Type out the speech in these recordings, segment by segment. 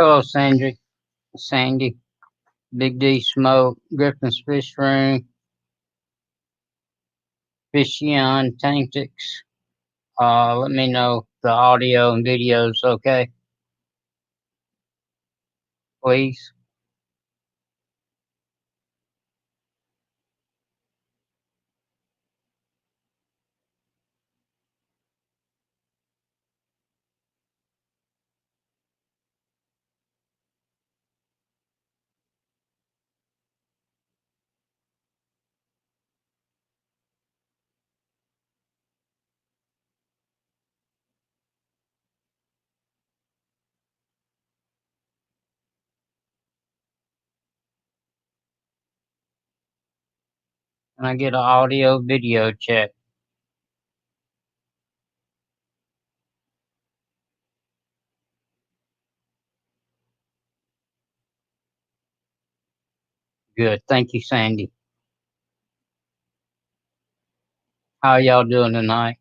Hello, Sandy, Big D Smoke, Griffin's Fish Room, Fishion Tantics. Let me know if the audio and videos okay, please. Can I get an audio video check? Good. Thank you, Sandy. How y'all doing tonight?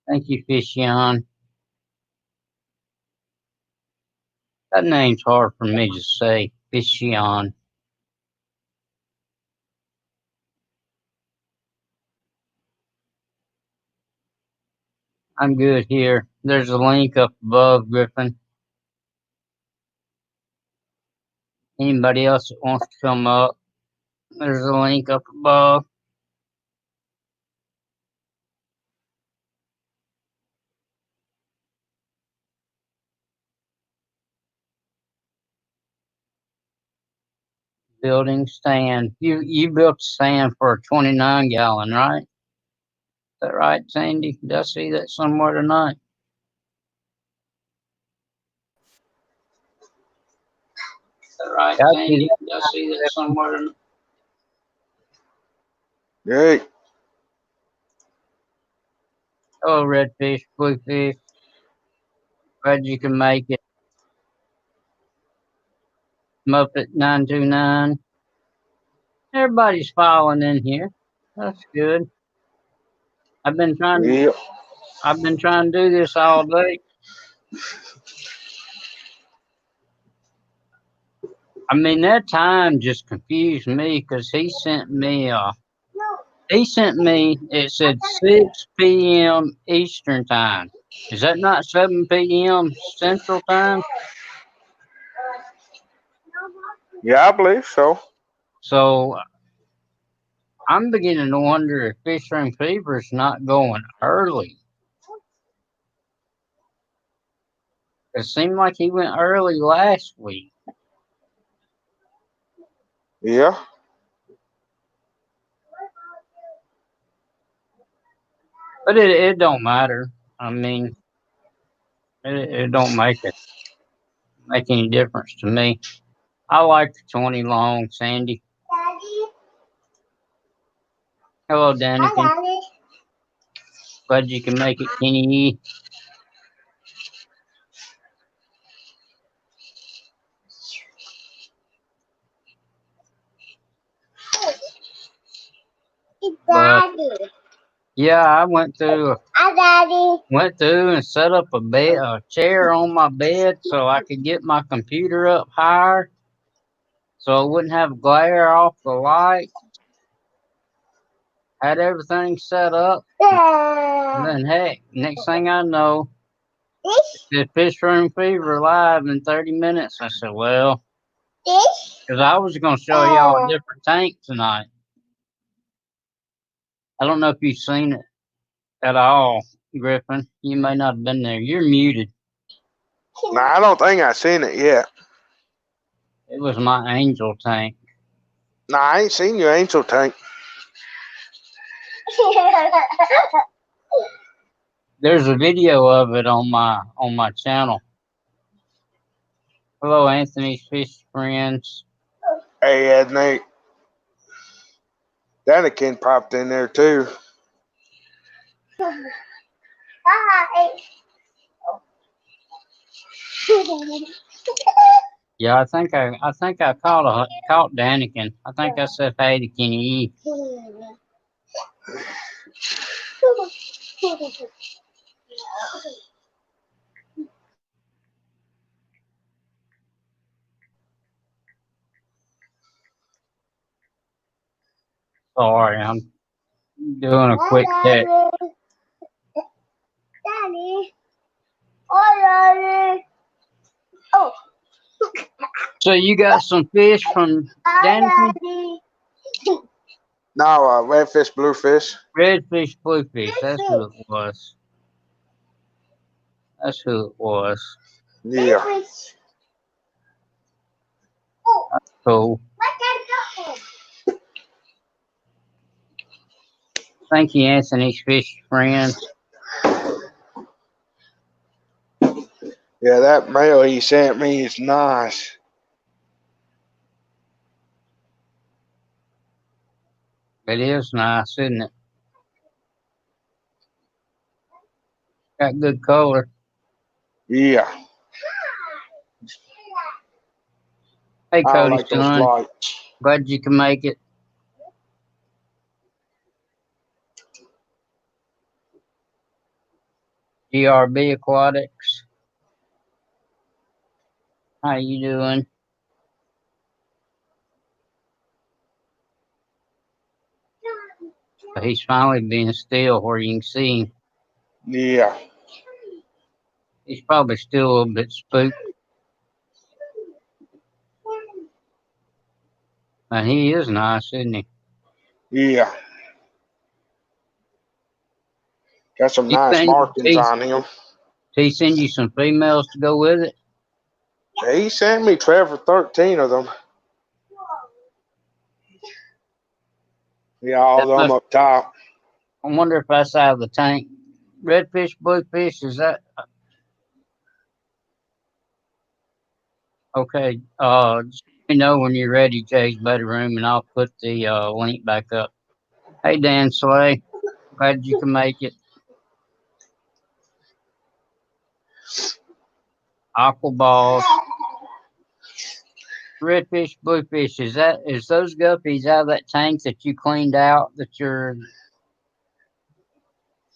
Thank you, Fishion. That name's hard for me to say. Fishion. I'm good here. There's a link up above, Griffin. Anybody else that wants to come up, there's a link up above. Building stand. You built a stand for a 29-gallon, right? Is that right, Sandy? Did I see that somewhere tonight? Is that right, Sandy? Did I see that somewhere tonight? Hey. Oh, redfish, bluefish. Glad you can make it. Muppet 929. Everybody's filing in here. That's good. I've been trying to do this all day. I mean, that time just confused me because he sent me it said 6 p.m. Eastern time. Is that not 7 p.m. Central time? Yeah, I believe so. So I'm beginning to wonder if Fish Room Fever's not going early. It seemed like he went early last week. Yeah. But it don't matter. I mean, it don't make any difference to me. I like the 20 long, Sandy. Hello, Danikin. Glad you can make it, Kenny. But, yeah, I went through and set up a chair on my bed so I could get my computer up higher, so it wouldn't have glare off the light. Had everything set up, and then heck, next thing I know, the Fish Room Fever live in 30 minutes. I said, well, because I was going to show y'all a different tank tonight. I don't know if you've seen it at all, Griffin. You may not have been there. You're muted. Nah, I don't think I've seen it yet. It was my angel tank. Nah, I ain't seen your angel tank. There's a video of it on my channel. Hello, Anthony's fish friends. Hey, Nate. Danikin popped in there too. Yeah, I think I caught Danikin. I think I said hey to Kenny E. Sorry, I'm doing a quick check. Daddy. Oh, Daddy. Oh. So you got some fish from Danton? Daddy. No, redfish, bluefish. Redfish, bluefish. That's who it was. That's who it was. Yeah. Cool. Thank you, Anthony's fish friends. Yeah, that mail he sent me is nice. It is nice, isn't it? Got good color. Yeah. Hey, I Cody, like those son. lights. Glad you can make it. GRB Aquatics. How you doing? He's finally being still where you can see him. Yeah. He's probably still a little bit spooked. And he is nice, isn't he? Yeah. Got some He nice send, markings on him. he send you some females to go with it? He sent me 12 or 13 of them. Yeah, all of them up top. I wonder if that's out of the tank. Redfish, bluefish, is that okay? Just let me know when you're ready, Jay's bedroom, and I'll put the link back up. Hey, Dan Slay, glad you can make it. Aqua balls, redfish, bluefish. Is those guppies out of that tank that you cleaned out that you're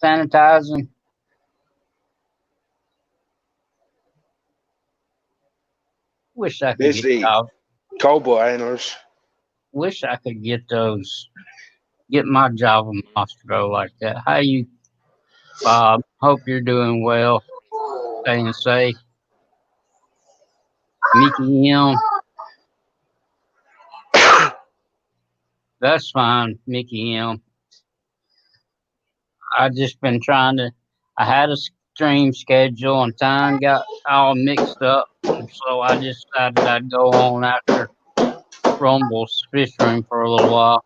sanitizing? Wish I could This get the cobra antlers. wish I could get those. Get my Java moss to grow like that. How you, Bob? Hope you're doing well. Staying safe. Mickey M. That's fine, Mickey M. I just been trying to. I had a stream schedule and time got all mixed up, so I just decided I'd go on after Rumble's fish room for a little while.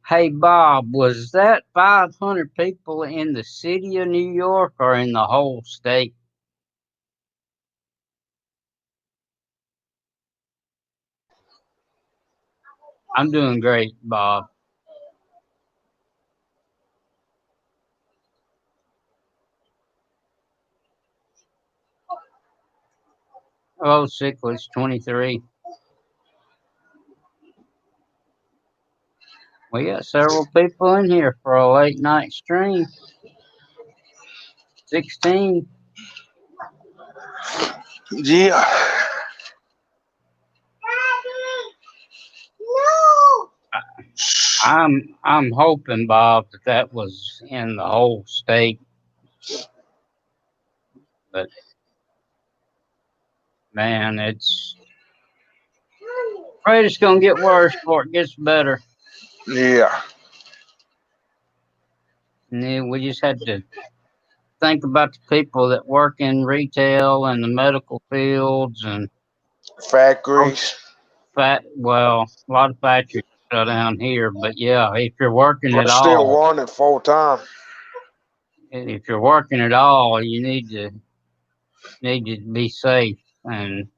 Hey Bob, was that 500 people in the city of New York or in the whole state? I'm doing great, Bob. Oh, Sickles 23. We got several people in here for a late night stream. 16. Yeah. I'm hoping, Bob, that was in the whole state. But man, it's afraid it's gonna get worse before it gets better. Yeah. And then we just had to think about the people that work in retail and the medical fields and Factories. well, a lot of factories shut down here. But yeah, if you're working But at still all, wanting full time. if you're working at all, you need to be safe and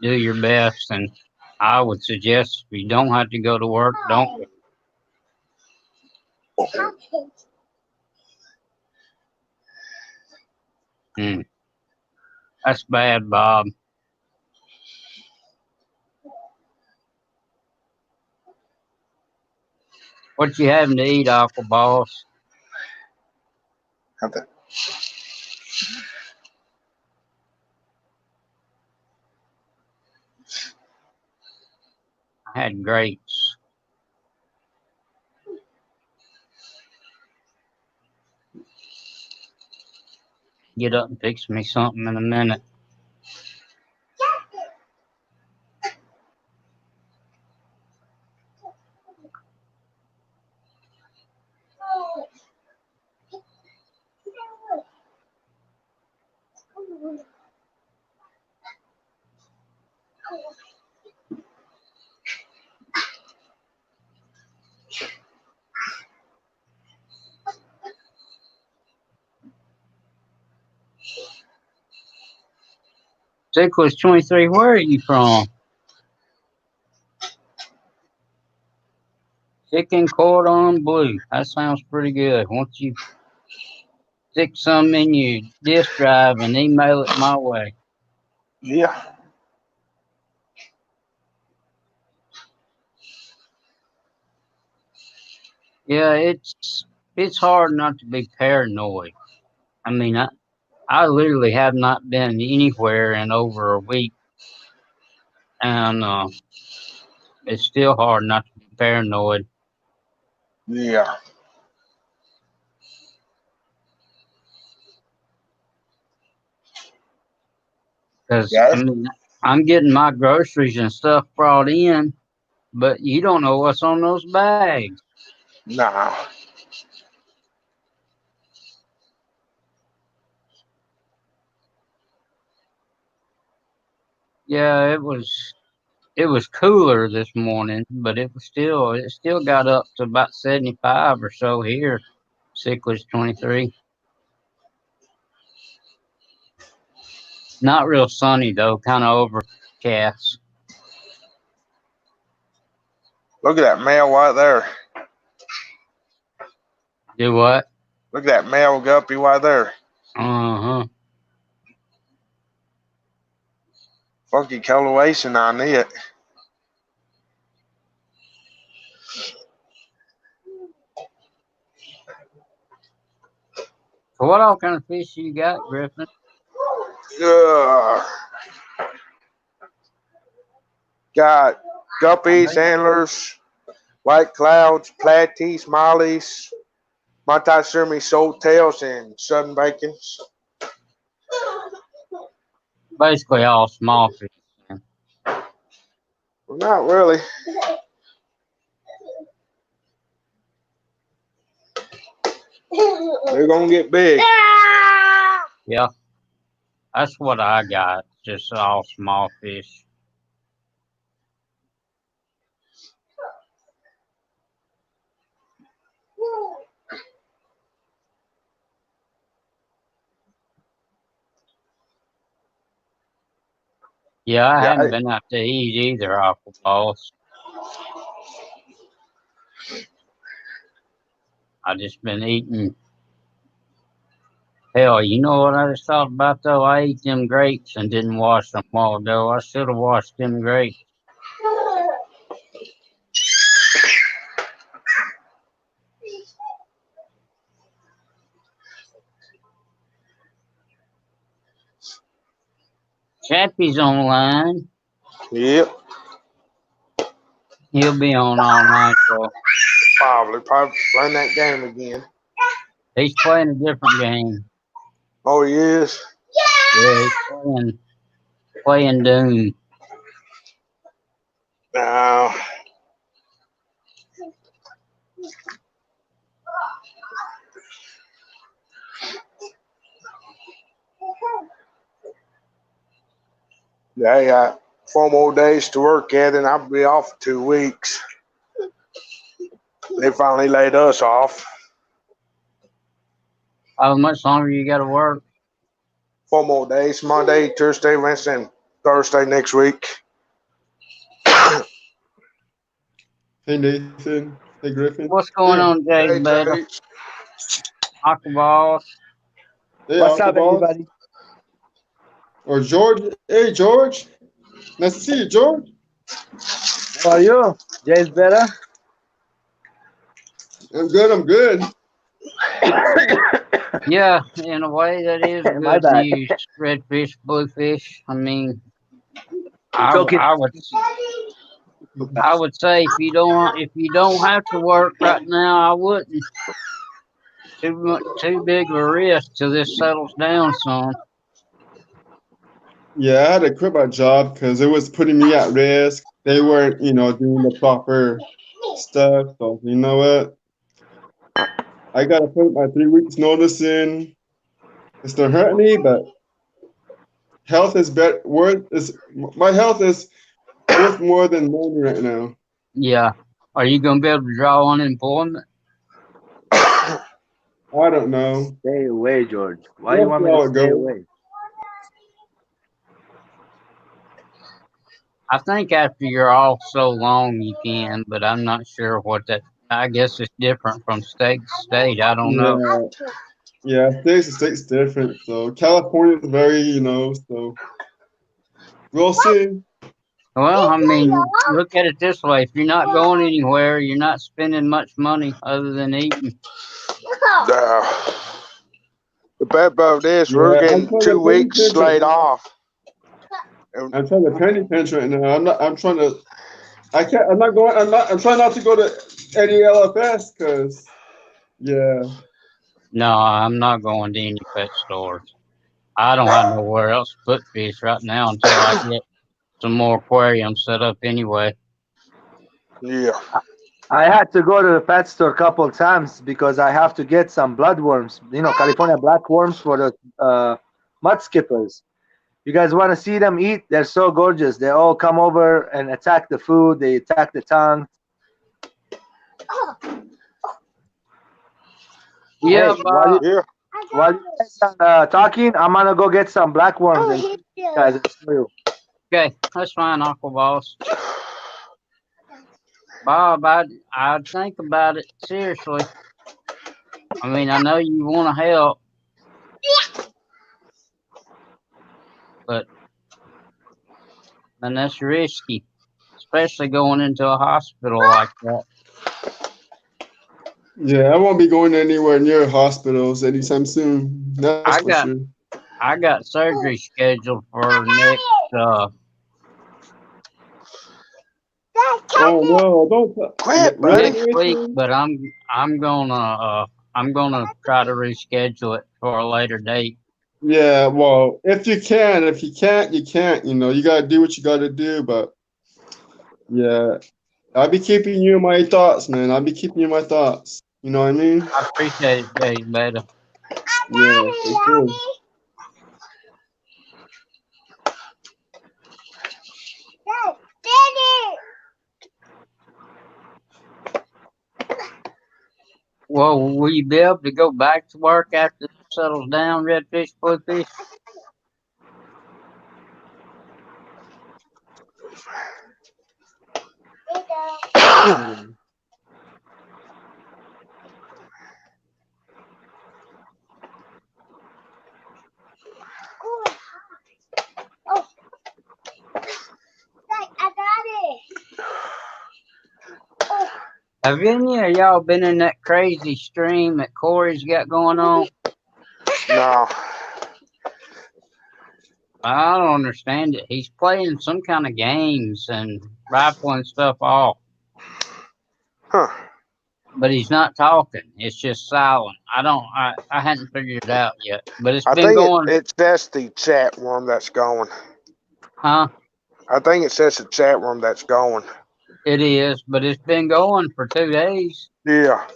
do your best. And I would suggest if you don't have to go to work, don't go. That's bad, Bob. What you having to eat, Aqua Boss? Have to. I had grapes. Get up and fix me something in a minute. Sickles 23, where are you from? Chicken cordon bleu. That sounds pretty good. Once you stick some in your disk drive and email it my way. Yeah. Yeah, it's hard not to be paranoid. I mean, I literally have not been anywhere in over a week, and it's still hard not to be paranoid. Yeah. Because I Yes. mean, I'm getting my groceries and stuff brought in, but you don't know what's on those bags. Nah. Yeah, it was cooler this morning, but it still got up to about 75 or so here. Sickles 23. Not real sunny though, kind of overcast. Look at that male right there. Do what? Look at that male guppy right there. Uh-huh. Funky coloration on it. So what all kind of fish you got, Griffin? Got I guppies, know. antlers, white clouds, platies, mollies, multi-surmy tails, and southern bacons. Basically all small fish. Well, not really. They're gonna get big. Yeah, that's what I got. Just all small fish. Yeah, I Yeah, hadn't been out to eat either, Aqua Balls. I just been eating. Hell, you know what I just thought about though? I ate them grapes and didn't wash them a while ago. I should have washed them grapes. Chappie's online. yep. He'll be on all night, so Probably playing that game again. he's playing a different game. Oh, he is. Yeah, he's playing Doom. Now, yeah, I got 4 more days to work at, and I'll be off for 2 weeks. They finally laid us off. How much longer you got to work? 4 more days: Monday, Tuesday, Wednesday, and Thursday next week. Hey Nathan. Hey Griffin. What's going Hey, on, Jay Hey, Beta? Jay. Aqua Balls. hey What's up, Alphaball. everybody? Or George. Hey George. Nice to see you, George. How are you? Jay's better? I'm good. I'm good. Yeah, in a way that is My good bad. news. Redfish, bluefish. I mean, It's okay. I would say if you don't have to work right now, I wouldn't. Too big of a risk till this settles down some. Yeah, I had to quit my job because it was putting me at risk. They weren't, doing the proper stuff. So you know what? I gotta put my 3 weeks notice in. It's not hurt me, but health is better. My health is worth more than money right now. Yeah. Are you gonna be able to draw unemployment? I don't know. Stay away, George. Why you We'll want see me to how it stay goes. away? I think after you're off so long you can, but I'm not sure what that. I guess it's different from state to state. I don't know. Yeah, yeah. State to state's different. So California is very, so we'll see. Well, I mean, look at it this way: if you're not going anywhere, you're not spending much money other than eating. The bad about this, we're Yeah, I'm getting trying to 2 weeks laid off. I'm trying to penny pinch right now. I'm trying to. I can't. I'm not going. I'm trying not to go to any LFS because. Yeah. No, I'm not going to any pet stores. I don't have nowhere else to put fish right now until I get some more aquariums set up anyway. Yeah. I had to go to the pet store a couple times because I have to get some bloodworms. California blackworms for the mud skippers. You guys want to see them eat? They're so gorgeous. They all come over and attack the food. They attack the tongue. Yeah, Hey, Bob. Yeah. while you guys are talking, I'm gonna go get some blackworms and feed you guys and show you. Okay, that's fine, Aqua Boss. Bob, I'd think about it seriously. I mean, I know you want to help, but and that's risky, especially going into a hospital like that. Yeah, I won't be going anywhere near hospitals anytime soon. That's I for got sure. I got surgery scheduled for next Oh no! Don't. Quit, buddy. next week, Radiation. but I'm gonna try to reschedule it for a later date. Yeah. Well, if you can. If you can't, you can't. You gotta do what you gotta do. But yeah, I'll be keeping you in my thoughts, man. I'll be keeping you in my thoughts. You know what I mean? I appreciate it, Jay Beta. Yeah, for sure. Well, will you be able to go back to work after this settles down, redfish, bluefish? Have any of y'all been in that crazy stream that Corey's got going on? No. I don't understand it. He's playing some kind of games and rifling stuff off, Huh. but he's not talking. It's just silent. I hadn't figured it out yet, but it's I been think going, it's just the chat room that's going. huh? I think it's just the chat room that's going. It is, but it's been going for 2 days. Yeah.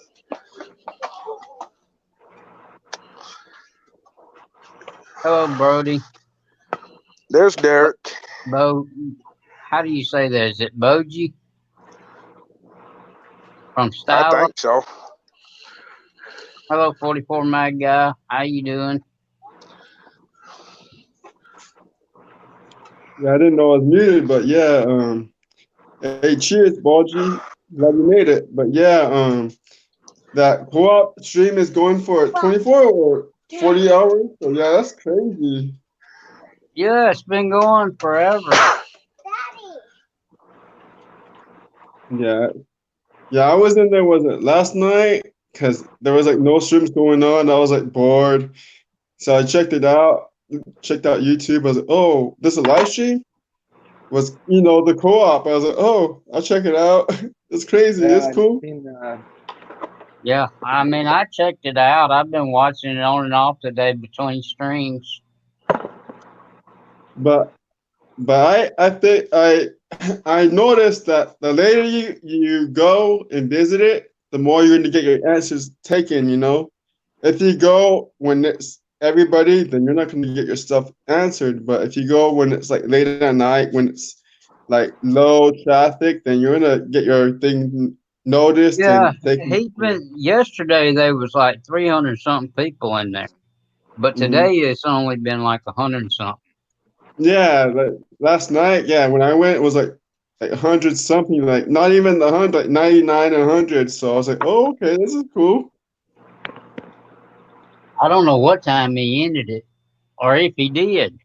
Hello, Brody. There's Derek. Bo, how do you say that? Is it Boji from I Styler? think so. Hello, 44 Mag Guy. How you doing? Yeah, I didn't know I was muted, but yeah. Hey, cheers, Balji. Glad you made it. But yeah. That co-op stream is going for 24 or 40 hours. So yeah, that's crazy. Yeah, it's been going forever. Yeah. Yeah, I was in there, was it last night? Because there was like no streams going on. I was like bored. So I checked it out, checked out YouTube. I was like, oh, this is a live stream? Was, the co-op. I was like, oh, I'll check it out. It's crazy. Yeah, It's I've cool. seen, Yeah, I mean, I checked it out. I've been watching it on and off today between streams. But I think I noticed that the later you go and visit it, the more you're gonna get your answers taken, If you go when it's everybody, then you're not gonna get your stuff answered. But if you go when it's like late at night, when it's like low traffic, then you're gonna get your thing noticed Yeah, and taken. yesterday there was like 300 something people in there, but Mhm. today it's only been like 100 something. Yeah, like last night, yeah, when I went, it was like 100 something, like not even 100, like 99 and 100. So I was like, oh, okay, this is cool. I don't know what time he ended it, or if he did.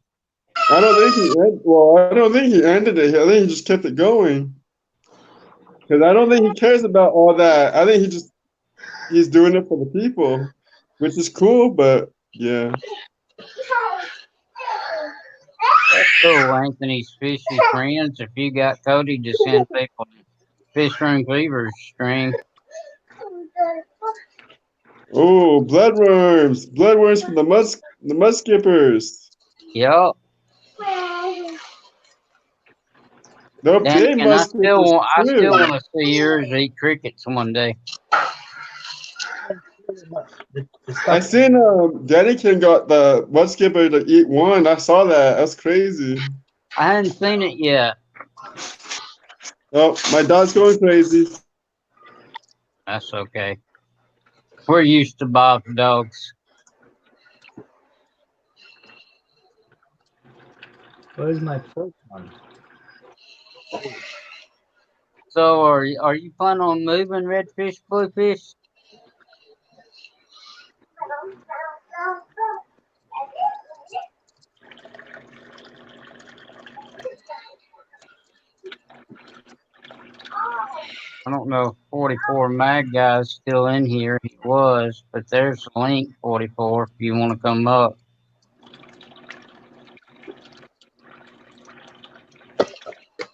I don't think he ended it. I think he just kept it going. Because I don't think he cares about all that. I think he's doing it for the people, which is cool, but yeah. Oh, Anthony's fishy friends. If you got Cody to send people to Fish Room Cleavers stream. Oh, bloodworms. Bloodworms from the mud skippers. Yup. They'll pay And mud skippers I still too. want to see yours eat crickets one day. the I stuff. seen Daniken got the mud skipper to eat one. I saw that. That's crazy. I hadn't seen it yet. Oh, my dog's going crazy. That's okay. We're used to Bob's dogs. Where's my first one? So are you planning on moving redfish, bluefish? I don't know if 44 Mag guy's still in here. He was, but there's a link 44 if you want to come up.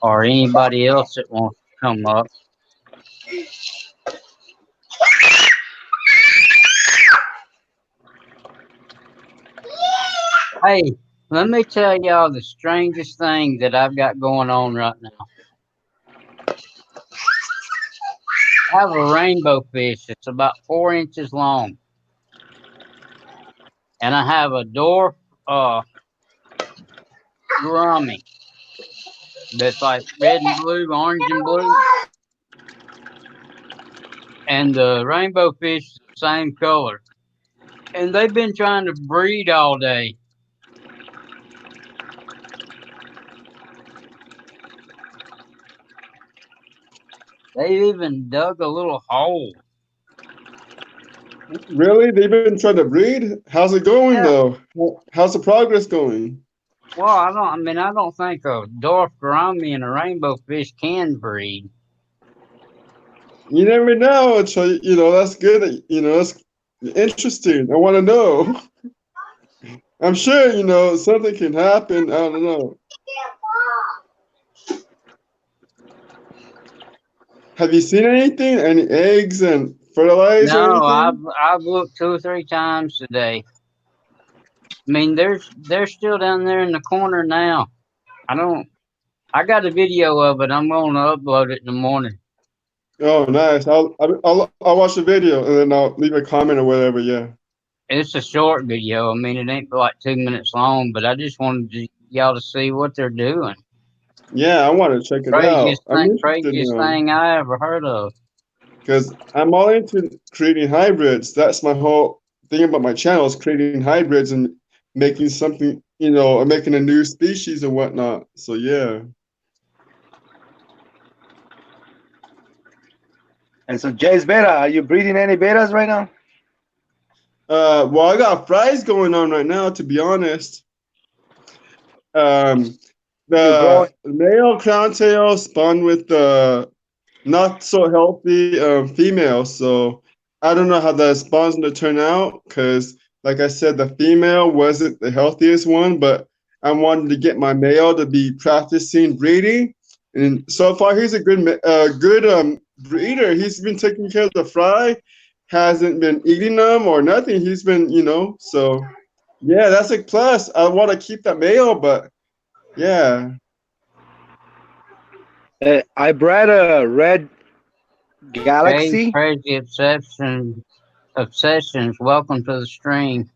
Or anybody else that wants to come up. Hey, let me tell y'all the strangest thing that I've got going on right now. I have a rainbow fish that's about 4 inches long. And I have a dwarf grummy that's like red and blue, orange and blue. And the rainbow fish is the same color. And they've been trying to breed all day. They've even dug a little hole. Really? They've been trying to breed? How's it going Yeah. though? How's the progress going? Well, I don't think a dwarf gourami and a rainbow fish can breed. You never know. So, that's good. That's interesting. I want to know. I'm sure, something can happen. I don't know. Have you seen anything? Any eggs and fertilizer or No, anything? I've looked 2 or 3 times today. I mean, they're still down there in the corner now. I got a video of it. I'm going to upload it in the morning. Oh, nice. I'll watch the video and then I'll leave a comment or whatever. Yeah. It's a short video. I mean, it ain't like 2 minutes long, but I just wanted y'all to see what they're doing. Yeah, I want to check it out. I'm interested Craziest now thing I ever heard of. because I'm all into creating hybrids. That's my whole thing about my channel is creating hybrids and making something, or making a new species and whatnot. So yeah. And so Jay's beta, are you breeding any betas right now? Well, I got fries going on right now, to be honest. The male crown tail spun with the not so healthy female. So I don't know how the spawn's gonna turn out because, like I said, the female wasn't the healthiest one, but I wanted to get my male to be practicing breeding, and so far he's a good breeder. He's been taking care of the fry, hasn't been eating them or nothing. He's been, so yeah, that's a plus. I want to keep that male, but yeah. I bred a red Hey, galaxy. crazy obsessions. Welcome to the stream.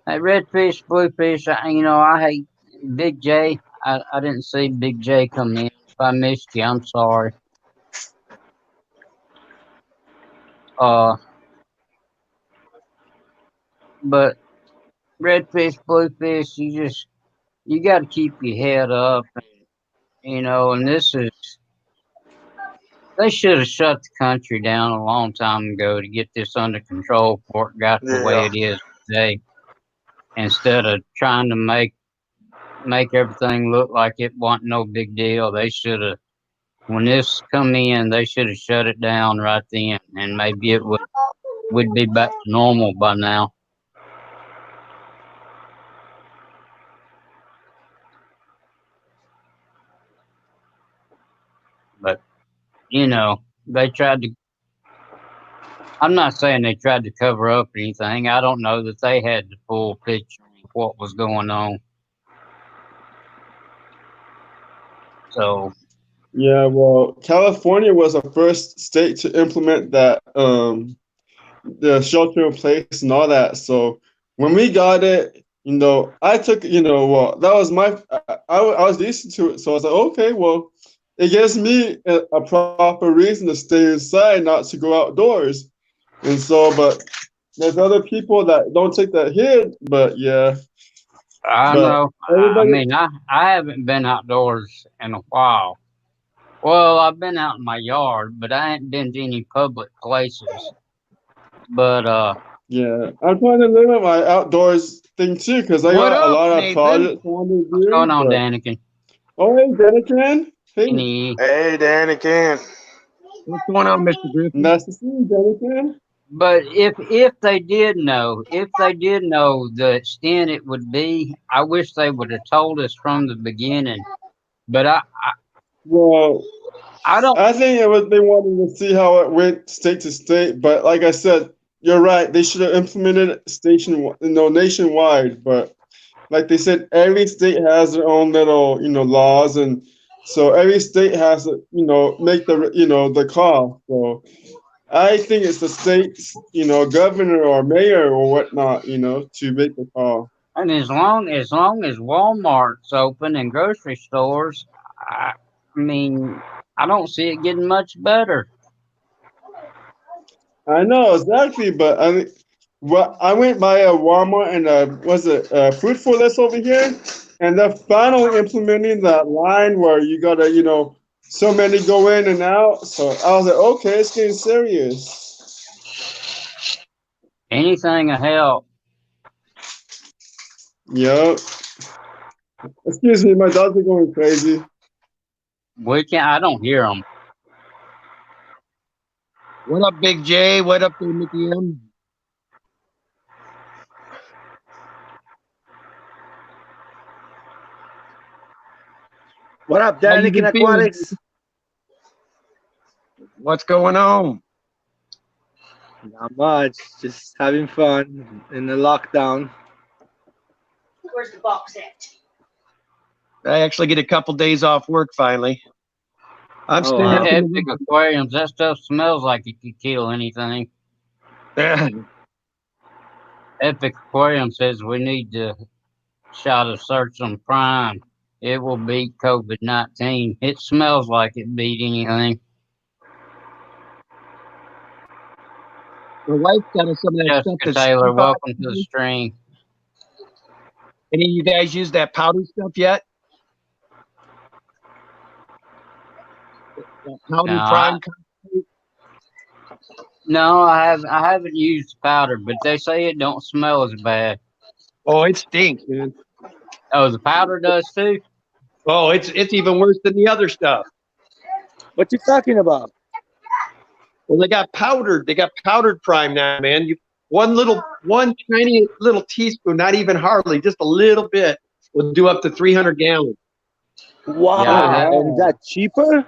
Hey, redfish, bluefish. I hate Big J. I didn't see Big J come in. If I missed you, I'm sorry. Uh, but redfish, bluefish, you got to keep your head up. And they should have shut the country down a long time ago to get this under control before it got the way Yeah. it is today. Instead of trying to make everything look like it wasn't no big deal, they should have. When this come in, they should have shut it down right then, and maybe it would be back to normal by now. But they tried to. I'm not saying they tried to cover up anything. I don't know that they had the full picture of what was going on. So Yeah, well, California was the first state to implement that the shelter in place and all that. So when we got it, I took, well, that was I was decent to it. So I was like, okay, well, it gives me a proper reason to stay inside, not to go outdoors. And so, but there's other people that don't take that hit. But yeah, I but know. I everybody, mean, I haven't been outdoors in a while. Well, I've been out in my yard, but I ain't been to any public places. But yeah, I'm trying to limit my outdoors thing too because I What got a up, lot of Nathan? projects I want to what's do. going on, But Daniken? oh, hey, Denican. Hey, Any? Hey, Danny Can. What's going on, Mr. Griffin? nice to see you, Denican. But if they did know the extent it would be, I wish they would have told us from the beginning. But Well, I don't. I think it was they wanted to see how it went state to state. But like I said, you're right. They should have implemented it nationwide. But like they said, every state has their own little, laws, and so every state has to, make the call. So I think it's the state's, governor or mayor or whatnot, to make the call. And as long as Walmart's open and grocery stores, I mean, I don't see it getting much better. I know exactly, but I went by a Walmart and was it Food for Less over here, and they're finally implementing that line where you gotta, so many go in and out. So I was like, okay, it's getting serious. Anything to help. Yep. Excuse me, my dogs are going crazy. I don't hear them. What up, Big J? What up there, Mickey M? What up, How you Daniken been feeling? Aquatics? What's going on? Not much. Just having fun in the lockdown. Where's the box at? I actually get a couple days off work finally. I'm Oh, staying wow. up in Epic aquariums. That stuff smells like it could kill anything. the Epic Aquarium says we need to shot a search on Prime. It will beat COVID-19. It smells like it beat anything. My wife's got some of that stuff Jessica that's Taylor, welcome to the stream. Any of you guys use that powder stuff yet? That powder No, prime. No, I haven't used powder, but they say it don't smell as bad. Oh, it stinks, man. Oh, the powder does too? Oh, it's even worse than the other stuff. What you talking about? Well, they got powdered. They got powdered prime now, man. One tiny little teaspoon, not even hardly, just a little bit, will do up to 300 gallons. Wow. Yeah. And is that cheaper?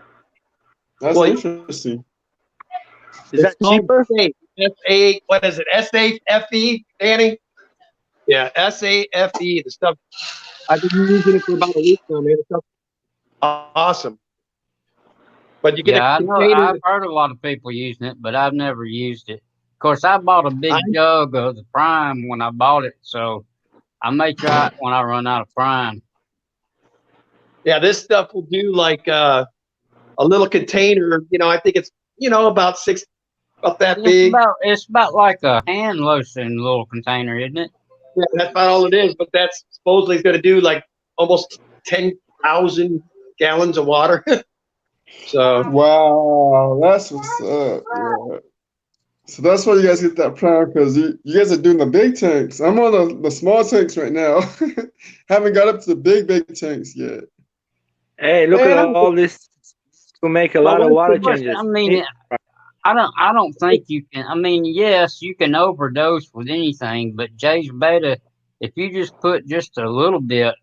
That's Well, interesting. Is that cheaper? S-A, what is it? S-A-F-E, Danny? Yeah, S-A-F-E. The stuff, I've been using it for about a week now, man. The stuff awesome. But you get Yeah, a I know. container. I've heard a lot of people using it, but I've never used it. Of course, I bought a big jug of the prime when I bought it, so I may try it when I run out of prime. Yeah, this stuff will do like a little container. I think it's about that big. It's about like a hand lotion little container, isn't it? Yeah, that's about all it is. But that's supposedly going to do like almost 10,000 gallons of water. So Wow, that's what's up. Yeah. So that's why you guys get that prime, because you guys are doing the big tanks. I'm on the small tanks right now. Haven't got up to the big tanks yet. Hey, look at all this to make a lot of water changes. I mean, I don't think you can. I mean, yes, you can overdose with anything, but Jay's Beta, if you just put just a little bit,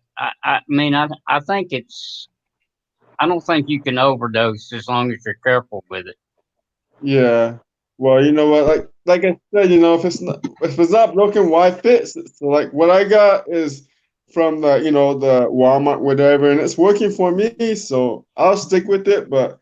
I mean, I think I don't think you can overdose as long as you're careful with it. Yeah. Well, you know what? Like I said, if it's not broken, why fix it? So like what I got is from the the Walmart, whatever, and it's working for me. So I'll stick with it. But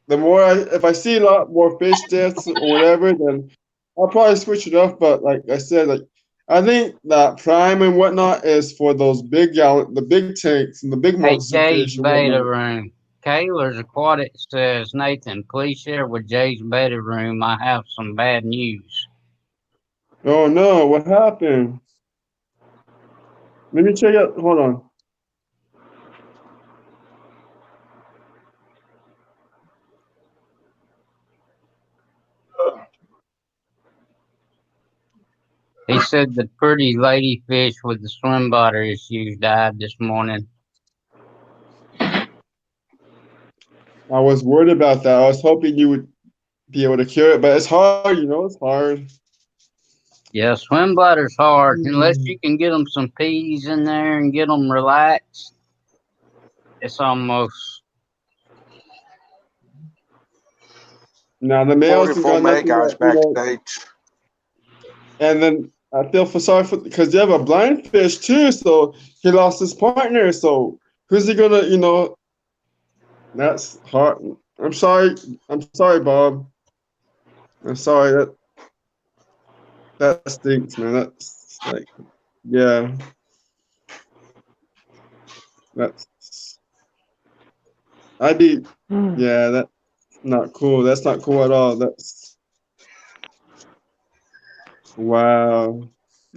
the more if I see a lot more fish deaths or whatever, then I'll probably switch it up. But like I said, I think that prime and whatnot is for those the big tanks and the big Hey, monster Jay's fish and Beta whatnot. Room. Kayla's Aquatic says, Nathan, please share with Jay's Beta Room. I have some bad news. Oh no, what happened? Let me check out. Hold on. He said the pretty ladyfish with the swim bladder issues died this morning. I was worried about that. I was hoping you would be able to cure it, but it's hard, it's hard. Yeah, swim bladder's hard. Unless you can get them some peas in there and get them relaxed, it's almost. Now the males got 44 nothing, guys backstage. and then I feel sorry for because you have a blind fish too, so he lost his partner. So who's he gonna, That's hard. I'm sorry, Bob. I'm sorry that stinks, man. That's like, yeah, that's yeah, that's not cool. That's not cool at all. That's wow.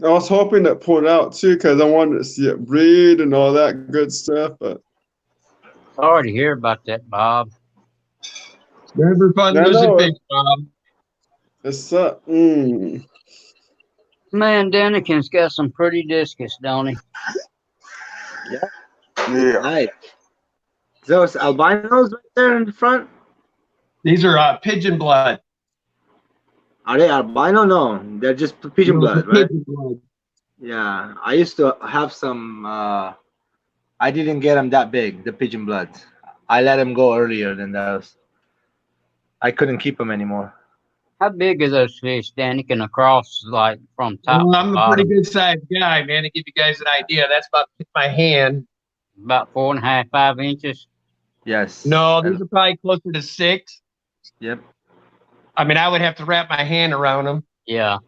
I was hoping that pulled out too, because I wanted to see it breed and all that good stuff. But Sorry to hear about that, Bob. Never fun losing fish, Bob. It's Man, Danikin's got some pretty discus, don't he? Yeah. Nice. Those albinos right there in the front? These are pigeon blood. Are they albino? No, they're just pigeon blood, right? Pigeon blood. Yeah, I used to have some. I didn't get them that big, the pigeon blood. I let them go earlier than those. I couldn't keep them anymore. How big are those fish, Danikin, across, like, from top Well, to I'm a bottom? pretty good sized guy, man, to give you guys an idea. That's about my hand. About 4.5, 5 inches? Yes. No, these are probably closer to 6. Yep. I mean, I would have to wrap my hand around them. Yeah.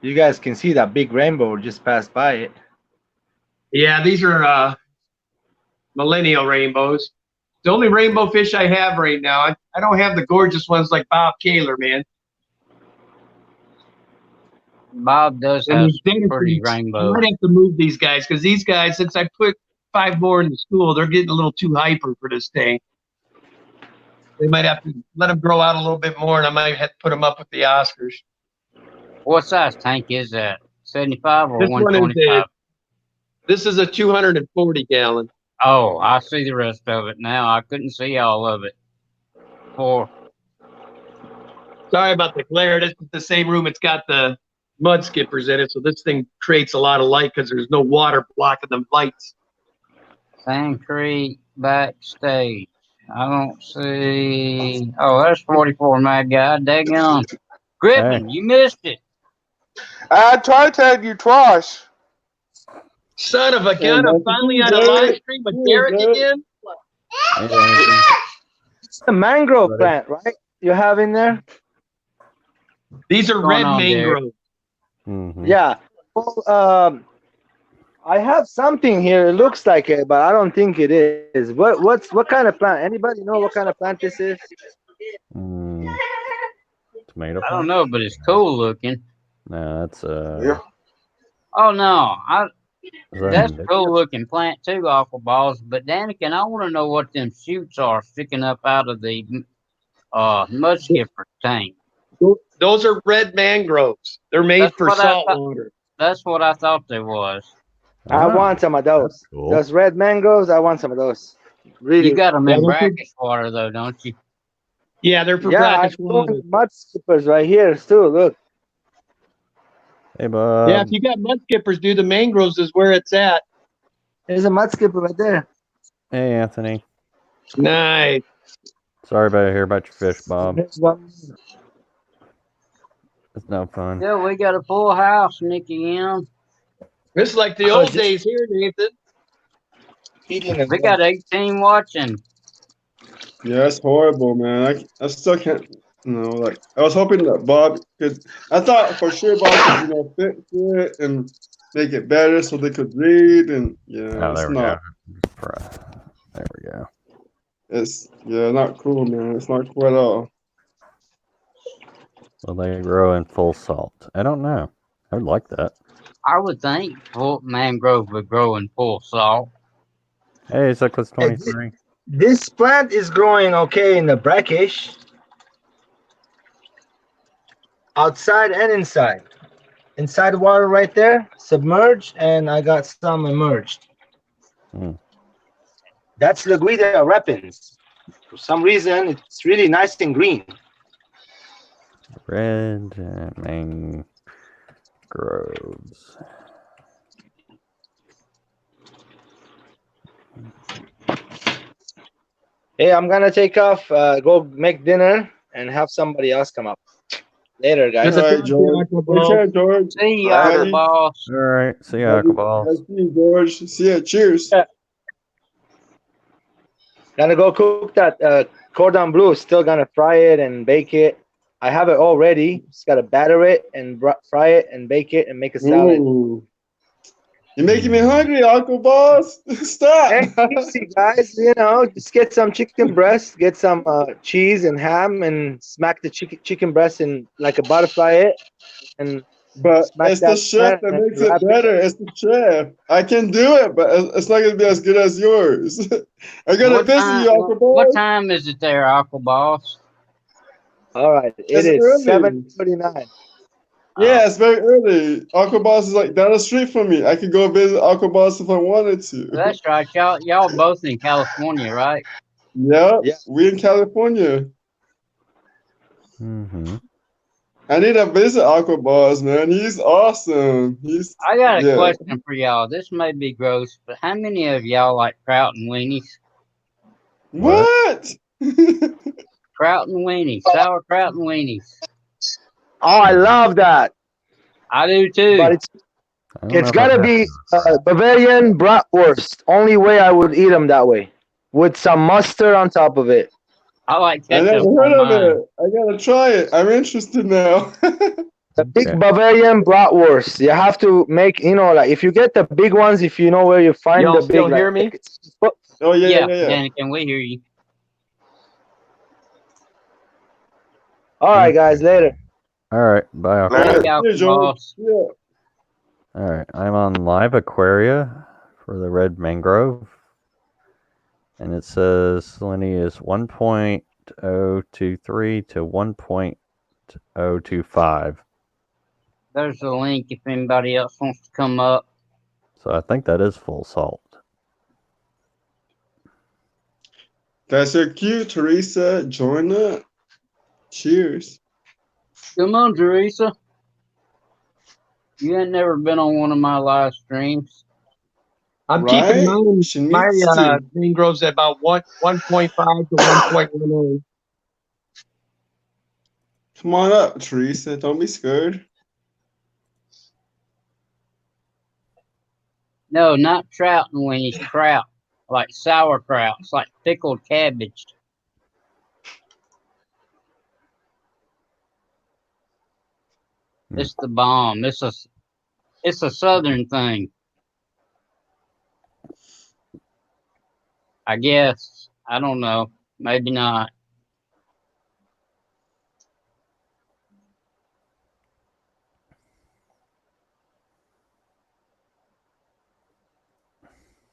You guys can see that big rainbow just passed by it. Yeah, these are millennial rainbows. The only rainbow fish I have right now. I don't have the gorgeous ones like Bob Kaler, man. Bob does have some pretty rainbows. I might have to move these guys because these guys, since I put 5 more in the school, they're getting a little too hyper for this tank. They might have to let them grow out a little bit more, and I might have to put them up with the Oscars. What size tank is that? 75 or 125? This is a 240 gallon. Oh, I see the rest of it now. I couldn't see all of it. 44. Sorry about the glare. This is the same room. It's got the mud skippers in it, so this thing creates a lot of light because there's no water blocking the lights. Sand Creek backstage. I don't see. Oh, that's 44, my guy. Daggone. Griffin, you missed it. I tried to tell you twice. Son of a gun! I'm finally on a live stream with Derek again. It's a mangrove plant, right? You have in there? These are red mangroves. Mm-hmm. Yeah. Well, I have something here. It looks like it, but I don't think it is. What kind of plant? Anybody know what kind of plant this is? Tomato I plant? don't know, but it's cool looking. No, that's Yeah. Oh no, that's that a cool looking plant too, aqua balls. But Daniken, I want to know what them shoots are sticking up out of the mud skipper tank. Those are red mangroves. They're made That's for what I salt thought. water. That's what I thought they was. I want some of those. That's cool. Those red mangoes, I want some of those. Really? You got them Yeah, in they're for- brackish water though, don't you? Yeah, they're for Yeah, brackish I'm water. doing mud skippers right here too. Look. Hey, Bob. Yeah, if you got mud skippers, dude, the mangroves is where it's at. There's a mud skipper right there. Hey, Anthony. Nice. Sorry about hear about your fish, Bob. There's one. It's no fun. Yeah, we got a full house, Nicky M. This is like the Oh, old just- days here, Nathan. Eating We got 18 watching. Yeah, it's horrible, man. I still can't, like, I was hoping that Bob could, I thought for sure Bob could, fix it and make it better so they could read, and Oh, it's there we not. go. There we go. It's, not cool, man. It's not cool at all. Well, they grow in full salt. I don't know. I would like that. I would think full mangrove would grow in full salt. Hey, Cyclist 23. This plant is growing okay in the brackish. Outside and inside. Inside water right there, submerged, and I got some emerged. That's Laguida repens. For some reason, it's really nice and green. Red mangroves. Hey, I'm gonna take off, go make dinner, and have somebody else come up. Later, guys. All right, George. Take care, George. See you, Bye. Aqua Boss. All right. See ya, Aquaballs. See you, George. See ya. Cheers. Yeah. Gonna go cook that cordon bleu. Still gonna fry it and bake it. I have it all ready. Just gotta batter it and fry it and bake it and make a salad. Ooh. You're making me hungry, Uncle Boss. Stop. Hey, easy, guys. Just get some chicken breast, get some cheese and ham, and smack the chicken breast in like a butterfly it, and But smack it's the chef that and makes it wrap better. It's the chef. I can do it, but it's not gonna be as good as yours. I'm gonna What visit time- you, Uncle What Boss. time is it there, Aqua Boss? All right, It's it is early. 7:39. Yeah, it's very early. Uncle Boss is like down the street from me. I could go visit Uncle Boss if I wanted to. That's right. Y'all both in California, right? Yep. Yeah. We in California. Mm-hmm. I need to visit Uncle Boss, man. He's awesome. I got a Yeah. question for y'all. This may be gross, but how many of y'all like kraut and weenies? What? Kraut and weenies, sauerkraut and weenies. Oh, I love that. I do too. But it's gotta be Bavarian bratwurst. Only way I would eat them that way, with some mustard on top of it. I like I ketchup never heard on of mine. it. I gotta try it. I'm interested now. The big Bavarian bratwurst. You have to make, like if you get the big ones, if you know where you find Y'all the big. still hear me? Oh yeah. Danny, can we hear you? All right, guys. Later. All right. Bye, Aqua. Later. Thank y'all, Yeah, George. boss. Yeah. All right. I'm on Live Aquaria for the red mangrove. And it says salinity is 1.023 to 1.025. There's a link if anybody else wants to come up. So I think that is full salt. That's your cue, Teresa. Join up. Cheers. Come on, Teresa. You ain't never been on one of my live streams. I'm Right? keeping mine. She My needs to. mangroves at about 1.5 to 1.10. Come on up, Teresa. Don't be scared. No, not trouting when you kraut, like sauerkraut. It's like pickled cabbage. It's the bomb. It's a southern thing. I guess. I don't know. Maybe not.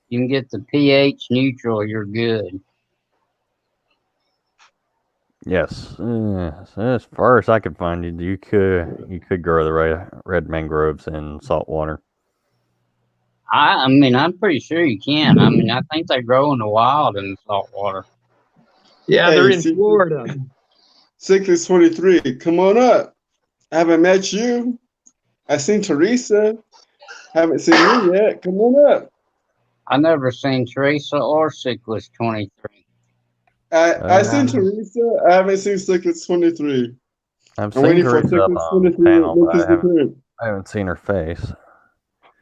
You can get the pH neutral, you're good. Yes, as far as I could find, you could grow the red mangroves in salt water. I mean, I'm pretty sure you can. I mean, I think they grow in the wild in salt water. Yeah, they're in Florida. Cyclist 23, come on up. I haven't met you. I seen Teresa. Haven't seen you yet. Come on up. I never seen Teresa or Cyclist 23. I seen Teresa. I haven't seen Cyclist 23. I'm waiting for Teresa up on the panel, but I haven't seen her face.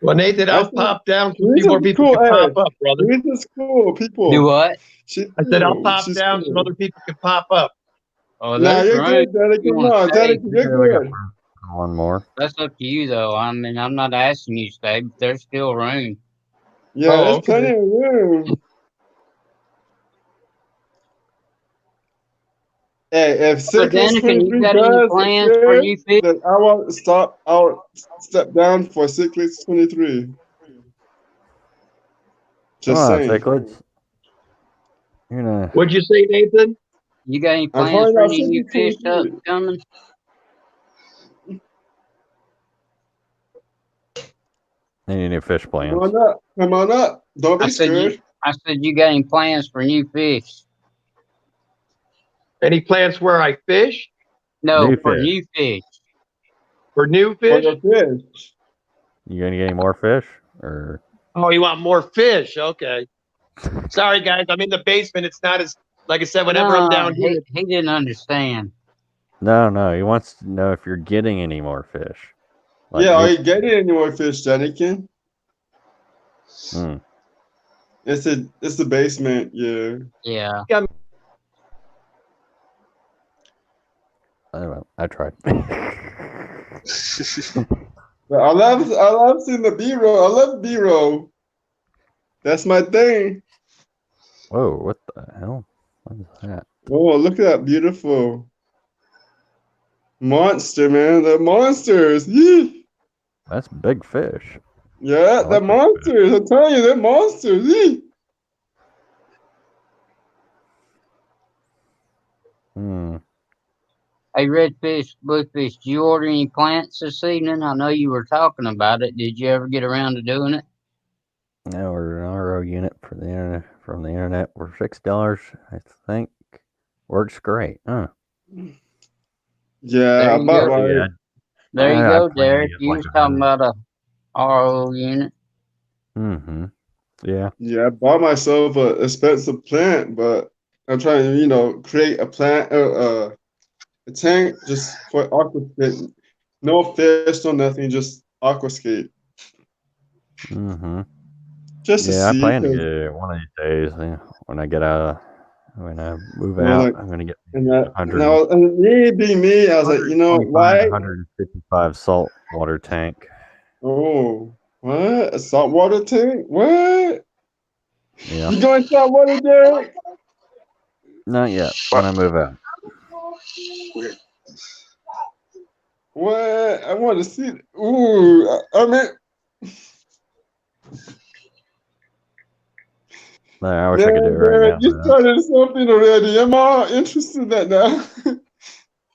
Well, Nathan, I'll pop down so a few more people can pop up, brother. Teresa's cool, people. Do what? I said I'll pop down so other people can pop up. Oh, nah, you're good, Daddy. Come on, Daddy. You're good. One more. That's up to you, though. I mean, I'm not asking you to stay, but there's still room. Yeah, there's plenty of room. Hey, if Cyclist 23 does appear, then I will stop. I'll step down for Cyclist 23. Just saying. Cyclists. What'd you say, Nathan? You got any plans for any new fish coming? Any new fish plans? Come on up. Come on up. Don't be scared. I said you got any plans for new fish? Any plans where I fish? No, new for fish. new fish. For new fish? For the fish. You gonna get any more fish? Or oh, you want more fish? Okay. Sorry, guys. I'm in the basement. It's not as like I said. Whenever I'm down here, he didn't understand. No. He wants to know if you're getting any more fish. Like are you getting any more fish, Janikin? It's the basement. Yeah. Yeah. I tried. But I love seeing the B-roll. I love B-roll. That's my thing. Whoa, what the hell? What is that? Oh, look at that beautiful monster, man. The monsters. Yee. That's big fish. Yeah, the monsters. I'm telling you, they're monsters. Yee. Hey, Redfish, Bluefish, did you order any plants this evening? I know you were talking about it. Did you ever get around to doing it? No, we're an RO unit for the internet from the internet. We're $6, I think. Works great, huh? Yeah, I'm about right. Yeah. There you go, Derek. You was talking about a RO unit. Yeah. Yeah, I bought myself an expensive plant, but I'm trying to, create a plant, a tank just for aquascape. No fish, no nothing, just aquascape. Just to see. I plan to get it one of these days. When I get out, when I move out, I'm gonna get 100. Now, me being me, I was like, why? 155 salt water tank. Oh, what? A saltwater tank? What? Yeah. You going saltwater, Derek? Not yet. When I move out. What? I want to see. Ooh, I mean. I wish I could do it right now. You started something already. I'm all interested in that now.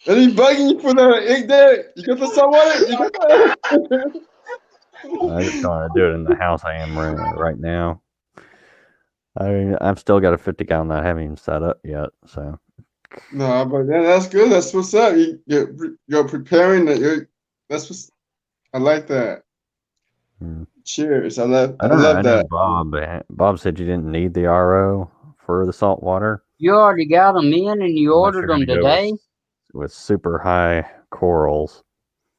Are you bugging you for that egg there? You got the saltwater? You got that? I just don't want to do it in the house I am right now. I've still got a 50-gallon that I haven't even set up yet. So No, but then that's good. That's what's up. You're preparing that. That's what's. I like that. Cheers. I love I know that. Bob said you didn't need the RO for the salt water. You already got them in and you Unless ordered you're them gonna go today? with super high corals.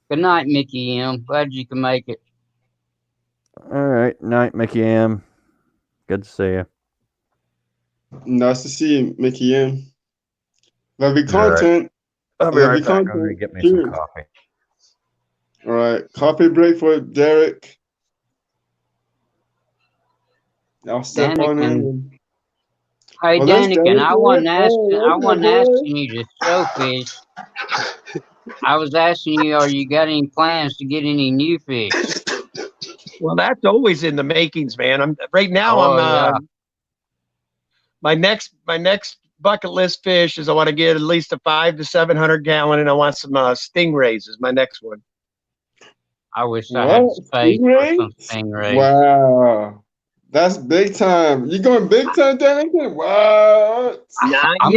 Good night, Mickey M. Glad you can make it. All right, night, Mickey M. Good to see you. Nice to see you, Mickey M. Love your All right. content. I'll be Love right your back. I'm content. gonna get me Cheers. some coffee. All right, coffee break for Derek. I'll step on in. Hey, Well, that's Daniken, I wasn't my boy. asking you to show fish. I was asking you, are you got any plans to get any new fish? Well, that's always in the makings, man. Right now. My next bucket list fish is I want to get at least a 500 to 700 gallon, and I want some stingrays is my next one. I wish I had space for some stingrays. Wow. That's big time. You going big time, Daniken? What? I'm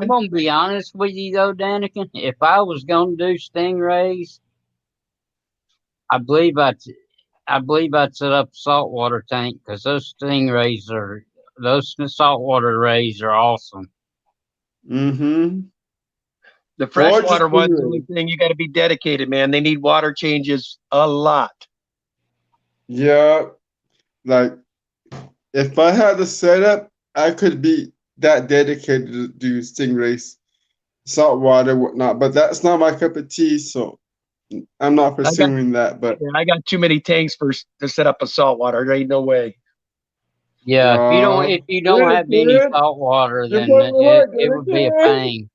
gonna be honest with you though, Daniken. If I was gonna do stingrays, I believe I'd set up a saltwater tank because those saltwater rays are awesome. Mm-hmm. The freshwater one's the only thing you got to be dedicated, man. They need water changes a lot. Yeah. Like, if I had the setup, I could be that dedicated to do stingrays, saltwater, whatnot. But that's not my cup of tea, so I'm not pursuing that. But I got too many tanks to set up a saltwater. There ain't no way. Yeah, if you don't have any salt water, then it would be a pain.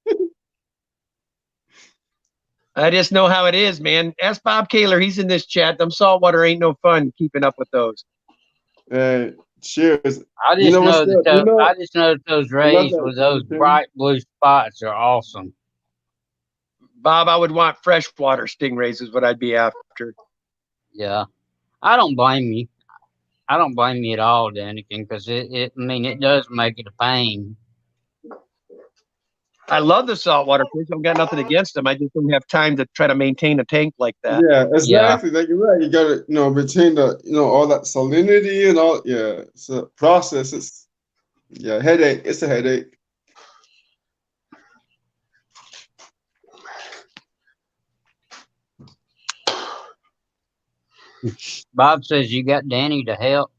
I just know how it is, man. Ask Bob Kaler. He's in this chat. Them saltwater ain't no fun keeping up with those. Hey, cheers. I just know that those rays with those bright blue spots are awesome. Bob, I would want freshwater stingrays is what I'd be after. Yeah, I don't blame you. I don't blame you at all, Daniken, because it does make it a pain. I love the saltwater fish. I've got nothing against them. I just don't have time to try to maintain a tank like that. Yeah, exactly. Like you're right. You gotta, maintain the, all that salinity and all. Yeah, it's a process. It's headache. It's a headache. Bob says you got Danny to help.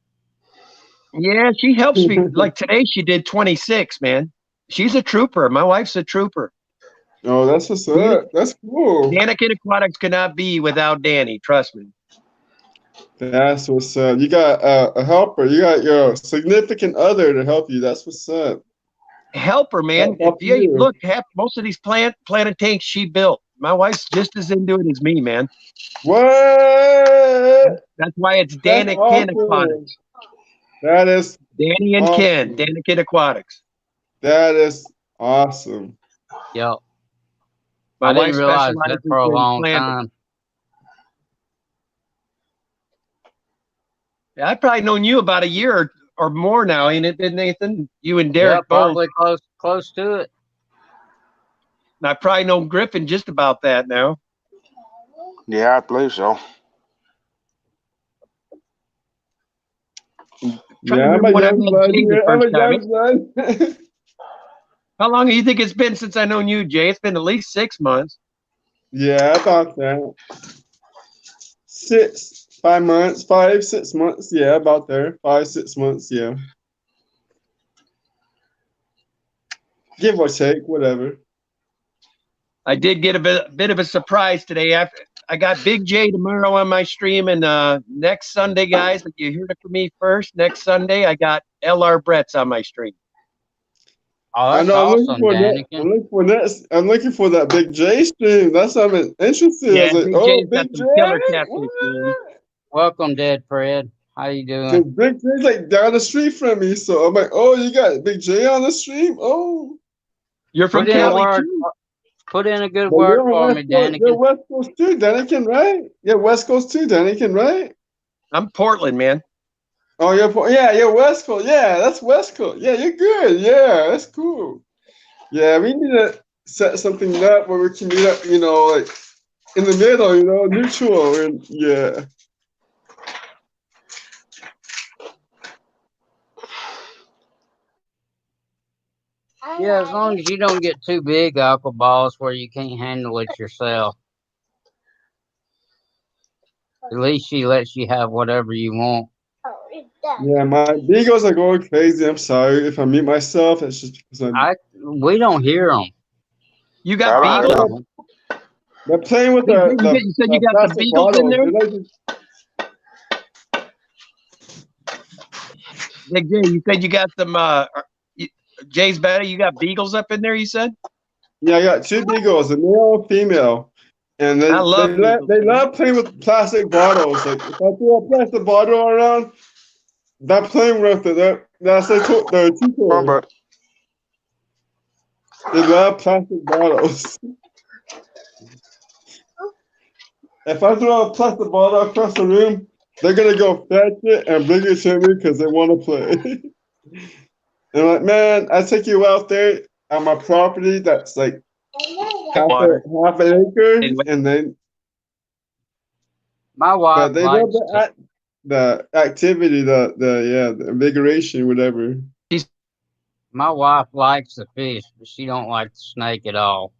Yeah, she helps me. Like today, she did 26, man. She's a trooper. My wife's a trooper. Oh, that's what's up. That's cool. Daniken Aquatics cannot be without Danny. Trust me. That's what's up. You got a helper. You got your significant other to help you. That's what's up. Helper, man. If you look, most of these planted tanks she built. My wife's just as into it as me, man. What? That's why it's Daniken Aquatics. That is Danny and awesome. Ken, Daniken Aquatics. That is awesome. Yep. My wife didn't realize that for a long time. Yeah, I've probably known you about a year or more now, ain't it been, Nathan? You and Derek probably close to it. And I've probably known Griffin just about that now. Yeah, I believe so. Yeah, I'm a young blood. How long do you think it's been since I known you, Jay? It's been at least 6 months. Yeah, about that. 5 months, 5, 6 months. Yeah, about there. 5, 6 months. Yeah. Give or take, whatever. I did get a bit of a surprise today. I got Big J tomorrow on my stream, and next Sunday, guys, you heard it from me first. Next Sunday, I got LR Brett's on my stream. Oh, that's awesome, Daniken. I'm looking for that Big J stream. That's something interesting. Yeah, I was like, Big J. Killer catfish, man. Welcome, Dead Fred. How you doing? Big J's like down the street from me, so I'm like, oh, you got Big J on the stream? Oh, you're from Cali too. Put in a good word for me, Daniken. You're West Coast too, Daniken, right? Yeah, West Coast too, Daniken, right? I'm Portland, man. Oh, you're West Coast. Yeah, that's West Coast. Yeah, you're good. Yeah, that's cool. Yeah, we need to set something up where we can meet up, like in the middle, neutral. And yeah. Yeah, as long as you don't get too big aqua balls where you can't handle it yourself. At least she lets you have whatever you want. Yeah, my beagles are going crazy. I'm sorry if I mute myself. It's just because We don't hear them. You got beagles? They're playing with You said you got the plastic beagles in bottles. there? Big J, you said you got them. Jay's better. You got beagles up in there. You said. Yeah, I got 2 beagles, a male and female, and they love playing with plastic bottles. Like if I throw a plastic bottle around, they're playing with it. That's their tutor. They love plastic bottles. If I throw a plastic bottle across the room, they're gonna go fetch it and bring it to me because they want to play. And I'm like, man, I take you out there on my property that's like half an acre, and then my wife they likes love the activity, the invigoration, whatever. My wife likes the fish, but she don't like the snake at all.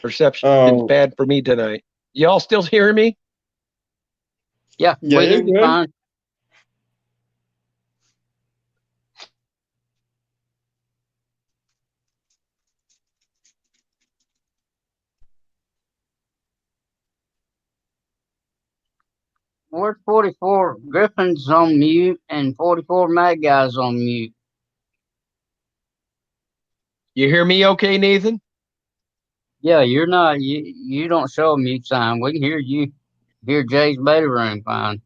Perception is bad for me tonight. Y'all still hearing me? Yeah, we hear you fine. We're 44 Griffins on mute and 44 Mad Guys on mute. You hear me okay, Nathan? Yeah, you're not. You don't show a mute sign. We can hear you. Hear Jay's beta room fine.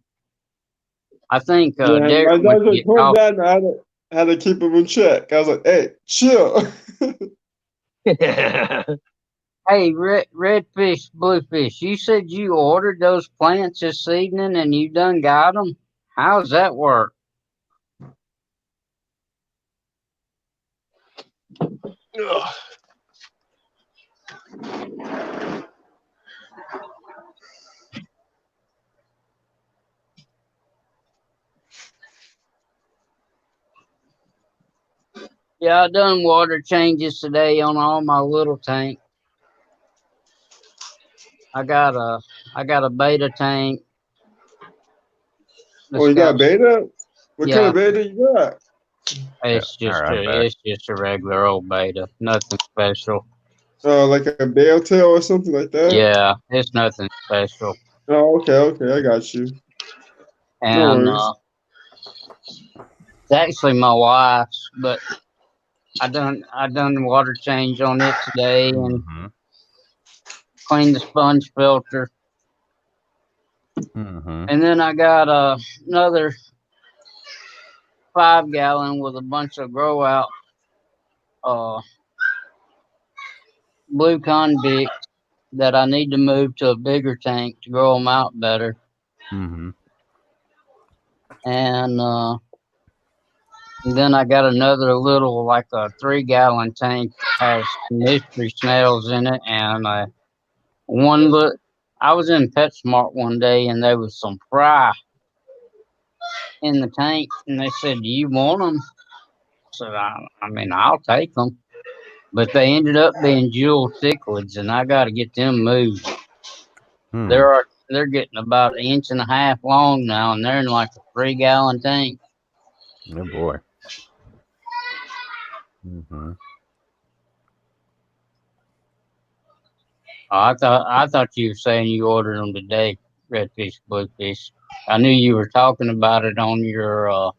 I think Derek my went to get told Dad how to keep him in check. I was like, hey, chill. Hey, redfish, bluefish, you said you ordered those plants this evening and you done got them? How does that work? Yeah, I done water changes today on all my little tank. I got a beta tank. Oh, you got beta? What kind of beta you got? It's just a regular old beta. Nothing special. Oh, like a bale tail or something like that? Yeah, it's nothing special. Oh, okay, I got you. And it's actually my wife's, but I done the water change on it today and cleaned the sponge filter. And then I got another 5-gallon with a bunch of grow out blue convicts that I need to move to a bigger tank to grow them out better. And then I got another little, like a 3-gallon tank that has mystery snails in it. And I was in PetSmart one day and there was some fry in the tank. And they said, do you want them? I said, I mean, I'll take them. But they ended up being jewel cichlids, and I got to get them moved. They're getting about 1.5 inches long now, and they're in like a 3-gallon tank. Oh boy. I thought you were saying you ordered them today, redfish, bluefish. I knew you were talking about it on your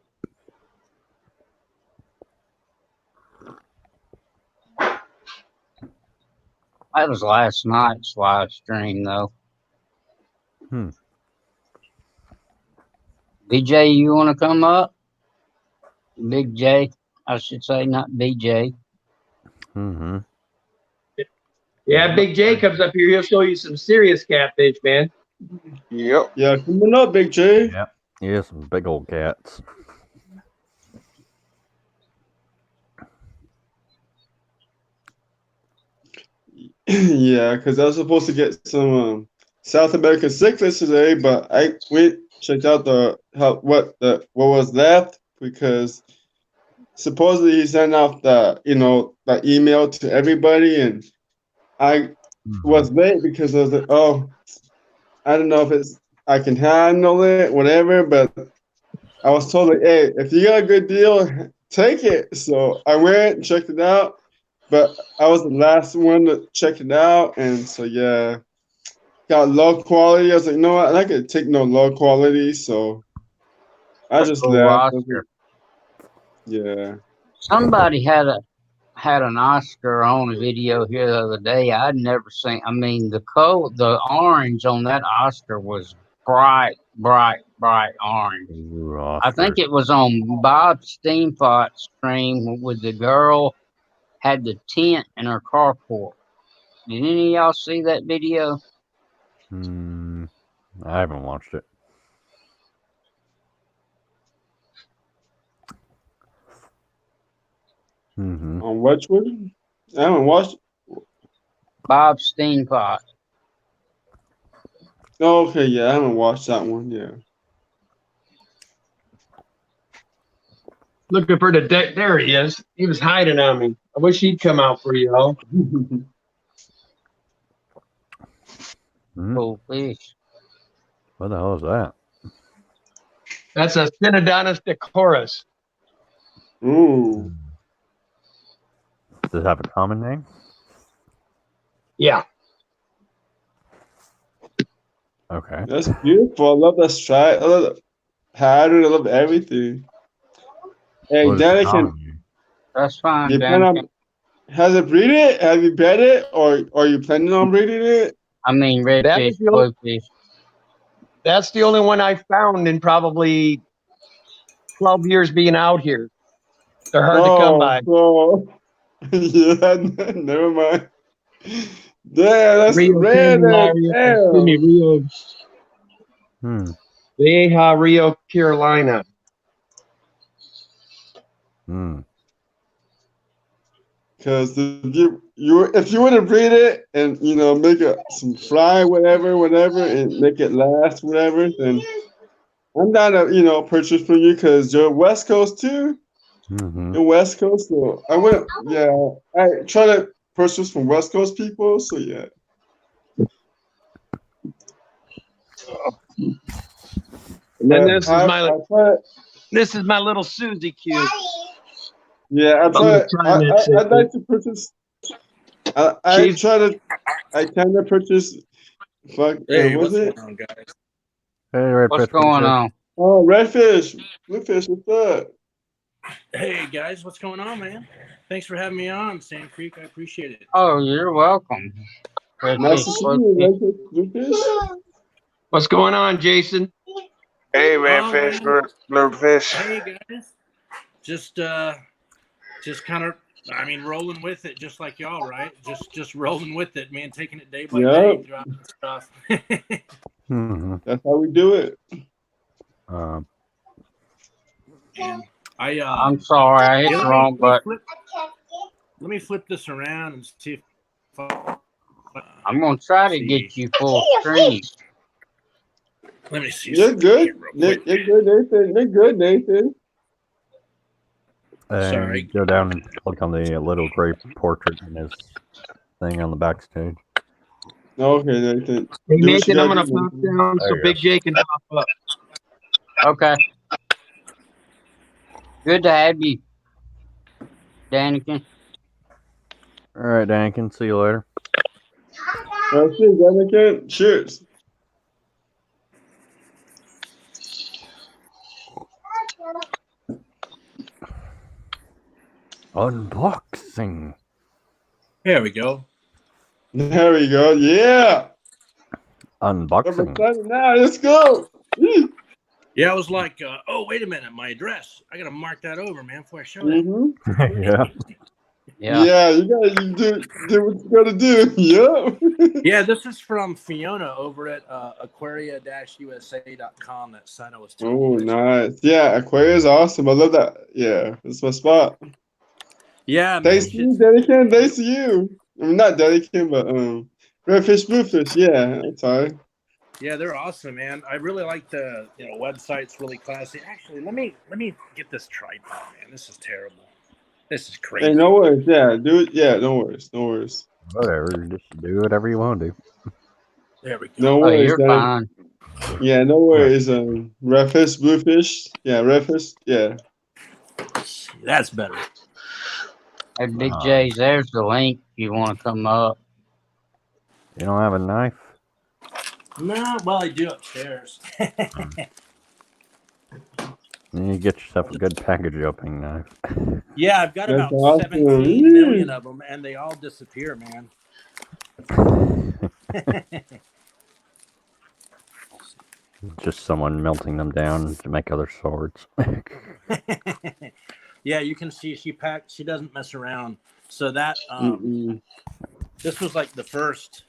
that was last night's live stream, though. BJ, you want to come up? Big J, I should say, not BJ. Yeah, Big J comes up here. He'll show you some serious catfish, man. Yep. Yeah, coming up, Big J. Yep. Yeah, some big old cats. Yeah, because I was supposed to get some South American cichlids today, but I went checked out what was left because supposedly he sent out the email to everybody, and I was late because I was like, oh, I don't know if I can handle it, whatever, but I was told like, hey, if you got a good deal, take it. So I went and checked it out, but I was the last one to check it out, and so yeah, got low quality. I was like, you know what, I'm not gonna take no low quality, so I just Oh, left. Oscar. Yeah. Somebody had an Oscar on a video here the other day. I'd never seen. I mean, the orange on that Oscar was bright orange. Ooh, I think it was on Bob Steenpot's stream with the girl had the tent in her carport. Did any of y'all see that video? I haven't watched it. On which one? I haven't watched. Bob Steenpot. Oh, okay, yeah, I haven't watched that one. Yeah. Looking for the deck. There he is. He was hiding on me. I wish he'd come out for you all. Cool fish. What the hell is that? That's a Synodontis decorus. Ooh. Does it have a common name? Yeah. Okay. That's beautiful. I love that stripe. I love the pattern. I love everything. Hey, What is the Danny, common name? That's fine, you plan Dan. on, has it breed it? Have you bred it, or are you planning on breeding it? I mean, redfish, bluefish. That's the only one I found in probably 12 years being out here. They're hard to come by. So, yeah, never mind. Yeah, that's rare. Rio. Vieja, Rio, Carolina. Because if you were to breed it and make some fry, whatever, and make it last, whatever, then I'm down to purchase from you because you're West Coast too. You're West Coast, so I wouldn't. Yeah, I try to purchase from West Coast people. So yeah. And then this is my little Susie cube. Yeah, I'd like to purchase. I kind of purchase. Hey, what's going on, guys? Hey, Redfish. What's going on? Oh, Redfish, what's up? Hey, guys, what's going on, man? Thanks for having me on, Sand Creek. I appreciate it. Oh, you're welcome. Nice to see you, Redfish. What's going on, Jason? Hey, Redfish, Blurfish. Hey, guys. Just kind of, I mean, rolling with it, just like y'all, right? Just rolling with it, man. Taking it day by day, dropping stuff. That's how we do it. I'm sorry, I hit the wrong button. Let me flip this around and see if I'm gonna try to get you full screen. Let me see. You're good. You're good, Nathan. You're good, Nathan. Sorry. Go down and click on the little gray portrait in his thing on the backstage. Okay, Nathan. Hey, Nathan, I'm gonna pop down so Big J can pop up. Okay. Good to have you, Daniken. All right, Daniken. See you later. All right, see you, Daniken. Cheers. Unboxing. There we go. There we go. Yeah. Unboxing. Now, let's go. Yeah, I was like, oh, wait a minute, my address. I got to mark that over, man, before I show that. Yeah. Yeah, you gotta do what you gotta do. Yep. Yeah, this is from Fiona over at aquaria-usa.com. That site I was telling Oh, you guys. nice. Yeah, Aquaria is awesome. I love that. Yeah, that's my spot. Yeah, man. Thanks to you, Dedican. Thanks to you. I mean, not Dedican, but Redfish, Bluefish. Yeah, I'm sorry. Yeah, they're awesome, man. I really like the website's really classy. Actually, let me get this tripod, man. This is terrible. This is crazy. Hey, no worries. Yeah, do it. Yeah, no worries. No worries. Whatever. Just do whatever you want to do. There we go. No Oh, worries. you're fine. Yeah, no worries. Redfish, Bluefish. Yeah, Redfish. Yeah. That's better. Hey, Big J's, there's the link if you want to come up. You don't have a knife? No, well, I do upstairs. You get yourself a good package opening knife. Yeah, I've got That's about awesome. 17 million of them, and they all disappear, man. Just someone melting them down to make other swords. Yeah, you can see she doesn't mess around. So that this was like the first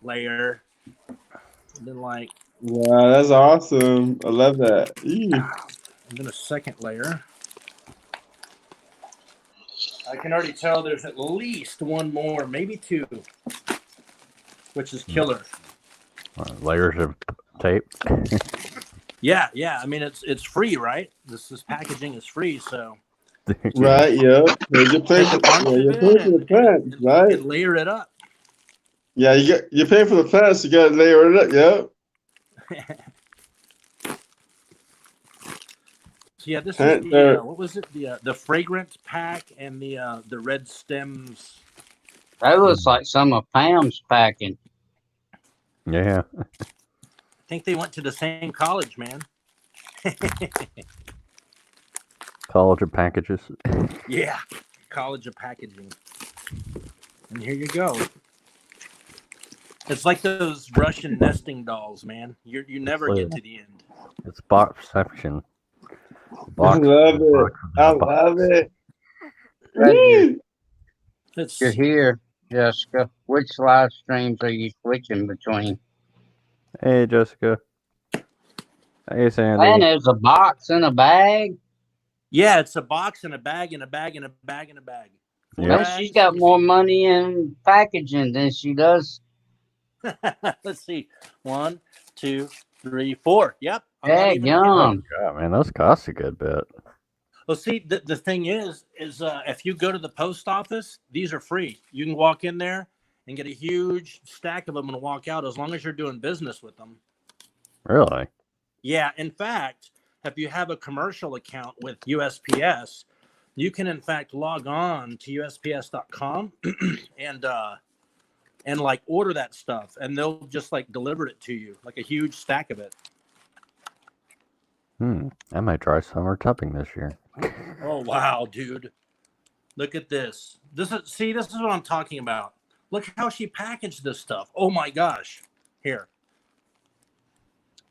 layer. And then like Wow, that's awesome. I love that. and then a second layer. I can already tell there's at least one more, maybe two, which is killer. Layers of tape. Yeah. I mean, it's free, right? This packaging is free, so. Right. Yep. Yeah, you're paying for the plants, right? And layer it up. Yeah, you're paying for the plants. You got to layer it up. Yep. So yeah, this is the what was it? The fragrant pack and the red stems. That looks like some of Pam's packing. Yeah. I think they went to the same college, man. College of packages. Yeah, college of packaging. And here you go. It's like those Russian nesting dolls, man. You never get to the end. It's boxception. I love it. I love it. You're here, Jessica. Which live streams are you switching between? Hey, Jessica. Hey, Sandy. And there's a box and a bag. Yeah, it's a box and a bag and a bag and a bag and a bag. Well, she's got more money in packaging than she does. Let's see. 1, 2, 3, 4. Yep. Yeah, yum. God, man, those cost a good bit. Well, see, the thing is if you go to the post office, these are free. You can walk in there and get a huge stack of them and walk out as long as you're doing business with them. Really? Yeah. In fact, if you have a commercial account with USPS, you can in fact log on to USPS.com and like order that stuff, and they'll just like deliver it to you, like a huge stack of it. I might try summer tupping this year. Oh wow, dude! Look at this. This is what I'm talking about. Look how she packaged this stuff. Oh my gosh! Here.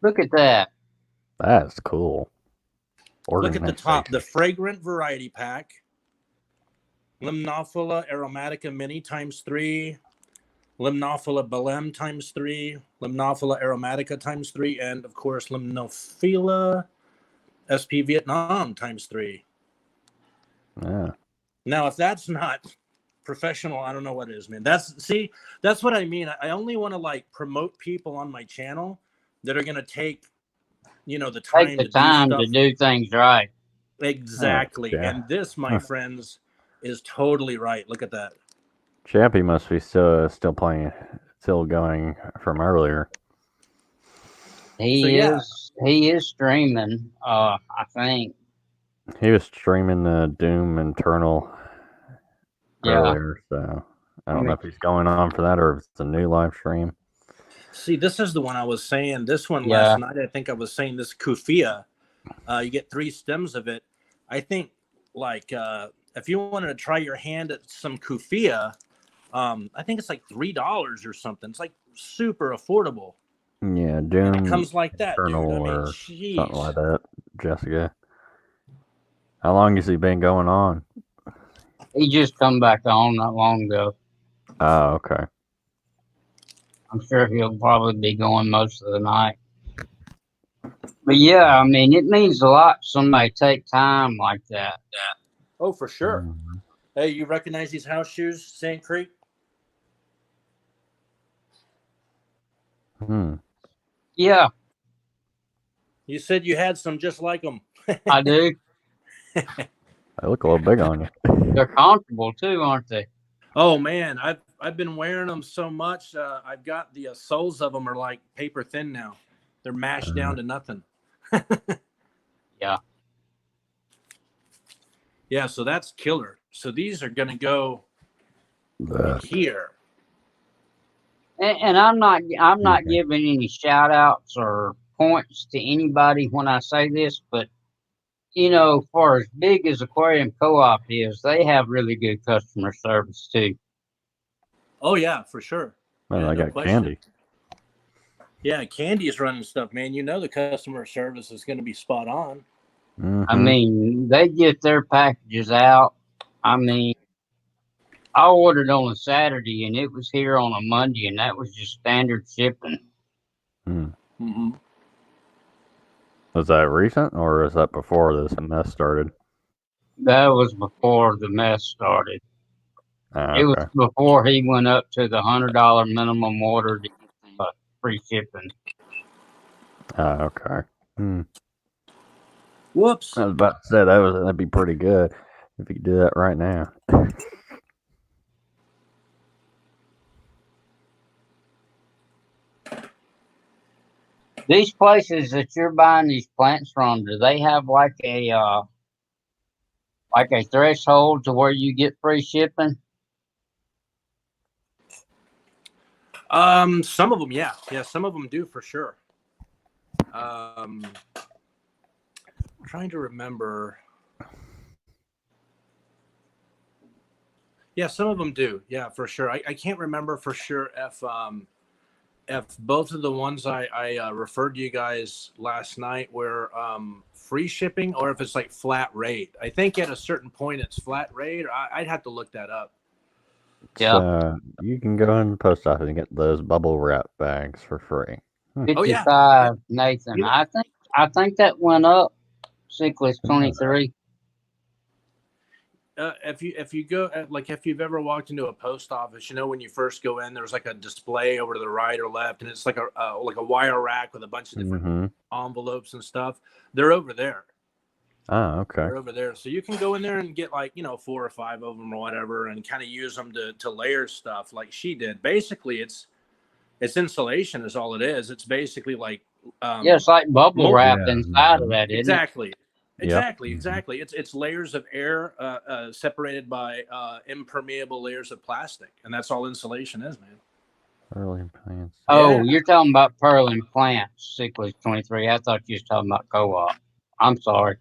Look at that. That's cool. Look at the top. The fragrant variety pack. Limnophila aromatica mini ×3. Limnophila belem ×3. Limnophila aromatica ×3. And of course, Limnophila SP Vietnam ×3. Yeah. Now, if that's not professional, I don't know what is, man. That's what I mean. I only want to like promote people on my channel that are going to take, the time to do things right. Exactly. Oh, yeah. And this, my friends, is totally right. Look at that. Chappie must be still going from earlier. He is streaming, I think. He was streaming Doom Eternal earlier, so I don't know if he's going on for that or if it's a new live stream. See, this is the one I was saying. This one last night, I think I was saying this kufia. You get 3 stems of it. I think, like, if you wanted to try your hand at some kufia, I think it's like $3 or something. It's like super affordable. Yeah, Doom. And it comes like that, Eternal dude. I mean, or geez. something like that, Jessica. How long has he been going on? He just come back on not long ago. Oh, okay. I'm sure he'll probably be going most of the night. But yeah, I mean, it means a lot. Somebody take time like that. Oh, for sure. Mm-hmm. Hey, you recognize these house shoes, Sand Creek? Hmm. Yeah, You said you had some just like them. I do. They look a little big on you. They're comfortable too, aren't they? Oh man, I've been wearing them so much. I've got the soles of them are like paper thin now. They're mashed down to nothing. Yeah. Yeah, so that's killer. So these are gonna go in here. And I'm not giving any shout outs or points to anybody when I say this, but you know, for as big as Aquarium Co-op is, they have really good customer service too. Oh yeah, for sure. Well, Yeah, I no got question. candy. Yeah, Candy's running stuff, man. You know the customer service is going to be spot on. Mm-hmm. I mean, they get their packages out. I mean, I ordered on a Saturday and it was here on a Monday, and that was just standard shipping. Mm-hmm. Was that recent, or is that before this mess started? That was before the mess started. It was Okay. before he went up to the $100 minimum order to get free shipping. Okay. Whoops. I was about to say that'd be pretty good if you could do that right now. These places that you're buying these plants from, do they have like a threshold to where you get free shipping? Some of them, yeah, some of them do for sure. I'm trying to remember. Yeah, some of them do. Yeah, for sure. I can't remember for sure if both of the ones I referred to you guys last night were free shipping or if it's like flat rate. I think at a certain point it's flat rate. Or I'd have to look that up. Yeah. So you can go in the post office and get those bubble wrap bags for free. 55, yeah. Nathan. Yeah. I think that went up. Sickles 23. If you go like if you've ever walked into a post office, you know when you first go in, there's like a display over to the right or left, and it's like a wire rack with a bunch of different envelopes and stuff. They're over there. Oh, okay. They're over there, so you can go in there and get like 4 or 5 of them or whatever, and kind of use them to layer stuff like she did. Basically, it's insulation is all it is. It's basically like it's like bubble wrap inside of that, isn't exactly. it? Exactly. It's layers of air separated by impermeable layers of plastic, and that's all insulation is, man. Pearling plants. Oh, you're talking about Pearling Plants, Sickles 23. I thought you was talking about Co-op. I'm sorry.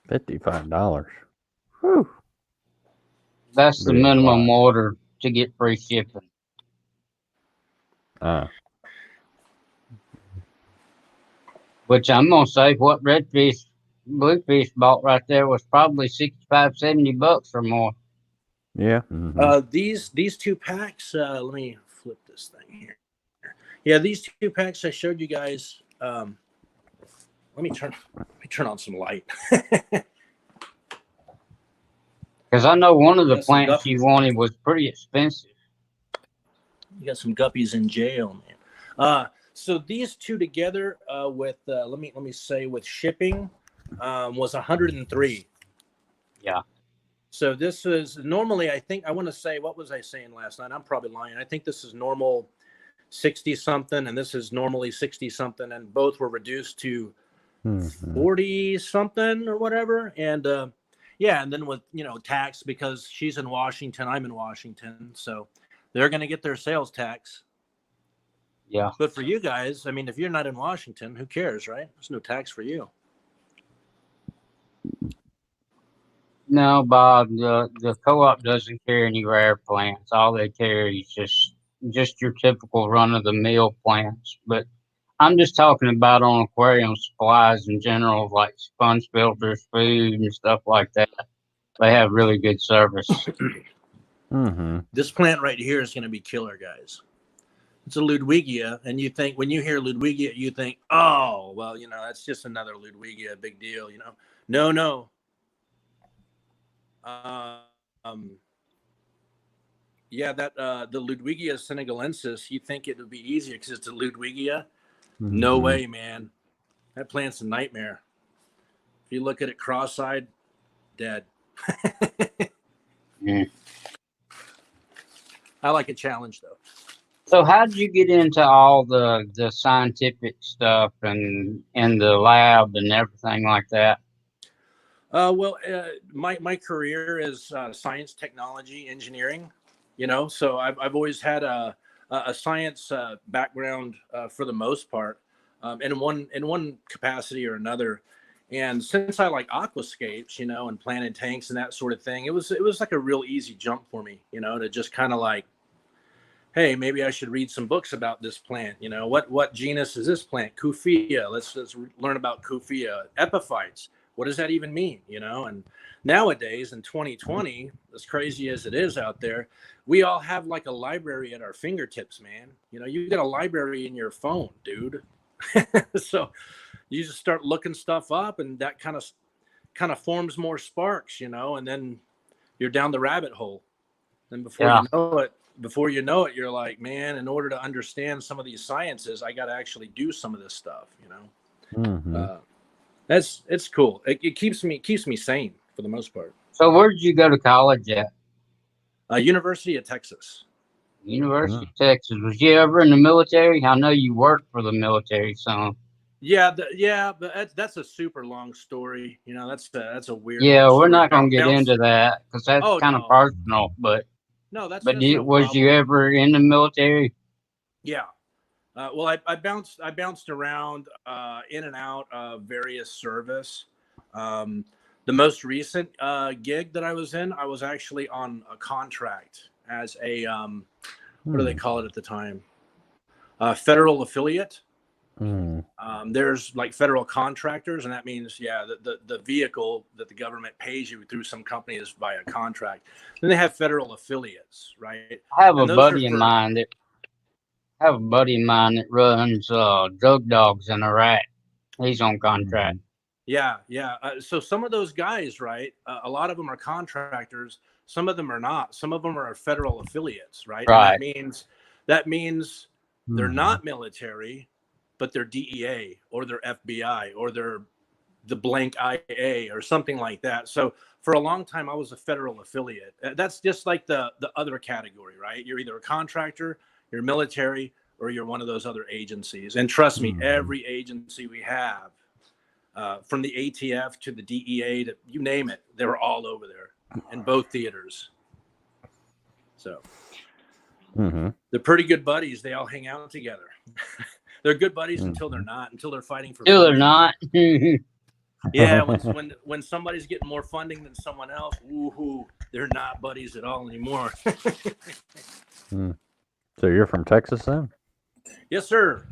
$55. Whew. That's the minimum order to get free shipping. Which I'm gonna say what Redfish, Bluefish bought right there was probably $65-$70 or more. Yeah. These 2 packs. Let me flip this thing here. Yeah, these 2 packs I showed you guys. Let me turn on some light. Because I know one of the plants you wanted was pretty expensive. You got some guppies in jail, man. So these 2 together with let me say with shipping was $103. Yeah. So this is normally, I think, I want to say, what was I saying last night? I'm probably lying. I think this is normal 60 something, and this is normally 60 something, and both were reduced to 40 something or whatever. And and then with tax, because she's in Washington, I'm in Washington, so they're going to get their sales tax. Yeah. But for you guys, I mean, if you're not in Washington, who cares, right? There's no tax for you. No, Bob, the Co-op doesn't carry any rare plants. All they carry is just your typical run-of-the-mill plants. But I'm just talking about on aquarium supplies in general, like sponge filters, food, and stuff like that. They have really good service. Mm-hmm. This plant right here is going to be killer, guys. It's a Ludwigia, and you think when you hear Ludwigia, you think, oh, well, you know, that's just another Ludwigia, big deal, you know. No. Yeah, that the Ludwigia senegalensis, you think it would be easier because it's a Ludwigia. Mm-hmm. No way, man. That plant's a nightmare. If you look at it cross-eyed, dead. Mm. I like a challenge, though. So how did you get into all the scientific stuff and in the lab and everything like that? Well, my career is science, technology, engineering. You know, so I've always had a science background for the most part, in one capacity or another. And since I like aquascapes, you know, and planted tanks and that sort of thing, it was like a real easy jump for me, you know, to just kind of like, hey, maybe I should read some books about this plant. You know, what genus is this plant? Kufia. Let's learn about Kufia. Epiphytes. What does that even mean? You know, and nowadays in 2020, as crazy as it is out there, we all have like a library at our fingertips, man. You know, you got a library in your phone, dude. So you just start looking stuff up, and that kind of forms more sparks, you know, and then you're down the rabbit hole. And before you know it, you're like, man, in order to understand some of these sciences, I got to actually do some of this stuff, you know. Mm-hmm. It's cool. It keeps me sane for the most part. So where did you go to college at? University of Texas. University of Texas. Was you ever in the military? I know you worked for the military, so. Yeah, but that's a super long story. You know, that's a weird. Yeah, we're story. not gonna get into that because that's kind of personal. But no, but was you ever in the military? Yeah. Well, I bounced around in and out of various service. The most recent gig that I was in, I was actually on a contract as a what do they call it at the time? Federal affiliate. There's like federal contractors, and that means the vehicle that the government pays you through some company is by a contract. Then they have federal affiliates, right? I have a buddy of mine that runs drug dogs in Iraq. He's on contract. Yeah. So some of those guys, right? A lot of them are contractors. Some of them are not. Some of them are federal affiliates, right? Right. And that means they're not military, but they're DEA or they're FBI or they're the blank IA or something like that. So for a long time, I was a federal affiliate. That's just like the other category, right? You're either a contractor, you're military, or you're one of those other agencies. And trust me, every agency we have, from the ATF to the DEA to you name it, they were all over there in both theaters. So they're pretty good buddies. They all hang out together. They're good buddies until they're not, until they're fighting for funding. They're not. Yeah, when somebody's getting more funding than someone else, they're not buddies at all anymore. So you're from Texas then? Yes, sir.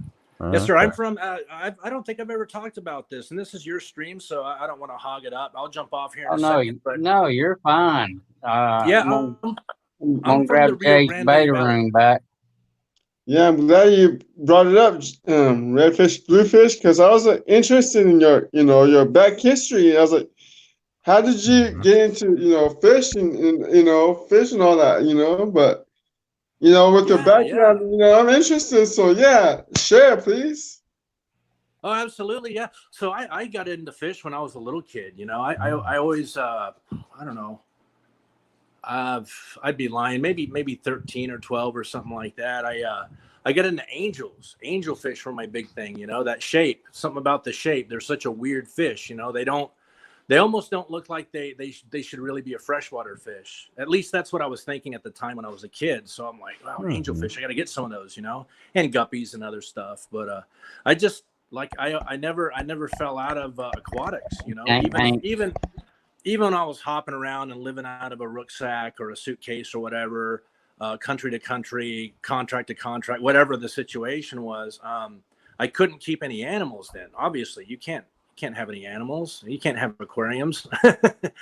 Yes, sir. I'm from. I don't think I've ever talked about this, and this is your stream, so I don't want to hog it up. I'll jump off here. No, you're fine. I'm gonna grab Jay's beta room back. Yeah, I'm glad you brought it up, redfish, bluefish, because I was interested in your back history. I was like, how did you get into fishing and fish and all that, but with your background, I'm interested. So yeah, share please. Oh, absolutely, yeah. So I got into fish when I was a little kid. I always I don't know. I'd be lying, maybe 13 or 12 or something like that. I got into angel fish were my big thing. That shape, something about the shape. They're such a weird fish. They almost don't look like they should really be a freshwater fish. At least that's what I was thinking at the time when I was a kid. So I'm like, wow, angel fish, I got to get some of those, and guppies and other stuff. But I just I never fell out of aquatics, even when I was hopping around and living out of a rucksack or a suitcase or whatever, country to country, contract to contract, whatever the situation was, I couldn't keep any animals then. Obviously, you can't can't have any animals. You can't have aquariums.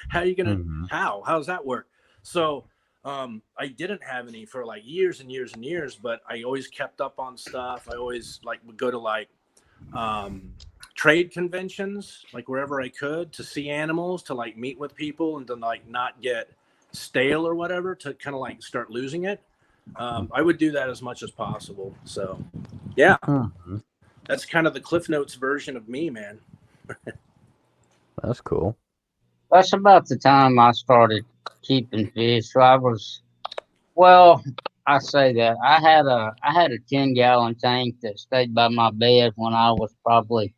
How are you gonna? How does that work? So I didn't have any for like years and years and years, but I always kept up on stuff. I always like would go to like trade conventions, like wherever I could, to see animals, to like meet with people, and to like not get stale or whatever, to kind of like start losing it. I would do that as much as possible. So yeah, that's kind of the Cliff Notes version of me, man. That's cool. That's about the time I started keeping fish. So I was, well, I say that I had a 10-gallon tank that stayed by my bed when I was probably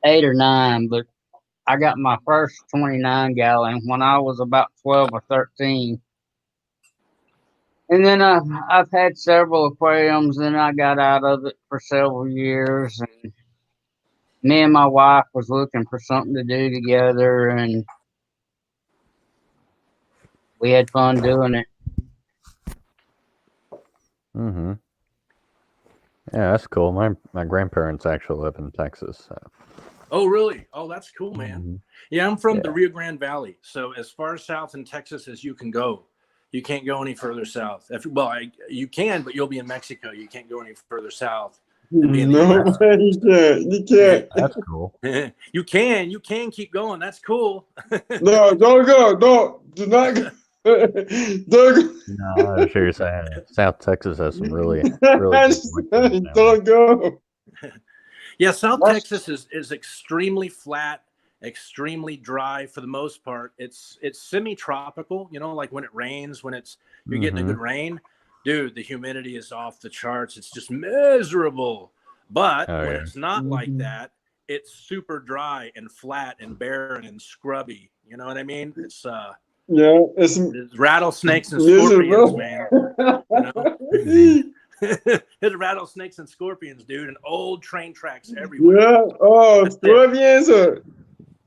8 or 9, but I got my first 29-gallon when I was about 12 or 13. And then I've had several aquariums, and I got out of it for several years. And me and my wife was looking for something to do together, and we had fun doing it. Yeah, that's cool. My grandparents actually live in Texas. So. Oh, really? Oh, that's cool, man. Yeah, I'm from the Rio Grande Valley. So as far south in Texas as you can go. You can't go any further south. You can, but you'll be in Mexico. You can't go any further south. No, you can't. That's cool. You can keep going. That's cool. No, don't go. Do not go. Don't go. No, I'm sure you're saying South Texas has some really don't go. Yeah, South Texas is extremely flat, extremely dry for the most part. It's semi-tropical, you know, like when it rains, when you're getting a good rain, dude, the humidity is off the charts. It's just miserable. But when it's not like that, it's super dry and flat and barren and scrubby. You know what I mean? It's it's rattlesnakes and scorpions, man. You know? There's rattlesnakes and scorpions, dude, and old train tracks everywhere. Yeah. Oh, scorpions are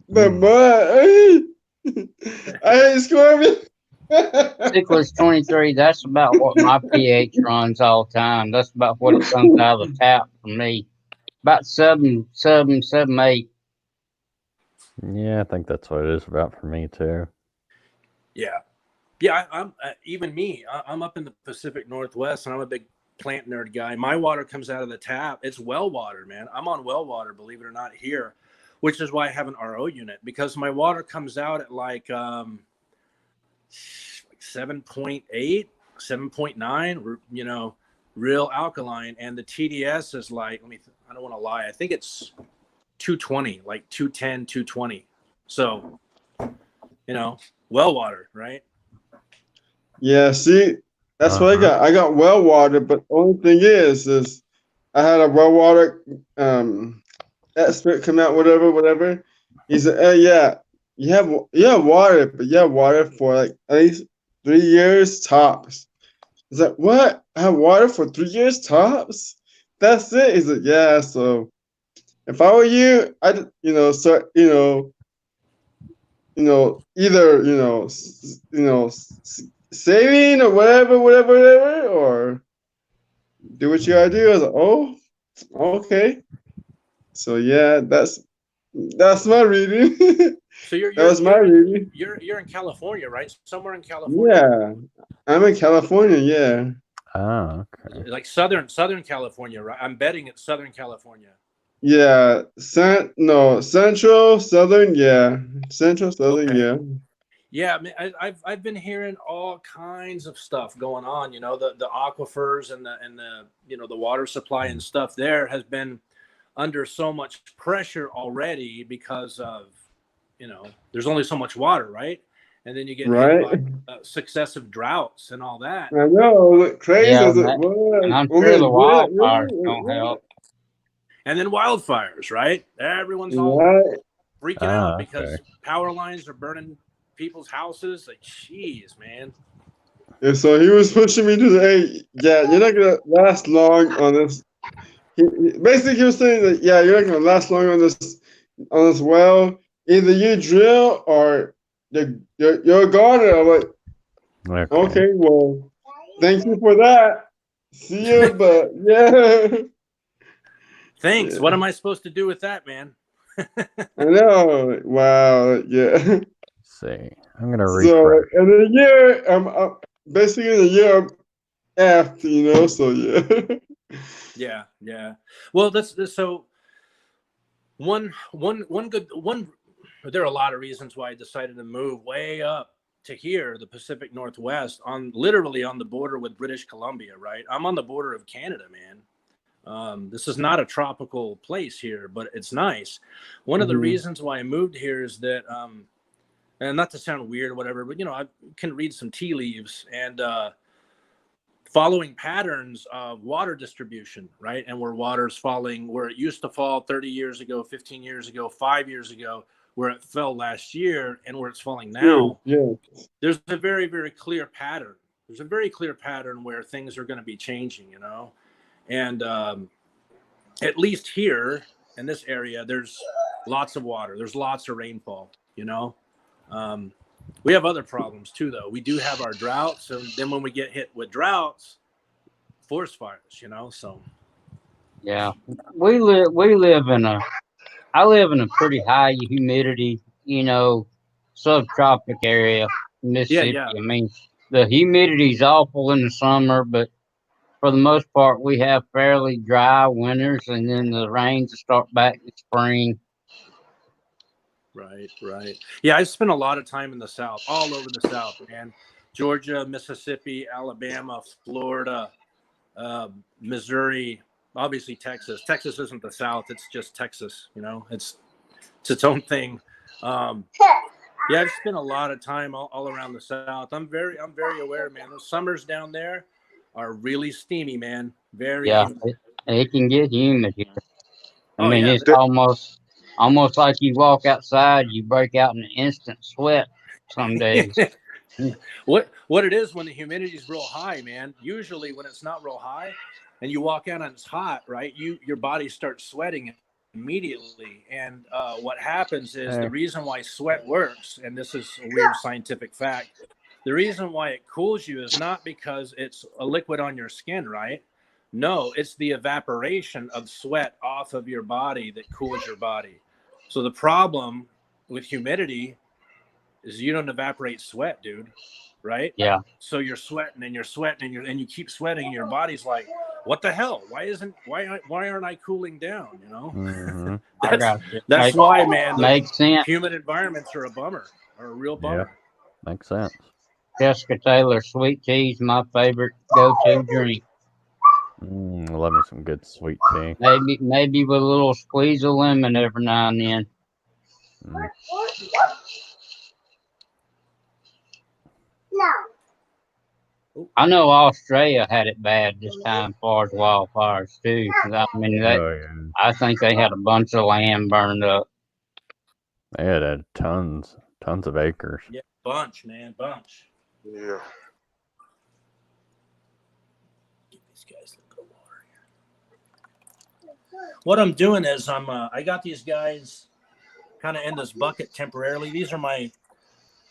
the mud. I hate scorpions. Cichlids 23, that's about what my pH runs all the time. That's about what it comes out of the tap for me. About 7, 8. Yeah, I think that's what it is about for me too. Yeah. I'm even me. I'm up in the Pacific Northwest, and I'm a big plant nerd guy. My water comes out of the tap. It's well water, man. I'm on well water, believe it or not, here, which is why I have an RO unit, because my water comes out at like 7.8, 7.9, you know, real alkaline, and the TDS is like, I don't want to lie, I think it's 220, like 210, 220. So, you know, well water, right? Yeah, see, that's what I got. I got well water, but the only thing is I had a well water expert come out, whatever. He said, "Hey, yeah, you have water, but you have water for like at least 3 years tops." He's like, "What? I have water for 3 years tops? That's it?" He's like, "Yeah." So if I were you, I'd start either saving or whatever, or do what you gotta do. I was like, oh, okay. So yeah, that's my reading. So you're my reading. You're in California, right? Somewhere in California. Yeah, I'm in California. Yeah. Oh, okay. Like Southern California, right? I'm betting it's Southern California. Yeah, central, southern, yeah, central, southern, okay. yeah. Yeah, I mean, I've been hearing all kinds of stuff going on. You know, the aquifers and the the water supply and stuff there has been under so much pressure already because of there's only so much water, right? And then you get hit by, successive droughts and all that. I know, look crazy. Yeah, and I'm sure the wildfires don't help. And then wildfires, right? Everyone's all freaking out because power lines are burning people's houses. Like, jeez, man. Yeah, so he was pushing me to say, yeah, you're not gonna last long on this. He was saying that, yeah, you're not gonna last long on this well. Either you drill or you're a goner. I'm like, okay, well, thank you for that. See you, but yeah. Thanks. Yeah. What am I supposed to do with that, man? I know. Wow. Yeah. Let's see. I'm gonna So refresh. in a year, I'm basically in a year I'm aft, So yeah. Yeah. Well, that's so one good one. There are a lot of reasons why I decided to move way up to here, the Pacific Northwest, literally on the border with British Columbia. Right, I'm on the border of Canada, man. This is not a tropical place here, but it's nice. One of the reasons why I moved here is that, and not to sound weird or whatever, but I can read some tea leaves and following patterns of water distribution, right? And where water's falling, where it used to fall 30 years ago, 15 years ago, 5 years ago, where it fell last year, and where it's falling now. Yeah. There's a very, very clear pattern. There's a very clear pattern where things are going to be changing, and at least here in this area, there's lots of water. There's lots of rainfall, we have other problems too, though. We do have our droughts, and then when we get hit with droughts, forest fires, so. Yeah, I live in a pretty high humidity, subtropic area, Mississippi. Yeah. I mean, the humidity's awful in the summer, but for the most part, we have fairly dry winters, and then the rains start back in spring. Right. Yeah, I spent a lot of time in the South, all over the South, man. Georgia, Mississippi, Alabama, Florida, Missouri, obviously Texas. Texas isn't the South; it's just Texas. It's its own thing. Yeah, I've spent a lot of time all around the South. I'm very aware, man. Those summers down there are really steamy, man. Very. Yeah, it can get humid here. I mean, yeah. it's almost like you walk outside, you break out in an instant sweat some days. What it is when the humidity is real high, man. Usually when it's not real high and you walk out and it's hot, right? Your body starts sweating immediately. And what happens is the reason why sweat works, and this is a weird scientific fact, the reason why it cools you is not because it's a liquid on your skin, right? No, it's the evaporation of sweat off of your body that cools your body. So the problem with humidity is you don't evaporate sweat, dude. Right? Yeah. So you're sweating and you're sweating and you keep sweating, and your body's like, what the hell? Why aren't I cooling down? That's why, man. Makes sense. Humid environments are a real bummer. Yeah, makes sense. Jessica Taylor, sweet tea's my favorite go-to drink. Love me some good sweet tea. Maybe with a little squeeze of lemon every now and then. I know Australia had it bad this time as far as wildfires too. I mean, I think they had a bunch of land burned up. They had tons of acres. Yeah, bunch. Yeah. Give these guys a little water here. What I'm doing is I got these guys kind of in this bucket temporarily. These are my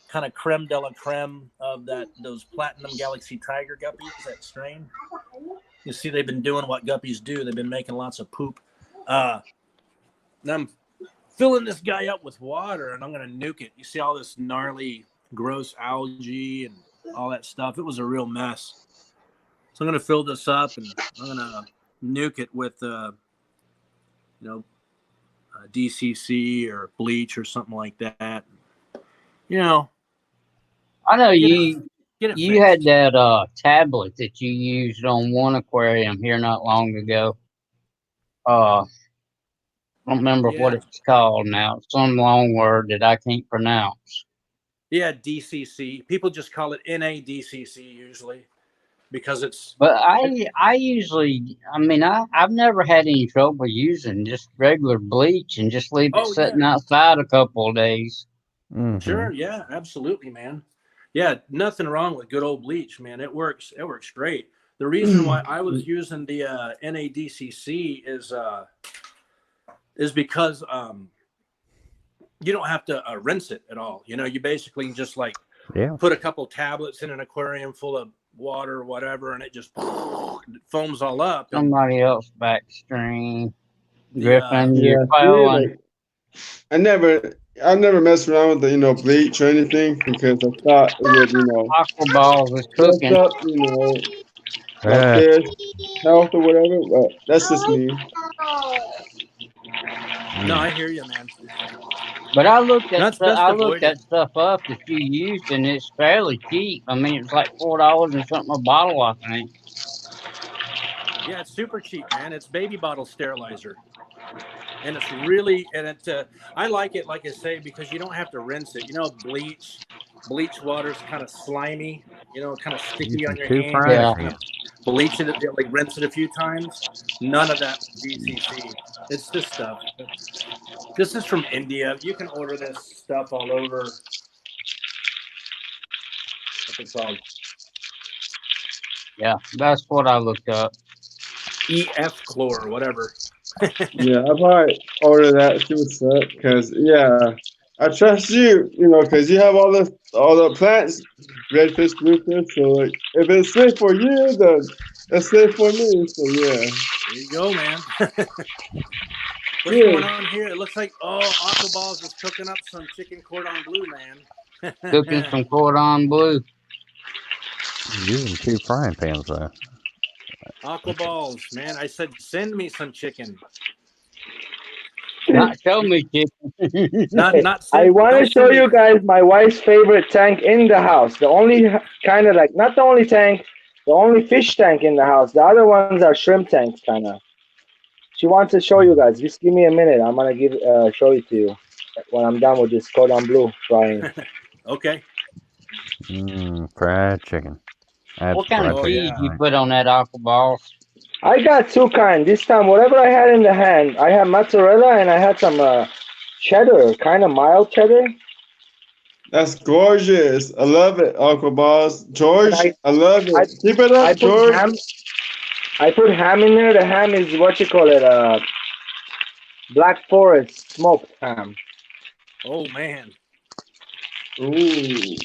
kind of creme de la creme of those platinum galaxy tiger guppies, that strain. You see, they've been doing what guppies do. They've been making lots of poop. And I'm filling this guy up with water, and I'm going to nuke it. You see all this gnarly, gross algae and all that stuff. It was a real mess. So I'm going to fill this up, and I'm going to nuke it with, DCC or bleach or something like that. I know you had that tablet that you used on one aquarium here not long ago. I don't remember what it's called now. It's some long word that I can't pronounce. Yeah, DCC. People just call it NADCC usually because it's. But I usually, I've never had any trouble using just regular bleach and just leave it sitting outside a couple of days. Mm-hmm. Sure, yeah, absolutely, man. Yeah, nothing wrong with good old bleach, man. It works great. The reason why I was using the NADCC is because you don't have to rinse it at all. You basically just put a couple tablets in an aquarium full of water or whatever, and it just foams all up. Somebody else backstream. Griffin, you're I never messed around with the bleach or anything because I thought it would Aqua balls is mess cooking. up my Yeah. fish health or whatever. But that's just me. No, I hear you, man. But I looked That's best avoided. that stuff up that you used, and it's fairly cheap. I mean, it's like $4 and something a bottle, I think. Yeah, it's super cheap, man. It's baby bottle sterilizer, and it's really I like it, like I say, because you don't have to rinse it. Bleach water is kind of slimy. Kind of sticky on Using your 2 hands. frying Yeah. Kind of pans. bleach it, like rinse it a few times. None of that VCC. It's this stuff. This is from India. You can order this stuff all over. What's it called? Yeah, that's what I looked up. EF chlor or whatever. Yeah, I might order that. See what's up. Cause I trust you. Cause you have all the plants, red fish, blue fish. So like, if it's safe for you, then it's safe for me. So yeah. There you go, man. What's Yeah. going on here? It looks like Aqua Balls is cooking up some chicken cordon bleu, man. Cooking some cordon bleu. Using 2 frying pans though. Aqua Balls, man. I said send me some chicken. Not show me chicken. Not I send. want to Don't show send me. you guys my wife's favorite tank in the house. The only kind of like, not the only tank, the only fish tank in the house. The other ones are shrimp tanks, kind of. She wants to show you guys. Just give me a minute. I'm gonna show it to you when I'm done with this cordon bleu frying. Okay. Fried chicken. What kind of Oh, cheese yeah. you put on that aqua balls? I got 2 kinds. This time, whatever I had in the hand, I had mozzarella and I had some cheddar, kind of mild cheddar. That's gorgeous. I love it, Aqua Balls. George, I love it. Keep it I up, George. I put ham in there. The ham is what you call it, Black Forest smoked ham. Oh man. Ooh.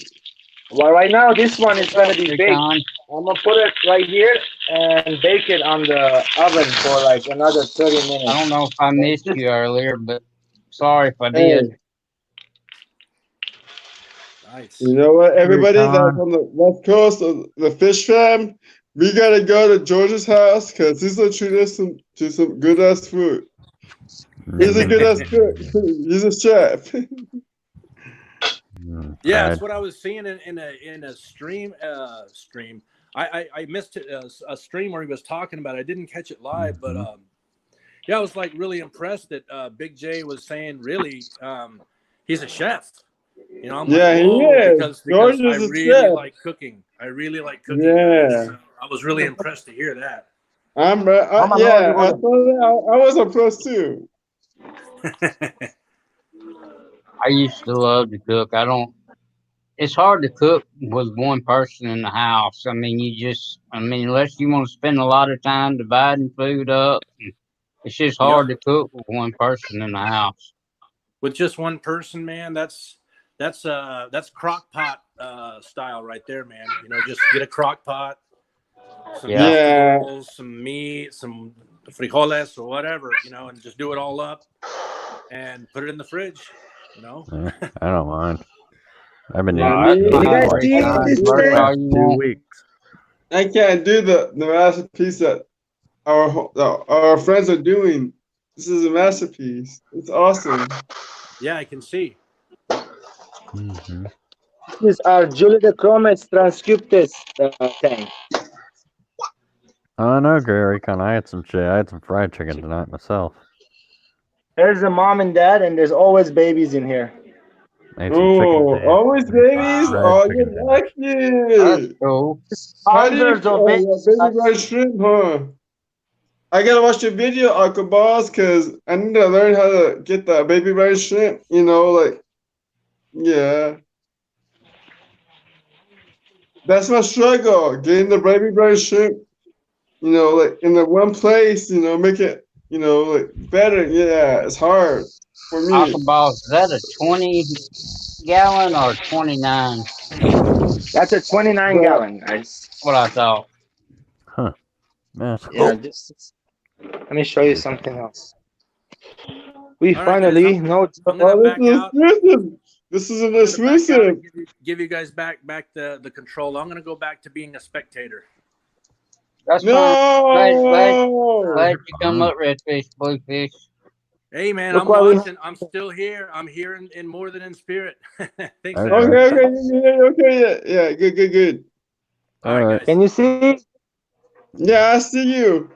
Well, right now this one is gonna be baked. Pecan. I'm gonna put it right here and bake it on the oven for like another 30 minutes. I don't know if I missed you earlier, but sorry if I Hey, did. Nice. you know what, everybody that's Pecan. on the west coast of the fish fam, we gotta go to George's house because he's gonna treat us to some good ass food. He's a good ass cook. He's a chef. Yeah, that's what I was seeing in a stream. I missed a stream where he was talking about it. I didn't catch it live, but yeah, I was like really impressed that Big J was saying really he's a chef. I'm Yeah, like, he whoa, is. because George I is a really chef. like cooking. I really like cooking. Yeah. Guys. I was really impressed to hear that. I was impressed too. I used to love to cook. It's hard to cook with one person in the house. I mean, unless you want to spend a lot of time dividing food up, it's just hard to cook with one person in the house. With just one person, man, that's crock pot style right there, man. Just get a crock pot, some vegetables, some meat, some frijoles or whatever, and just do it all up and put it in the fridge. I don't mind. I've been You guys see this thing? 2 weeks. I can't do the masterpiece that our friends are doing. This is a masterpiece. It's awesome. Yeah, I can see. This is our Julie de Chromis transcriptus tank. Oh no, Gary, I had some fried chicken tonight myself. There's the mom and dad, and there's always babies in here. Oh, always babies? Oh, you're lucky. That's cool. How do you baby red shrimp, huh? I gotta watch your video, Aqua Balls, because I need to learn how to get the baby red shrimp. Yeah. That's my struggle, getting the baby red shrimp, in the one place, make it, better. Yeah, it's hard for me. Aqua Balls, is that a 20-gallon or 29? That's a 29-gallon, guys. What I thought. Huh. That's Yeah, cool. let me show you something else. We All right, guys, finally know. I'm gonna Oh, back out. this is an I'm gonna back out exclusive. and give you guys back the control. I'm gonna go back to being a spectator. That's fine. Glad No. you come up, Redfish, Bluefish. Hey man, Look I'm what we watching. I'm still here. I'm here in more than in spirit. Thanks for Okay. having me. Yeah. Good. All right, All right. guys. Can you see? Yeah, I see you.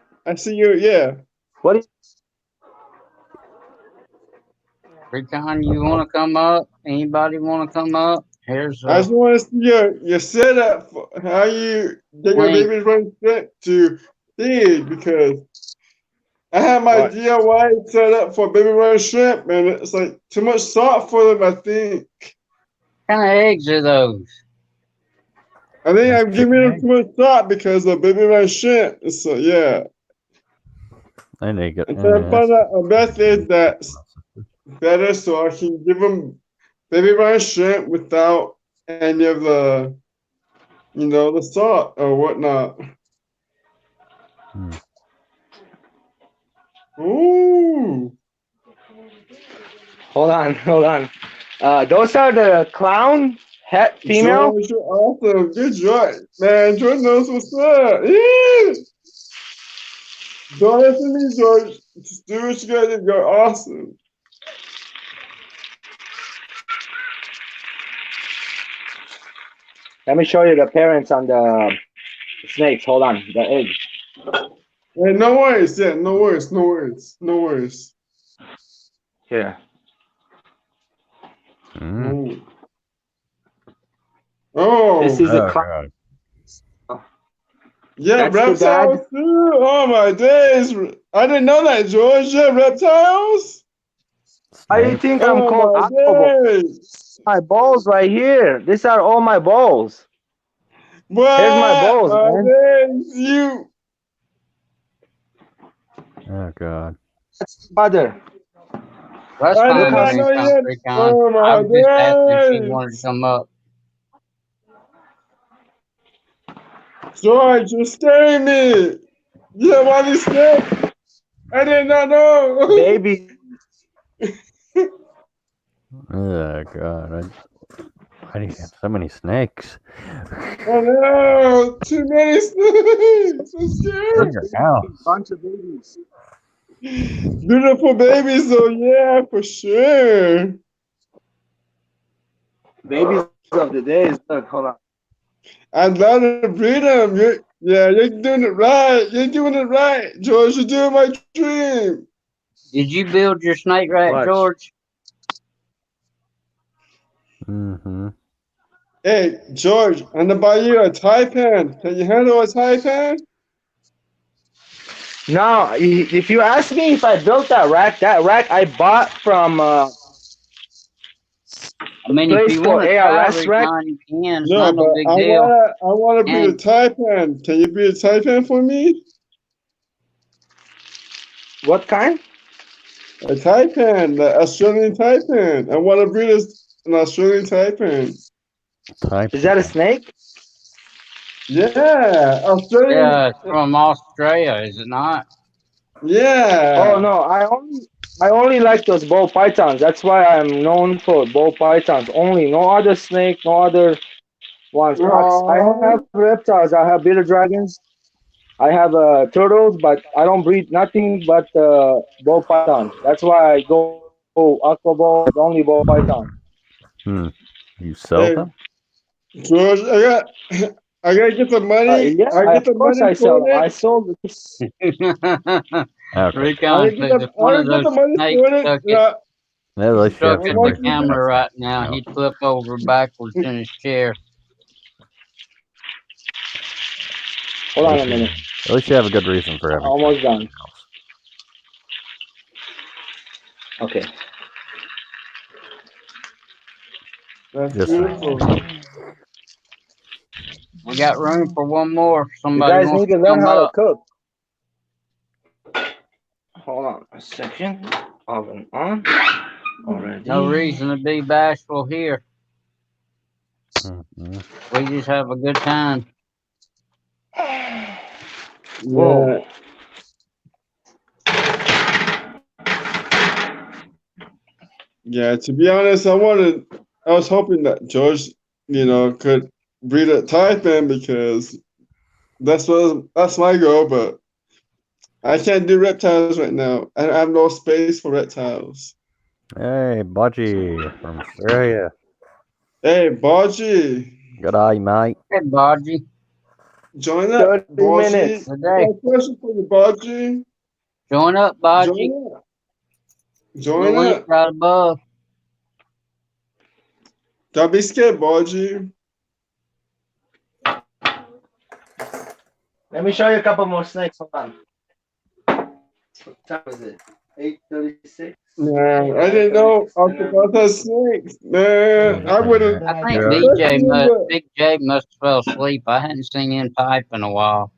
Yeah. What is Recon, you want to come up? Anybody want to come up? Here's I a just want to see your setup for how you get your link. baby's run straight to feed because I have my what? DIY set up for baby run shrimp and it's like too much salt for them, I think. What kind of eggs are those? I think That's I'm giving chicken them egg. too much salt because of baby run shrimp. So yeah. I need to get. And so I found out a method that's better so I can give them baby run shrimp without any of the the salt or whatnot. Ooh. Hold on. Those are the clown het female. George, you're awesome. Good job. Man, George knows what's up. Yeah. Don't listen to me, George. Just do what you gotta do. You're awesome. Let me show you the parents on the snakes. Hold on, the eggs. Hey, no worries. Yeah, no worries. Here. Mm. Oh. This is a Oh clown. god. Yeah, That's the dad. reptiles too. Oh my days. I didn't know that, George. Yeah, reptiles. I Snake. think I'm Oh called my Aquabo. days. My balls right here. These are all my balls. Here's my What? balls, My man. days. You. Oh god. That's mother. That's I Look did fine, how not know yet. Recon. Oh I my was just asking if she wanted to days. come up. George, you're scaring me. You have all these snakes. I did not know. baby. Oh god. Why do you have so many snakes? Oh no, too many snakes. I'm scared. In your house. Bunch of babies. Beautiful babies, though. Yeah, for sure. Babies of the day. Look, hold on. I'd love to breed them. You're doing it right. You're doing it right, George. You're doing my dream. Did you build your snake rat, Watch. George? Mm-hmm. Hey, George, I'm gonna buy you a Taipan. Can you handle a Taipan? Now, if you ask me if I built that rack I bought from I mean, if place you called want to try, ARS rack. Recon, you can. It's No, not no but big I deal. wanna breed a And Taipan. Can you breed a Taipan for me? What kind? A Taipan, the Australian Taipan. I want to breed an Australian Taipan. Type. Is that a snake? Yeah, Australian. yeah, it's from Australia, is it not? Yeah. Oh no, I only like those ball pythons. That's why I'm known for ball pythons only. No other snake, no other ones. I have reptiles. I have bearded dragons. I have turtles, but I don't breed nothing but ball pythons. That's why I go aqua ball, only ball python. Hmm. You sell Hey, them? George, I gotta get the money. Yeah, I get of the course money I for sell them. I it. sold this. Okay. Recon says if one I of get those the money snakes for it. Yeah. At least you have stuck I at somebody the want to you camera ask. right now, No. he'd flip over backwards in his chair. Hold on a minute. At least you have a good reason for having Almost snakes in done. your house. Okay. That's Just saying. beautiful. We got room for one more. If You somebody guys wants need to to learn come how to up. cook. Hold on a second. Oven on. Already. No reason to be bashful here. Mm-hmm. We just have a good time. Whoa. Yeah. Yeah, to be honest, I was hoping that George, could breed a taipan because that's my goal, but I can't do reptiles right now. I have no space for reptiles. Hey, Budgie from Australia. Hey, Baji, Good eye, mate. Hey, Bodgy. join up, 30 minutes. Baji. I got a question for you, Baji. Join up, Bodgy. Join up. The Join link up. right above. Don't be scared, Baji. Let me show you a couple more snakes. Hold on. What time is it? 8:36. Man, I didn't know octopus snakes. Man, I wouldn't. I think Yeah. Big J must have fell asleep. I hadn't seen him type in a while.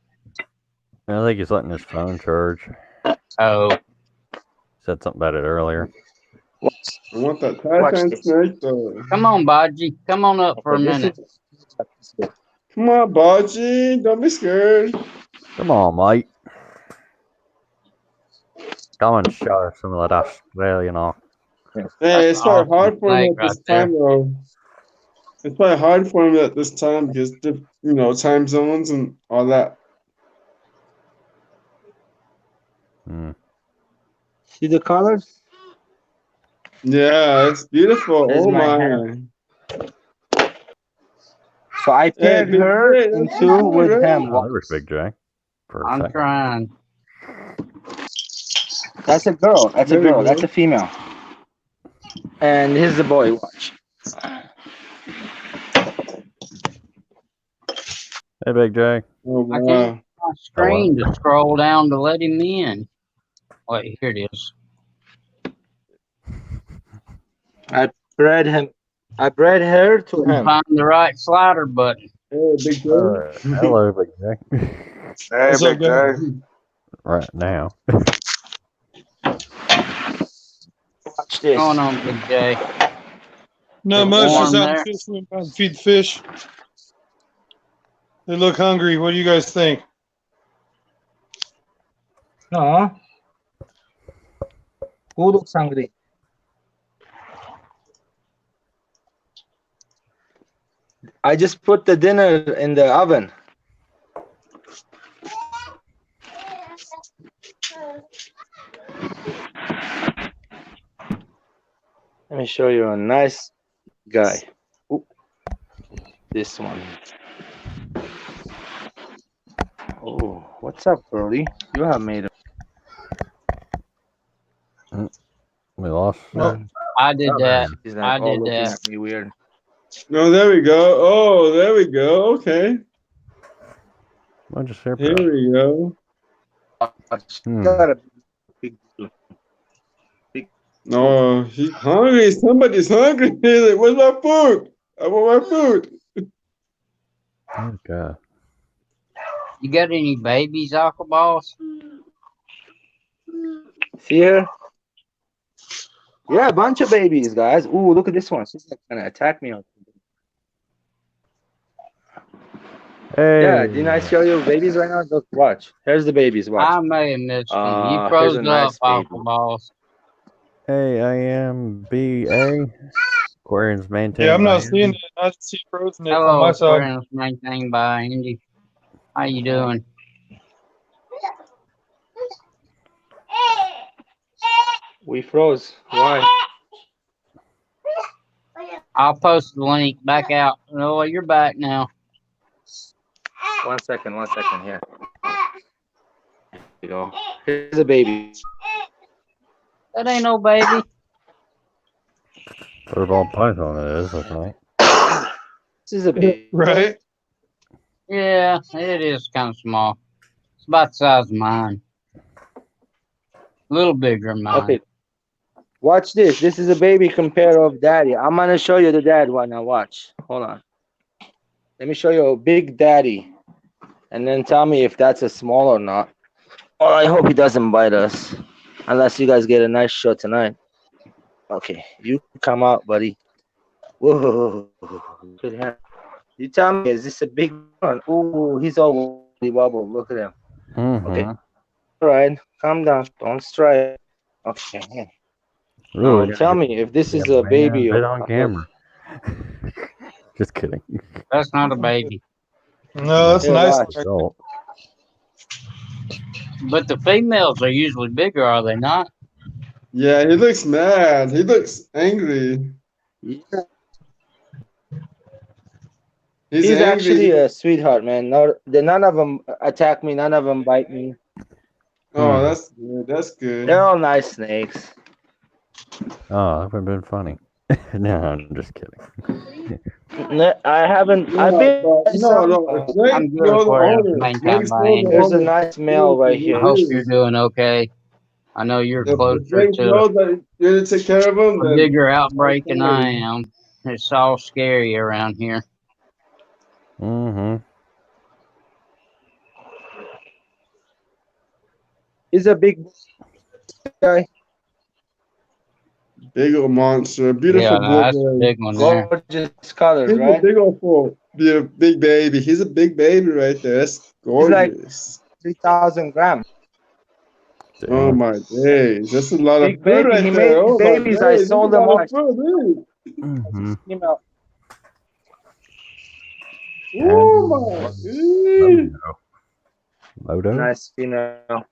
I think he's letting his phone charge. Oh, Said something about it earlier. I want that taipan snake though. come on, Bodgy. Come on up for a minute. Come on, Baji. Don't be scared. Come on, mate. Come and show some of that Australian off. Hey, it's probably hard for him snake at this right there. time though. It's probably hard for him at this time because time zones and all that. See the colors? Yeah, it's beautiful. There's Oh my my. hand. So I paired Big her J, in that's two good, with right? him. Oh, there's Big J. For a I'm second. trying. That's a girl. That's There a we girl. go. That's a female. And here's the boy. Watch. Hey, Big J. Oh I wow. can't my screen to scroll down to let him in. Wait, here it is. I bred him. I bred her to Couldn't him. find the right slider button. Hey, Big J. Hello, Big J. Hey, What's up, Big J. Right now. Watch this. What's going on, Big J? Not It's much. warm Just out there. fishing, about to feed the fish. They look hungry. What do you guys think? No. Who looks hungry? I just put the dinner in the oven. Let me show you a nice guy. Ooh. This one. Oh, what's up, Burley? You have made a. We lost. I did that. He's I like all did looking that. at me weird. No, there we go. Oh, there we go. Okay. I just hear Here we go. Got a big. Oh, he's hungry. Somebody's hungry. He's like, where's my food? I want my food. Okay. You got any babies, Aqua Boss? See her? Yeah, a bunch of babies, guys. Ooh, look at this one. She's gonna attack me. Hey. Yeah, didn't I show you babies right now? Look, watch. Here's the babies. Watch. I may have missed him. You Here's froze a up, nice baby. Aqua Boss. Hey, I am BA. Aquariums maintained. Yeah, I'm by not seeing Andy. it. I just see frozen it Hello, on my side. Aquariums maintained by Andy. How you doing? We froze. Why? I'll post the link back out. Oh, you're back now. 1 second. 1 second. Here. Here you go. Here's a baby. That ain't no baby. Furball python it is, I think. This is a baby. Right? Yeah, it is kind of small. It's about the size of mine. A little bigger than mine. Okay. Watch this. This is a baby compare of daddy. I'm gonna show you the dad one now. Watch. Hold on. Let me show you a big daddy, and then tell me if that's a small or not. Oh, I hope he doesn't bite us, unless you guys get a nice shot tonight. Okay, you come out, buddy. Whoa, good hand. You tell me, is this a big one? Ooh, he's all wobble. Look at him. Mm-hmm. Okay. All right, calm down. Don't strike. Okay. Ooh, we Tell gotta me if this get is a baby right or on camera. Just kidding. That's not a baby. No, that's Here, nice. watch. Adult. But the females are usually bigger, are they not? Yeah, he looks mad. He looks angry. Yeah. He's He's actually angry. a sweetheart, man. None of them attack me. None of them bite me. Oh, that's good. That's They're good. all nice snakes. Oh, that would have been funny. No, I'm just kidding. I haven't. Yeah, I've been. but no. Snakes I'm good, know the Aquarius. owner. Maintain Snakes my know the anger. There's a owner. nice male right I here. hope you're doing okay. I know you're If the closer snakes to know that you're gonna take care of them, a then bigger outbreak than I okay. am. It's all scary around here. Mm-hmm. He's a big guy. Big old monster, beautiful Yeah, blue that's a boy. big one there. Gorgeous colors, He's a right? big old fool. Big baby. He's a big baby right there. That's He's like gorgeous. 3,000 grams. Oh Damn. my days. That's a lot of Big food baby. right He there. made Oh my babies. I days. That's a sold them lot all. of food, Mm-hmm. Female. dude. Oh my days. Moto. Nice female.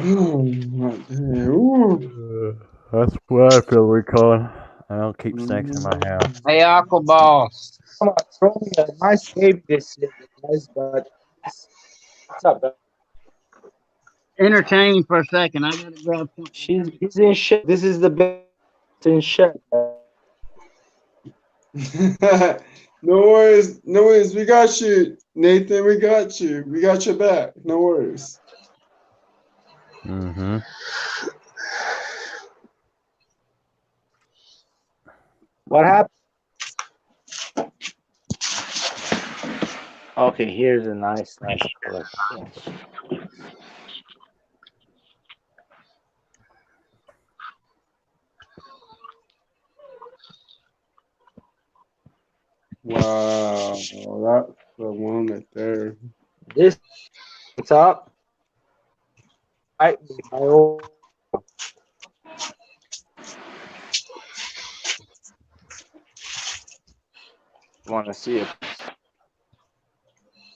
Oh my days. Ooh. That's what I feel we calling. I don't keep snakes in my house. Hey, Aqua Boss. Come on, throw me a nice baby this year, guys. But what's up, man? Entertain for a second. I gotta grab something. He's in shed. This is the best in shed. No worries. No worries. We got you, Nathan. We got you. We got your back. No worries. Mm-hmm. What happened? Okay, here's a nice color. Wow. That's the one right there. This top. I want to see it.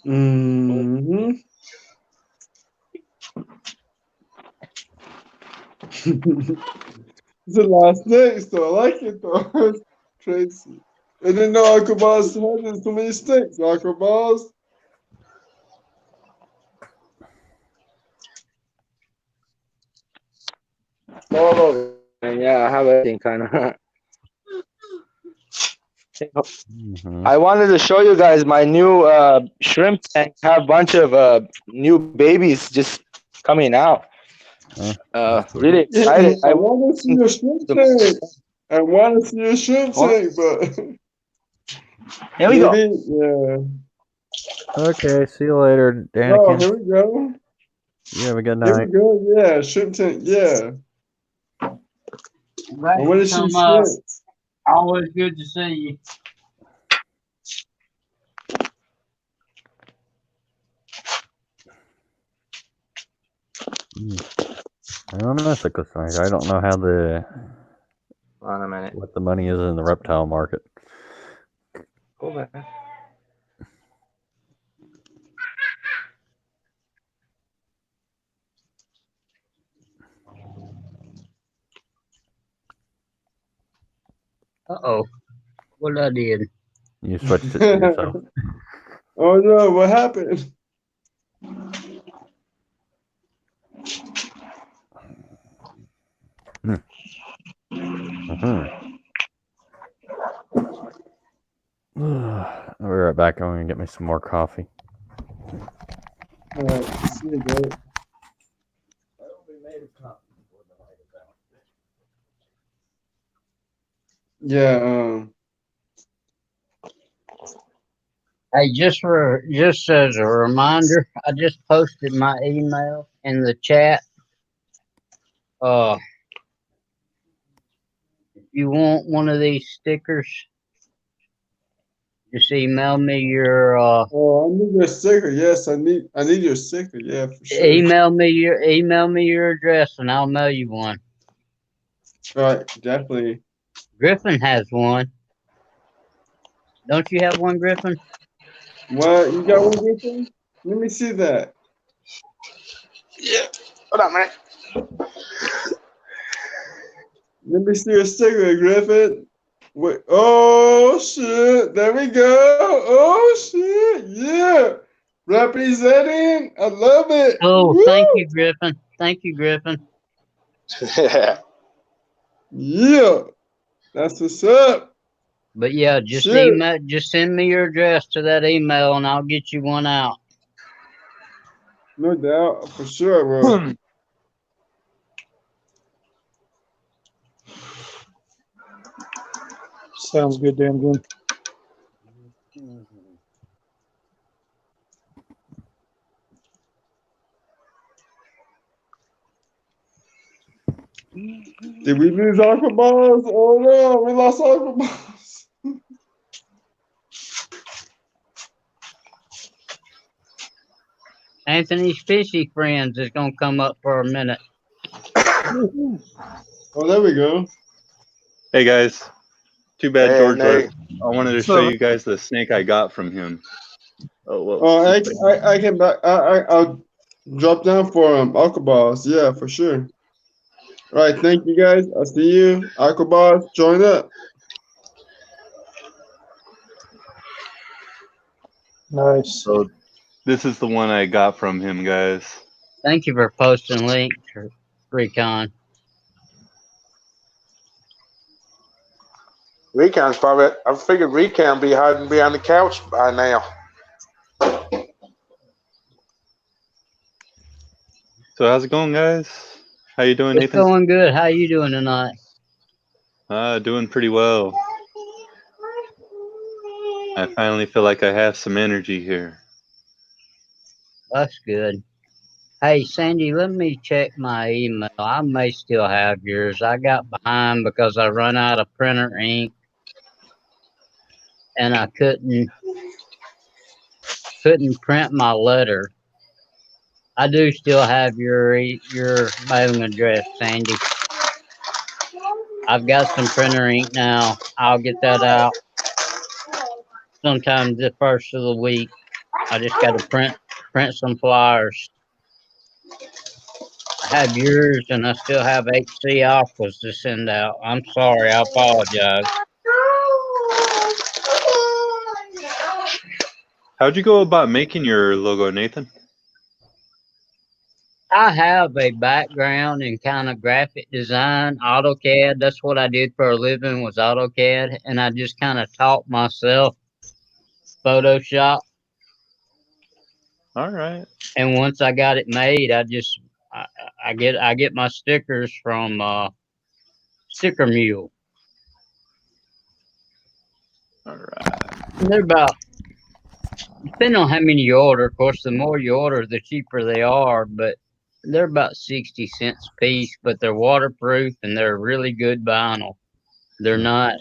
Mm-hmm. It's the last snakes, though. I like it, though. It's crazy. I didn't know Aquabars had so many snakes. Aquabars. Oh, yeah, I have everything kind of. Mm-hmm. I wanted to show you guys my new shrimp tank. Have a bunch of new babies just coming out. Really excited. I want to see your shrimp tank. I want to see your shrimp tank, but here we go. Yeah. Okay, see you later, Oh, Anakin. here we go. You have a good Here we night. go. Yeah, shrimp tank. Yeah. Glad I want you to see come shrimp. up. Always good to see you. I'm a sickle snake. I don't know how Hold on a minute. what the money is in the reptile market. Go back. Uh-oh. What I did? You switched it to yourself. Oh no, what happened? Mm-hmm. I'll be right back. I'm gonna get me some more coffee. All right, see you, bro. Yeah. Hey, just as a reminder, I just posted my email in the chat. If you want one of these stickers, Just email me your Oh, I need your sticker. Yes, I need your sticker. Yeah, for sure. email me your address and I'll mail you one. All right, definitely. Griffin has one. Don't you have one, Griffin? What, you got one, Griffin? Let me see that. Yeah. Hold on, man. Let me see your sticker, Griffin. Wait. Oh shit! There we go. Oh shit! Yeah, representing. I love it. Oh, Woo! thank you, Griffin. Thank you, Griffin. Yeah. Yeah, that's what's up. But yeah, just Shit. just send me your address to that email and I'll get you one out. No doubt, for sure, bro. Sounds good, damn good. Did we lose aqua balls? Oh no, we lost aqua balls. Anthony's fishy friends is gonna come up for a minute. Oh, there we go. Hey guys, too bad Hey, George Nate. left. I wanted to show you guys the snake I got from him. Oh, whoa. Oh, I can back. I'll drop down for aqua balls. Yeah, for sure. All right, thank you guys. I'll see you. Aqua balls, join up. Nice. So this is the one I got from him, guys. Thank you for posting links, Recon. Recon's probably. I figured Recon be hiding behind the couch by now. So how's it going, guys? How you doing, It's Nathan? going good. How you doing tonight? Doing pretty well. I finally feel like I have some energy here. That's good. Hey, Sandy, let me check my email. I may still have yours. I got behind because I run out of printer ink and I couldn't print my letter. I do still have your mailing address, Sandy. I've got some printer ink now. I'll get that out sometime the first of the week. I just got to print some flyers. I have yours, and I still have HC Aquas to send out. I'm sorry. I apologize. How'd you go about making your logo, Nathan? I have a background in kind of graphic design, AutoCAD. That's what I did for a living, was AutoCAD, and I just kind of taught myself Photoshop. All right. And once I got it made, I get my stickers from Sticker Mule. All right. And they're about, depending on how many you order. Of course, the more you order, the cheaper they are. But they're about 60 cents a piece. But they're waterproof and they're really good vinyl. They're not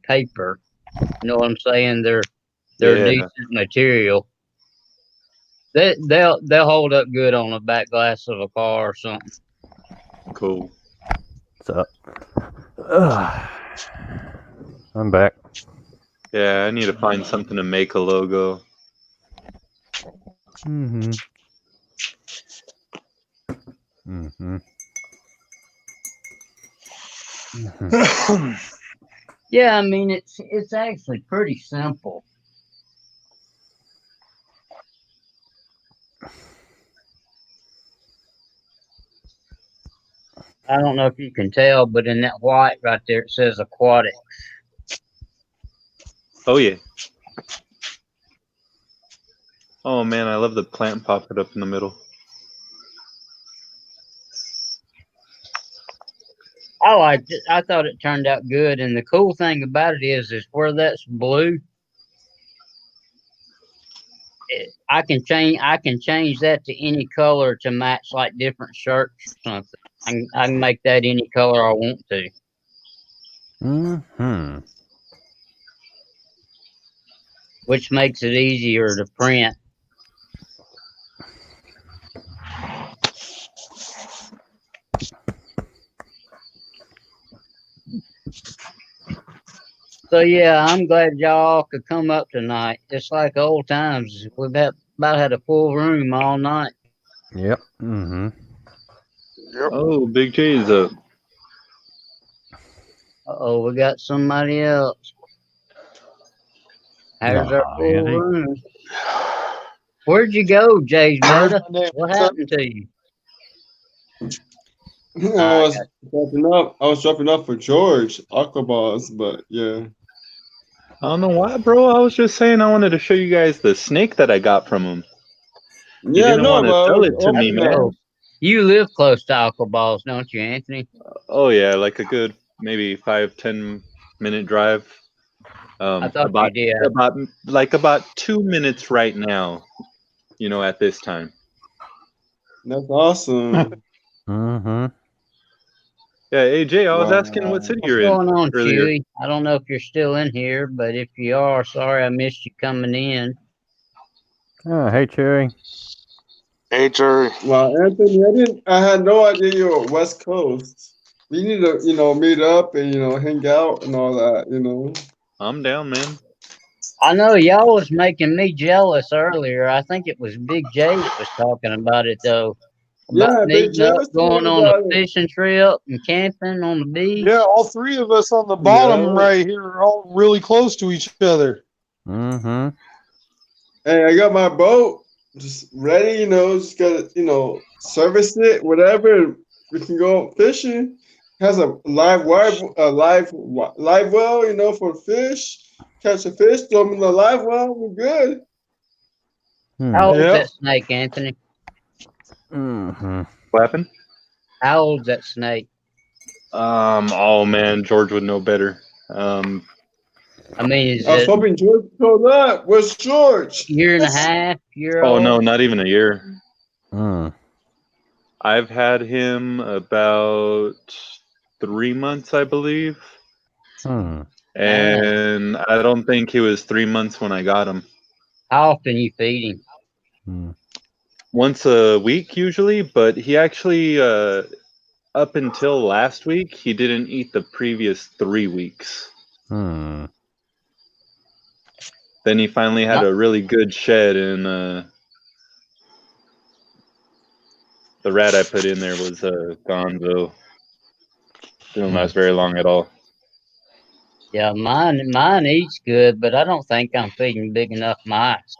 paper. You know what I'm saying? They're Yeah. decent material. They'll hold up good on the back glass of a car or something. Cool. What's up? I'm back. Yeah, I need to find something to make a logo. Mm-hmm. Mm-hmm. Mm-hmm. Yeah, I mean it's actually pretty simple. I don't know if you can tell, but in that white right there, it says aquatic. Oh, yeah. Oh, man, I love the plant popping up in the middle. I liked it. I thought it turned out good. And the cool thing about it is where that's blue, I can change that to any color to match like different shirts or something. I can make that any color I want to. Mm-hmm. which makes it easier to print. So yeah, I'm glad y'all could come up tonight. Just like old times, we've about had a full room all night. Yep. Mm-hmm. Yep. Oh, Big J's up. Uh-oh, we got somebody else. There's our Aw, full Andy. room. Where'd you go, Jay's Meta? My name What is- happened to you? I was dropping up for George Aquaballs, but yeah. I don't know why, bro. I was just saying I wanted to show you guys the snake that I got from him. You Yeah, didn't no, want to but sell it to me, man. Oh, you live close to Aqua Balls, don't you, Anthony? Oh yeah, like a good maybe 5-10 minute drive. I thought you did. About 2 minutes right now. You know, at this time. That's awesome. Mm-hmm. Yeah, hey Jay, I was Wow. asking what city What's you're in going on, earlier. Chewy? I don't know if you're still in here, but if you are, sorry I missed you coming in. Oh, hey, Cherry. Hey, Jerry. Well, Anthony, I had no idea you were West Coast. We need to, meet up and, hang out and all that, I'm down, man. I know y'all was making me jealous earlier. I think it was Big J that was talking about it though. About Yeah, Big meeting J up, was going talking on a about it. fishing trip and camping on the beach. Yeah, all three of us on the bottom Yeah. right here are all really close to each other. Mm-hmm. Hey, I got my boat just ready, just gotta, service it, whatever. We can go fishing. Has a live well, for fish. Catch a fish, throw them in the live well, we're good. How old's Yep. that snake, Anthony? Mm-hmm. What happened? How old's that snake? Oh man, George would know better. I mean, is I was it hoping George showed up. Where's George? year and a half, year Oh old? no, not even a year. Mm. I've had him about 3 months, I believe. Hmm. And I don't think he was 3 months when I got him. How often you feed him? Hmm. Once a week usually, but he actually up until last week he didn't eat the previous 3 weeks. Hmm. Then he finally had a really good shed, and the rat I put in there was Gonzo. Didn't last very long at all. Yeah, mine eats good, but I don't think I'm feeding big enough mice.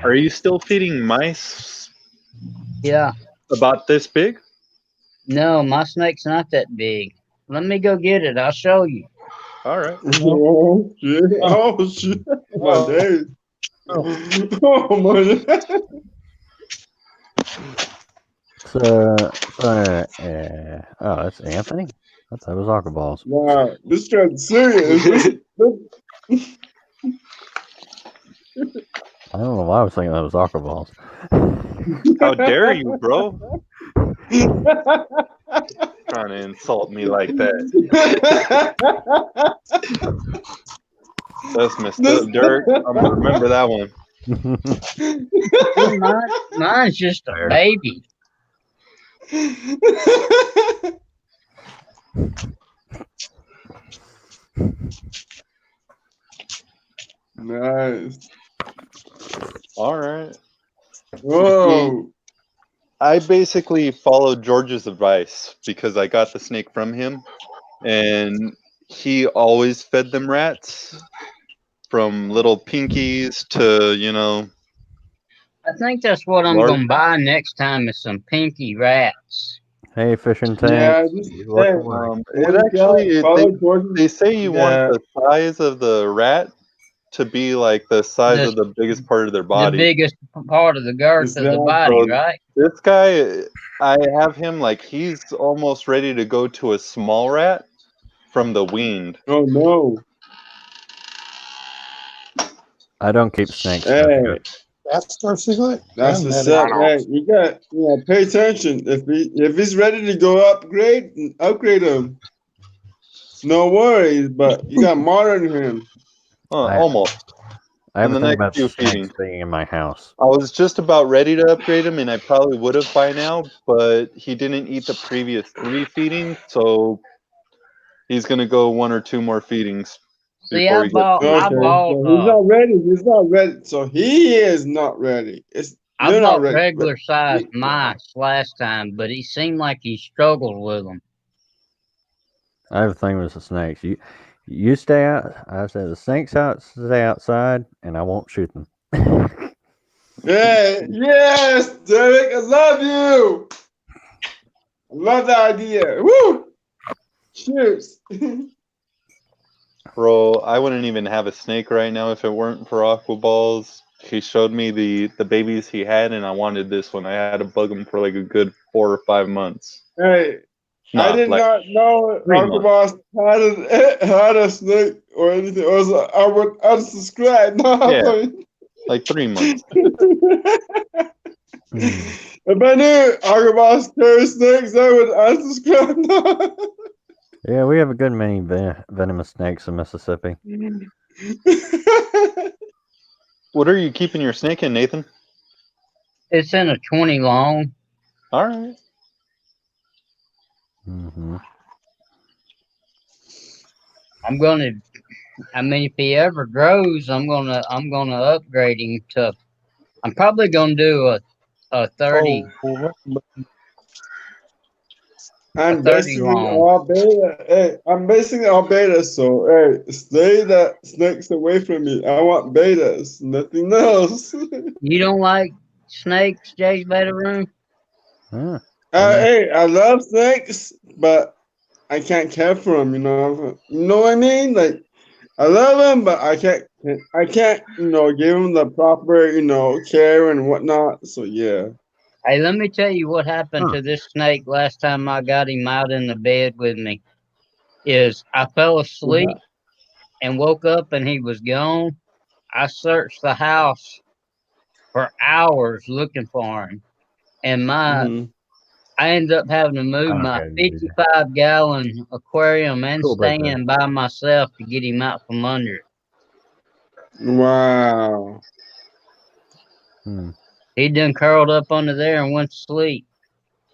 Are you still feeding mice Yeah. about this big? No, my snake's not that big. Let me go get it. I'll show you. All right. Oh, shit. Oh, shit. My days. Oh, my days. Oh, that's Anthony? I thought it was Aqua Balls. Wow, this guy's serious. I don't know why I was thinking that was Aqua Balls. How dare you, bro? Trying to insult me like that. That's messed up, Dirk. I'm gonna remember that one. Mine's just a baby. Nice. All right. Whoa. I basically followed George's advice because I got the snake from him, and he always fed them rats, from little pinkies to, I think that's what I'm large. gonna buy next time is some pinky rats. Hey, fishing tank. Yeah, just It actually, they say you want the size of the rat to be like the size of the biggest part of their body. The biggest part of the girth of the body, right? This guy, I have him like he's almost ready to go to a small rat from the weaned. Oh no. I don't keep snakes. Hey. That's our secret. That's the set. Hey, you got pay attention. If he's ready to go upgrade him. no worries, but you got monitor him. Almost. I have In a the thing next about few snakes feedings. being in my house. I was just about ready to upgrade him, and I probably would have by now, but he didn't eat the previous 3 feedings, so he's gonna go 1 or 2 more feedings See, before I he gets. bought So he's not ready. He's not ready. So he is not ready. I You're not bought ready. regular sized mice last time, but he seemed like he struggled with them. I have a thing with the snakes. You stay out. I said the snakes stay outside, and I won't shoot them. Yeah, yes, Derek, I love you. I love that idea. Woo! Cheers. Bro, I wouldn't even have a snake right now if it weren't for aqua balls. He showed me the babies he had, and I wanted this one. I had to bug him for like a good 4 or 5 months. Hey, I did like not know 3 Uncle months. Boss had a snake or anything. I would unsubscribe. No, Yeah, like 3 months. If I knew Uncle Boss carried snakes, I would unsubscribe. No. Yeah, we have a good many venomous snakes in Mississippi. What are you keeping your snake in, Nathan? It's in a 20 long. All right. Mm-hmm. I mean, if he ever grows, I'm gonna upgrade him to. I'm probably gonna do a 30. I'm 30 basically long. all beta. Hey, I'm basically all beta. So hey, stay that snakes away from me. I want betas, nothing else. You don't like snakes, Jay's bedroom? Yeah. Hey, I love snakes, but I can't care for them. You know what I mean? Like, I love them, but I can't, give them the proper, care and whatnot. So yeah. Hey, let me tell you what happened to this snake last time I got him out in the bed with me. Is I fell asleep and woke up and he was gone. I searched the house for hours looking for him, and I ended up having to move my 55-gallon aquarium and stand by myself to get him out from under it. Wow. He done curled up under there and went to sleep.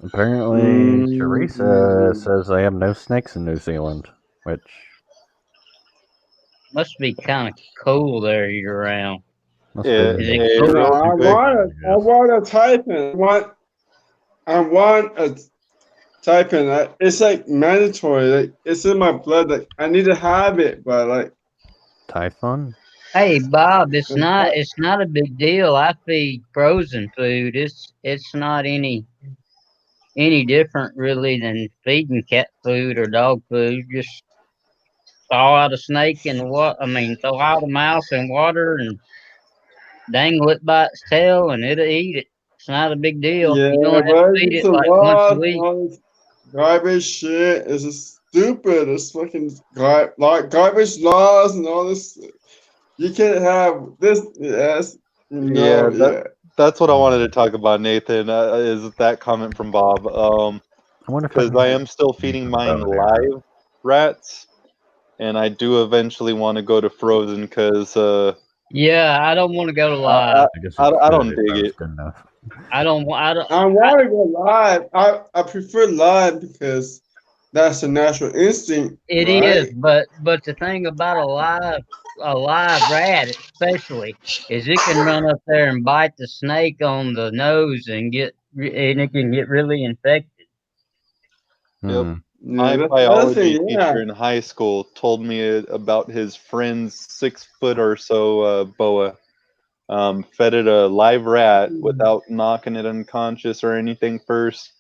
Apparently, Teresa says they have no snakes in New Zealand, which must be kind of cool there year round. Yeah, Is it cool? I want a Typhon. I want a Typhon. It's like mandatory. Like, it's in my blood. Like, I need to have it, but like Typhon. Hey Bob, it's not a big deal. I feed frozen food. It's not any different really than feeding cat food or dog food. Just thaw out a snake in throw out a mouse in water and dangle it by its tail and it'll eat it. It's not a big deal. yeah, You don't have but to feed it's it a like once a lot. week. All this garbage shit. It's just stupid. It's fucking garbage laws and all this. You can't have this. Yes. That's what I wanted to talk about, Nathan. Is that comment from Bob? Because I am still feeding mine live rats, and I do eventually want to go to frozen because. Yeah, I don't want to go to live. I don't dig it. I don't. I want to go live. I prefer live because that's a natural instinct. It is, but the thing about a live rat, especially, is it can run up there and bite the snake on the nose and it can get really infected. Yep. My biology teacher in high school told me about his friend's 6 foot or so boa. Fed it a live rat without knocking it unconscious or anything first.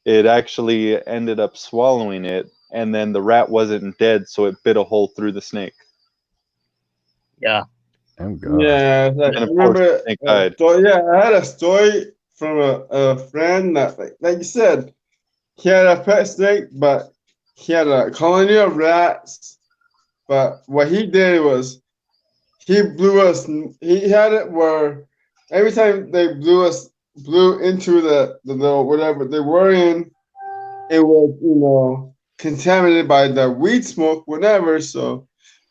It actually ended up swallowing it, and then the rat wasn't dead, so it bit a hole through the snake. Yeah. Oh God. Yeah, like, I remember. I had a story from a friend that, like you said, he had a pet snake, but he had a colony of rats. But what he did was he blew us. He had it where every time they blew into the little whatever they were in, it would contaminated by the weed smoke, whatever. So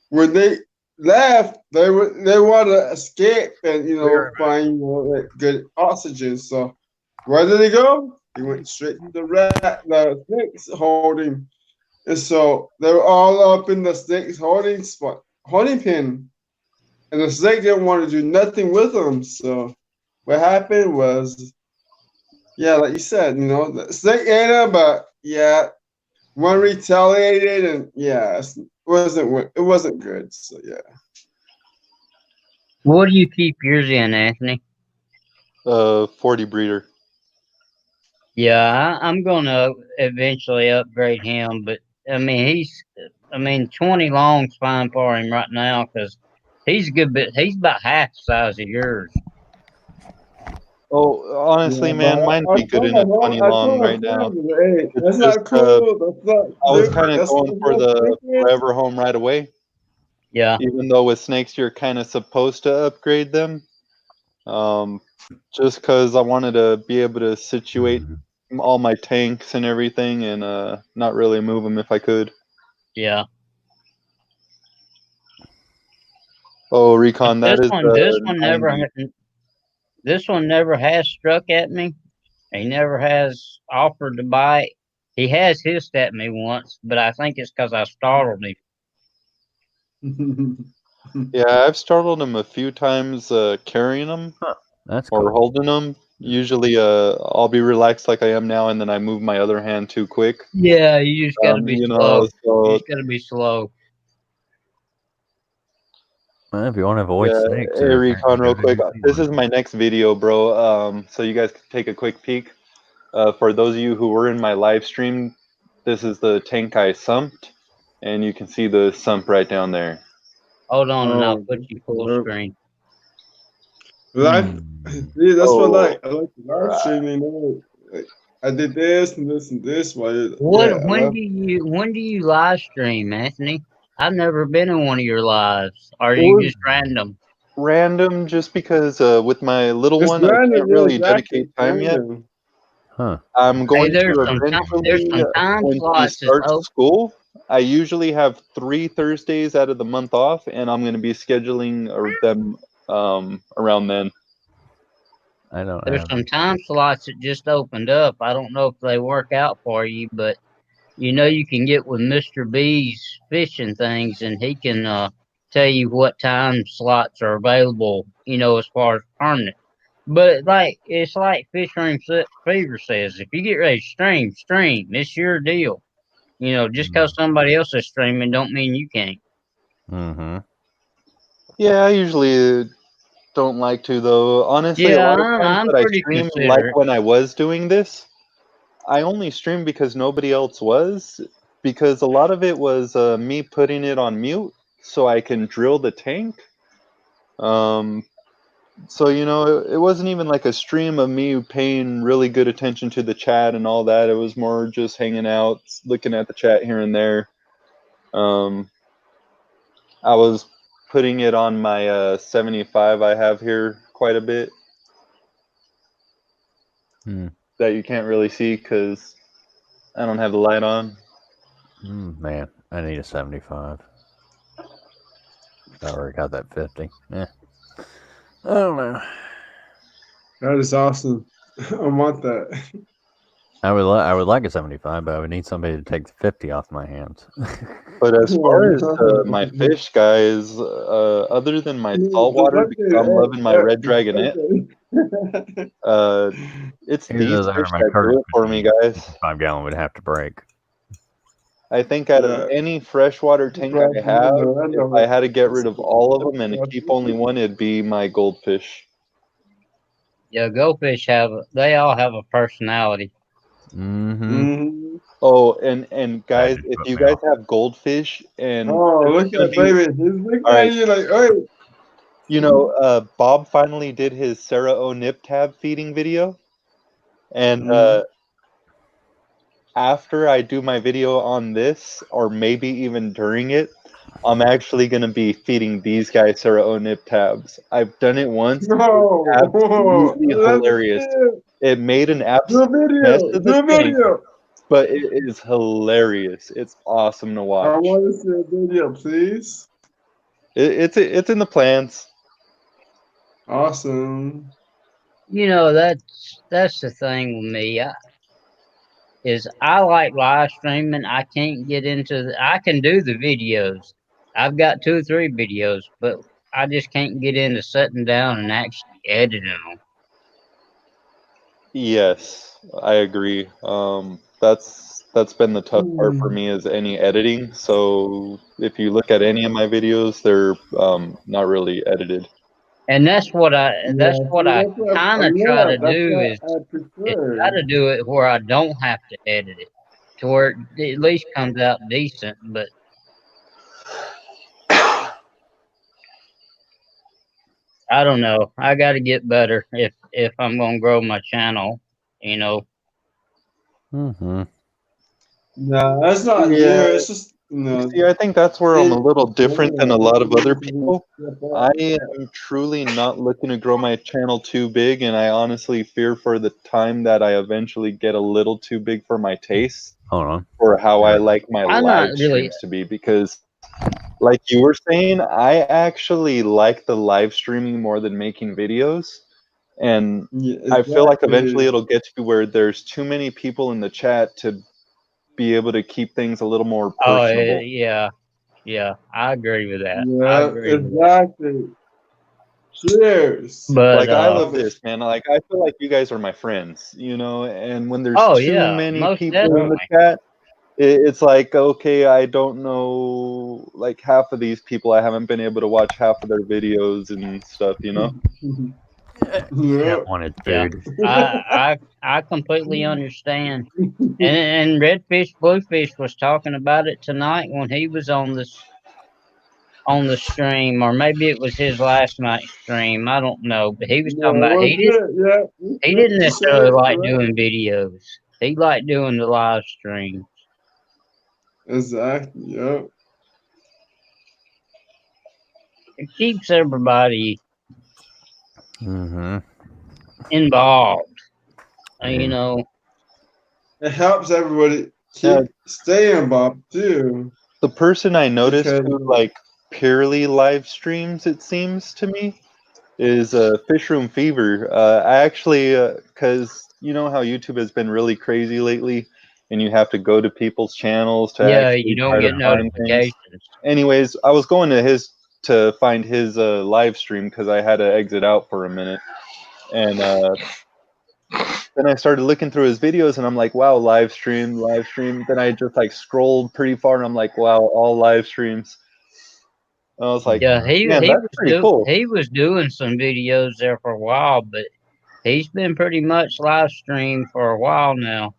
when they left, they want to escape and find like, good oxygen. So where did they go? They went straight to the snake's holding, and so they were all up in the snake's holding pen, and the snake didn't want to do nothing with them. So what happened was, yeah, like you said, the snake ate him, but yeah, one retaliated, and yeah, it wasn't good. So yeah. What do you keep yours in, Anthony? 40 breeder. Yeah, I'm gonna eventually upgrade him, but I mean 20 long's fine for him right now because he's a good bit. He's about half the size of yours. Oh, honestly, Yeah, man, but mine be good in a 20 I long told my right now. friend, hey, It's that's just not cool. That's not. I was Dude, kind of that's going for not the thinking. forever home right away. Yeah. Even though with snakes you're kind of supposed to upgrade them, just because I wanted to be able to situate all my tanks and everything, and not really move them if I could. Yeah. Oh, Recon, that is this one never has struck at me. He never has offered to bite. He has hissed at me once, but I think it's because I startled him. Yeah, I've startled him a few times carrying them That's or cool. holding them. Usually, I'll be relaxed like I am now, and then I move my other hand too quick. Yeah, you just gotta be slow. So, You just gotta be slow. Well, if you want to avoid snakes, hey, Recon, real quick. This is one. my next video, bro. So you guys can take a quick peek. For those of you who were in my live stream, this is the tank I sumped, and you can see the sump right down there. Hold on, and I'll put you full screen. Live, yeah, that's what I like the live streaming. Like, I did this and this and this. When do you live stream, Anthony? I've never been in one of your lives. Are you just random? Random, just because with my little It's one, I random, can't yeah, really exactly. dedicate time yet. Huh. I'm going to there's eventually, some time when she slots starts school, I usually have 3 Thursdays out of the month off, and I'm going to be scheduling them around then. I don't know. There's some time slots that just opened up. I don't know if they work out for you, but you can get with Mr. B's fishing things, and he can tell you what time slots are available. As far as permanent. But it's like Fish Room Fever says, if you get ready to stream. It's your deal. Just because somebody else is streaming don't mean you can't. Mm-hmm. Yeah, I usually don't like to, though. Honestly, a Yeah, lot of times I'm that I pretty stream, like considerate. when I was doing this, I only streamed because nobody else was, because a lot of it was me putting it on mute so I can drill the tank. So, it wasn't even like a stream of me paying really good attention to the chat and all that. It was more just hanging out, looking at the chat here and there. I was putting it on my 75 I have here quite a bit. That you can't really see because I don't have the light on. Man, I need a 75. I already got that 50. Yeah. I don't know. That is awesome. I want that. I would like a 75, but I would need somebody to take the 50 off my hands. But as far as my fish, guys, other than my saltwater, because I'm loving my red dragonette, it's these fish that do it for me, guys. 5-gallon would have to break. I think out of any freshwater tank I have, if I had to get rid of all of them and to keep only one, it'd be my goldfish. Yeah, goldfish they all have a personality. Mm-hmm. Oh, and guys, if you guys have goldfish and look at baby, he's looking at you like, hey. Bob finally did his Sarah O nip tab feeding video, and after I do my video on this, or maybe even during it, I'm actually gonna be feeding these guys Sarah O nip tabs. I've done it once. It's absolutely hilarious. It made an absolute mess of the tank. but it is hilarious. It's awesome to I watch. want to see a video, please. It's in the plans. Awesome. You know, that's the thing with me. I like live streaming. I can't get into I can do the videos. I've got 2 or 3 videos, but I just can't get into sitting down and actually editing them. Yes, I agree. That's been the tough part for me is any editing. So if you look at any of my videos, they're not really edited. And that's what I Yeah, see, that's what kind of try to that's do what is I try prefer. to do it where I don't have to edit it to where it at least comes out decent. But I don't know. I got to get better if I'm gonna grow my channel. You know. Mm-hmm. No, that's not you. Yeah, It's just see, I think that's where I'm a little different than a lot of other it- people. I am truly not looking to grow my channel too big, and I honestly fear for the time that I eventually get a little too big for my taste Hold on. or how I like my I'm not live really. streams to be. Because, like you were saying, I actually like the live streaming more than making videos. And Yeah, I feel like eventually exactly. it'll get to where there's too many people in the chat to be able to keep things a little more Oh personable. yeah, yeah. I agree with that. I Yeah, agree with that. exactly. Cheers. But Like I love this, man. Like I feel like you guys are my friends, you know. And when there's oh too yeah, many most people in the definitely. chat, it's like okay, I don't know. Like half of these people, I haven't been able to watch half of their videos and stuff, you know. Yeah. Wanted Yeah, food. I completely understand. And Redfish Bluefish was talking about it tonight when he was on the stream, or maybe it was his last night stream. I don't know, but he was No, talking about was it? Yeah. he Yep, didn't you said necessarily it like correct. doing videos. He liked doing the live stream. Exactly. Yep. It keeps everybody Mm-hmm. involved. You Yeah. know, It helps everybody Yeah, keep staying, Bob, too. the person I noticed Because who like purely live streams, it seems to me, is Fish Room Fever. I actually, because you know how YouTube has been really crazy lately, and you have to go to people's channels to yeah, you actually don't try to get find things. notifications. Anyways, I was going to his to find his live stream because I had to exit out for a minute, and then I started looking through his videos, and I'm like, wow, live stream, live stream. Then I just like scrolled pretty far, and I'm like, wow, all live streams. And I was like, Yeah, man, that's pretty cool. he was doing some videos there for a while, but he's been pretty much live stream for a while now.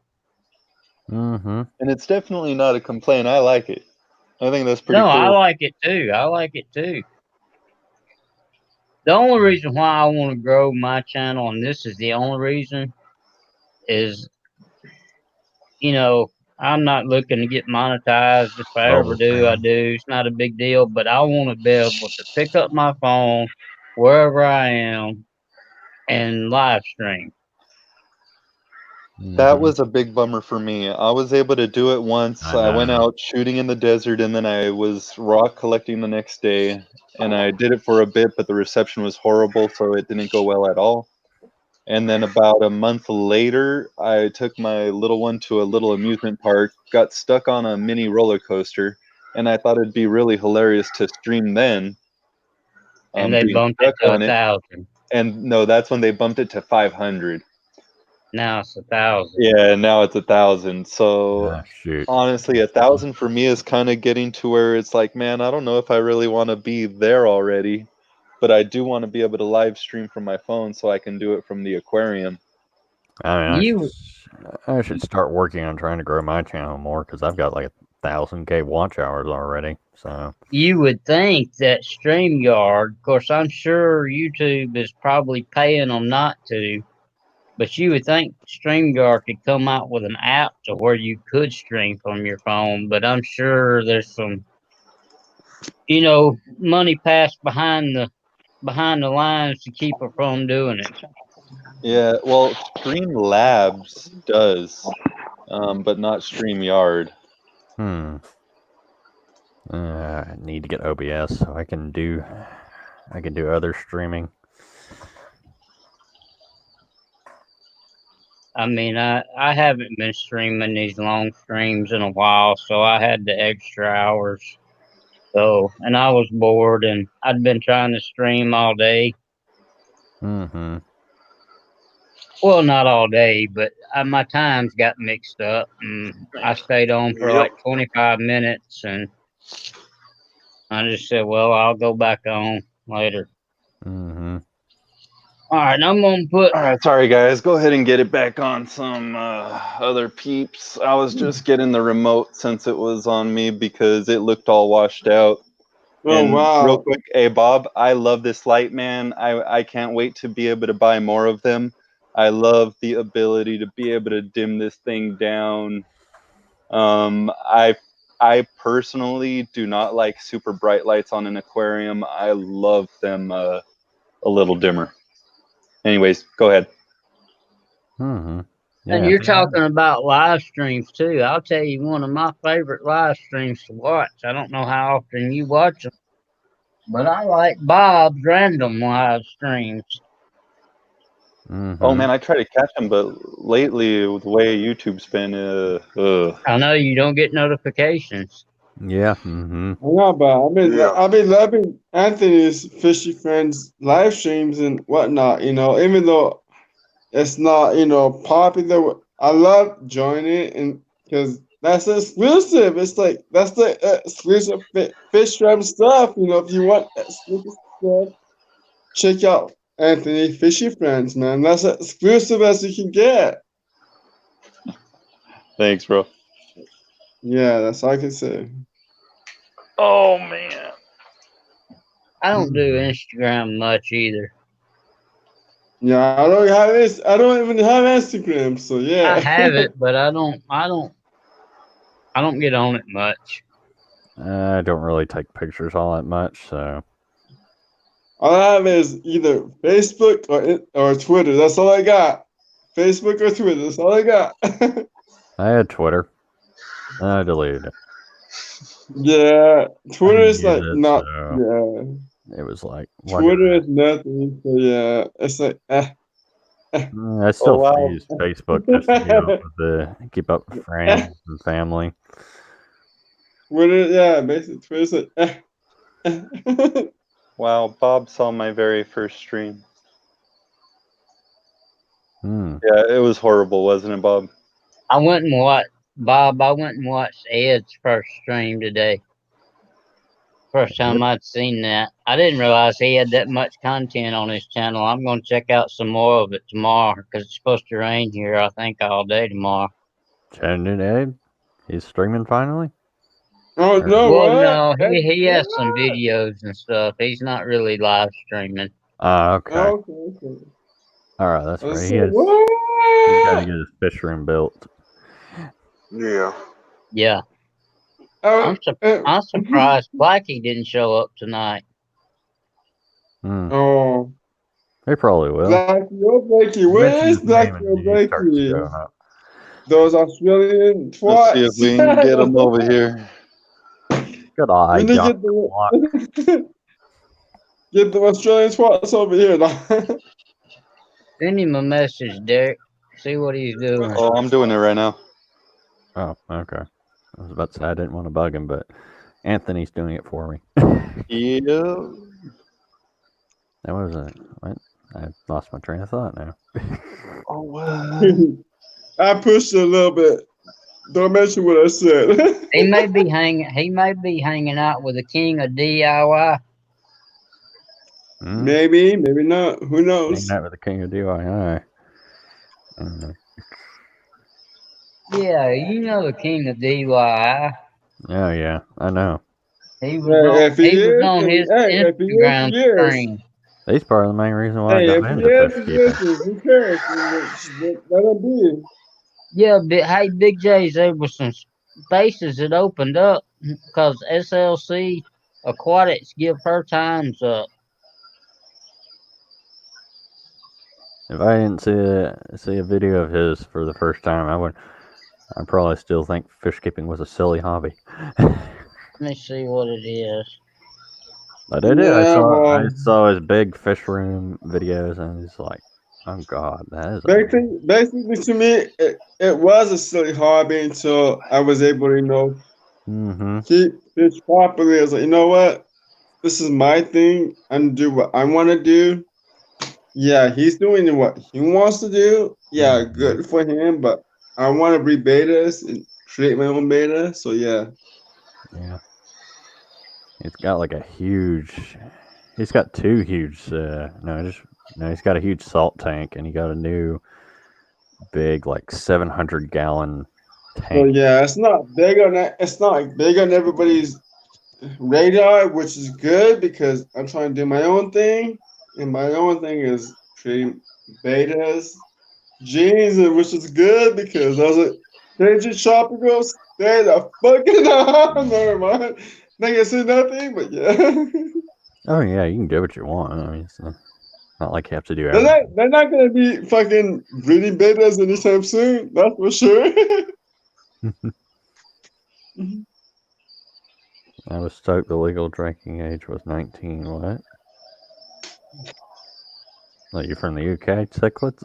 Mm-hmm. And it's definitely not a complaint. I like it. I think that's pretty No, I cool. like it too. I like it too. The only reason why I want to grow my channel, and this is the only reason, is you know, I'm not looking to get monetized. If I ever do, I do. It's not a big deal, but I want to be able to pick up my phone wherever I am and live stream. That was a big bummer for me. I was able to do it once. I went out shooting in the desert, and then I was rock collecting the next day. And I did it for a bit, but the reception was horrible, so it didn't go well at all. And then about a month later, I took my little one to a little amusement park, got stuck on a mini roller coaster, and I thought it'd be really hilarious to stream then, And they being bumped it stuck to on it. 1,000. And no, that's when they bumped it to 500. Now it's 1,000. Yeah, now it's 1,000. So Shoot. honestly, 1,000 for me is kind of getting to where it's like, man, I don't know if I really want to be there already, but I do want to be able to live stream from my phone so I can do it from the aquarium. I mean, I should start working on trying to grow my channel more because I've got like 1,000K watch hours already. So You would think that StreamYard, of course, I'm sure YouTube is probably paying them not to, but you would think StreamYard could come out with an app to where you could stream from your phone. But I'm sure there's some, you know, money passed behind the lines to keep her from doing it. Yeah, well, Streamlabs does. but not StreamYard. I need to get OBS so I can do other streaming. I mean, I haven't been streaming these long streams in a while, so I had the extra hours. So, and I was bored, and I'd been trying to stream all day. Mm-hmm. Well, not all day, but my times got mixed up, and I stayed on for like 25 minutes, and I just said, well, I'll go back on later. Mm-hmm. All right, I'm gonna put. All right, sorry guys. Go ahead and get it back on some other peeps. I was just getting the remote since it was on me because it looked all washed out. Oh, And wow. real quick, hey Bob, I love this light, man. I can't wait to be able to buy more of them. I love the ability to be able to dim this thing down. I personally do not like super bright lights on an aquarium. I love them a little dimmer. Anyways, go ahead. Mm-hmm. And you're talking about live streams too. I'll tell you one of my favorite live streams to watch. I don't know how often you watch them, but I like Bob's random live streams. Mm-hmm. Oh man, I try to catch them, but lately the way YouTube's been, I know you don't get notifications. Yeah. Mm-hmm. Yeah, but I've been loving Anthony's Fishy Friends live streams and whatnot. You know, even though it's not popular, I love joining it, and because that's exclusive. It's like that's the exclusive fish from stuff. You know, if you want exclusive stuff, check out Anthony Fishy Friends, man. That's as exclusive as you can get. Thanks, bro. Yeah, that's all I can say. Oh man, I don't do Instagram much either. Yeah, I don't have this. I don't even have Instagram, so yeah. I have it, but I don't get on it much. I don't really take pictures all that much, so. All I have is either Facebook or Twitter. That's all I got. Facebook or Twitter. That's all I got. I had Twitter. I deleted it. Yeah, Twitter is like not. So Yeah, it was like Twitter is nothing. So yeah, it's like. I still use Facebook just to keep up with friends and family. Twitter, yeah, basically Twitter's like. Wow, Bob saw my very first stream. Yeah, it was horrible, wasn't it, Bob? I went and watched Ed's first stream today. First time I'd seen that. I didn't realize he had that much content on his channel. I'm going to check out some more of it tomorrow because it's supposed to rain here, I think, all day tomorrow. Chatting Ed? He's streaming finally? Oh, no, well, no, he has some videos and stuff. He's not really live streaming. Okay. Okay. All right, that's right. He's got to get his fish room built. Yeah. Yeah. I'm surprised Blackie didn't show up tonight. Oh. He probably will. Blackie, where is Blackie? Those Australian twats. Let's see if we can get him over here. Good eye, get the Australian twats over here. Send him a message, Derek. See what he's doing. Oh, I'm doing it right now. Oh, okay. I was about to say I didn't want to bug him, but Anthony's doing it for me. Yeah. That was I lost my train of thought now. Oh, wow. I pushed it a little bit. Don't mention what I said. He may be hanging out with the king of DIY. Maybe not. Who knows? Hanging out with the king of DIY. Yeah, you know the king of DIY. Oh yeah, I know. He was on his Instagram stream. He's part of the main reason why I got into fish keeping. Who cares? Let him be. Yeah, but hey, Big J's, there was some spaces that opened up because SLC Aquatics give her times up. If I didn't see a video of his for the first time, I probably still think fish keeping was a silly hobby. Let me see what it is. But I did. Yeah, I well, saw his big fish room videos, and it's like, oh god, that is. basically to me, it was a silly hobby until I was able to, Mm-hmm. keep fish properly. I was like, you know what? This is my thing. I'm gonna do what I want to do. Yeah, he's doing what he wants to do. Yeah, good for him. But I want to breed betas and create my own beta. So yeah. Yeah. He's got like a huge. He's got two huge. He's got a huge salt tank, and he got a new big, like 700-gallon So tank. yeah, it's not big on that. It's not like big on everybody's radar, which is good because I'm trying to do my own thing, and my own thing is creating betas, genes, which is good because I was like, Crazy Tropicals, stay the fucking on. Never mind. They can say nothing, but yeah. Oh yeah, you can do what you want. I mean, it's not like you have to do they're everything. not. They're not gonna be fucking breeding betas anytime soon. That's for sure. I was stoked the legal drinking age was 19. What? Are you from the UK, Cichlids?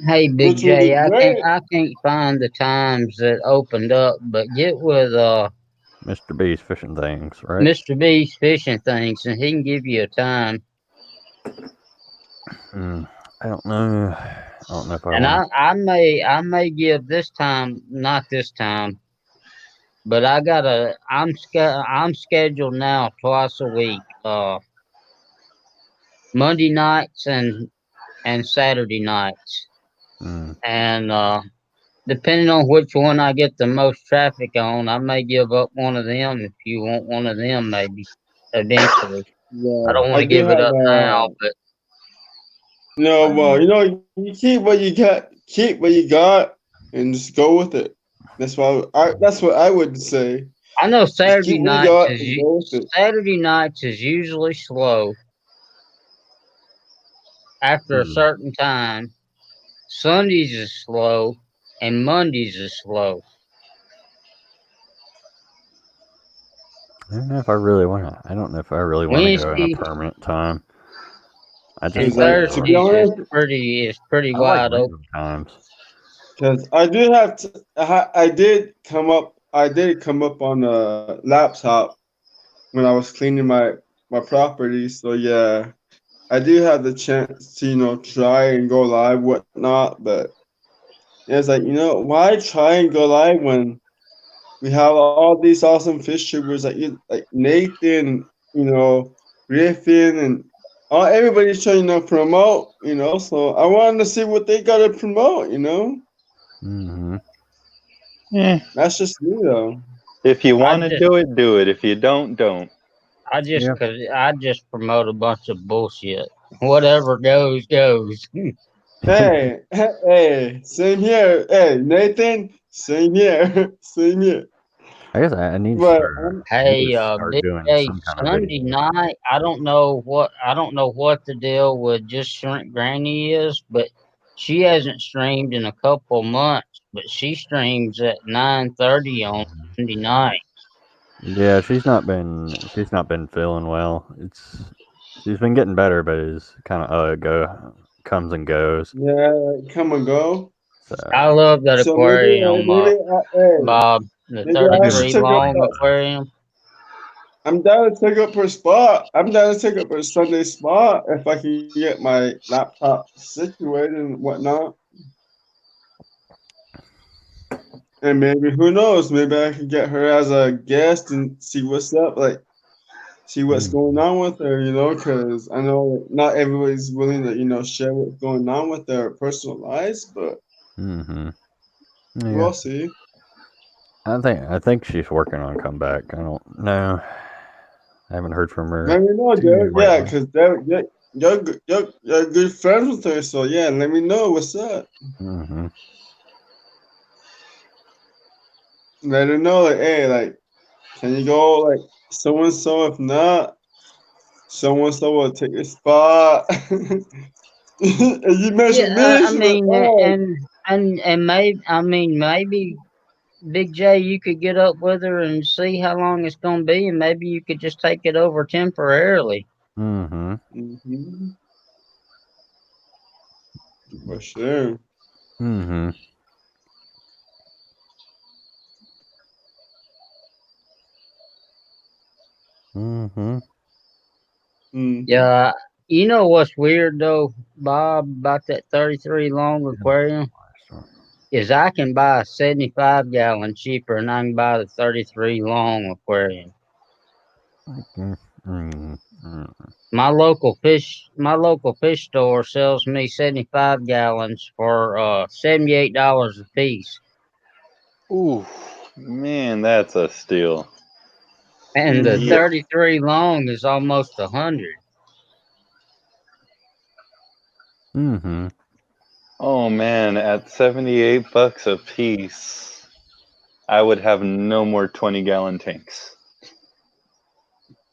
Hey, Big Which would J, be great. I can't find the times that opened up, but get with Mr. B's fishing things, right? Mr. B's fishing things, and he can give you a time. I don't know. I don't know if I And want. I may give this time, not this time, but I'm scheduled now twice a week, Monday nights and Saturday nights, and depending on which one I get the most traffic on, I may give up one of them if you want one of them, maybe eventually. Yeah, I don't want I to do give it have up now, but no, well, you keep what you got, and just go with it. That's what I would say. I know Just keep what you got and go with it. Saturday nights is usually slow after a certain time. Sundays is slow, and Mondays is slow. I don't know if I really want to. I don't know if I really want to go in a Wednesday permanent time. I and just to be Thursdays honest, is pretty I like wide open. random times. because I do have to, I did come up on a laptop when I was cleaning my property. So yeah, I do have the chance to try and go live, whatnot. But it's like why try and go live when we have all these awesome fish tubers like Nathan, Griffin, and everybody's trying to promote. So I wanted to see what they got to promote. That's just me though. If you want to do it, do it. If you don't. I just promote a bunch of bullshit. Whatever goes, goes. Hey, same here. Hey, Nathan, same here. Same here. I guess I need to But Hey, start Big doing J, some kind of Sunday video. night. I don't know what the deal with Just Shrink Granny is, but she hasn't streamed in a couple months. But she streams at 9:30 on Sunday night. Yeah, she's not been feeling well. She's been getting better, but it's kind of comes and goes. yeah, come and go. So I love that So aquarium, hey, Bob. The maybe I should 33 take up. long aquarium. I'm down to take up her spot. I'm down to take up her Sunday spot if I can get my laptop situated and whatnot. And maybe who knows? Maybe I can get her as a guest and see what's up, like see what's going on with her. Because I know not everybody's willing to share what's going on with their personal lives, but yeah. we'll see. I think she's working on comeback. I don't know. I haven't heard from her. Let me know, Derek. Yeah, because you're good friends with her, so yeah, let me know what's up. Let her know, like, hey, like, can you go, like, so and so? If not, so and so will take your spot. And you mentioned me. Yeah, I She's like, mean, oh, and And maybe Big J, you could get up with her and see how long it's gonna be, and maybe you could just take it over temporarily. Mm-hmm. Mm-hmm. For sure. Mm-hmm. Mm-hmm. Mm-hmm. Yeah, you know what's weird though, Bob, about that 33 long aquarium is I can buy a 75-gallon cheaper, and I can buy the 33 long aquarium. Mm-hmm. My local fish store sells me 75 gallons for $78 a piece, Ooh, man, that's a steal. and the Yeah. 33 long is almost 100. Mm-hmm. Oh man, at $78 a piece, I would have no more 20-gallon tanks.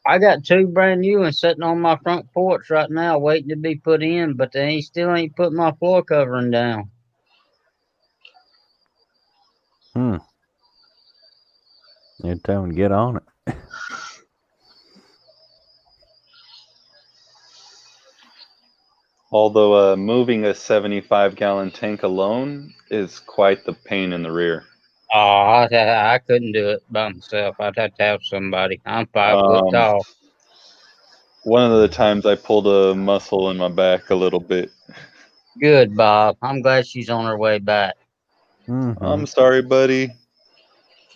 I got 2 brand new ones sitting on my front porch right now, waiting to be put in, but they still ain't put my floor covering down. Hmm. You tell them to get on it. Although moving a 75-gallon tank alone is quite the pain in the rear. Oh, I couldn't do it by myself. I'd have to have somebody. I'm 5 foot Um, tall. one of the times I pulled a muscle in my back a little bit. Good, Bob. I'm glad she's on her way back. Mm-hmm. I'm sorry, buddy.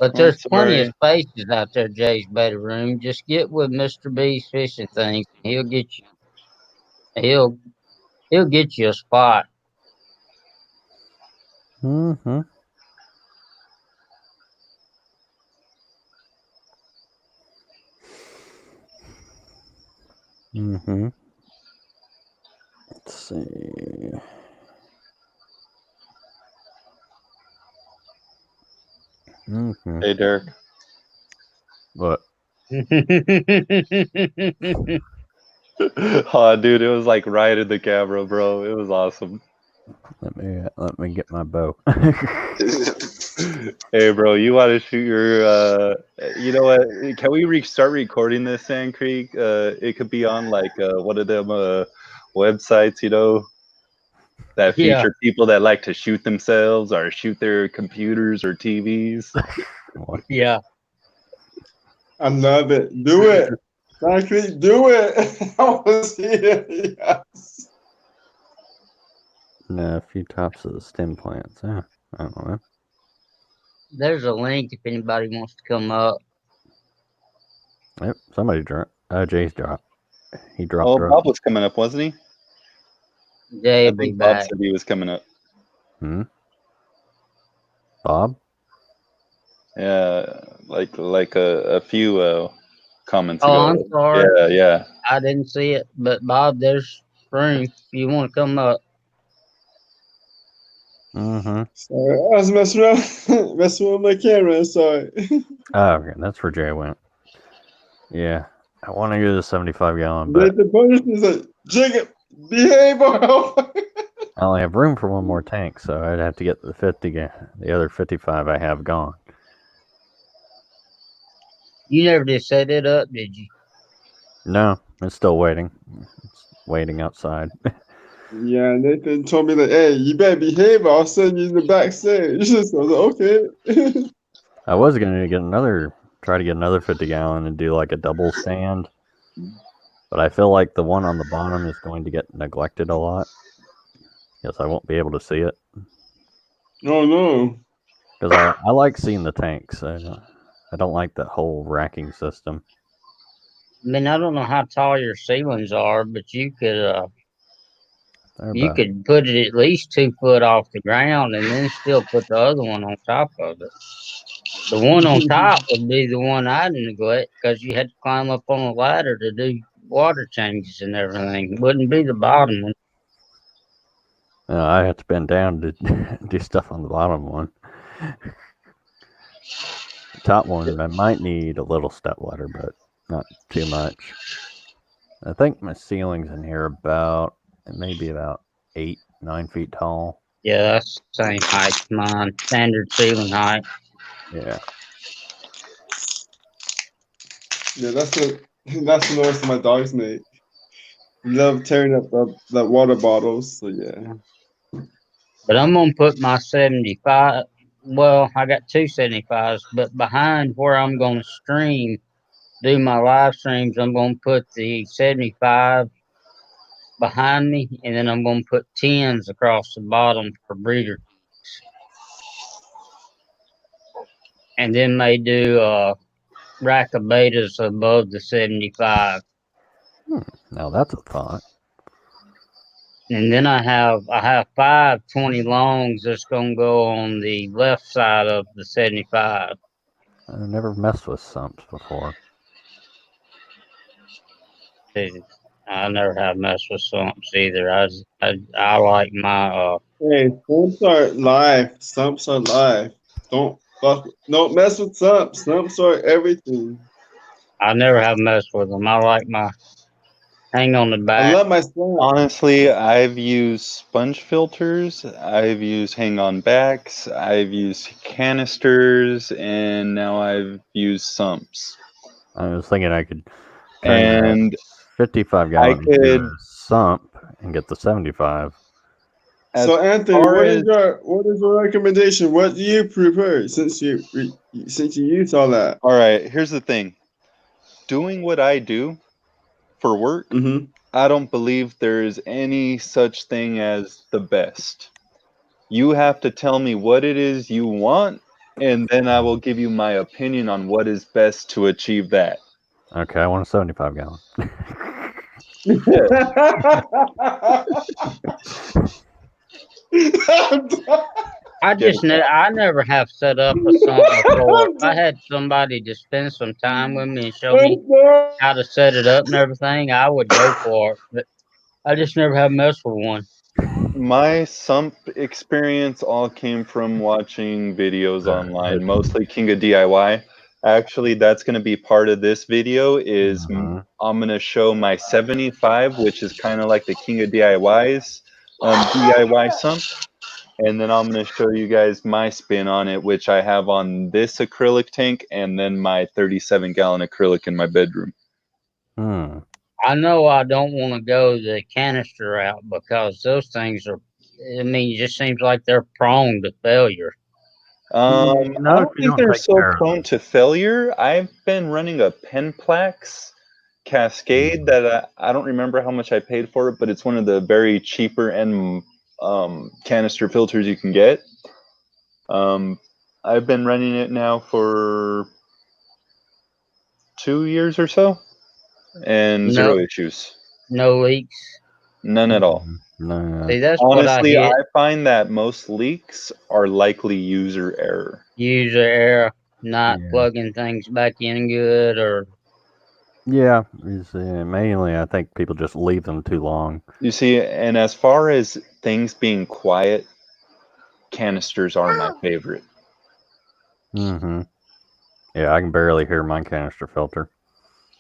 But I'm there's plenty of sorry. spaces out there, Jay's bedroom. Just get with Mr. B's fishing things, and he'll get you. He'll get you a spot. Mm-hmm. Mm-hmm. Let's see. Mm-hmm. Hey, Derek. What? Oh, dude, it was like right in the camera, bro. It was awesome. Let me get my bow. Hey, bro, you want to shoot your? You know what? Can we start recording this, Sand Creek? It could be on like one of them websites, you know, that Yeah. feature people that like to shoot themselves or shoot their computers or TVs. Yeah. I love it. Do it. Frankly, do it. I want to see it. Yes. No, a few tops of the stem plants. Yeah, I don't know. There's a link if anybody wants to come up. Yep, somebody dropped. Jay's dropped. He dropped. Oh, Bob was coming up, wasn't he? Jay'll I be think Bob back. said he was coming up. Hmm. Bob? Yeah, like a few comments Oh, ago. I'm sorry. Yeah. I didn't see it, but Bob, there's room if you want to come up. Mm-hmm. Sorry, I was messing with my camera. Sorry. Oh, okay, that's where Jay went. Yeah, I want to use a 75-gallon, but The punishment is like, Jacob, behave or help. I only have room for one more tank, so I'd have to get the 50. The other 55 I have gone. You never did set it up, did you? No, it's still waiting. It's waiting outside. Yeah, Nathan told me that, hey, you better behave or I'll send you in the backstage. So I was like, okay. I was going to try to get another 50-gallon and do like a double stand, but I feel like the one on the bottom is going to get neglected a lot. Yes, I won't be able to see it. Oh, no. Because I like seeing the tanks. I don't like the whole racking system. I mean, I don't know how tall your ceilings are, but you could put it at least 2 foot off the ground and then still put the other one on top of it. The one on top would be the one I'd neglect because you had to climb up on a ladder to do water changes and everything. It wouldn't be the bottom one. I have to bend down to do stuff on the bottom one. The top one, I might need a little step ladder, but not too much. I think my ceilings in here maybe about 8-9 feet tall. Yeah, that's the same height as mine. Standard ceiling height. Yeah. Yeah, that's the noise my dogs make. Love tearing up the water bottles. So yeah. But I'm gonna put my 75. Well, I got two 75s, but behind where I'm gonna do my live streams, I'm gonna put the 75 behind me, and then I'm gonna put 10s across the bottom for breeder. And then they do rack of betas above the 75. Now that's a thought. And then I have 5 20 longs that's gonna go on the left side of the 75. I've never messed with sumps before. I never have messed with sumps either. I like my Hey, stumps are live. Stumps are live. Don't mess with stumps. Stumps are everything. I never have messed with them. I like my hang on the I back. love my stumps. Honestly, I've used sponge filters, I've used hang-on backs, I've used canisters, and now I've used sumps. I was thinking I could turn And that 55 I gallon into could, a sump and get the 75. as So Anthony, far what as is your recommendation? What do you prefer since you used all that? all right, here's the thing. Doing what I do for work, Mm-hmm. I don't believe there's any such thing as the best. You have to tell me what it is you want, and then I will give you my opinion on what is best to achieve that. Okay, I want a 75 gallon. I never have set up a sump before. If I had somebody to spend some time with me and show me how to set it up and everything, I would go for it. But I just never have messed with one. My sump experience all came from watching videos online, mostly King of DIY. Actually, that's going to be part of this video is I'm going to show my 75, which is kind of like the King of DIY's DIY sump. And then I'm going to show you guys my spin on it, which I have on this acrylic tank and then my 37-gallon acrylic in my bedroom. I know I don't want to go the canister route because those things are, I mean, it just seems like they're prone to failure. I don't think they're so prone to failure. I've been running a Penplex Cascade that I don't remember how much I paid for it, but it's one of the very cheaper and canister filters you can get. I've been running it now for 2 years or so, and zero issues. No leaks. None at all. No. See, that's Honestly, what I hit. I find that most leaks are likely user error. User error, not plugging things back in good, or Yeah, mainly I think people just leave them too long. You see, and as far as things being quiet, canisters are my favorite. Mm-hmm. Yeah, I can barely hear my canister filter.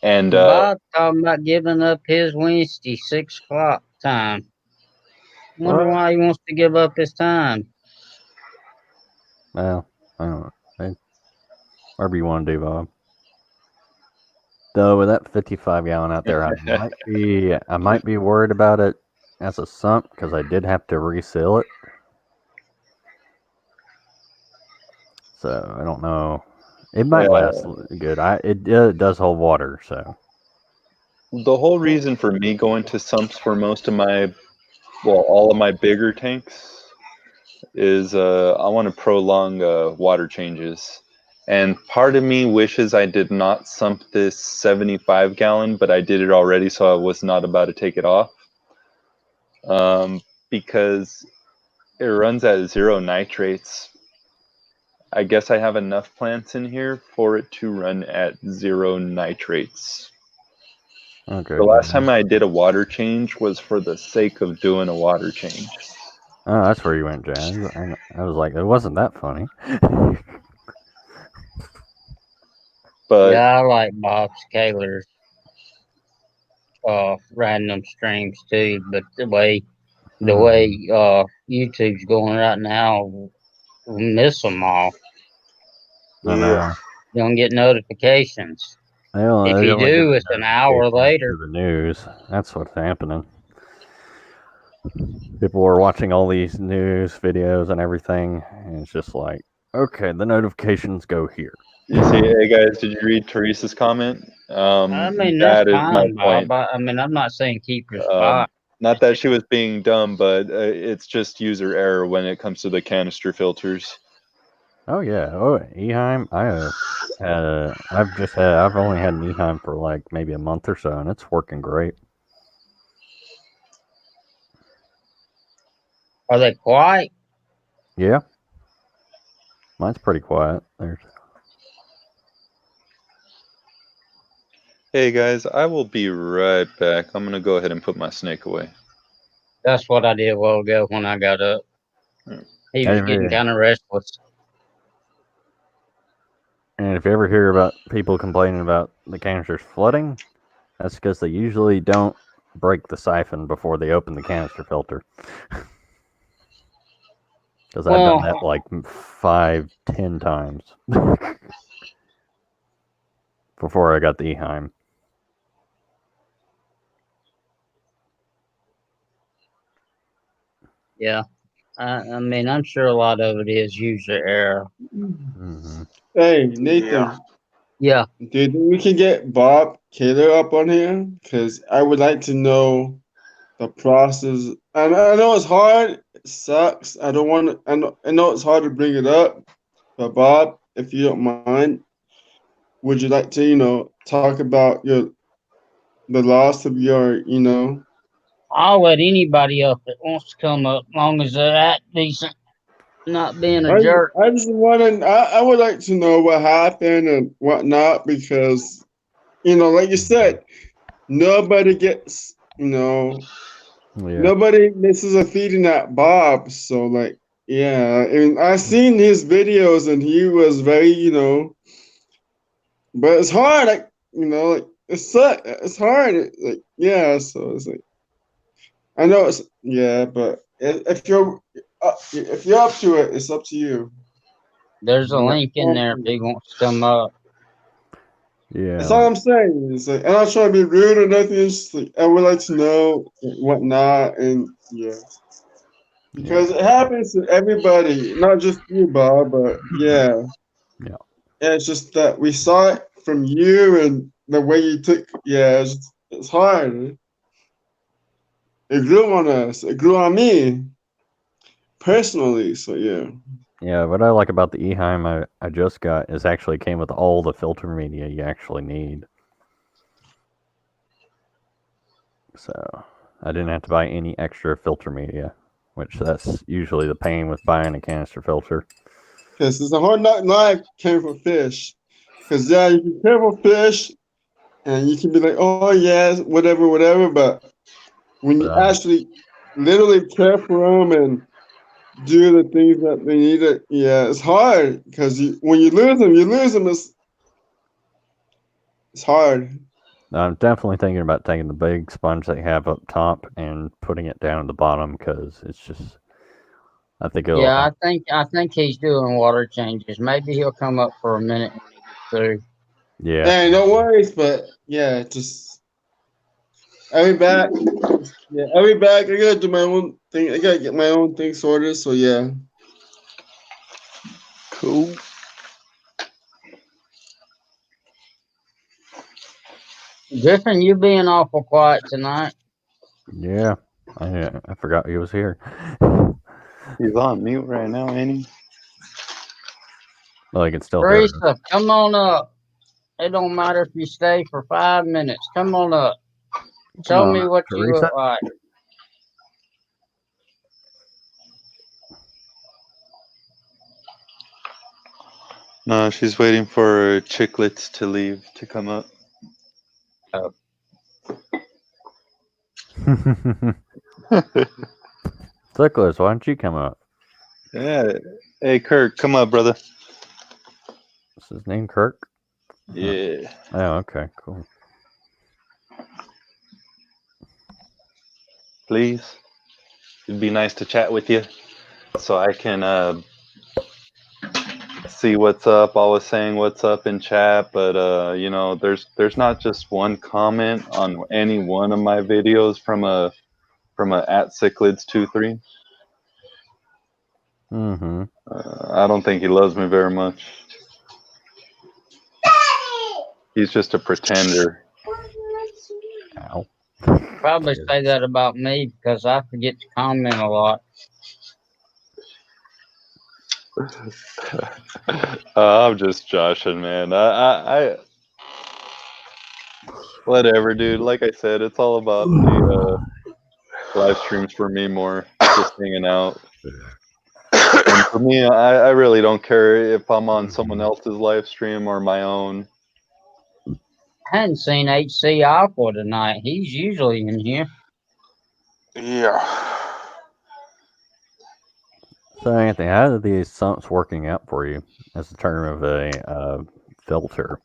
And Bob talking about giving up his Wednesday 6 o'clock time. Wonder why he wants to give up his time. Well, I don't know. Whatever you want to do, Bob. Though with that 55 gallon out there, I might be worried about it as a sump because I did have to reseal it. So I don't know. It might last good. It does hold water, so. The whole reason for me going to sumps for most of my, all of my bigger tanks is I want to prolong water changes. And part of me wishes I did not sump this 75 gallon, but I did it already, so I was not about to take it off. Because it runs at 0 nitrates. I guess I have enough plants in here for it to run at 0 nitrates. Okay. The last time I did a water change was for the sake of doing a water change. Oh, that's where you went, Jazz. I was like, it wasn't that funny. But yeah, I like Bob Scalar's riding them streams too, but the way The way YouTube's going right now, we'll miss them all. I know. You don't get notifications. If you only do, get it's an hour notifications later. through the news. That's what's happening. People are watching all these news videos and everything, and it's just like, okay, the notifications go here. You see, hey guys, did you read Teresa's comment? I mean, that's That is my fine, point. Bob. I mean, I'm not saying keep your spot. Not that she was being dumb, but it's just user error when it comes to the canister filters. Oh yeah. Oh, Eheim. I've only had an Eheim for like maybe a month or so, and it's working great. Are they quiet? Yeah. Mine's pretty quiet. Hey guys, I will be right back. I'm gonna go ahead and put my snake away. That's what I did a while ago when I got up. He was getting kind of restless. And if you ever hear about people complaining about the canisters flooding, that's because they usually don't break the siphon before they open the canister filter. Because I've done that like 5-10 times before I got the Eheim. Yeah. I mean, I'm sure a lot of it is user error. Mm-hmm. Hey, Nathan. Yeah. Do you think we can get Bob Kaler up on here? Because I would like to know the process. And I know it's hard. It sucks. I don't want to. I know it's hard to bring it up. But Bob, if you don't mind, would you like to, talk about the loss of your, I'll let anybody up that wants to come up, as long as they're that decent, not being a jerk. I just want to. I would like to know what happened and whatnot because, like you said, nobody gets, nobody misses a feeding at Bob. So like, yeah, and I've seen his videos and he was very, but it's hard. Like, like it's hard. Like, yeah. So it's like, I know it's but if you're up to it, it's up to you. There's a link in there if he wants to come up. Yeah. That's all I'm saying. It's like, I'm not trying to be rude or nothing. It's just like, I would like to know whatnot, and yeah. Because it happens to everybody, not just you, Bob, but yeah. Yeah. And it's just that we saw it from you and the way you took, it's hard. It grew on us. It grew on me personally. So yeah. Yeah, what I like about the Eheim I just got is actually came with all the filter media you actually need. So I didn't have to buy any extra filter media, which that's usually the pain with buying a canister filter. Because it's a hard knock life came from fish. Because yeah, you can care for fish, and you can be like, oh yeah, whatever. But when you actually literally care for them and do the things that they need, it's hard. Because when you lose them. It's hard. I'm definitely thinking about taking the big sponge they have up top and putting it down at the bottom because it's just. I think it'll. Yeah, I think he's doing water changes. Maybe he'll come up for a minute when he gets through. Yeah. Hey, no worries, but yeah, just I'll be back. Yeah, I'll be back. I gotta do my own thing. I gotta get my own thing sorted. So yeah. Cool. Griffin, you being awful quiet tonight. Yeah, I forgot he was here. He's on mute right now, ain't he? Well, I can still hear him. Teresa, come on up. It don't matter if you stay for 5 minutes. Come on up. Show me what you look like. No, she's waiting for Chicklets to leave to come up. Oh. Chicklets, why don't you come up? Yeah. Hey, Kirk, come up, brother. What's his name, Kirk? Yeah. Oh, okay, cool. Please. it'd be nice to chat with you, so I can see what's up. I was saying what's up in chat, but you know, there's not just one comment on any one of my videos from a at cichlids23. Mm-hmm. I don't think he loves me very much. He's just a pretender. Ow. Probably say that about me because I forget to comment a lot. I'm just joshing, man. I whatever, dude. Like I said, it's all about the live streams for me more, just hanging out. And for me, I really don't care if I'm on someone else's live stream or my own. I hadn't seen HC Aqua tonight. He's usually in here. Yeah. So, Anthony, how are these sumps working out for you as a term of a filter?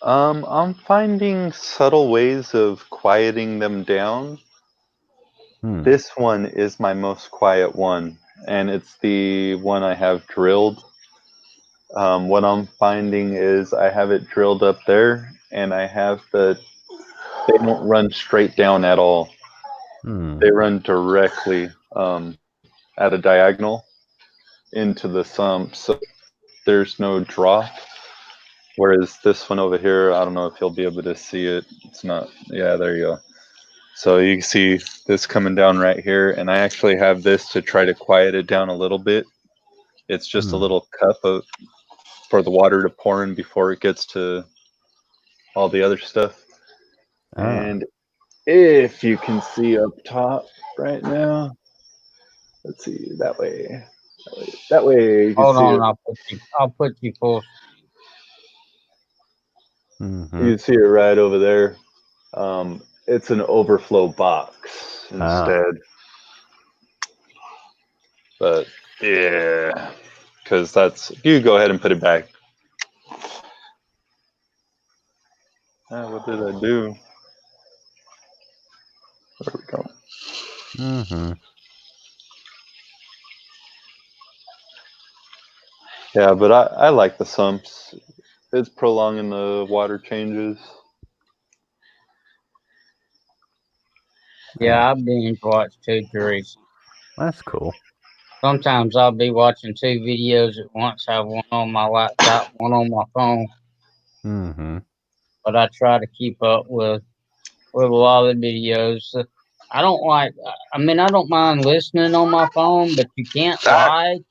I'm finding subtle ways of quieting them down. This one is my most quiet one, and it's the one I have drilled. What I'm finding is I have it drilled up there, and I have they don't run straight down at all. They run directly at a diagonal into the sump, so there's no drop. Whereas this one over here, I don't know if you'll be able to see it. It's not. Yeah, there you go. So you can see this coming down right here, and I actually have this to try to quiet it down a little bit. It's just a little cup for the water to pour in before it gets to all the other stuff. And if you can see up top right now, let's see, that way you can Hold see on, it. I'll put you full. You can see it right over there. It's an overflow box instead. But yeah, because that's, you go ahead and put it back. What did I do? There we go. Yeah, but I like the sumps. It's prolonging the water changes. Yeah, I binge watch 2, 3. That's cool. Sometimes I'll be watching 2 videos at once. I have one on my laptop, one on my phone. But I try to keep up with a lot of the videos. I don't like. I mean, I don't mind listening on my phone, but you can't and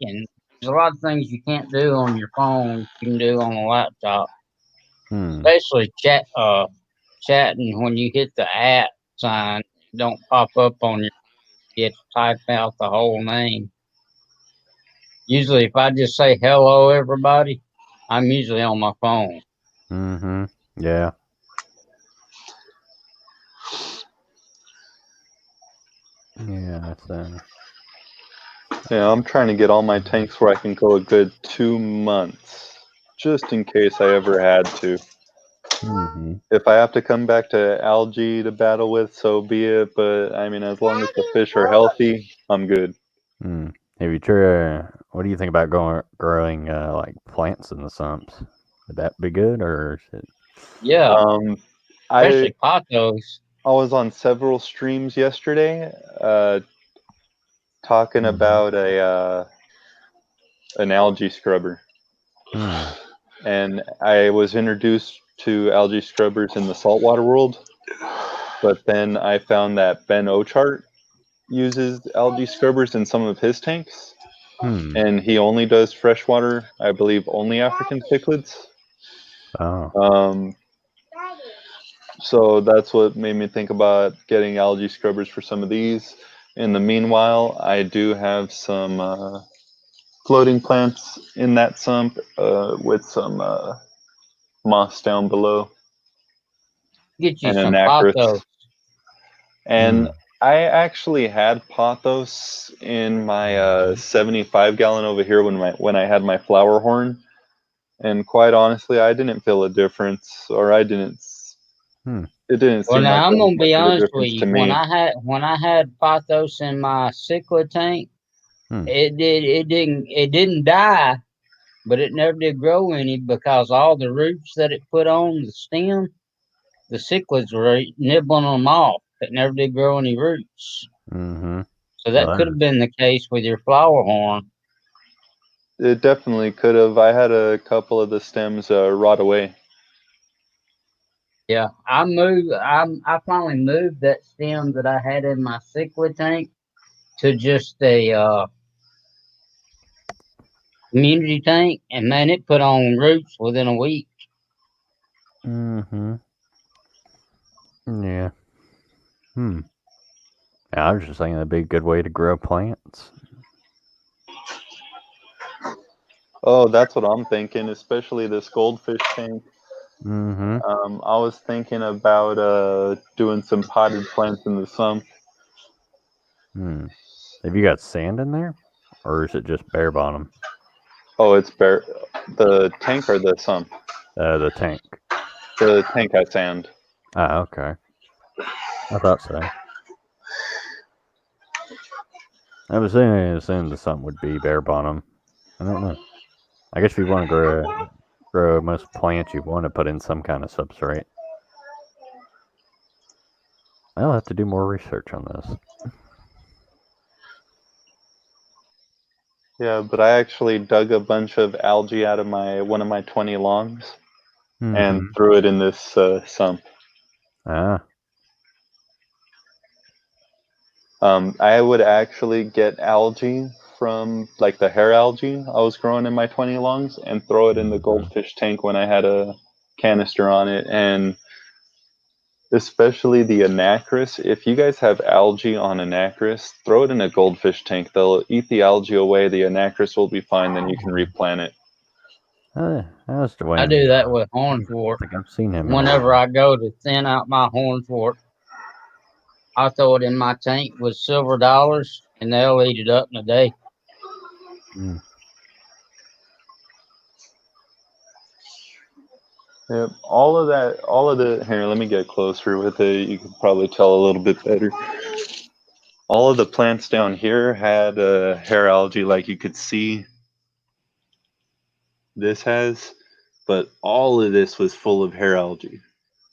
there's a lot of things you can't do on your phone. You can do on a laptop, especially chatting when you hit the @ sign. It don't pop up on your. You have to type out the whole name. Usually, if I just say hello, everybody, I'm usually on my phone. Yeah. Yeah, Yeah, I'm trying to get all my tanks where I can go a good 2 months, just in case I ever had to. If I have to come back to algae to battle with, so be it. But I mean, as long as the fish are healthy, I'm good. Have you tried? What do you think about growing like plants in the sumps? Would that be good, or is it? Yeah, especially pothos. I was on several streams yesterday, talking about an algae scrubber, and I was introduced to algae scrubbers in the saltwater world, but then I found that Ben Ochart uses algae scrubbers in some of his tanks, and he only does freshwater, I believe, only African cichlids. So that's what made me think about getting algae scrubbers for some of these. In the meanwhile, I do have some floating plants in that sump with some moss down below. Get you and some anacris. pothos. And I actually had pothos in my 75 gallon over here when I had my flower horn. And quite honestly, I didn't feel a difference, or I didn't. It didn't Well, seem like now I'm there was gonna much be of a honest with difference to you. me. When I had pothos in my cichlid tank, it didn't die, but it never did grow any because all the roots that it put on the stem, the cichlids were nibbling them off. It never did grow any roots. Mm-hmm. So that could have been the case with your flower horn. It definitely could have. I had a couple of the stems rot away. Yeah, I finally moved that stem that I had in my cichlid tank to just a community tank, and man, it put on roots within a week. Mm-hmm. Yeah. Yeah, I was just thinking that'd be a good way to grow plants. Oh, that's what I'm thinking, especially this goldfish tank. Mm-hmm. I was thinking about doing some potted plants in the sump. Have you got sand in there, or is it just bare bottom? Oh, it's bare. The tank or the sump? The tank. The tank I sand. Ah, okay. I thought so. I was saying the sump would be bare bottom. I don't know. I guess if you want to grow most plants, you want to put in some kind of substrate. I'll have to do more research on this. Yeah, but I actually dug a bunch of algae out of one of my 20 longs and threw it in this sump. Ah. I would actually get algae from like the hair algae I was growing in my 20 longs and throw it in the goldfish tank when I had a canister on it. And especially the anacris, if you guys have algae on anacris, throw it in a goldfish tank. They'll eat the algae away. The anacris will be fine. Then you can replant it. I do that with hornswort. I think I've seen him. Whenever I go to thin out my hornswort, I throw it in my tank with silver dollars, and they'll eat it up in a day. Yep, all of the here, let me get closer with it. You can probably tell a little bit better. All of the plants down here had hair algae, like you could see this has, but all of this was full of hair algae.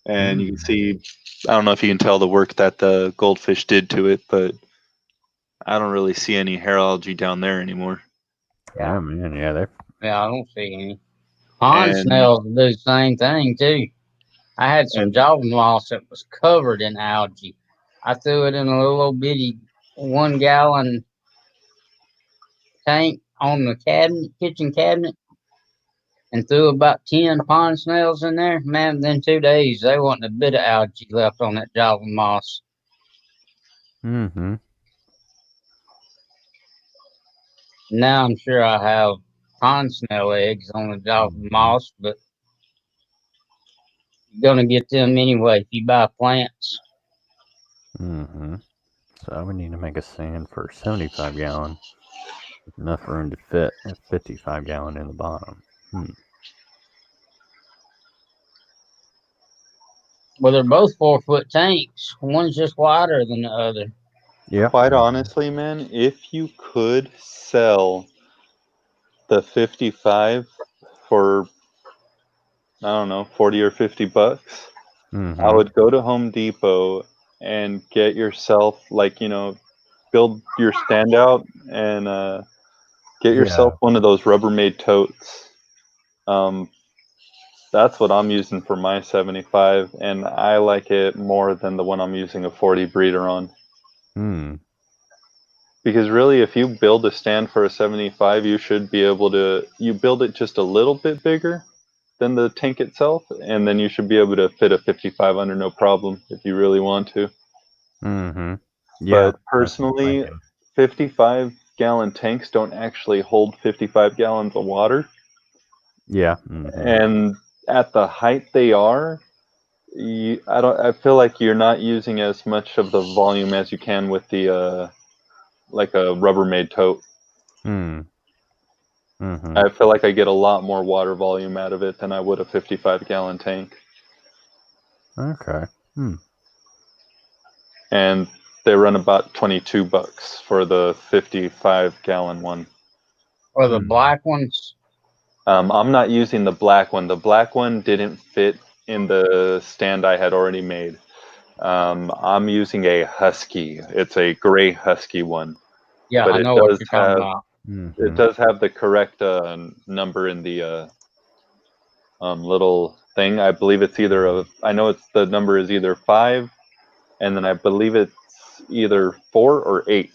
And you can see, I don't know if you can tell the work that the goldfish did to it, but I don't really see any hair algae down there anymore. Yeah, man. Yeah, I don't see any. Pond snails do the same thing too. I had some java moss that was covered in algae. I threw it in a little bitty 1 gallon tank on the kitchen cabinet, and threw about 10 pond snails in there. Man, within 2 days, there wasn't a bit of algae left on that java moss. Mm-hmm. Now I'm sure I have pond snail eggs on the java moss, but you're gonna get them anyway if you buy plants. So I would need to make a sand for 75 gallon. Enough room to fit a 55 gallon in the bottom. Well, they're both 4-foot tanks. One's just wider than the other. Yeah. Quite honestly, man, if you could sell the 55 for, I don't know, 40 or 50 bucks, I would go to Home Depot and get yourself, like, build your standout and get yourself one of those Rubbermaid totes. That's what I'm using for my 75, and I like it more than the one I'm using a 40 breeder on. Because really, if you build a stand for a 75, you should be able to, you build it just a little bit bigger than the tank itself, and then you should be able to fit a 55 under no problem if you really want to. Yeah. But personally, 55-gallon tanks don't actually hold 55 gallons of water. Yeah. And at the height they are, I feel like you're not using as much of the volume as you can with the like a Rubbermaid tote. I feel like I get a lot more water volume out of it than I would a 55-gallon tank. Okay. And they run about $22 for the 55-gallon one. Or the black ones? I'm not using the black one. The black one didn't fit in the stand I had already made. I'm using a Husky. It's a gray Husky one. Yeah, but I know what you're talking about. It does have the correct number in the little thing. I believe it's either I know it's the number is either 5, and then I believe it's either 4 or 8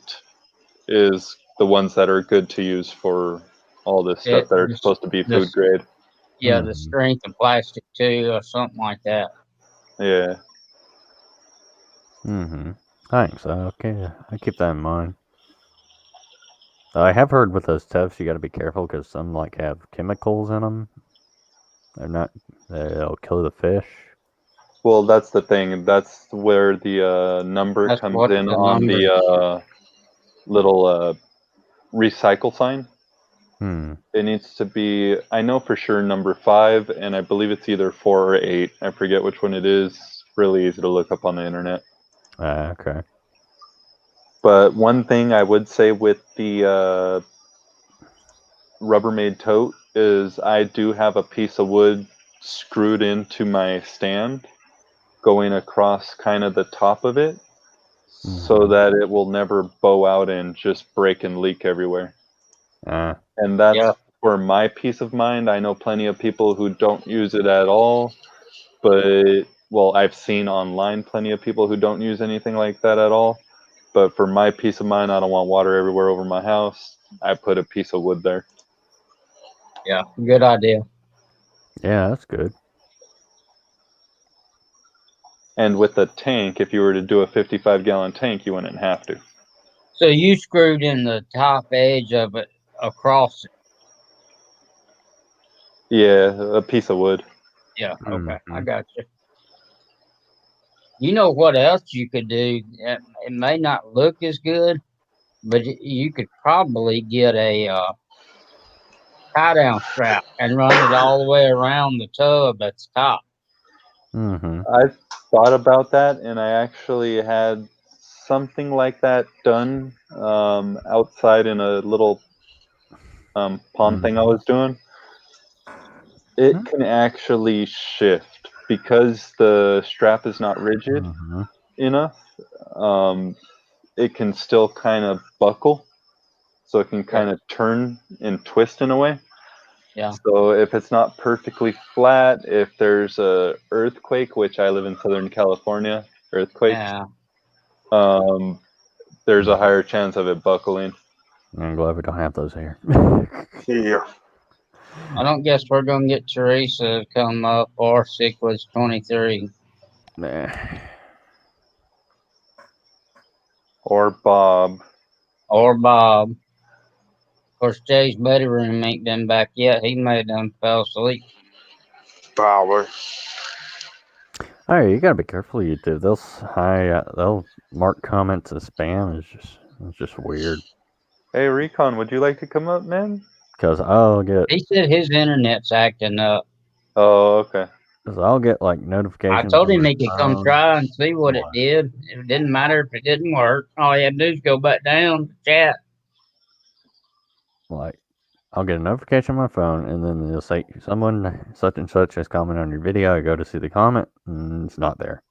is the ones that are good to use for all this stuff that are supposed to be food grade. Yeah, the strength of plastic too, or something like that. Yeah. Thanks. Okay, I keep that in mind. I have heard with those tubs you got to be careful because some like have chemicals in them. They're not. They'll kill the fish. Well, that's the thing. That's where the number comes in on the little recycle sign. It needs to be, I know for sure, number 5, and I believe it's either 4 or 8. I forget which one it is. Really easy to look up on the internet. Okay. But one thing I would say with the Rubbermaid tote is I do have a piece of wood screwed into my stand going across kind of the top of it so that it will never bow out and just break and leak everywhere. And that's for my peace of mind. I know plenty of people who don't use it at all, but well, I've seen online plenty of people who don't use anything like that at all. But for my peace of mind, I don't want water everywhere over my house. I put a piece of wood there. Yeah, good idea. Yeah, that's good. And with the tank, if you were to do a 55-gallon tank, you wouldn't have to. So you screwed in the top edge of it across it. Yeah, a piece of wood. Yeah, okay, I got you. You know what else you could do? It may not look as good, but you could probably get a tie-down strap and run it all the way around the tub at the top. I thought about that, and I actually had something like that done outside in a little pond thing I was doing. It can actually shift because the strap is not rigid enough. It can still kind of buckle, so it can kind of turn and twist in a way. Yeah. So if it's not perfectly flat, if there's a earthquake, which I live in Southern California, earthquakes, there's a higher chance of it buckling. I'm glad we don't have those here. Yeah. I don't guess we're gonna get Teresa to come up or Cichlids 23. Nah. Or Bob. Or Bob. Of course, Jay's buddy room ain't been back yet. He may have done fell asleep. Probably. Oh, you gotta be careful, YouTube. They'll mark comments as spam. It's just weird. Hey, Recon, would you like to come up, man? Because I'll get. He said his internet's acting up. Oh, okay. Because I'll get like notifications. I told him he could come try and see what it did. It didn't matter if it didn't work. All he had to do is go back down to chat. Like, I'll get a notification on my phone, and then they'll say someone such and such has commented on your video. I go to see the comment, and it's not there.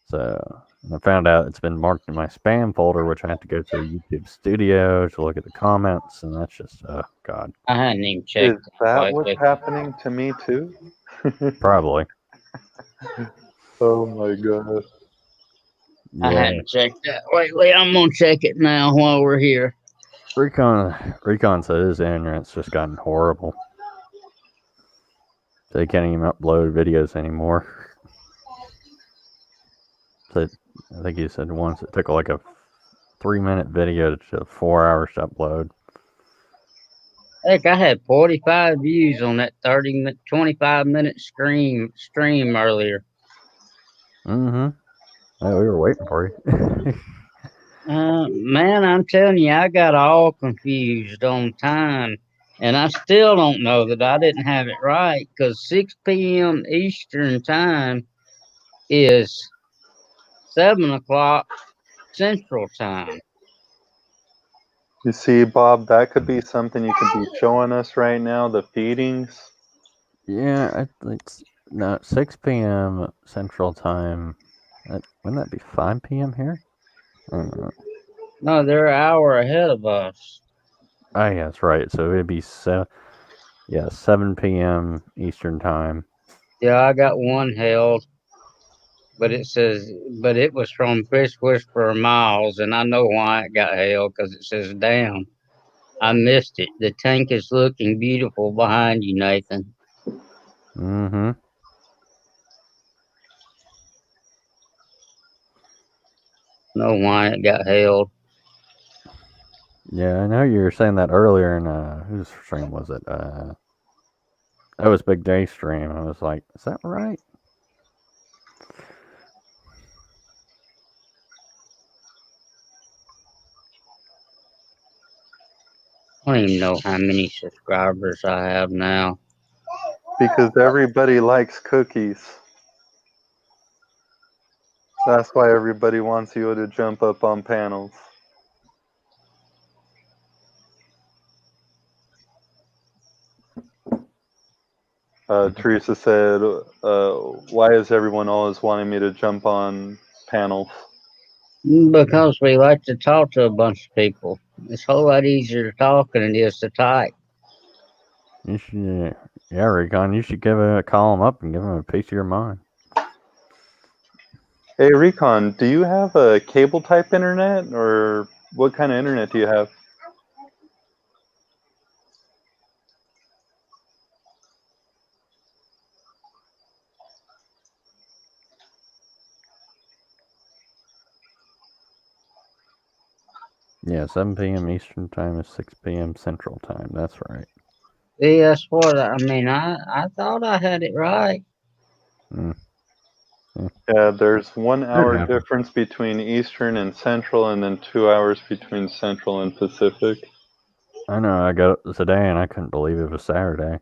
So I found out it's been marked in my spam folder, which I have to go to YouTube Studio to look at the comments, and that's just God. I hadn't even checked. Is that what's happening to me too? Probably. Oh my god. I hadn't checked that lately. I'm gonna check it now while we're here. Recon said his internet's just gotten horrible. They can't even upload videos anymore. So I think he said once it took like a 3-minute video to 4 hours to upload. Heck, I had 45 views on that 25-minute stream earlier. Yeah, we were waiting for you. Man, I'm telling you, I got all confused on time. And I still don't know that I didn't have it right, because 6 p.m. Eastern time is 7 o'clock Central Time. You see, Bob, that could be something you could be showing us right now, the feedings. Yeah, it's not 6 p.m. Central Time. Wouldn't that be 5 p.m. here? No, they're an hour ahead of us. Oh, yeah, that's right. So it'd be 7 p.m. Eastern Time. Yeah, I got one held, but it was from Fish Whisperer Miles, and I know why it got held because it says, "Damn, I missed it. The tank is looking beautiful behind you, Nathan." Mm-hmm. Know why it got held. Yeah, I know you were saying that earlier in whose stream was it? That was Big Day stream. I was like, is that right? I don't even know how many subscribers I have now. Because everybody likes cookies. That's why everybody wants you to jump up on panels. Teresa said, why is everyone always wanting me to jump on panels? Because we like to talk to a bunch of people. It's a whole lot easier to talk than it is to type. You should, yeah, Recon, you should call him up and give him a piece of your mind. Hey, Recon, do you have a cable type internet, or what kind of internet do you have? Yeah, 7 p.m. Eastern Time is 6 p.m. Central Time. That's right. See, that's what I mean. I thought I had it right. Yeah, there's 1 hour difference between Eastern and Central, and then 2 hours between Central and Pacific. I know, I got it today and I couldn't believe it was Saturday.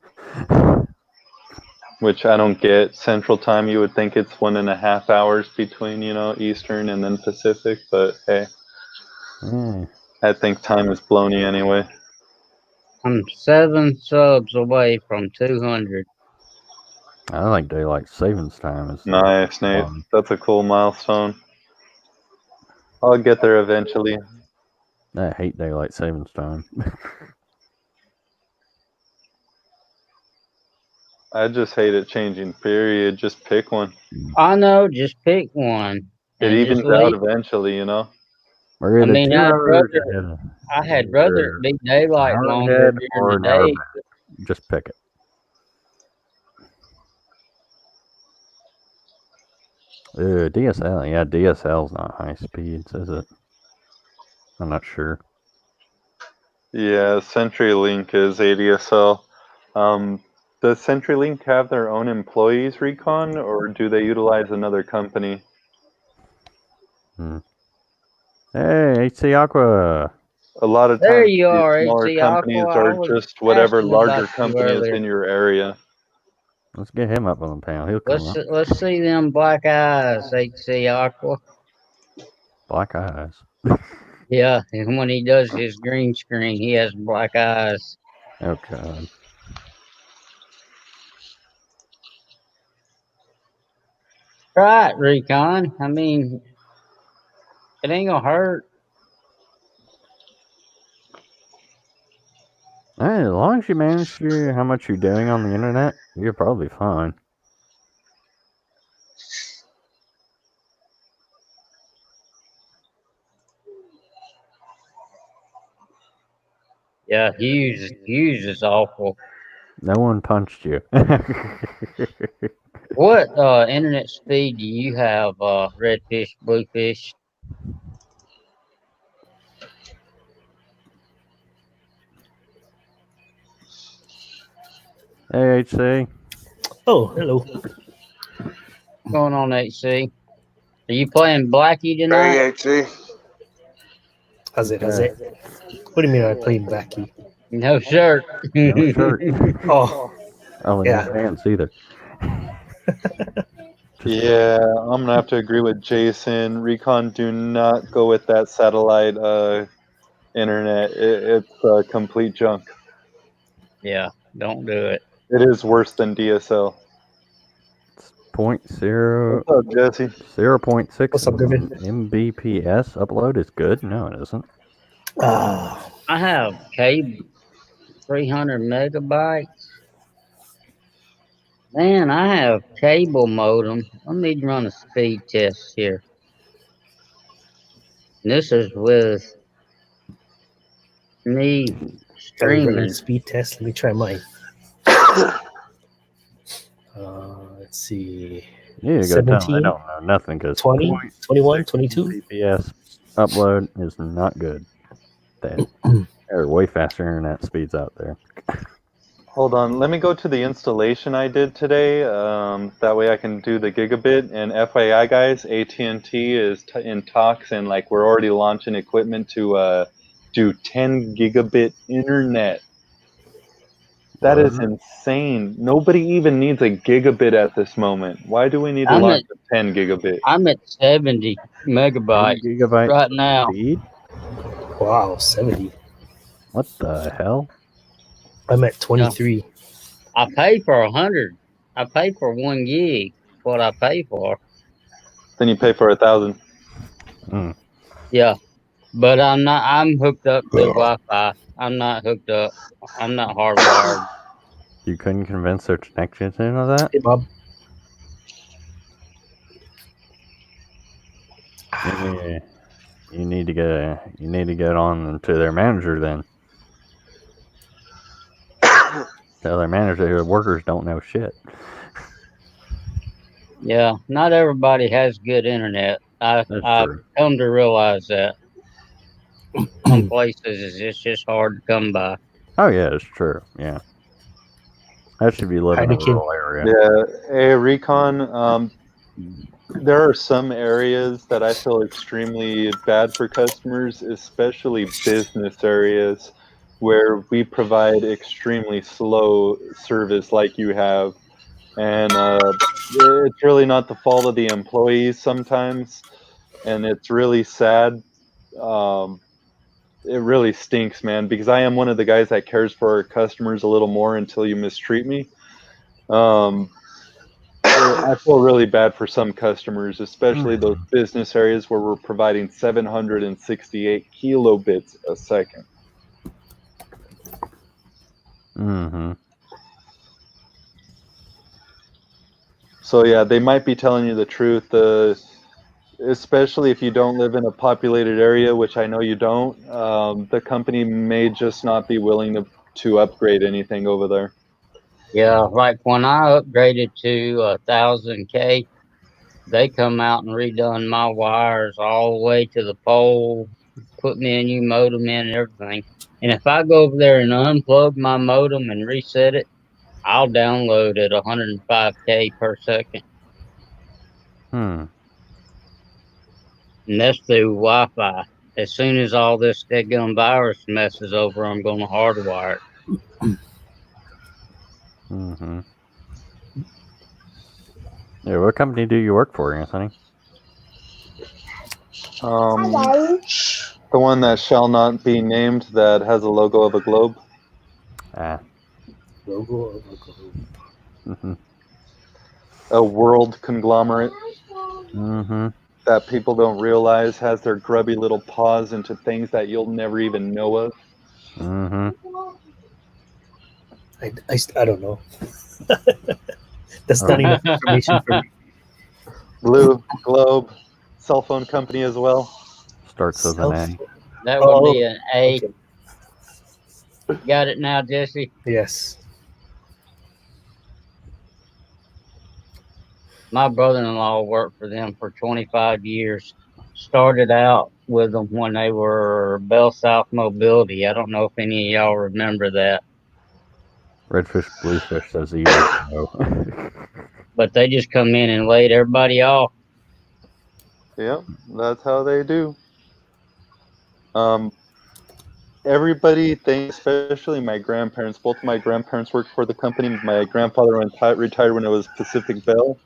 Which I don't get. Central Time, you would think it's 1.5 hours between, Eastern and then Pacific, but hey. I think time is baloney anyway. I'm 7 subs away from 200. I think daylight savings time is nice, Nate. That's a cool milestone. I'll get there eventually. I hate daylight savings time. I just hate it changing, period. Just pick one. I know, just pick one. It evens out eventually, We're I mean, I had rather it be daylight longer during or the day. Just pick it. DSL, yeah, DSL's not high speed, is it? I'm not sure. Yeah, CenturyLink is ADSL. Does CenturyLink have their own employees, Recon, or do they utilize another company? Hey, HC Aqua. A lot of There times you these are, smaller HC companies Aqua. are just whatever asking larger about you company is earlier. in your area. Let's get him up on the panel. He'll come up. Let's see them black eyes, HC Aqua. Black eyes. Yeah, and when he does his green screen, he has black eyes. Oh God. Try it, Recon. I mean, it ain't gonna hurt. Hey, as long as you manage how much you're doing on the internet, you're probably fine. Yeah, Hughes is awful. No one punched you. What internet speed do you have, Redfish, Bluefish? Hey, HC. Oh, hello. What's going on, HC? Are you playing Blackie tonight? Hey, HC. How's it? What do you mean I played Blackie? No shirt. No shirt. Oh, Oh, and yeah. no pants either. Yeah, I'm gonna have to agree with Jason. Recon, do not go with that satellite internet. It's complete junk. Yeah, don't do it. It is worse than DSL. Point zero. What's up, Jesse? 0.6 What's up, Griffin? Mbps upload is good. No, it isn't. Ah, I have cable, 300 megabytes. Man, I have cable modem. Let me run a speed test here. This is with me are you running streaming. the speed test? Let me try mine. Let's see. You need to go tell them 17, they don't know nothing because 20, 21, 22. Mbps upload is not good. There are way faster internet speeds out there. Hold on, let me go to the installation I did today. That way I can do the gigabit. And FYI, guys, AT&T is in talks, and like we're already launching equipment to do 10 gigabit internet. That is insane. Nobody even needs a gigabit at this moment. Why do we need to launch a 10 gigabit? I'm at 70 megabytes gigabyte right now. speed? Wow, 70. What the hell? I'm at 23. I pay for 100. I pay for 1 gig. What I pay for. Then you pay for 1,000. Yeah, but I'm hooked up to Wi-Fi. I'm not hooked up. I'm not hardwired. You couldn't convince her to connect you to that? Hey, Bob. Yeah. You need to get on to their manager then. Tell their manager the workers don't know shit. Yeah, not everybody has good internet. I've come to realize that. Some places it's just hard to come by. Oh yeah, it's true. Yeah. That should be living in a rural area. Yeah. Hey, Recon, there are some areas that I feel extremely bad for customers, especially business areas where we provide extremely slow service like you have. And it's really not the fault of the employees sometimes. And it's really sad. It really stinks, man, because I am one of the guys that cares for our customers a little more until you mistreat me. I feel really bad for some customers, especially those business areas where we're providing 768 kilobits a second. Mm-hmm. So yeah, they might be telling you the truth, especially if you don't live in a populated area, which I know you don't. The company may just not be willing to upgrade anything over there. Yeah, like when I upgraded to 1000K, they come out and redone my wires all the way to the pole, put me a new modem in and everything. And if I go over there and unplug my modem and reset it, I'll download at 105K per second. And that's through Wi-Fi. As soon as all this deadgum virus messes over, I'm going to hardwire it. Mm-hmm. Yeah, what company do you work for, Anthony? The one that shall not be named that has a logo of a globe. Logo of a globe. Mm-hmm. A world conglomerate. Mm-hmm. That people don't realize has their grubby little paws into things that you'll never even know of. Mm-hmm. I don't know. That's not enough information for me. Blue Globe, cell phone company as well. Starts with an A. That would be an A. Okay. Got it now, Jesse? Yes. My brother-in-law worked for them for 25 years. Started out with them when they were Bell South Mobility. I don't know if any of y'all remember that. Redfish, Bluefish says he doesn't know. But they just come in and laid everybody off. Yep, that's how they do. Everybody thinks, especially my grandparents, both of my grandparents worked for the company. My grandfather retired when it was Pacific Bell.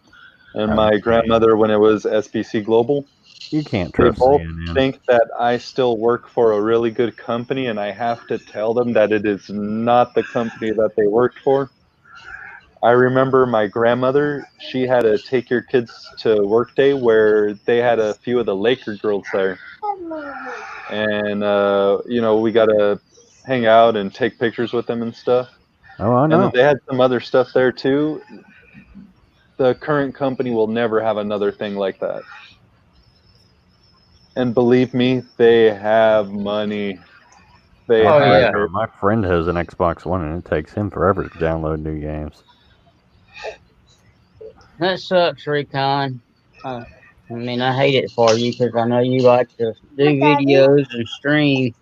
and my grandmother when it was SBC Global. You can't They trust both CNN. think that I still work for a really good company, and I have to tell them that it is not the company that they worked for. I remember my grandmother, she had a take your kids to work day where they had a few of the Laker girls there. And, we got to hang out and take pictures with them and stuff. Oh, I And then know. they had some other stuff there too. The current company will never have another thing like that. And believe me, they have money. They Oh have yeah. it. My friend has an Xbox One, and it takes him forever to download new games. That sucks, Recon. I mean, I hate it for you because I know you like to do videos and stream.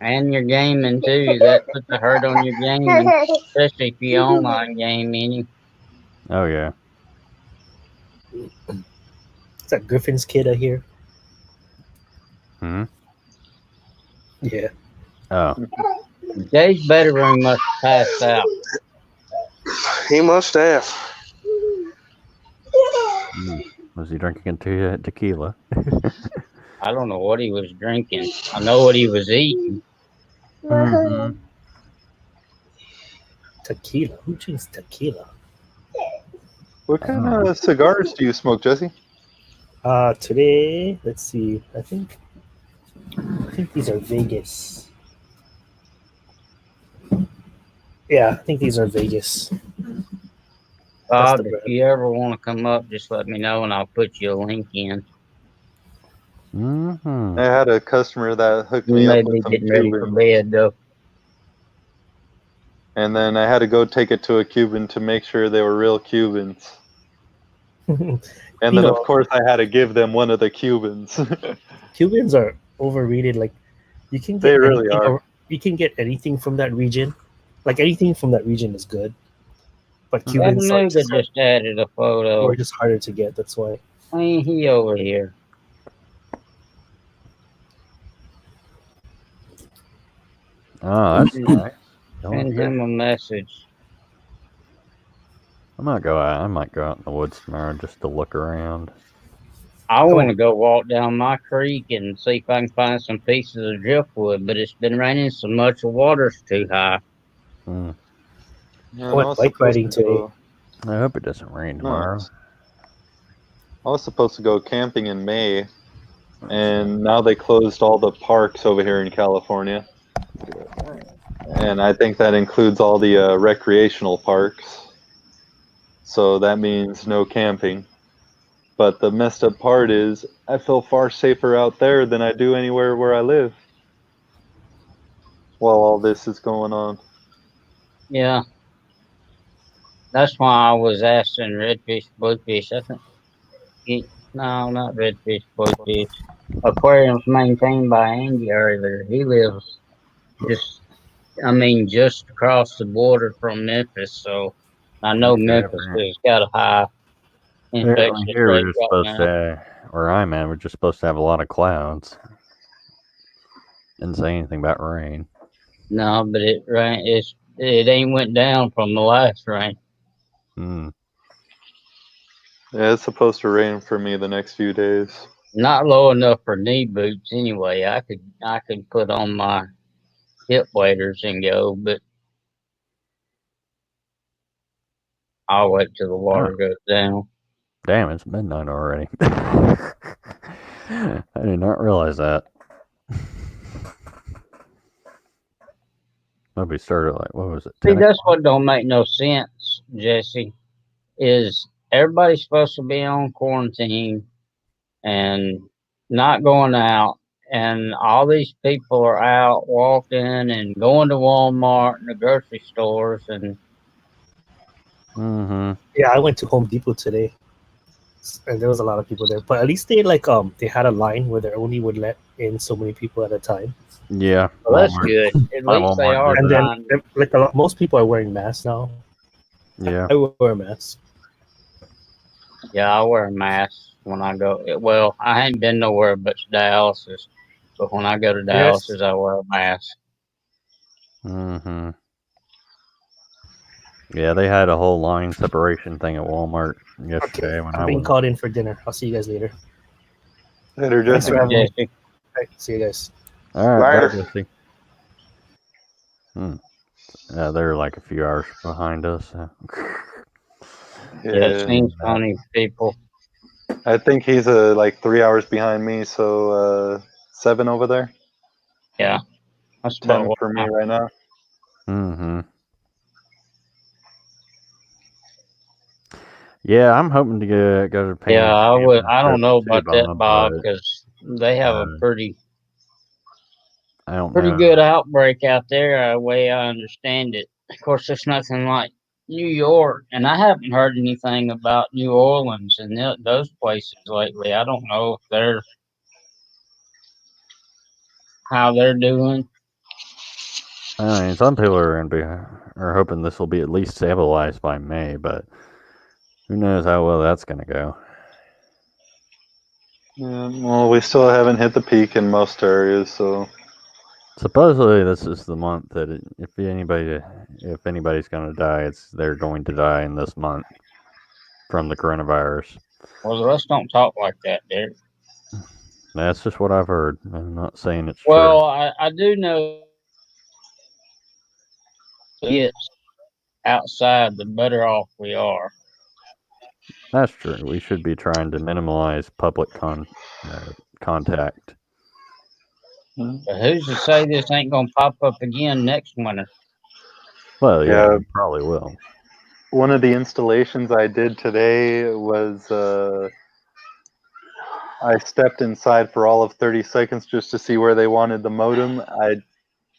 And you're gaming too. That puts a hurt on your gaming, especially if you online game any. Oh yeah. Is that Griffin's kid I hear? Hmm. Yeah. Oh. Jay's bedroom must have passed out. He must have. Was he drinking tequila? I don't know what he was drinking. I know what he was eating. Mm-hmm. Tequila. Who drinks tequila? What kind of cigars do you smoke, Jesse? Today, let's see. I think these are Vegas. Yeah, I think these are Vegas. Bob, if you ever want to come up, just let me know and I'll put you a link in. Mm-hmm. I had a customer that hooked You me may up be with some getting ready for Cubans. bed though. And then I had to go take it to a Cuban to make sure they were real Cubans. And then, of course, I had to give them one of the Cubans. Cubans are overrated. Like, you can get They really anything, are. you can get anything from that region. Like, anything from that region is good. But Cubans Chattanooga just added a photo. are just harder to get. That's why. Ain't he over here? Oh, that's nice. Send him a message. I might go out in the woods tomorrow just to look around. I want to go walk down my creek and see if I can find some pieces of driftwood, but it's been raining so much the water's too high. Yeah, I went bike riding today. I hope it doesn't rain tomorrow. Nice. I was supposed to go camping in May, and now they closed all the parks over here in California. And I think that includes all the recreational parks. So that means no camping. But the messed up part is I feel far safer out there than I do anywhere where I live while all this is going on. Yeah. That's why I was asking redfish, bluefish. I think, no, not redfish, bluefish. Aquarium's maintained by Andy earlier. He lives just across the border from Memphis, so I know Memphis has got a high infection Here rate we're just right supposed now. to, where I'm at, we're just supposed to have a lot of clouds. Didn't say anything about rain. No, but it ain't went down from the last rain. Hmm. Yeah, it's supposed to rain for me the next few days. Not low enough for knee boots anyway. I could put on my hip waders and go, but I'll wait till the water goes down. Damn, it's midnight already. I did not realize that. Nobody started what was it? See, that's what don't make no sense, Jesse, is everybody's supposed to be on quarantine and not going out, and all these people are out walking and going to Walmart and the grocery stores and Mm-hmm. Yeah, I went to Home Depot today, and there was a lot of people there. But at least they had a line where they only would let in so many people at a time. Yeah. Well, that's good. At least they are. And then, most people are wearing masks now. Yeah. I wear a mask. Yeah, I wear a mask when I go. Well, I ain't been nowhere but to dialysis, but when I go to dialysis, I wear a mask. Mm-hmm. Yeah, they had a whole line separation thing at Walmart yesterday when I'm I being was. called in for dinner. I'll see you guys later. Later, Thanks Jesse. for having me. Jesse. All right, see you guys. All right, bye, Later. Jesse. They're like a few hours behind us. Yeah, it Yeah, seems funny, people. I think he's like 3 hours behind me, so 7 over there. Yeah, that's 10 about what for me right now. Mm-hmm. Yeah, I'm hoping to go to Pan. Yeah, I would. I don't know too, about that, Bob, but because they have a pretty I don't pretty know. good outbreak out there. The way I understand it. Of course, it's nothing like New York, and I haven't heard anything about New Orleans and those places lately. I don't know if they're how they're doing. I mean, some people are hoping this will be at least stabilized by May, but who knows how well that's going to go. Yeah, well, we still haven't hit the peak in most areas, so Supposedly, this is the month that if anybody's going to die, they're going to die in this month from the coronavirus. Well, the rest don't talk like that, Derek. That's just what I've heard. I'm not saying it's true. Well, I do know it's outside, the better off we are. That's true. We should be trying to minimize public contact. But who's to say this ain't gonna pop up again next winter? Well, yeah, yeah. it probably will. One of the installations I did today was I stepped inside for all of 30 seconds just to see where they wanted the modem. I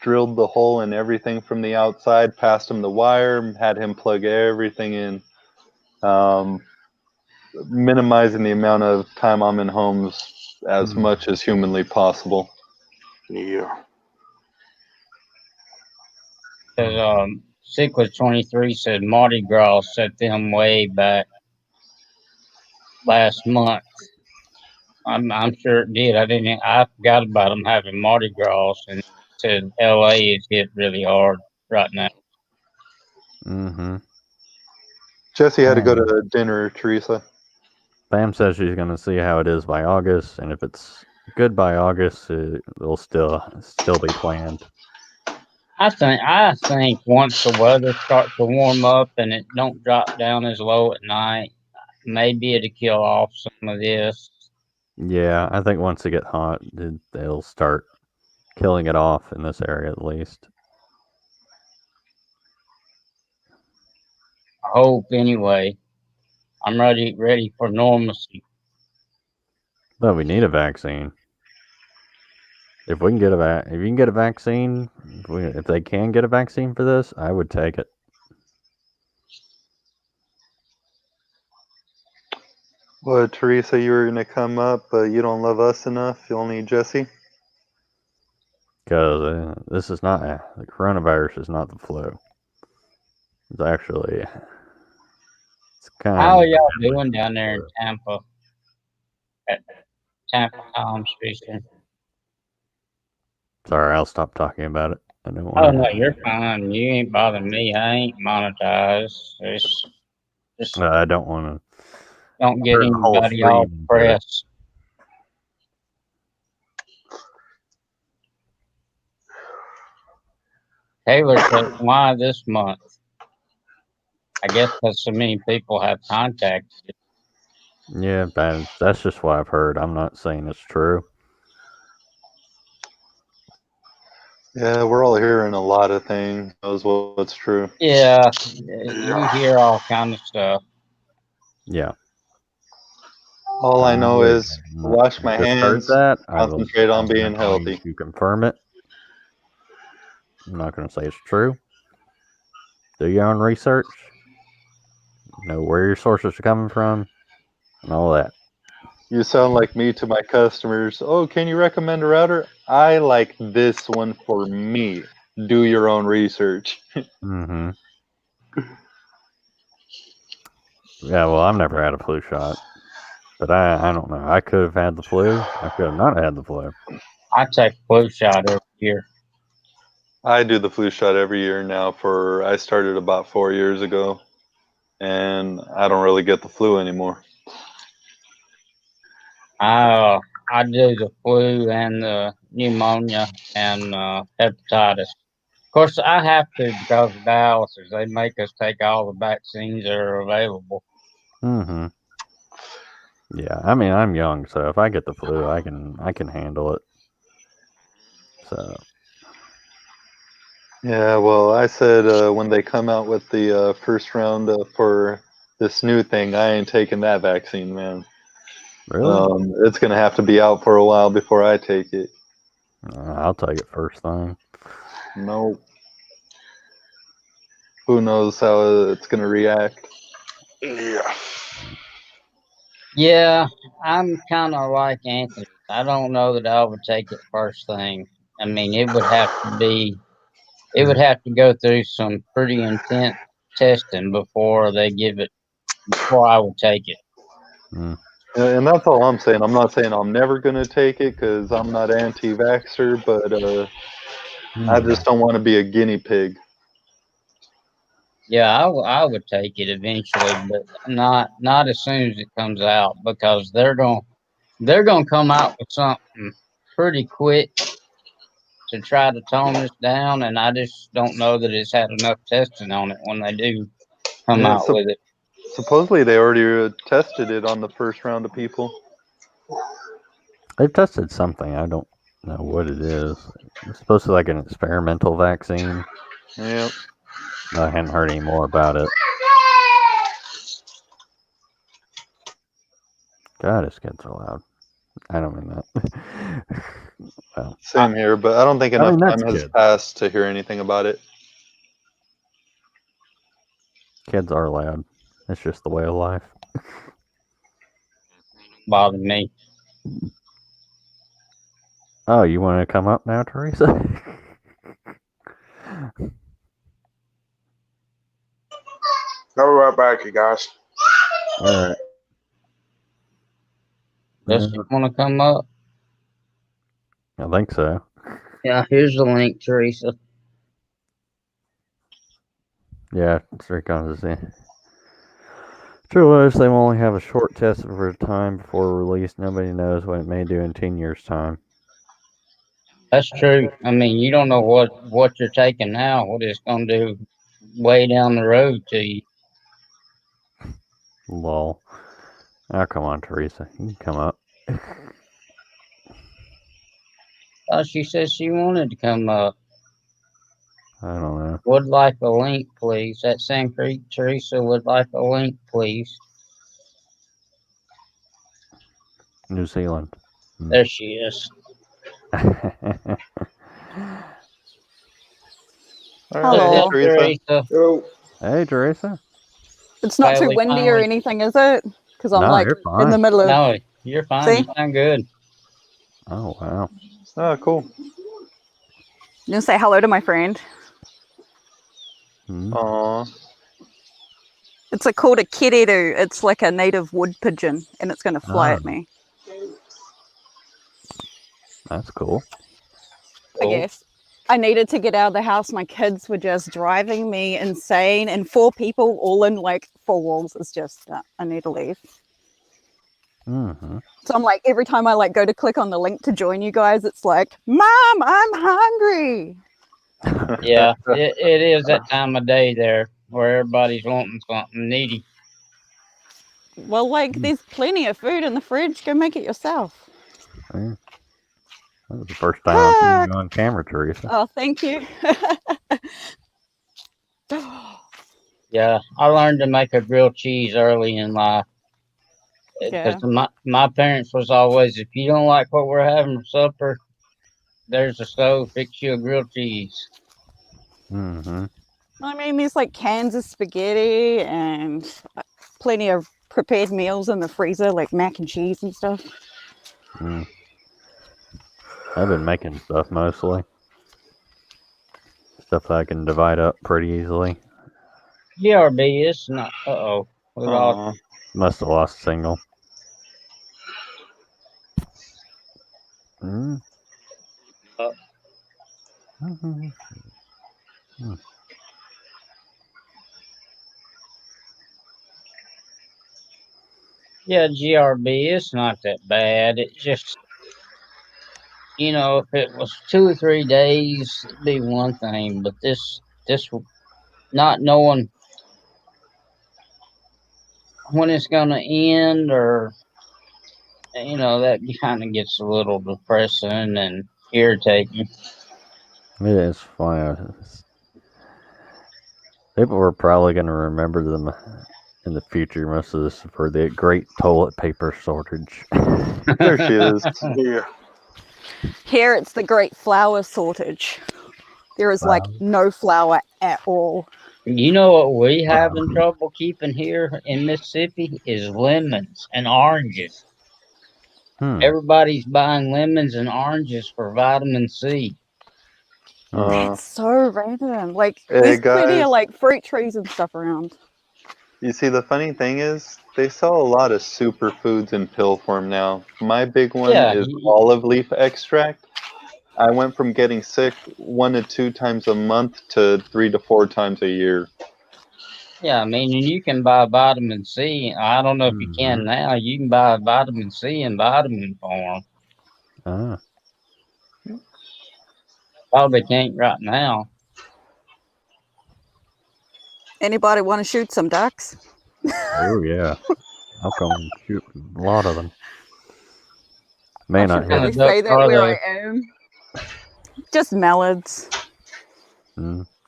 drilled the hole in everything from the outside, passed him the wire, had him plug everything in, minimizing the amount of time I'm in homes as much as humanly possible. Yeah. Because Secret 23 said Mardi Gras set them way back last month. I'm sure it did. I forgot about them having Mardi Gras, and it said LA is hit really hard right now. Mm-hmm. Jesse had to go to dinner, Teresa. Pam says she's going to see how it is by August, and if it's good by August, it'll still be planned. I think once the weather starts to warm up and it don't drop down as low at night, maybe it'll kill off some of this. Yeah, I think once it get hot, they'll start killing it off in this area at least. I hope anyway. I'm ready for normalcy. But we need a vaccine. If we can get if you can get a vaccine, if they can get a vaccine for this, I would take it. Well, Teresa, you were going to come up, but you don't love us enough. You only need Jesse. Because this is not the coronavirus is not the flu. It's actually kind How of. are y'all doing down there in Tampa? At Tampa Tom Station. Sorry, I'll stop talking about it. I don't want. Oh no, you're fine. You ain't bothering me. I ain't monetized. It's just I don't want to. don't get anybody all depressed. Taylor said, "Why this month?" I guess because so many people have contacted. Yeah, that's just what I've heard. I'm not saying it's true. Yeah, we're all hearing a lot of things. Knows what's true. Yeah, you hear all kind of stuff. Yeah. All I know is wash my hands, that. concentrate on being healthy. You confirm it. I'm not going to say it's true. Do your own research. Know where your sources are coming from, and all that. You sound like me to my customers. Oh, can you recommend a router? I like this one for me. Do your own research. Mm-hmm. Yeah, well, I've never had a flu shot, but I don't know. I could have had the flu. I could have not had the flu. I take a flu shot every year. I do the flu shot every year now. I started about 4 years ago, and I don't really get the flu anymore. I do the flu and the pneumonia and hepatitis. Of course, I have to because of dialysis. They make us take all the vaccines that are available. Mm-hmm. Yeah, I mean, I'm young, so if I get the flu, I can handle it. So. Yeah, well, I said when they come out with the first round for this new thing, I ain't taking that vaccine, man. Really? It's gonna have to be out for a while before I take it. I'll take it first thing. Nope. Who knows how it's gonna react? Yeah. Yeah, I'm kind of like Anthony. I don't know that I would take it first thing. I mean, it would have to go through some pretty intense testing before I would take it. Mm. And that's all I'm saying. I'm not saying I'm never gonna take it because I'm not anti-vaxxer, but I just don't want to be a guinea pig. Yeah, I would take it eventually, but not as soon as it comes out because they're gonna come out with something pretty quick to try to tone this down, and I just don't know that it's had enough testing on it when they do come Yeah, out with it. supposedly they already tested it on the first round of people. They've tested something. I don't know what it is. It's supposed to be like an experimental vaccine. Yep. I hadn't heard any more about it. God, this kid's so loud. I don't mean that. Well, Same here, but I don't think enough time has good. passed to hear anything about it. Kids are loud. It's just the way of life. Bother me. Oh, you want to come up now, Teresa? I'll be right back, you guys. All right. Does she want to come up? I think so. Yeah, here's the link, Teresa. Yeah, it's very consistent. True is, they will only have a short test for time before release. Nobody knows what it may do in 10 years' time. That's true. I mean, you don't know what you're taking now, what it's going to do way down the road to you. Lol. Oh, come on, Teresa. You can come up. Oh, she said she wanted to come up. I don't know. Would like a link, please. That Sand Creek Teresa would like a link, please. New Zealand. There she is. Hello. Teresa. Hey, Teresa. It's not too windy or anything, is it? Because I'm like in the middle of. No, you're fine. See? You sound good. Oh, wow. Oh, cool. You say hello to my friend. Aww. It's called a kereru. It's like a native wood pigeon, and it's going to fly at me. That's cool. I guess. I needed to get out of the house. My kids were just driving me insane, and 4 people all in like 4 walls is just, I need to leave. Mm-hmm. So I'm like, every time I like go to click on the link to join you guys, it's like, Mom, I'm hungry. Yeah, it is that time of day there where everybody's wanting something needy. Well, like, there's plenty of food in the fridge. Go make it yourself. Yeah. That was the first time I've seen you on camera, Teresa. Oh, thank you. Yeah, I learned to make a grilled cheese early in life. Because my parents was always, if you don't like what we're having for supper, there's a stove, fix you a grilled cheese. Mm-hmm. I mean, there's like cans of spaghetti and plenty of prepared meals in the freezer, like mac and cheese and stuff. Mm. I've been making stuff mostly. Stuff that I can divide up pretty easily. BRB, it's not. Uh-oh. We lost. Must have lost signal. Mm. Yeah, GRB, it's not that bad. It just, if it was 2 or 3 days, it'd be one thing. But this not knowing when it's going to end, or that kind of gets a little depressing and irritating. It is funny. People are probably going to remember them in the future, most of this, for the great toilet paper shortage. There she is. Yeah. Here it's the great flour shortage. There is like no flour at all. You know what we having trouble keeping here in Mississippi is lemons and oranges. Everybody's buying lemons and oranges for vitamin C. That's so random. Like, Hey, there's plenty guys. of like fruit trees and stuff around. You see, the funny thing is, they sell a lot of superfoods in pill form now. My big one is olive leaf extract. I went from getting sick 1 to 2 times a month to 3 to 4 times a year. Yeah, I mean, you can buy vitamin C. I don't know if you can now. You can buy vitamin C in vitamin form. Probably can't right now. Anybody want to shoot some ducks? Oh, yeah. I'll come shoot a lot of them. May not Really say that where I am. Just mallards.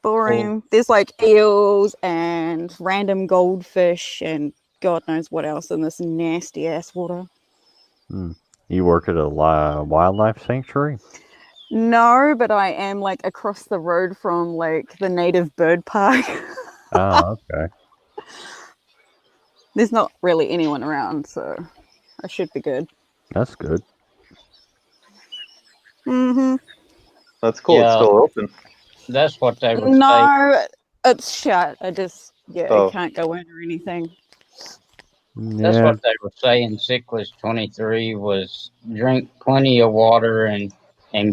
Boring. There's like eels and random goldfish and God knows what else in this nasty ass water. You work at a wildlife sanctuary? No, but I am like across the road from like the native bird park. Oh, okay. There's not really anyone around, so I should be good. That's good. That's cool. It's still open. That's what they were saying. No, it's shut. I just Oh. can't go in or anything. That's what they were saying. Cyclist 23 was drink plenty of water and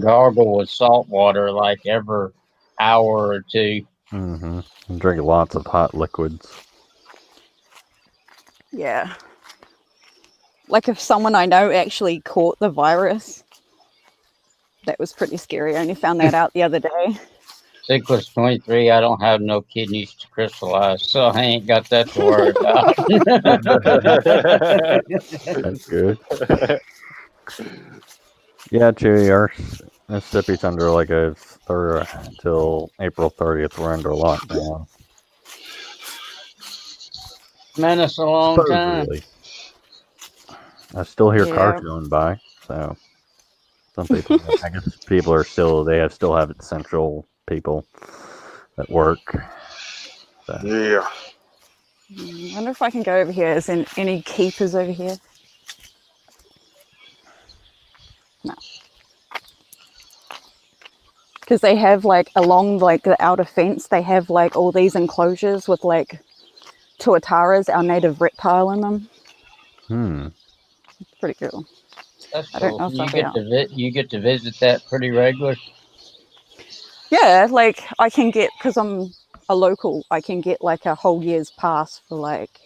gargle with salt water like every hour or two. And drink lots of hot liquids. Yeah. Like if someone I know actually caught the virus, that was pretty scary. I only found that out the other day. Cyclist 23, I don't have no kidneys to crystallize, so I ain't got that to worry about. That's good. Yeah, Chewy, Mississippi's under like till April 30th, we're under lockdown. Man, it's a long time. I still hear cars going by, so some people, I guess people they still have essential people at work. So. Yeah. I wonder if I can go over here. Is there any keepers over here? No. Because they have like along like the outer fence, they have like all these enclosures with like tuataras, our native reptile, in them. It's pretty cool. That's I don't cool. know if You get to visit that pretty regular. Yeah, like I can get, because I'm a local, I can get like a whole year's pass for like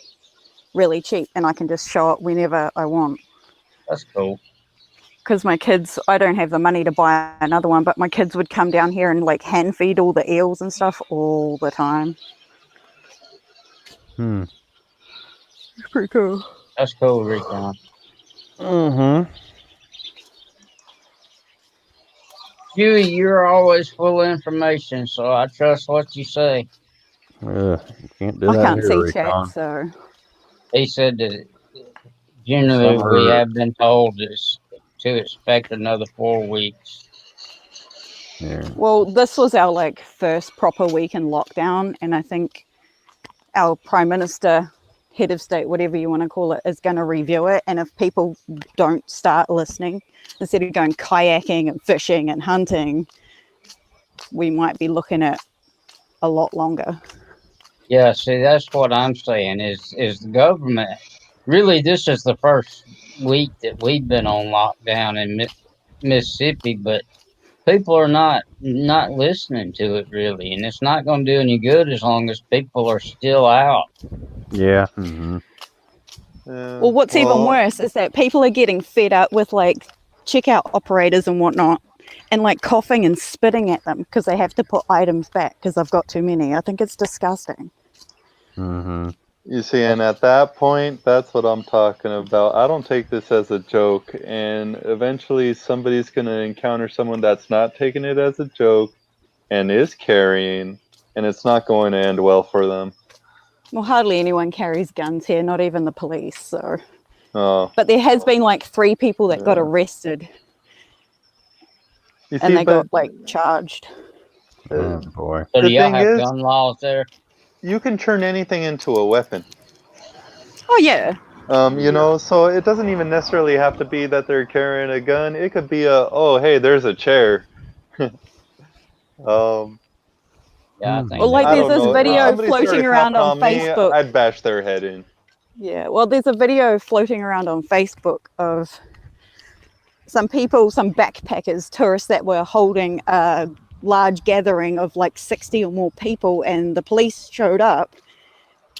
really cheap, and I can just show up whenever I want. That's cool. Because my kids, I don't have the money to buy another one, but my kids would come down here and like hand feed all the eels and stuff all the time. It's pretty cool. That's cool, Recon. You're always full of information, so I trust what you say. You can't do I that can't here, see chat, Recon. so. He said that generally we have been told to expect another 4 weeks. Yeah. Well, this was our like first proper week in lockdown, and I think our Prime Minister, head of state, whatever you want to call it, is going to review it. And if people don't start listening, instead of going kayaking and fishing and hunting, we might be looking at a lot longer. Yeah, see, that's what I'm saying is the government. Really, this is the first week that we've been on lockdown in Mississippi, but people are not listening to it really, and it's not going to do any good as long as people are still out. Yeah. Mm-hmm. Well, what's even worse is that people are getting fed up with like checkout operators and whatnot, and like coughing and spitting at them because they have to put items back because they've got too many. I think it's disgusting. Mm-hmm. You see, and at that point, that's what I'm talking about. I don't take this as a joke, and eventually somebody's going to encounter someone that's not taking it as a joke and is carrying, and it's not going to end well for them. Well, hardly anyone carries guns here, not even the police. So, Oh. But there has been like 3 people that got arrested, and they got like charged. Oh boy. So The do y'all thing have is, gun laws there? you can turn anything into a weapon. Oh yeah. You know, so it doesn't even necessarily have to be that they're carrying a gun. It could be oh, hey, there's a chair. Yeah, I think Well, like I there's don't this know. If video somebody floating started around copping on on me, Facebook. I'd bash their head in. Yeah, well, there's a video floating around on Facebook of some people, some backpackers, tourists that were holding a large gathering of like 60 or more people, and the police showed up,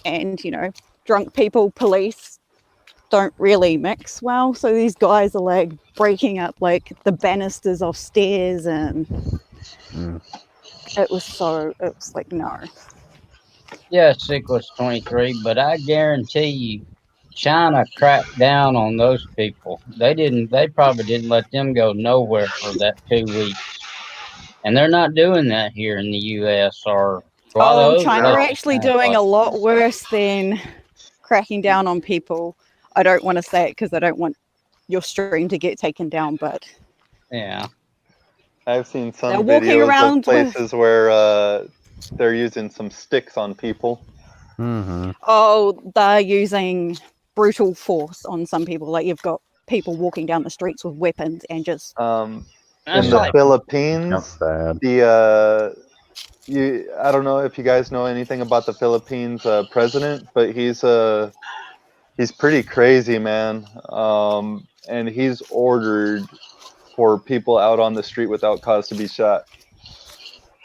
and you know, drunk people, police don't really mix well, so these guys are like breaking up like the banisters off stairs, and it was like no. Yeah, Sickles 23, but I guarantee you, China cracked down on those people. They probably didn't let them go nowhere for that 2 weeks. And they're not doing that here in the U.S. or a lot of other China are places. actually doing a lot worse than cracking down on people. I don't want to say it because I don't want your stream to get taken down, but yeah, I've seen some they're walking videos around of places where they're using some sticks on people. Mm-hmm. they're using brutal force on some people. Like you've got people walking down the streets with weapons and just In the Philippines, I don't know if you guys know anything about the Philippines president, but he's pretty crazy, man. And he's ordered for people out on the street without cause to be shot.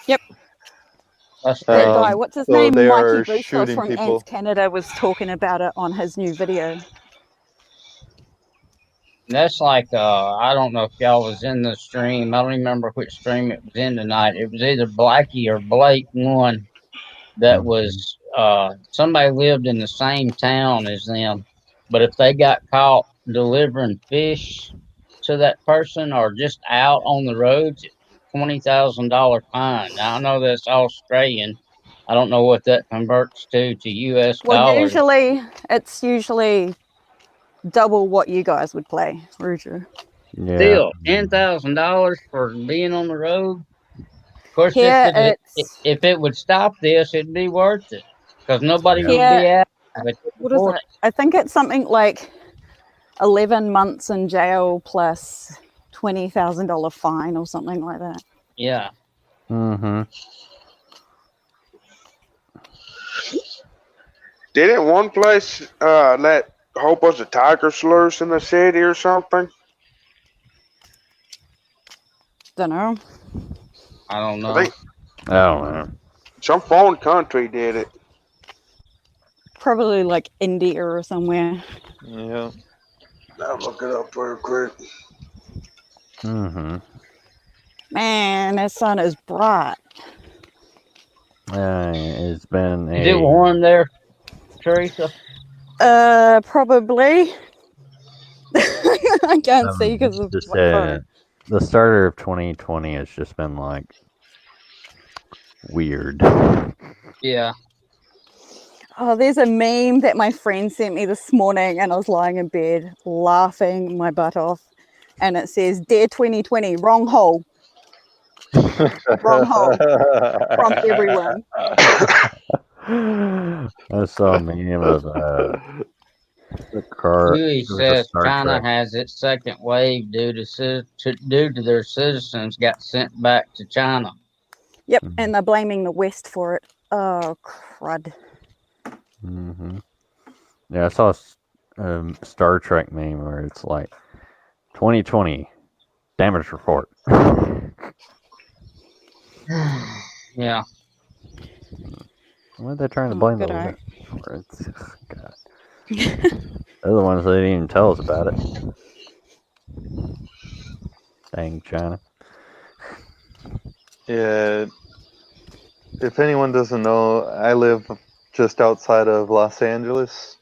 Yep. That's that guy, what's his so name? they Mikey are Bustos shooting from people. Ants Canada was talking about it on his new video. That's like I don't know if y'all was in the stream. I don't remember which stream it was in tonight. It was either Blackie or Blake one that was somebody lived in the same town as them, but if they got caught delivering fish to that person or just out on the roads, $20,000 fine. Now I know that's Australian. I don't know what that converts to U.S. Well, dollars. it's usually double what you guys would play, Ruju. Yeah. Still, $10,000 for being on the road. Of course, Here if it would stop this, it'd be worth it because nobody would Here- be out. What is it? I think it's something like 11 months in jail plus $20,000 fine or something like that. Yeah. Mm-hmm. Didn't one place let a whole bunch of tigers loose in the city or something? Don't know. I don't know. I think I don't know. some foreign country did it. Probably like India or somewhere. Yeah. I'll look it up real quick. Mm-hmm. Man, that sun is bright. It's been Is it warm there, Teresa? Probably. I can't see because of just my phone. the starter of 2020 has just been like weird. Yeah. Oh, there's a meme that my friend sent me this morning, and I was lying in bed laughing my butt off, and it says, "Dear 2020, wrong hole." Wrong hole from everyone. I saw a meme of the car. Huey says China has its second wave due to their citizens got sent back to China. Yep, and they're blaming the West for it. Oh, crud. Mm-hmm. Yeah, I saw a Star Trek meme where it's like 2020, Damage report. Yeah. What are they trying to Oh, blame the good eye. lift for? It's, God. They're the ones that didn't even tell us about it. Dang China. Yeah. If anyone doesn't know, I live just outside of Los Angeles.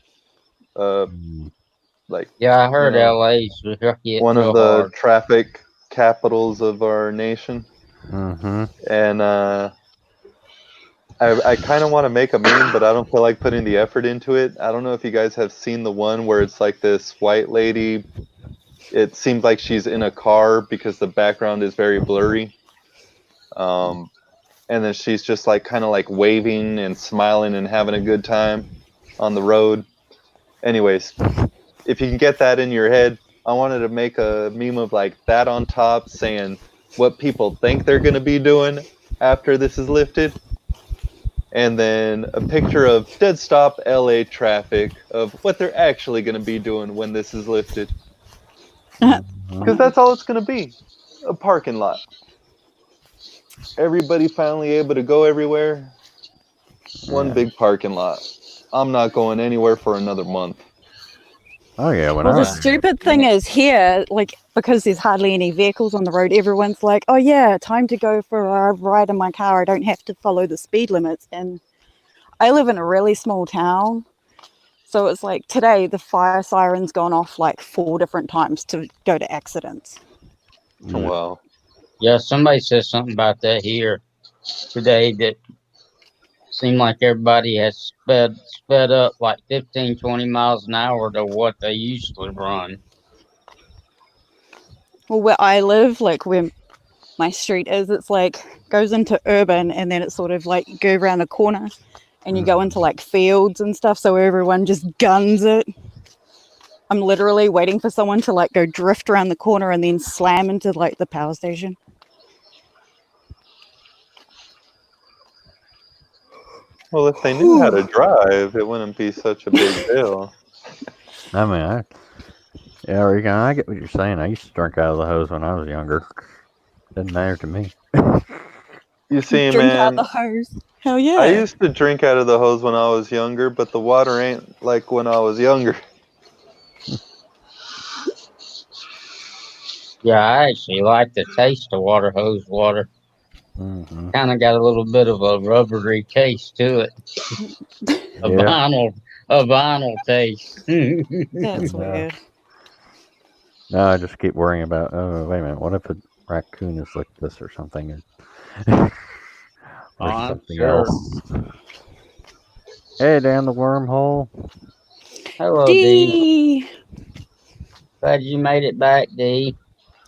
Like, Yeah, I heard you know, LA's hit one of real the hard. traffic capitals of our nation. Mm-hmm. And I kind of want to make a meme, but I don't feel like putting the effort into it. I don't know if you guys have seen the one where it's like this white lady. It seems like she's in a car because the background is very blurry. And then she's just like kind of like waving and smiling and having a good time on the road. Anyways, if you can get that in your head, I wanted to make a meme of like that on top saying what people think they're going to be doing after this is lifted. And then a picture of dead stop LA traffic of what they're actually going to be doing when this is lifted. Because that's all it's going to be, a parking lot. Everybody finally able to go everywhere. One big parking lot. I'm not going anywhere for another month. Oh yeah, Well, the stupid thing is here, like, because there's hardly any vehicles on the road, everyone's like, oh yeah, time to go for a ride in my car. I don't have to follow the speed limits. And I live in a really small town. So it's like today the fire siren's gone off like 4 different times to go to accidents. Wow. Yeah, somebody said something about that here today that seemed like everybody has sped up like 15, 20 miles an hour to what they used to run. Well, where I live, like where my street is, it's like goes into urban and then it's sort of like go around a corner and you go into like fields and stuff, so everyone just guns it. I'm literally waiting for someone to like go drift around the corner and then slam into like the power station. Well, if they knew how to drive, it wouldn't be such a big deal. I mean, yeah, Regan, I get what you're saying. I used to drink out of the hose when I was younger. Didn't matter to me. You see, Drink out man, the hose. Hell yeah. I used to drink out of the hose when I was younger, but the water ain't like when I was younger. Yeah, I actually like the taste of water hose water. Mm-hmm. Kind of got a little bit of a rubbery taste to it. a vinyl taste. That's weird. No, I just keep worrying about, oh, wait a minute, what if a raccoon has licked this or something? Or something else. Hey, down the wormhole. Hello, D. Glad you made it back, D.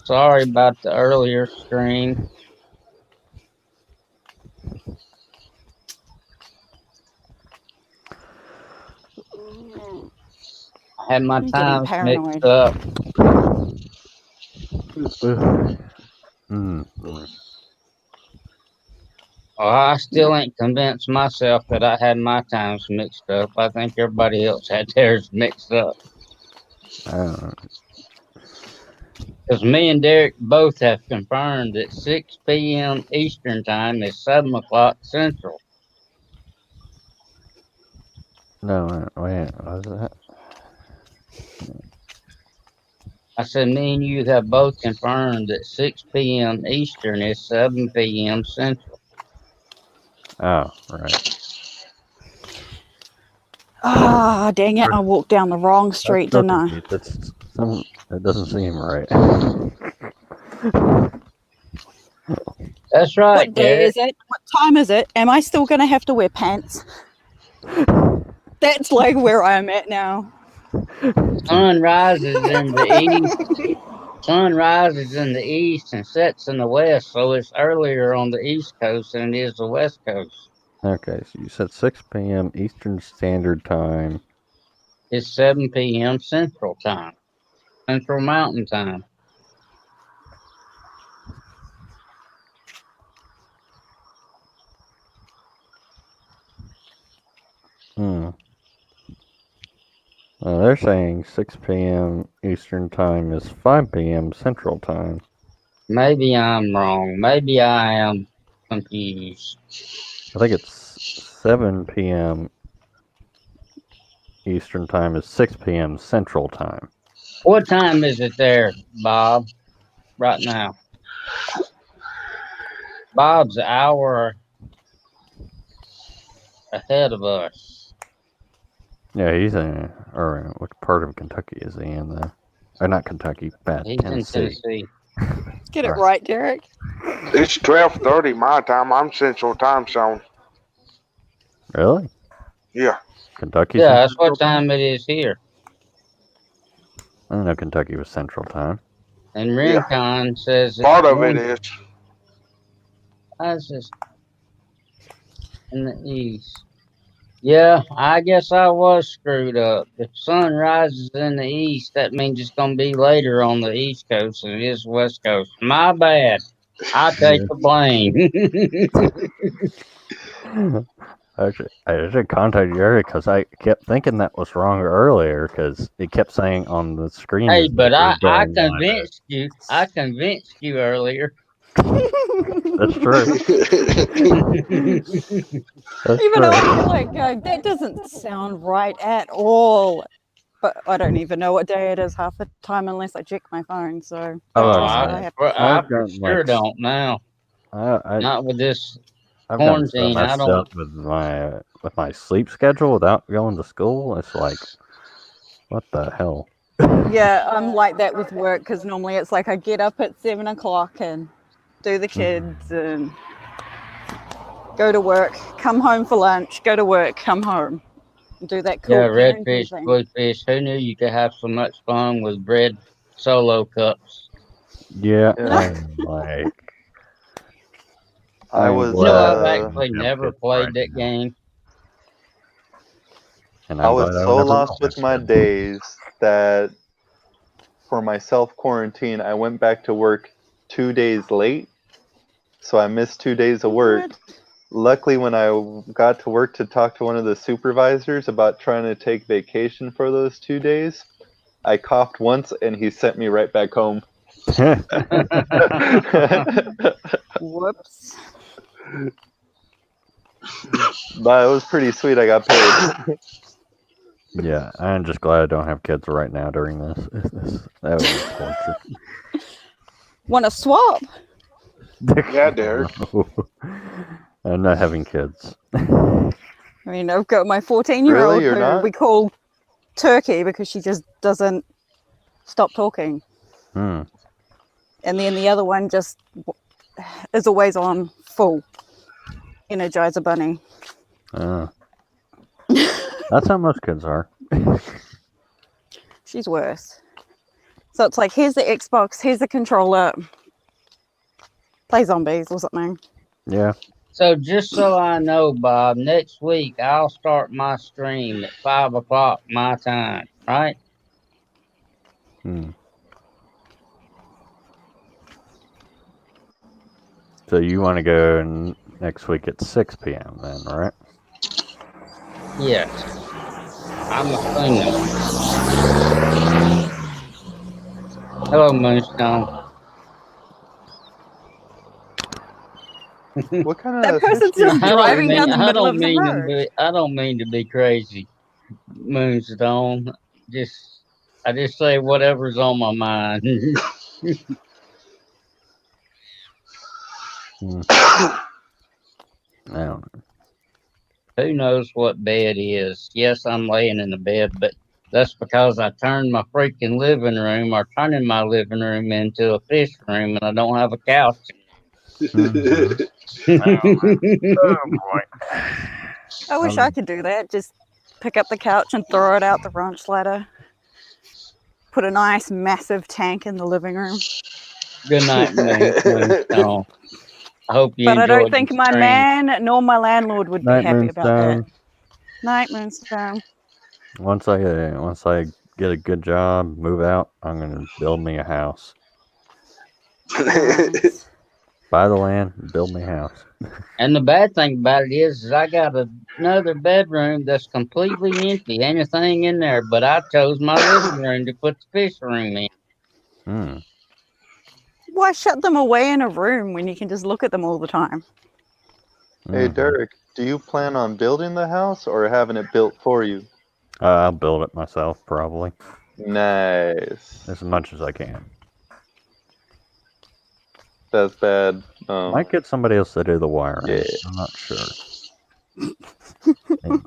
Sorry about the earlier stream. I had my times mixed up. Well, I still ain't convinced myself that I had my times mixed up. I think everybody else had theirs mixed up. Because me and Derek both have confirmed that 6 p.m. Eastern Time is 7 o'clock Central. No, wait, what was that? I said, me and you have both confirmed that 6 p.m. Eastern is 7 p.m. Central. Oh, right. Ah, dang it. I walked down the wrong street, didn't I? That doesn't seem right. That's right, What day is it? What time is it? Am I still going to have to wear pants? That's like where I'm at now. Sun rises in the east. Sun rises in the east and sets in the west, so it's earlier on the East Coast than it is the West Coast. Okay, so you said 6 p.m. Eastern Standard Time. It's 7 p.m. Central Time. Central Mountain Time. They're saying 6 p.m. Eastern Time is 5 p.m. Central Time. Maybe I'm wrong. Maybe I am confused. I think it's 7 p.m. Eastern time is 6 p.m. Central time. What time is it there, Bob, right now? Bob's an hour ahead of us. Yeah, he's in, or what part of Kentucky is he in? Or not Kentucky, He's Tennessee. in Tennessee. Get it right, Derek. It's 12:30 my time. I'm Central Time Zone. Really? Yeah. Kentucky's Yeah, in that's Central what time it is here. I didn't know Kentucky was Central time. And Rincon says part of it is. That's just in the east. Yeah, I guess I was screwed up. If sun rises in the east, that means it's going to be later on the east coast than it is west coast. My bad. I take the blame. Actually, I should contact Jerry because I kept thinking that was wrong earlier because it kept saying on the screen. Hey, that but it was I going live. convinced you. I convinced you earlier. That's true. That's Even true. though I feel like that doesn't sound right at all. But I don't even know what day it is half the time unless I check my phone. So I for sure don't now. Not with this I've gotten so quarantine. I messed don't. up with my sleep schedule without going to school. It's like, what the hell? yeah, I'm like that with work because normally it's like I get up at 7 o'clock and do the kids and go to work, come home for lunch, go to work, come home, do that cool Yeah, parenting redfish, thing. bluefish. Who knew you could have so much fun with bread solo cups? Yeah, like. I was. I've actually never played that game. And I was so lost with my days that for my self quarantine, I went back to work 2 days late. So I missed 2 days of work. Luckily, when I got to work to talk to one of the supervisors about trying to take vacation for those 2 days, I coughed once and he sent me right back home. Whoops. But it was pretty sweet. I got paid. Yeah, I'm just glad I don't have kids right now during this. That would be torture. Want to swap? Yeah, Derek. I'm not having kids. I mean, I've got my 14-year-old Really? You're who not? we call Turkey because she just doesn't stop talking. And then the other one just is always on full Energizer Bunny. That's how most kids are. She's worse. So it's like, here's the Xbox, here's the controller. Play zombies or something. Yeah. So just so I know, Bob, next week I'll start my stream at 5 o'clock my time, right? So you want to go next week at 6 p.m. then, right? Yes. I'm assuming. Hello, Moonstone. What kind That of person's just driving down the middle of the road. I don't mean to be crazy, Moonstone. I just say whatever's on my mind. I don't know. Who knows what bed is? Yes, I'm laying in the bed, but that's because I turned my freaking living room or turning my living room into a fish room and I don't have a couch. I wish I could do that. Just pick up the couch and throw it out the ranch ladder. Put a nice massive tank in the living room. Good night, Moonstone. I hope you But I enjoyed don't think the my stream. man nor my landlord would be Night, happy about that. Moonstone. Night, Moonstone. Once I get a good job, move out, I'm gonna build me a house. Nice. Buy the land, build me a house. And the bad thing about it is I got another bedroom that's completely empty. Ain't a thing in there, but I chose my living room to put the fish room in. Why shut them away in a room when you can just look at them all the time? Hey, Derek, do you plan on building the house or having it built for you? I'll build it myself, probably. Nice. As much as I can. That's bad. Might get somebody else to do the wiring. Yeah. I'm not sure.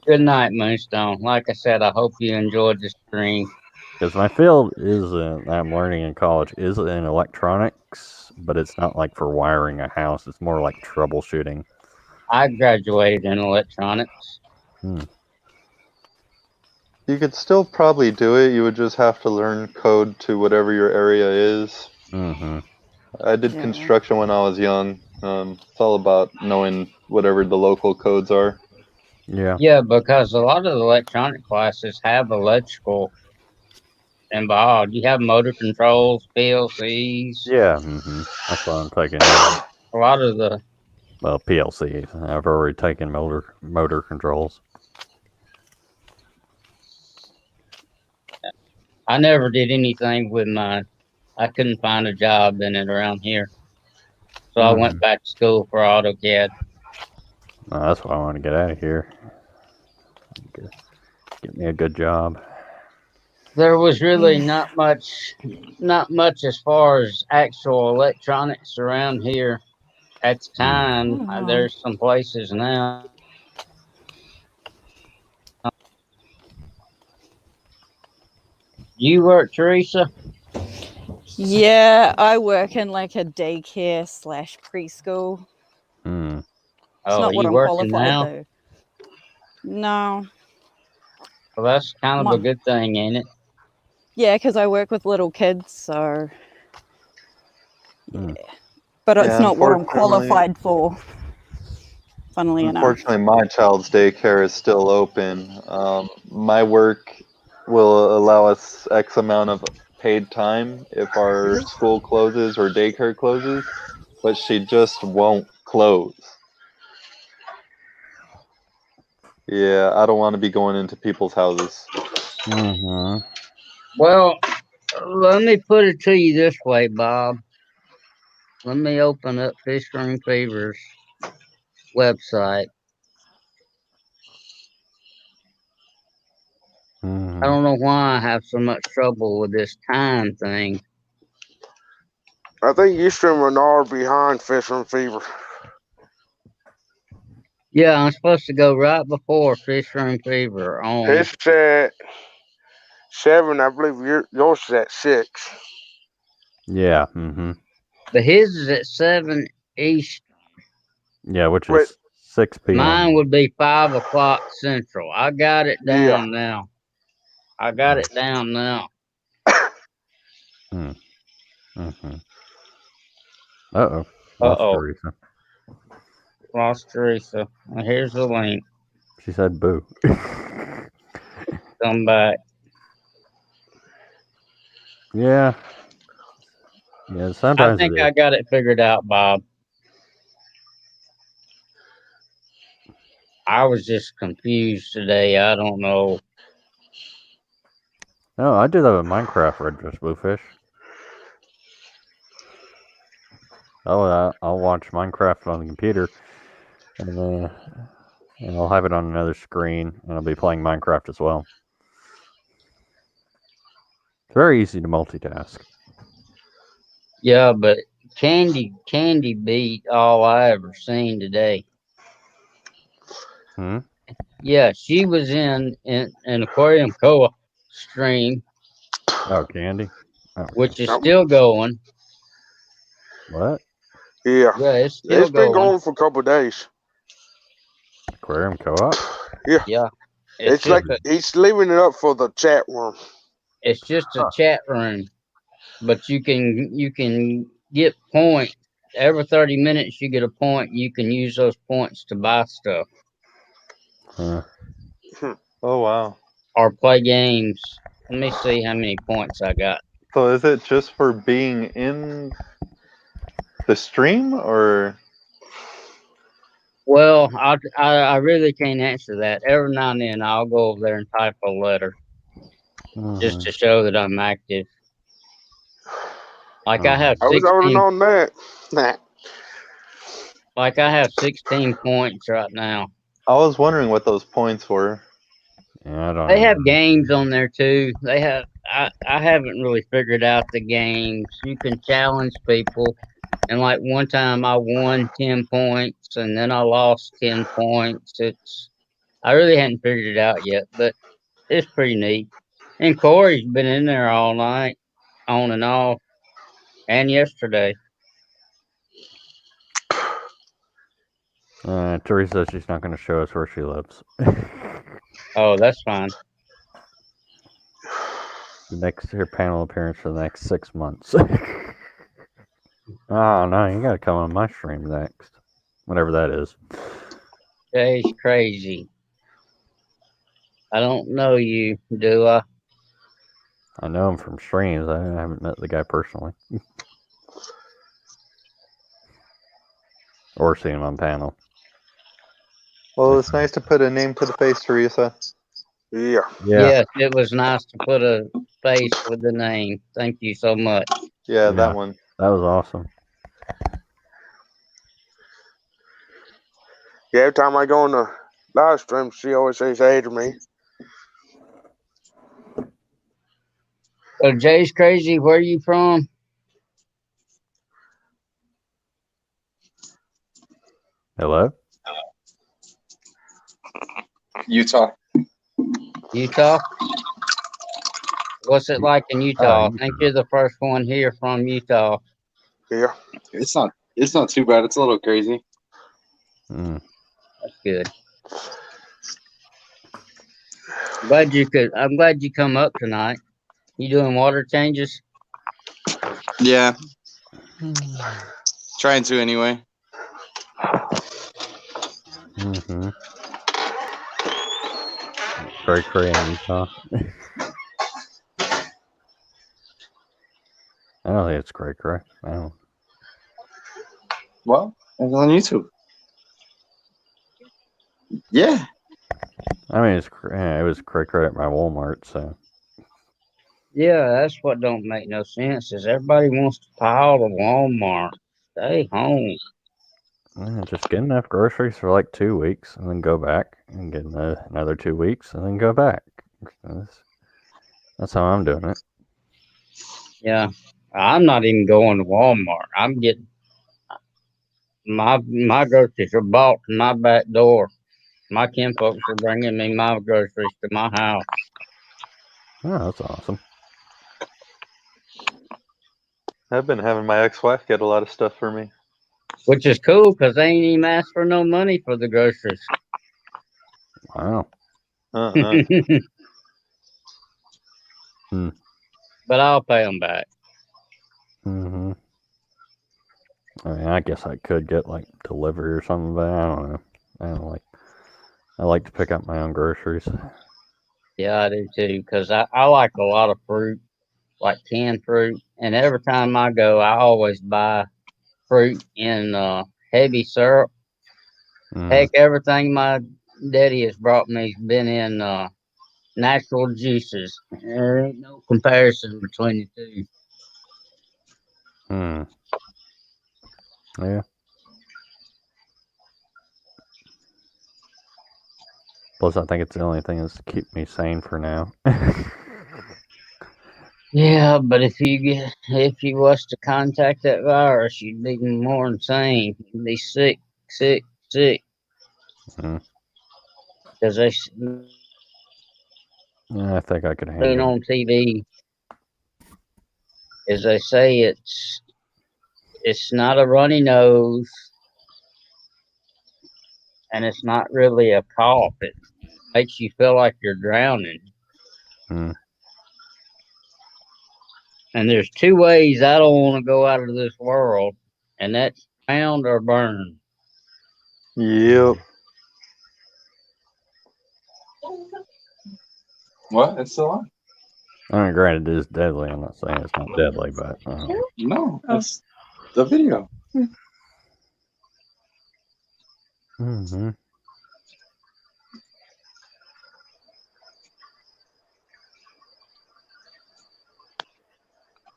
Good night, Moonstone. Like I said, I hope you enjoyed the stream. Because my field is I'm learning in college is in electronics, but it's not like for wiring a house. It's more like troubleshooting. I graduated in electronics. You could still probably do it. You would just have to learn code to whatever your area is. Mm-hmm. I did construction when I was young. It's all about knowing whatever the local codes are. Yeah. Yeah, because a lot of the electronic classes have electrical involved. You have motor controls, PLCs. Yeah. Mm-hmm. That's what I'm taking. A lot of the PLCs. I've already taken motor controls. I never did anything with mine. I couldn't find a job in it around here. So I went back to school for AutoCAD. That's why I want to get out of here. Get me a good job. There was really not much as far as actual electronics around here at the time. There's some places now. You work, Teresa? Yeah, I work in like a daycare / preschool. Hmm. It's not what you I'm working qualified now? though. No. Well, that's kind of a good thing, ain't it? Yeah, because I work with little kids, so yeah. But it's not what I'm qualified for. Funnily enough. Unfortunately, my child's daycare is still open. My work will allow us X amount of paid time if our school closes or daycare closes, but she just won't close. Yeah, I don't want to be going into people's houses. Mm-hmm. Well, let me put it to you this way, Bob. Let me open up Fish Room Fever's website. I don't know why I have so much trouble with this time thing. I think you stream an hour behind Fish Room Fever. Yeah, I'm supposed to go right before Fish Room Fever on. His at 7, I believe yours is at 6. Yeah. Mm-hmm. But his is at 7 East. Yeah, which is 6 p.m. Mine would be 5 o'clock Central. I got it down now. I got it down now. Mm-hmm. Uh-oh. Teresa. Lost Teresa. Well, here's the link. She said boo. Come back. Yeah. Yeah, sometimes I think I got it figured out, Bob. I was just confused today. I don't know. No, I do that with Minecraft, Red Dress Bluefish. I'll watch Minecraft on the computer, and I'll have it on another screen, and I'll be playing Minecraft as well. It's very easy to multitask. Yeah, but Candy beat all I ever seen today. Yeah, she was in an Aquarium Koa stream. Oh, Candy? Okay. Which is still going. What? Yeah. Yeah, it's still been going for a couple of days. Aquarium Co-op? Yeah. Yeah. It's like he's leaving it up for the chat room. It's just a chat room. But you can get points. Every 30 minutes you get a point. You can use those points to buy stuff. Oh, wow. Or play games. Let me see how many points I got. So is it just for being in the stream, or? Well, I really can't answer that. Every now and then I'll go over there and type a letter just to show that I'm active. Like I have I wish I would have 16. known that. Nah. Like I have 16 points right now. I was wondering what those points were. Yeah, I don't. They have games on there too. They have. I haven't really figured out the games. You can challenge people, and like one time I won 10 points, and then I lost 10 points. I really hadn't figured it out yet, but it's pretty neat. And Corey's been in there all night, on and off, and yesterday. Teresa says she's not going to show us where she lives. Oh, that's fine. Her panel appearance for the next 6 months. Oh no, you got to come on my stream next, whatever that is. Jay's crazy. I don't know you, do I? I know him from streams. I haven't met the guy personally. Or seen him on panel. Well, it's nice to put a name to the face, Teresa. Yeah. Yes, it was nice to put a face with the name. Thank you so much. Yeah, that one. That was awesome. Yeah, every time I go on the live stream, she always says hey to me. So Jay's crazy. Where are you from? Hello? Utah. Utah? What's it like in Utah? I think you're the first one here from Utah. Yeah. It's not too bad. It's a little crazy. Mm. That's good. I'm glad you come up tonight. You doing water changes? Yeah. Trying to anyway. Mm-hmm. Cray in Utah. I don't think it's cray. I don't. Well, it's on YouTube. Yeah. I mean, it was cray at my Walmart, so. Yeah, that's what don't make no sense. Is everybody wants to pile to Walmart? Stay home. Just get enough groceries for like 2 weeks, and then go back and get another 2 weeks, and then go back. That's how I'm doing it. Yeah, I'm not even going to Walmart. I'm getting my groceries are bought to my back door. My kinfolks are bringing me my groceries to my house. Oh, that's awesome. I've been having my ex-wife get a lot of stuff for me. Which is cool because they ain't even asked for no money for the groceries. Wow. But I'll pay them back. Mm-hmm. I mean, I guess I could get like delivery or something, but I don't know. I like to pick up my own groceries. Yeah, I do too because I like a lot of fruit, like canned fruit. And every time I go, I always buy fruit in heavy syrup. Heck, everything my daddy has brought me has been in natural juices. There ain't no comparison between the two. Yeah. Plus, I think it's the only thing that's keep me sane for now. Yeah, but if you was to contact that virus, you'd be more insane. You'd be sick. Because they I think I could handle it. on TV is they say it's not a runny nose, and it's not really a cough. It makes you feel like you're drowning. And there's two ways I don't want to go out of this world, and that's drowned or burned. Yep. What? It's still on? I mean, granted, it is deadly. I'm not saying it's not deadly, but No, it's the video. Mm-hmm.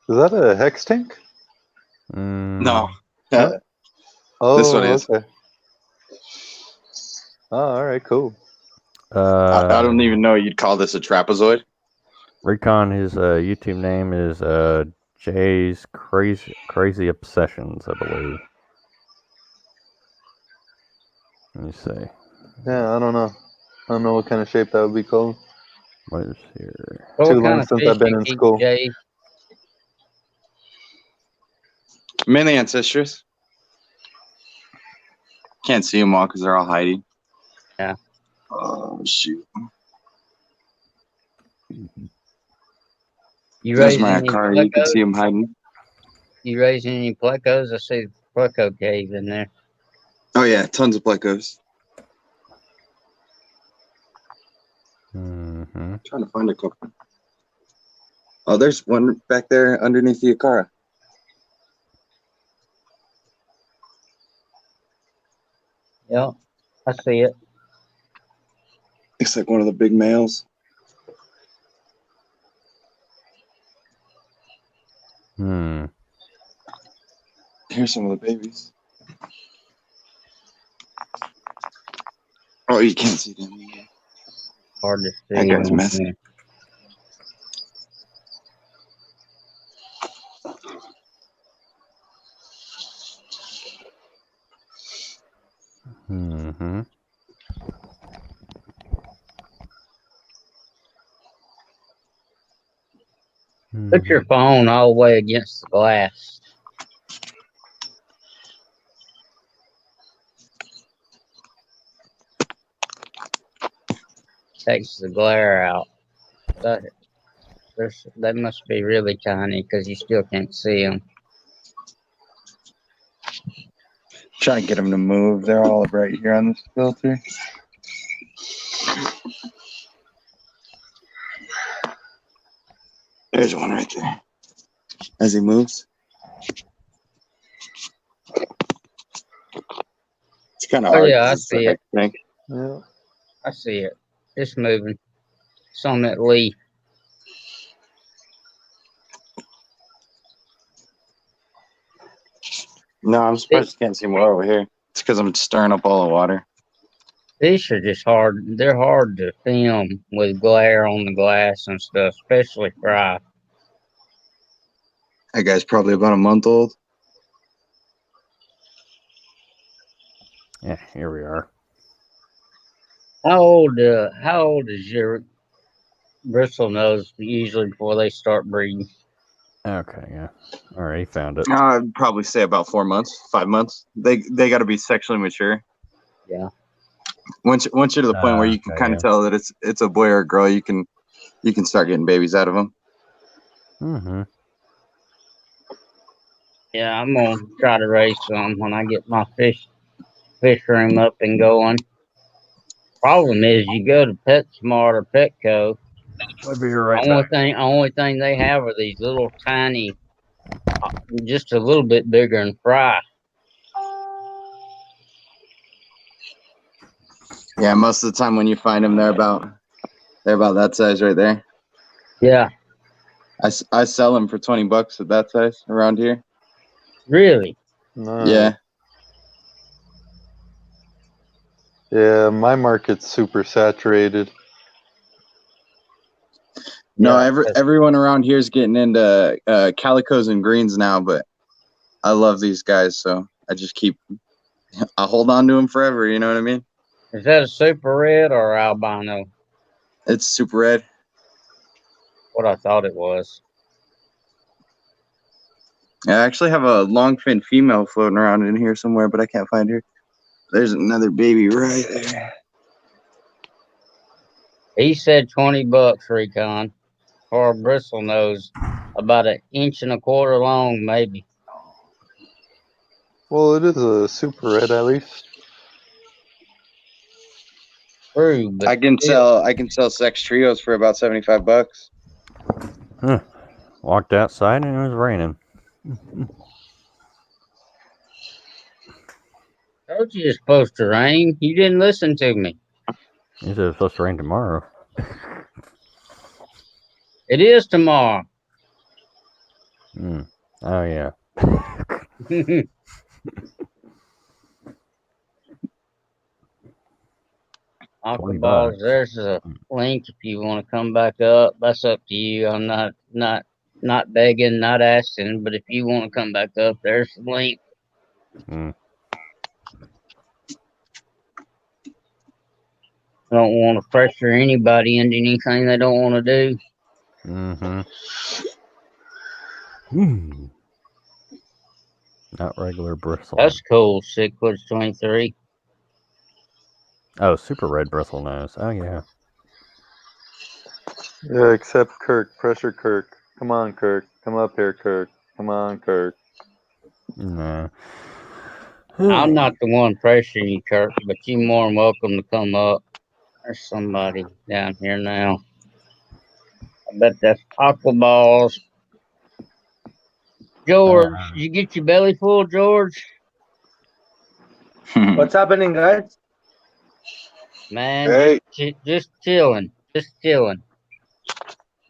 Is that a hex tank? No. Huh? Oh, This one is. okay. Oh, all right, cool. I don't even know you'd call this a trapezoid. Recon, his YouTube name is Jay's Crazy Obsessions, I believe. Let me see. Yeah, I don't know. I don't know what kind of shape that would be called. What is here? Too long since I've been in school. Jay? Mainly ancestors. Can't see them all because they're all hiding. Yeah. Oh, shoot. You There's raising my any car. You can plecos? see them hiding. You raising any plecos? I see pleco cave in there. Oh, yeah. Tons of plecos. Mm-hmm. Trying to find a couple. Oh, there's one back there underneath the Akara. Yeah, I see it. Looks like one of the big males. Here's some of the babies. Oh, you can't see them. Hard to see. That guy's them. messy. Mm-hmm. Put your phone all the way against the glass. Takes the glare out. That must be really tiny because you still can't see them. Try to get them to move. They're all right here on this filter. There's one right there. As he moves. It's kind of Oh hard. yeah, I 'cause it's see like it. a tank. Yeah. I see it. It's moving. It's on that leaf. No, I'm surprised you can't see more over here. It's because I'm stirring up all the water. These are just hard. They're hard to film with glare on the glass and stuff, especially fry. That guy's probably about a month old. Yeah, here we are. How old is your bristle nose usually before they start breeding? Okay, yeah. All right, he found it. I'd probably say about 4 months, 5 months. They got to be sexually mature. Yeah. Once you're to the point where you can kind of tell that it's a boy or a girl, you can start getting babies out of them. Mm-hmm. Yeah, I'm gonna try to raise some when I get my fish room up and going. Problem is, you go to PetSmart or Petco. I'll be right back. Only thing they have are these little tiny, just a little bit bigger than fry. Yeah, most of the time when you find them, they're about that size right there. Yeah. I sell them for $20 at that size around here. Really? Yeah. Yeah, my market's super saturated. No, everyone around here is getting into calicos and greens now, but I love these guys, so I hold on to them forever. You know what I mean? Is that a super red or albino? It's super red. What I thought it was. I actually have a long fin female floating around in here somewhere, but I can't find her. There's another baby right there. He said $20, Recon, for a bristle nose, about 1.25 inches long, maybe. Well, it is a super red at least. True, but I can sell sex trios for about $75. Huh. Walked outside and it was raining. Told you it's supposed to rain. You didn't listen to me. You said it's supposed to rain tomorrow. It is tomorrow. Oh yeah. Aqua balls. There's a link if you want to come back up. That's up to you. I'm not begging, not asking, but if you want to come back up, there's the link. Mm. I don't want to pressure anybody into anything they don't want to do. Mm-hmm. Not regular bristle. That's cool. 6 foot 23. Oh, super red bristle nose. Oh yeah. Yeah, except Kirk. Pressure Kirk. Come on, Kirk. Come up here, Kirk. Come on, Kirk. No. I'm not the one pressuring you, Kirk, but you're more than welcome to come up. There's somebody down here now. I bet that's aqua balls. George, you get your belly full, George? What's happening, guys? Man, Hey. just chilling. Just chilling.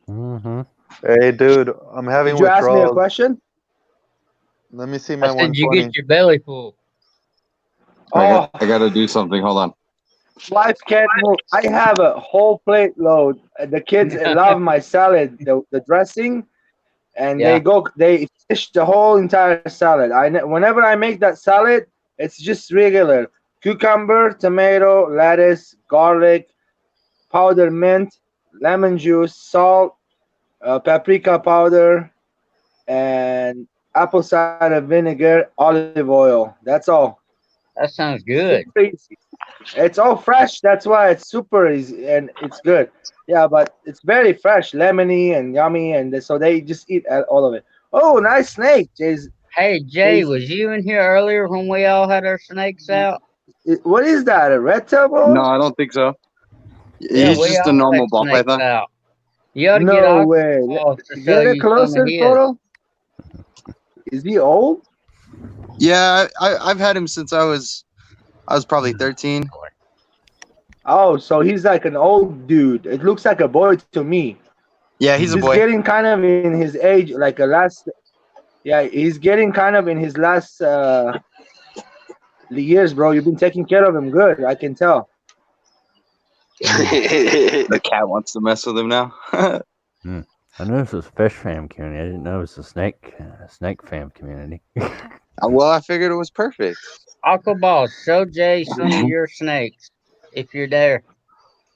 Mm-hmm. Hey, dude, I'm having Did you ask me a withdrawals. question? Let me see my I said 120. you get your belly full. Oh, I got to do something. Hold on. wife can't move. I have a whole plate load. The kids love my salad, the dressing, and Yeah. they finish the whole entire salad. Whenever I make that salad, it's just regular cucumber, tomato, lettuce, garlic, powdered mint, lemon juice, salt, paprika powder, and apple cider vinegar, olive oil. That's all. That sounds good. Super easy. It's all fresh. That's why it's super easy and it's good. Yeah, but it's very fresh, lemony and yummy, and so they just eat all of it. Oh, nice snake, Jay's. Hey, Jay, was you in here earlier when we all had our snakes out? What is that? A red tail ball? No, I don't think so. Yeah, He's we just a all normal had ball snakes python. out. You ought to get No Aqua way. balls to show Get a you some closer of his. photo. Is he old? Yeah, I've had him since I was probably 13. Oh, so he's like an old dude. It looks like a boy to me. Yeah, he's a He's boy. getting kind of in his age, like a last. Yeah, he's getting kind of in his last years, bro. You've been taking care of him good. I can tell. The cat wants to mess with him now. I knew this was fish fam community. I didn't know it was a snake fam community. Well, I figured it was perfect. Aqua balls, show Jay some of your snakes if you're there.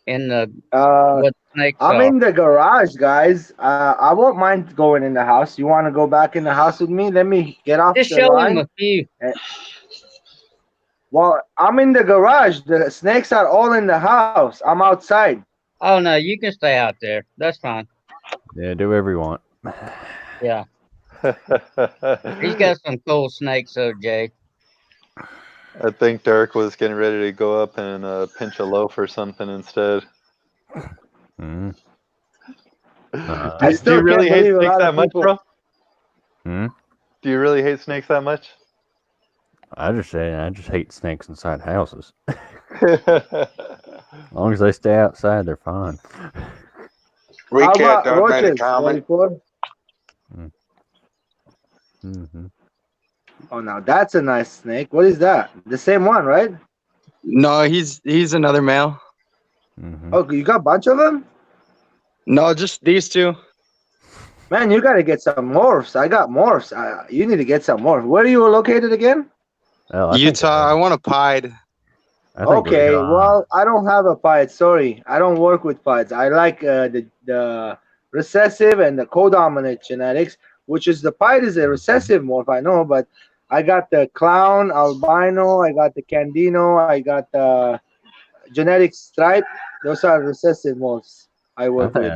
In the what snakes I'm are. in the garage, guys. I won't mind going in the house. You want to go back in the house with me? Let me get off Just the show line. him a few. Well, I'm in the garage. The snakes are all in the house. I'm outside. Oh no, you can stay out there. That's fine. Yeah, do whatever you want. Yeah. He's got some cool snakes, though, Jay. I think Dirk was getting ready to go up and pinch a loaf or something instead. Mm. Do you really hate snakes that much, bro? Hmm? Do you really hate snakes that much? I just hate snakes inside houses. As long as they stay outside, they're fine. We How can't about make a roaches? comment. 44? Mm-hmm. Oh, now that's a nice snake. What is that? The same one, right? No, he's another male. Mm-hmm. Oh, you got a bunch of them? No, just these two. Man, you got to get some morphs. I got morphs. You need to get some morphs. Where are you located again? Oh, Utah. I want a pied. Okay, well, I don't have a pied. Sorry, I don't work with pieds. I like the recessive and the codominant genetics, which is the pied is a recessive morph, I know, but I got the clown, albino, I got the candino, I got the genetic stripe. Those are recessive morphs I work with.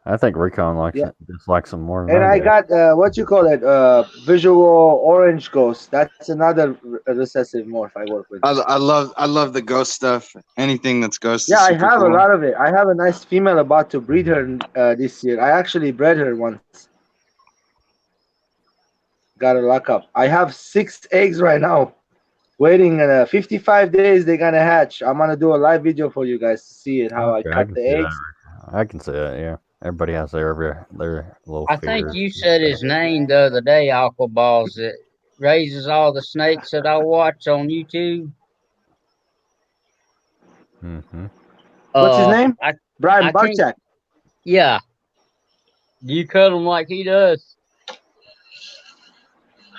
I think Recon likes Yeah. it, just likes them more than And I do. got what you call it, visual orange ghost. That's another recessive morph I work with. I love the ghost stuff. Anything that's ghost. Yeah, is I super have cool. a lot of it. I have a nice female about to breed her this year. I actually bred her once. Got to lock up. I have 6 eggs right now, waiting. 55 days they're gonna hatch. I'm gonna do a live video for you guys to see it how I cut the eggs. I can see that. Yeah, everybody has their little. I think fears. you said his name the other day, Aqua Balls. raises all the snakes that I watch on YouTube. Mm-hmm. What's his name? I Brian can't. Barchak. Yeah. Do you cut them like he does?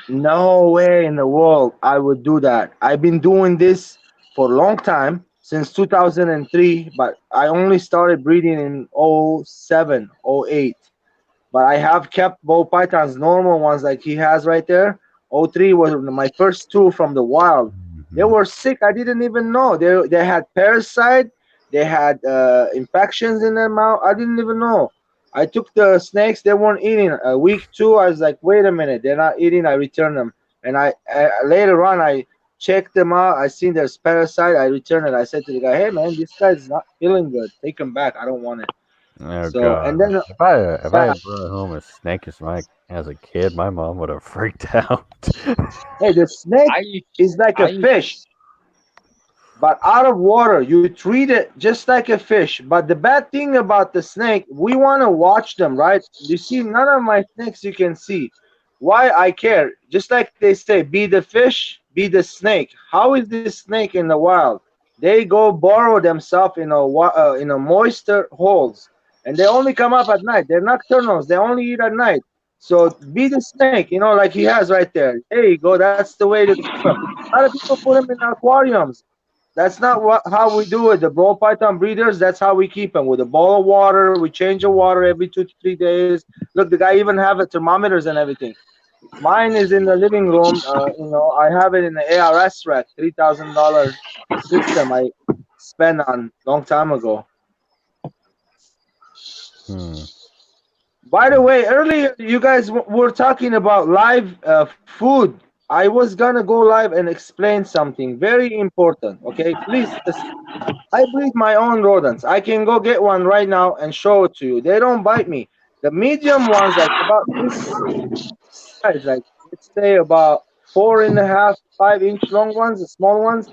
No way in the world I would do that. I've been doing this for a long time, since 2003, but I only started breeding in 07, 08. But I have kept ball pythons, normal ones like he has right there. 03 was my first two from the wild. They were sick. I didn't even know. They had parasite. They had infections in their mouth. I didn't even know. I took the snakes. They weren't eating. Week 2, I was like, wait a minute. They're not eating. I returned them. And I later on, I checked them out. I seen there's parasite. I returned it. I said to the guy, hey, man, this guy's not feeling good. Take him back. I don't want it. Oh So, god! and then If I yeah, had brought home a snake as a kid, my mom would have freaked out. hey, the snake is like a fish, but out of water. You treat it just like a fish. But the bad thing about the snake, we want to watch them, right? You see, none of my snakes you can see. Why I care? Just like they say, be the fish, be the snake. How is this snake in the wild? They go burrow themselves in a moisture holes, and they only come up at night. They're nocturnals. They only eat at night. So be the snake, like he has right there. There you go. That's the way to keep them. A lot of people put them in aquariums. That's not how we do it. The ball python breeders, that's how we keep them, with a bowl of water. We change the water every 2 to 3 days. Look, the guy even have thermometers and everything. Mine is in the living room. I have it in the ARS rack, $3,000 system I spent on long time ago. By the way, earlier you guys were talking about live food. I was gonna go live and explain something very important. Okay, please listen. I breed my own rodents. I can go get one right now and show it to you. They don't bite me. The medium ones, like about this size, like let's say about 4.5, 5 inch long ones, the small ones,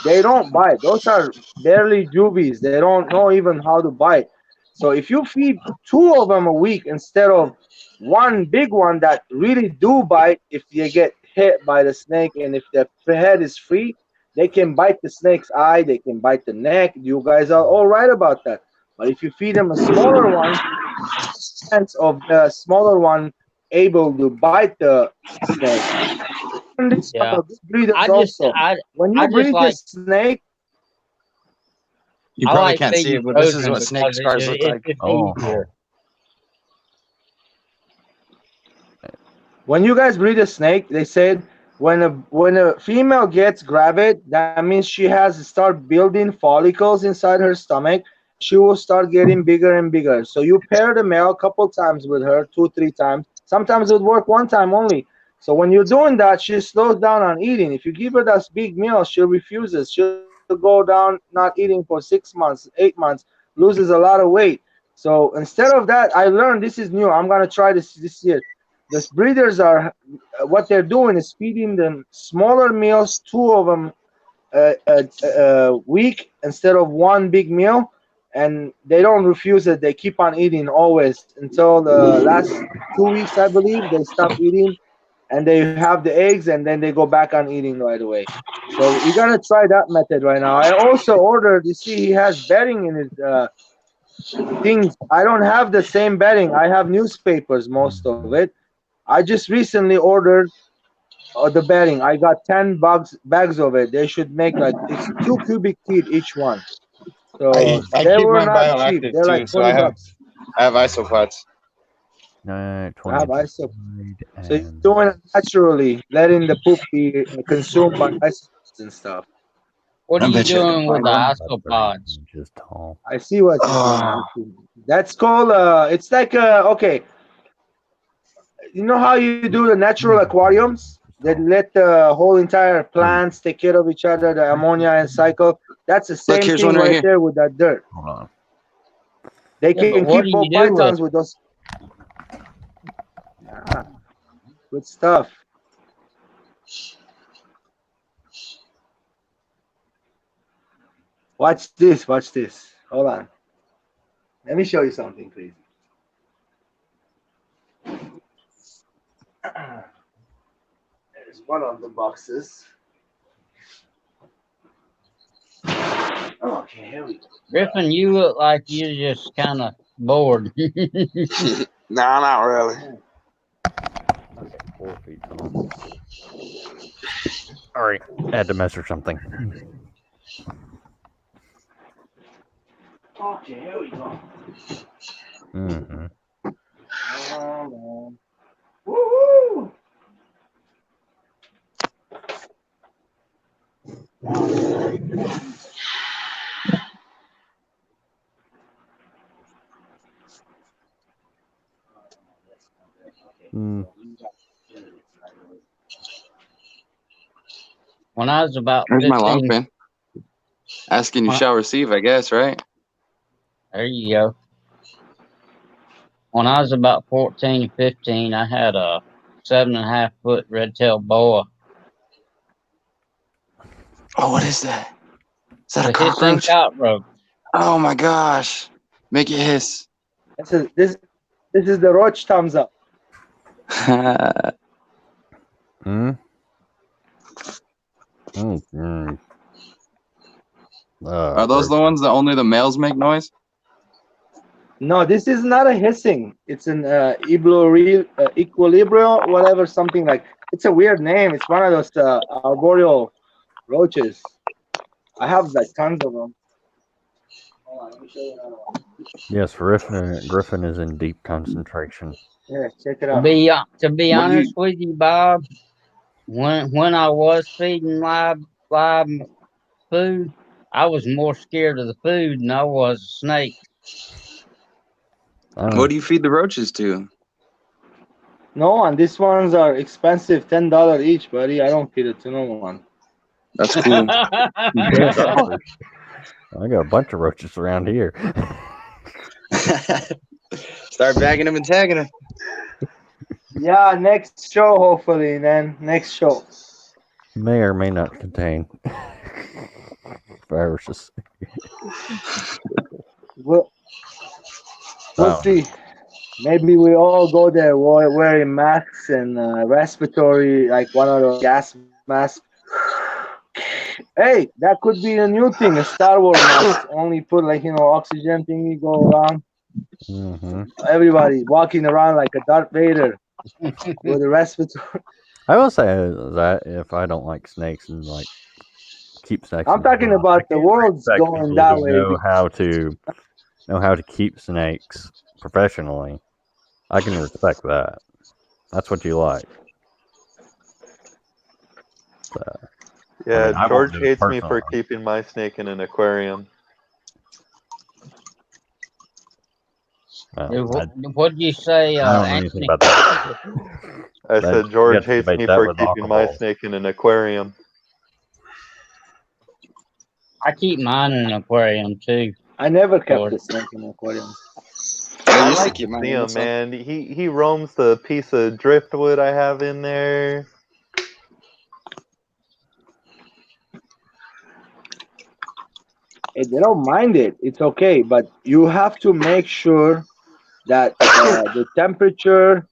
they don't bite. Those are barely juvies. They don't know even how to bite. So if you feed 2 of them a week instead of one big one that really do bite, if you get hit by the snake and if the head is free, they can bite the snake's eye, they can bite the neck. You guys are all right about that. But if you feed them a smaller one, chance of the smaller one able to bite the snake. This Yeah. breeders I also. When you just breed the like. snake, You I probably like can't see feeding it, but this is frozen what snake because scars look like. it's easier. when you guys breed a snake, they said when a female gets gravid, that means she has to start building follicles inside her stomach. She will start getting bigger and bigger. So you pair the male a couple times with her, 2, 3 times. Sometimes it would work one time only. So when you're doing that, she slows down on eating. If you give her that big meal, she refuses. She'll go down not eating for 6 months, 8 months, loses a lot of weight. So instead of that, I learned this is new. I'm gonna try this year. The breeders are what they're doing is feeding them smaller meals, 2 of them a week instead of one big meal, and they don't refuse it. They keep on eating always until the last 2 weeks, I believe. They stop eating, and they have the eggs, and then they go back on eating right away. So we're gonna try that method right now. I also ordered. You see, he has bedding in his things. I don't have the same bedding. I have newspapers, most of it. I just recently ordered the bedding. I got 10 bags of it. They should make like it's 2 cubic feet each one. So I they keep were mine not cheap. bioactive They're like too, so 20 bucks. I have isoflats. I 20 have iso. So you're and doing it naturally, letting the poop be consumed by isopods and stuff. What are I you bet you I can doing with find the one. isopods? inches tall. I see what you're doing. That's called it's like okay. You know how you do the natural aquariums? They let the whole entire plants take care of each other, the ammonia and cycle. That's the Look, same here's thing one right right here. there with that dirt. Hold on. They Yeah, but can what keep do ball you do with pythons with those. Yeah, good stuff. Watch this. Watch this. Hold on. Let me show you something, please. There's one of the boxes. Okay, here we go. Griffin, you look like you're just kind of bored. Nah, not really. Okay, 4 feet tall. All right, I had to measure something. Okay, here we go. Mm-hmm. Woohoo! Mm. When I was about There's my long 15, pin. Asking you shall receive, I guess, right? there you go. When I was about 14, 15, I had a 7.5 foot red-tailed boa. Oh, what is that? Is that a The hissing cockroach? cockroach. Oh my gosh. Make it hiss. This is the roach thumbs up. Mm. Mm. Mm. Are those the ones that only the males make noise? No, this is not a hissing. It's an equilibrio, whatever, something like. It's a weird name. It's one of those arboreal roaches. I have like tons of them. Hold on, let me show you another one. Yes, Griffin is in deep concentration. Yeah, check it To out. be honest with you, Bob, when I was feeding live food, I was more scared of the food than I was a snake. What do you feed the roaches to? No, and these ones are expensive, $10 each, buddy. I don't feed it to no one. That's cool. $10. I got a bunch of roaches around here. Start bagging them and tagging them. Yeah, next show, hopefully, man. Next show. May or may not contain viruses. We'll see. Maybe we all go there wearing masks and respiratory, like one of those gas masks. Hey, that could be a new thing, a Star Wars mask. Only put like, oxygen thingy go around. Mm-hmm. Everybody walking around like a Darth Vader with a respiratory. I will say that if I don't like snakes and like keep snakes, I'm talking about the world's expect going people that who way. know how to keep snakes professionally. I can respect that. That's what you like. So, Yeah, I George won't do it hates me for personally. keeping my snake in an aquarium. What did you say, I don't know anything Anthony? about that. I said George hates debate me that for with keeping my Aquaball. snake in an aquarium. I keep mine in an aquarium too. I never kept a snake in an aquarium. I like to see him, man. He roams the piece of driftwood I have in there. Hey, they don't mind it. It's okay, but you have to make sure that the temperature,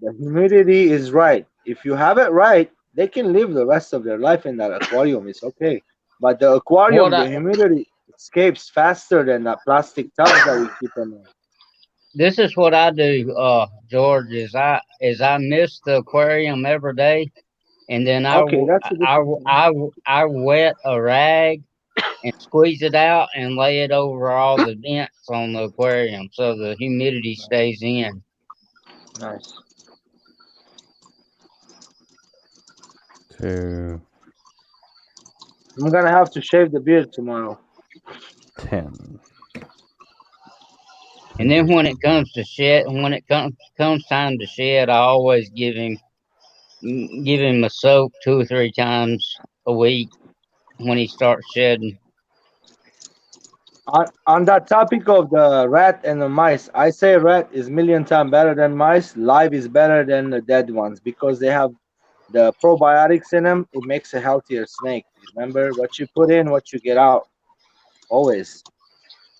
the humidity is right. If you have it right, they can live the rest of their life in that aquarium. It's okay. But the aquarium, the humidity escapes faster than that plastic tubs that we keep them in. This is what I do, George. Is I miss the aquarium every day, and then I wet a rag and squeeze it out and lay it over all the vents on the aquarium so the humidity stays in. Nice. 2, I'm gonna have to shave the beard tomorrow. 10. And then when it comes to comes time to shed, I always give him a soak 2 or 3 times a week when he starts shedding. On that topic of the rat and the mice, I say rat is 1,000,000 times better than mice. Live is better than the dead ones because they have the probiotics in them. It makes a healthier snake. Remember, what you put in, what you get out. Always.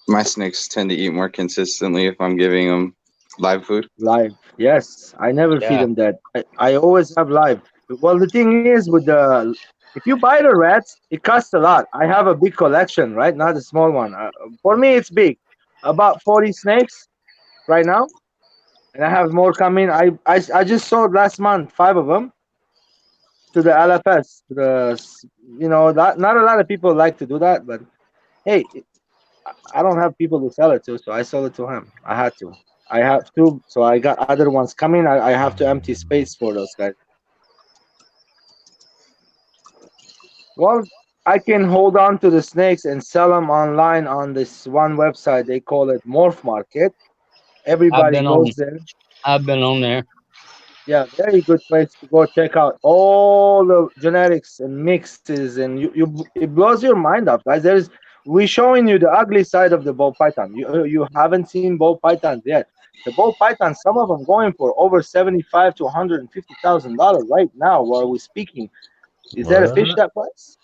My snakes tend to eat more consistently if I'm giving them live food. Live. Yes. I never feed them dead. I always have live. Well, the thing is with the if you buy the rats, it costs a lot. I have a big collection, right? Not a small one. For me, it's big. About 40 snakes right now, and I have more coming. I just sold last month 5 of them to the LFS. To the not a lot of people like to do that, but hey, I don't have people to sell it to, so I sold it to him. I had to. I have to, so I got other ones coming. I have to empty space for those guys. Well, I can hold on to the snakes and sell them online on this one website. They call it Morph Market. Everybody goes there. I've been on there. Yeah, very good place to go check out all the genetics and mixes, and it blows your mind up, guys. We showing you the ugly side of the ball python. You haven't seen ball pythons yet. The ball pythons, some of them going for over $75,000 to $150,000 right now while we're speaking. Is that a fish that price?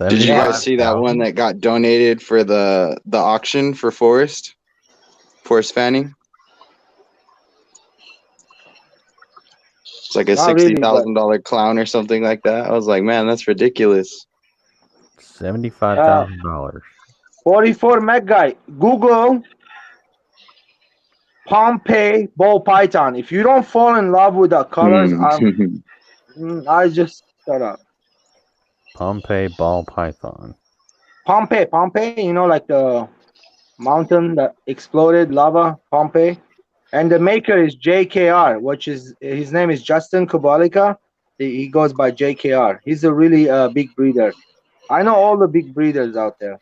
Did you guys see that one that got donated for the auction for Forrest Fanning? It's like a $60,000 clown or something like that. I was like, man, that's ridiculous. $75,000. 44 meg guy. Google Pompeii ball python. If you don't fall in love with the colors, I just shut up. Pompeii ball python. Pompeii, you know, like the mountain that exploded, lava, Pompeii. And the maker is JKR, which is, his name is Justin Kubalika. He goes by JKR. He's a really big breeder. I know all the big breeders out there.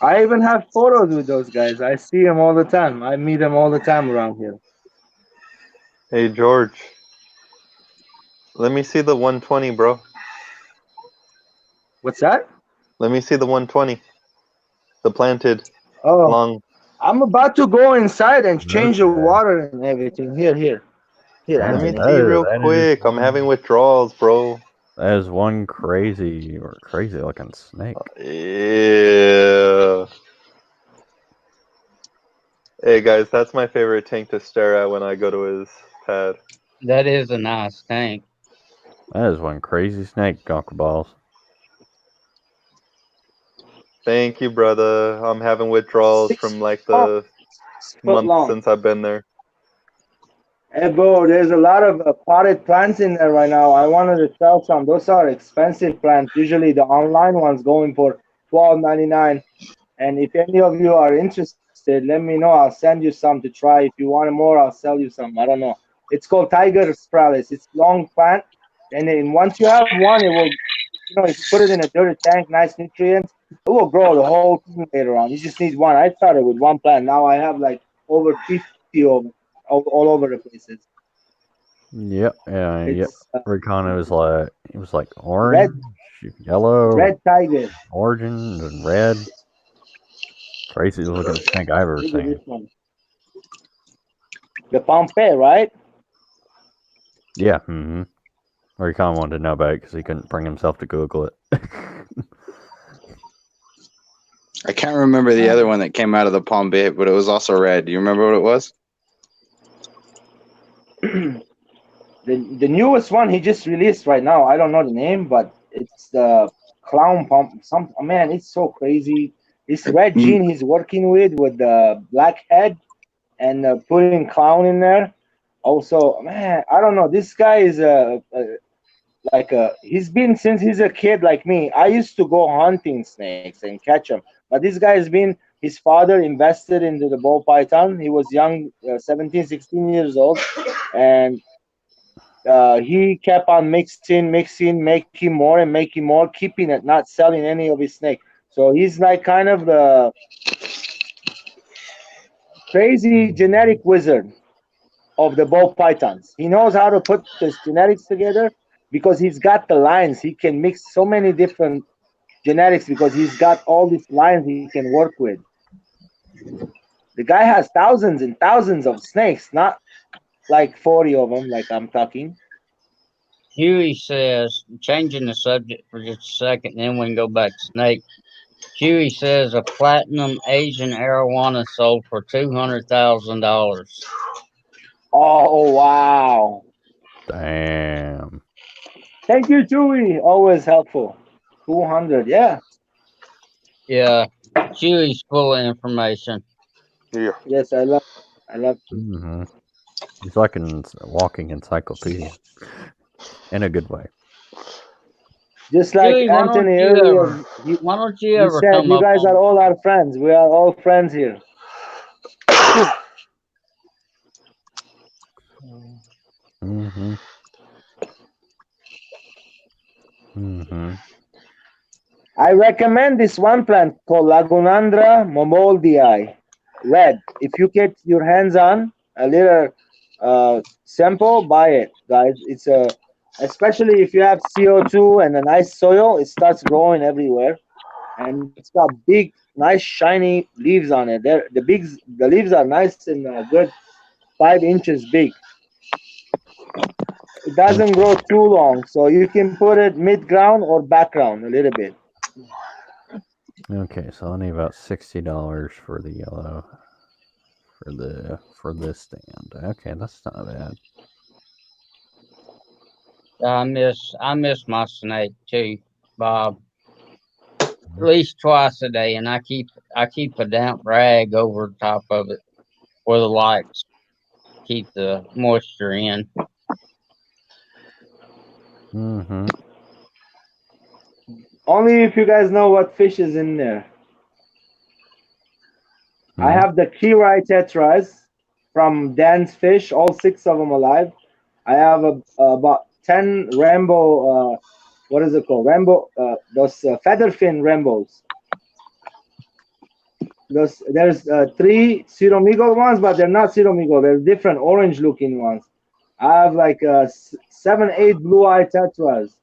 I even have photos with those guys. I see them all the time. I meet them all the time around here. Hey, George. Let me see the 120, bro. What's that? Let me see the 120. The planted. Oh, long. I'm about to go inside and change the water and everything. Here. Let me see real quick. I'm having withdrawals, bro. That is one crazy looking snake. Yeah. Hey guys, that's my favorite tank to stare at when I go to his pad. That is a nice tank. That is one crazy snake, Gonker Balls. Thank you, brother. I'm having withdrawals from like the month since I've been there. Hey, bro, there's a lot of potted plants in there right now. I wanted to sell some. Those are expensive plants. Usually the online ones going for $12.99. And if any of you are interested, let me know. I'll send you some to try. If you want more, I'll sell you some. I don't know. It's called Tiger Spralis. It's long plant. And then once you have one, it will, if you put it in a dirty tank, nice nutrients, it will grow the whole thing later on. You just need one. I started with one plant. Now I have like over 50 of them all over the places. Yep. Recon was like orange, yellow, red tiger, orange, and red. Crazy looking snake I've ever seen. The Pompeii, right? Yeah. Recon wanted to know about it because he couldn't bring himself to Google it. I can't remember the other one that came out of the Palm Bay, but it was also red. Do you remember what it was? The newest one he just released right now. I don't know the name, but it's the clown pump. Man, it's so crazy. This red gene he's working with the black head and putting clown in there. Also, man, I don't know. This guy is he's been since he's a kid like me. I used to go hunting snakes and catch them, but this guy has been. His father invested into the ball python. He was young, 17, 16 years old, and he kept on mixing, making more, keeping it, not selling any of his snake. So he's like kind of the crazy genetic wizard of the ball pythons. He knows how to put this genetics together because he's got the lines. He can mix so many different genetics because he's got all these lines he can work with. The guy has thousands and thousands of snakes, not like 40 of them like I'm talking. Huey says, changing the subject for just a second, then we can go back to snake. Chewy says a platinum Asian arowana sold for $200,000. Oh wow! Damn. Thank you, Chewy. Always helpful. 200. Yeah. Yeah, Chewy's full of information. Yeah. Yes, I love. Mm-hmm. He's like a walking encyclopedia in a good way. Just like Chewy, why don't Anthony you earlier, ever? Why don't you he ever said, come "You up guys are on? all our friends. We are all friends here." Mm-hmm. Mm-hmm. I recommend this one plant called Lagunandra momoldii, red. If you get your hands on a little sample, buy it, guys. It's especially if you have CO2 and a nice soil, it starts growing everywhere, and it's got big, nice, shiny leaves on it. The leaves are nice and good, 5 inches big. It doesn't grow too long, so you can put it mid ground or background a little bit. Okay, so I need about $60 for the yellow for this stand. Okay, that's not bad. I miss my snake too, Bob. At least twice a day, and I keep a damp rag over the top of it for the lights, keep the moisture in. Mm-hmm. Only if you guys know what fish is in there. I have the Kirai tetras from Dan's Fish, all 6 of them alive. I have about 10 rainbow, what is it called? Rainbow, those featherfin rainbows. There's 3 Ciromigo ones, but they're not Ciromigo. They're different orange looking ones. I have like 7, 8 blue eye tetras.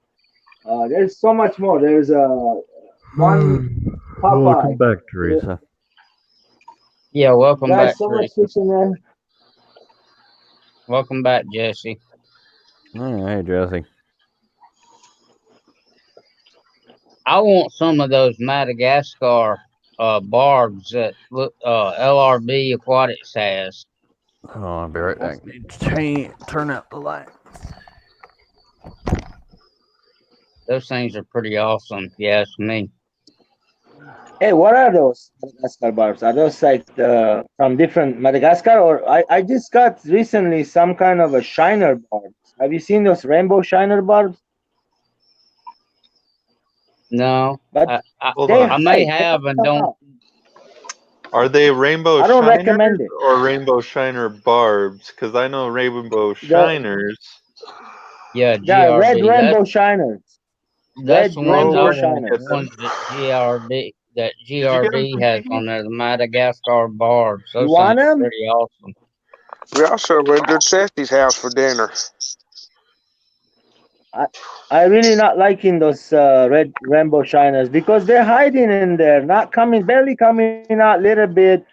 There's so much more. There's one Popeye. Welcome back, Teresa. Yeah, welcome Guys, back, so much Teresa. fish in there. Welcome back, Jesse. Hey, Jesse. I want some of those Madagascar barbs that LRB Aquatics has. Oh, I'll be right back. Turn out the light. Those things are pretty awesome, if you ask me. Hey, what are those Madagascar barbs? Are those like from different Madagascar? Or I just got recently some kind of a shiner barbs. Have you seen those rainbow shiner barbs? No, but I may have and don't. Are they rainbow I don't shiners recommend it. or rainbow shiner barbs? Because I know rainbow shiners. Yeah, Yeah, red GRB. rainbow shiners. That's the ones I rainbow want. shiners. The ones that you get 'em GRB from has Piggy? on there, the Madagascar barbs. You Those want things are 'em? pretty awesome. We also went to Sessy's house for dinner. I really not liking those red rainbow shiners because they're hiding in there, not coming, barely coming out a little bit.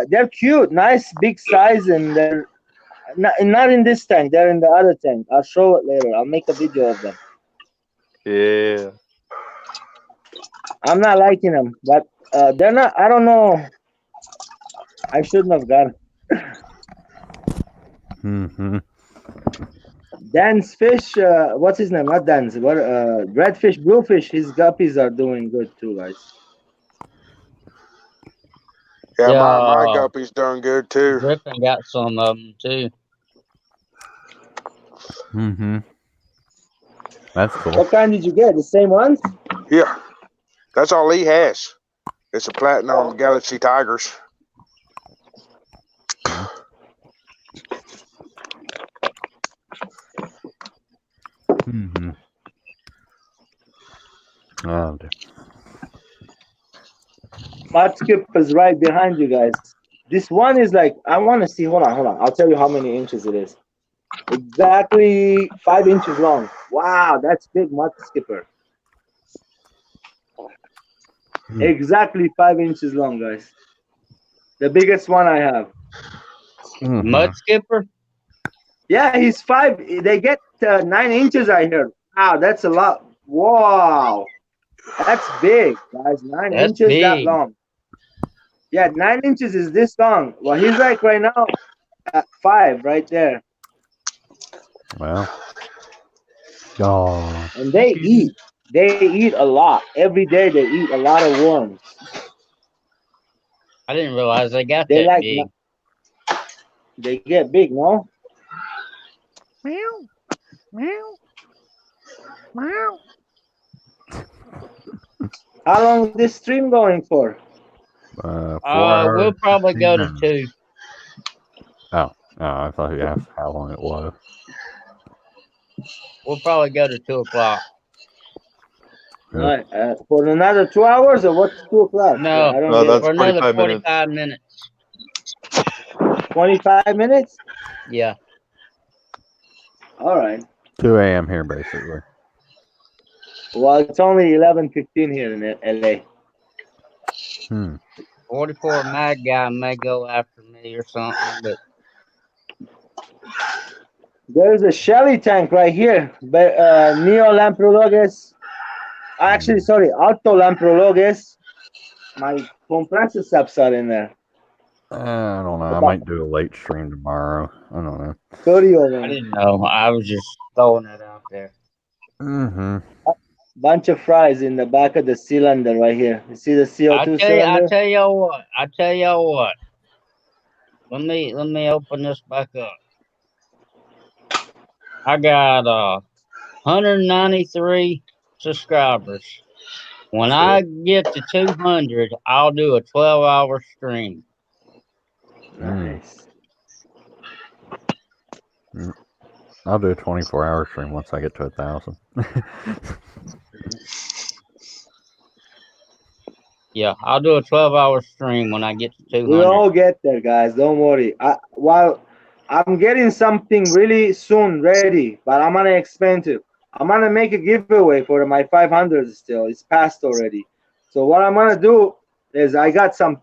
They're cute, nice, big size, and they're not in this tank. They're in the other tank. I'll show it later. I'll make a video of them. Yeah. I'm not liking them, but they're not. I don't know. I shouldn't have got them. Mm-hmm. Dan's fish. What's his name? Not Dan's. What? Redfish, bluefish. His guppies are doing good too, guys. Yeah, my guppy's done good too. Griffin got some of them too. Mm-hmm. That's cool. What kind did you get? The same ones? Yeah, that's all he has. It's a platinum Galaxy Tigers. Mm-hmm. Oh, dear. Mud skip is right behind you guys. This one is like, I want to see. Hold on. I'll tell you how many inches it is. Exactly 5 inches long. Wow, that's big mud skipper. Exactly 5 inches long, guys. The biggest one I have. Mud skipper? Yeah, he's 5. They get 9 inches, I heard. Wow, that's a lot. Wow. That's big, guys. 9 That's inches that big. long. Yeah, 9 inches is this long. Well, he's like right now at 5 right there. Well. Oh. And they eat. They eat a lot. Every day they eat a lot of worms. I didn't realize they got They that like big. they get big, no? Meow. Meow. Meow. How long is this stream going for? 4 hours. We'll probably go to 2. Oh, I thought you asked how long it was. We'll probably go to 2 o'clock. All right. For another 2 hours or what's 2 o'clock? No, I don't No, get that's it. for another 45 minutes. 45 minutes. 25 minutes? Yeah. All right. 2 a.m. here, basically. Well, it's only 11:15 here in LA. 44 Mad Guy may go after me or something, but There's a Shelly tank right here. Neo Lamprologus. Actually, sorry, Alto Lamprologus. My compressor steps are in there. I don't know. I might do a late stream tomorrow. I don't know. 30 of them. I didn't know. I was just throwing it out there. Mm-hmm. Bunch of fries in the back of the cylinder right here. You see the CO2 cylinder? I tell you what. Let me open this back up. I got 193 subscribers. When I get to 200, I'll do a 12-hour stream. Nice. I'll do a 24-hour stream once I get to 1,000. Yeah, I'll do a 12-hour stream when I get to 200. We all get there, guys. Don't worry. While I'm getting something really soon ready, but I'm gonna explain to you. I'm gonna make a giveaway for my 500 still. It's passed already. So what I'm gonna do is I got some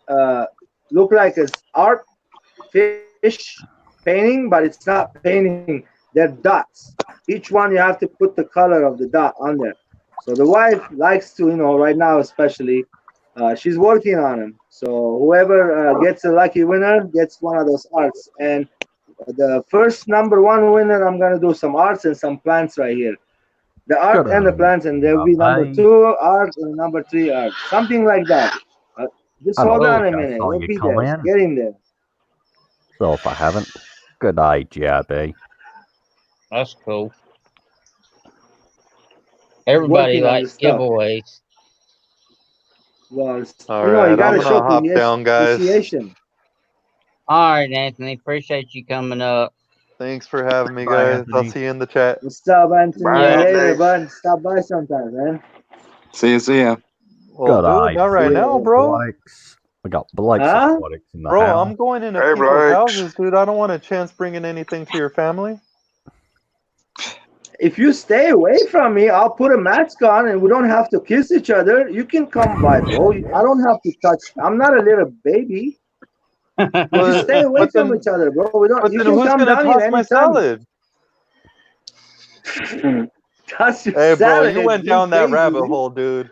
look like it's art fish painting, but it's not painting. They're dots. Each one you have to put the color of the dot on there. So the wife likes to, right now especially, she's working on them. So whoever gets a lucky winner gets one of those arts. And the first number 1 winner, I'm gonna do some arts and some plants right here. The art and the plants, and there'll be number 2 art and number 3 art, something like that. Just hold on a minute. We'll be there. Getting there. So if I haven't, good eye, Jabby. That's cool. Everybody likes giveaways. Well, All right, you gotta I'm show gonna hop down, guys. appreciation. All right, Anthony. Appreciate you coming up. Thanks for having me, guys. I'll see you in the chat. What's up, Anthony? Bye, Later, Anthony. bud. Stop by sometime, man. See ya. Well, Good eye. dude, not right now, bro. I got Blake's Huh? aquatics in the Bro, house. I'm going into Hey, people's Blake. houses, dude. I don't want a chance bringing anything to your family. If you stay away from me, I'll put a mask on and we don't have to kiss each other. You can come by, bro. I don't have to touch. I'm not a little baby. Just stay away But from then- each other, bro. We don't. But You then can who's come gonna down here toss my anytime. salad? Toss your Hey, bro, salad. you went You down that crazy, rabbit man. hole, dude.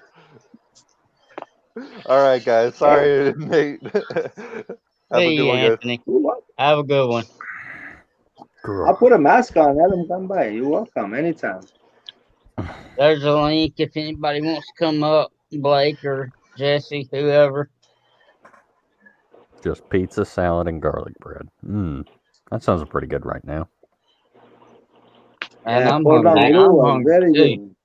All right, guys. Sorry, Nate. Have a See good you, one, guys. Anthony. Have a good one. I'll put a mask on. Let them come by. You're welcome anytime. There's a link if anybody wants to come up, Blake or Jesse, whoever. Just pizza, salad, and garlic bread. That sounds pretty good right now. And Yeah, I'm cordon hungry. bleu I'm was hungry very too. good.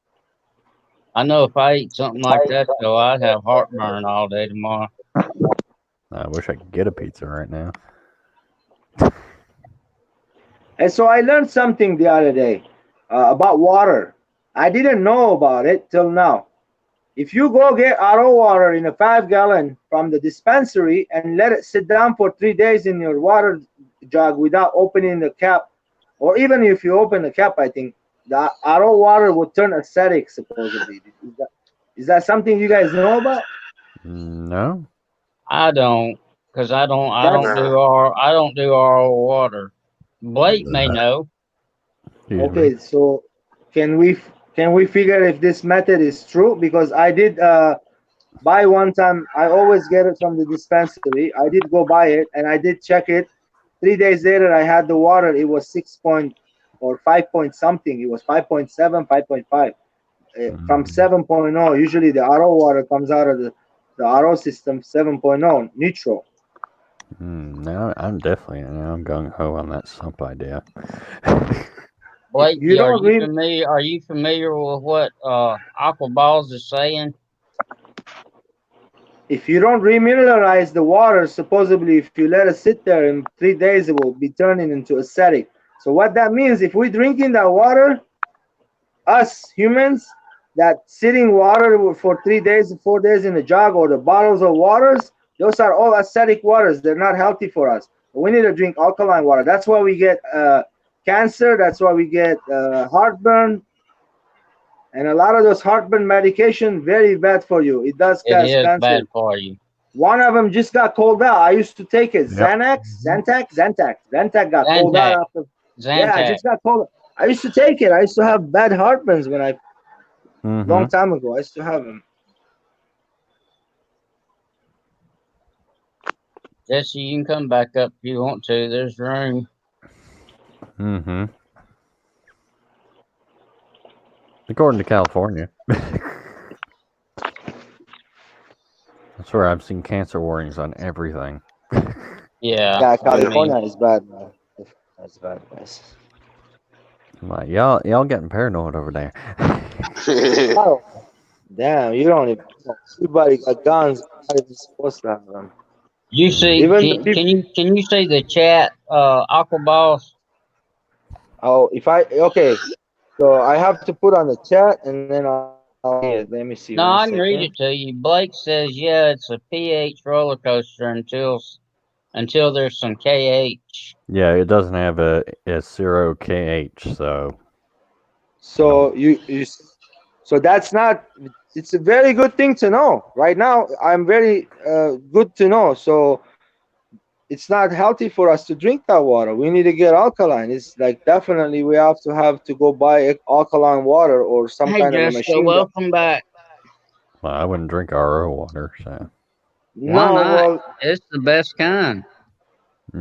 I know if I eat something like that, though, I'd have heartburn all day tomorrow. I wish I could get a pizza right now. And so I learned something the other day about water. I didn't know about it till now. If you go get RO water in a 5-gallon from the dispensary and let it sit down for 3 days in your water jug without opening the cap, or even if you open the cap, I think the RO water would turn acidic, supposedly. Is that something you guys know about? No. I don't, because I don't do RO water. Blake may know. Okay, so can we Can we figure if this method is true? Because I did buy one time. I always get it from the dispensary. I did go buy it and I did check it. 3 days later, I had the water. It was 6 point or 5 point something. It was 5.7, 5.5 from 7.0. Usually the RO water comes out of the RO system 7.0 neutral. Now I'm definitely I'm gung ho on that sump idea. Blake, You are don't you really, familiar? Are you familiar with what Aqua Balls is saying? if you don't remineralize the water, supposedly if you let it sit there in 3 days, it will be turning into acidic. So what that means, if we drinking that water, us humans, that sitting water for 3 days, 4 days in a jug or the bottles of waters, those are all acidic waters. They're not healthy for us. We need to drink alkaline water. That's why we get cancer. That's why we get heartburn. And a lot of those heartburn medication, very bad for you. It does It cause is cancer. bad for you. One of them just got cold out. I used to take it. Yep. Zantac got cold out after. Yeah, I Zantac. just got cold. I used to take it. I used to have bad heartburns when I long time ago. I used to have them. Jesse, you can come back up if you want to. There's room. According to California. That's where I've seen cancer warnings on everything. Yeah, California is bad, man. That's bad, guys. I'm like, y'all getting paranoid over there. Oh, damn, you don't even. Everybody got guns. Not even supposed to have them. You see? Even the people. Can you see the chat? Aqua Balls. Oh, okay. So I have to put on the chat and then I'll see it. Let me see. No, 1 I can read second. it to you. Blake says, yeah, it's a pH roller coaster until there's some KH. Yeah, it doesn't have a 0 KH, so. So so that's not. It's a very good thing to know. Right now, I'm very good to know. So it's not healthy for us to drink that water. We need to get alkaline. It's like definitely we have to go buy alkaline water or some Hey, kind of a Jessica, machine. welcome back. Well, I wouldn't drink RO water, so. Why No, not? well, It's the best kind.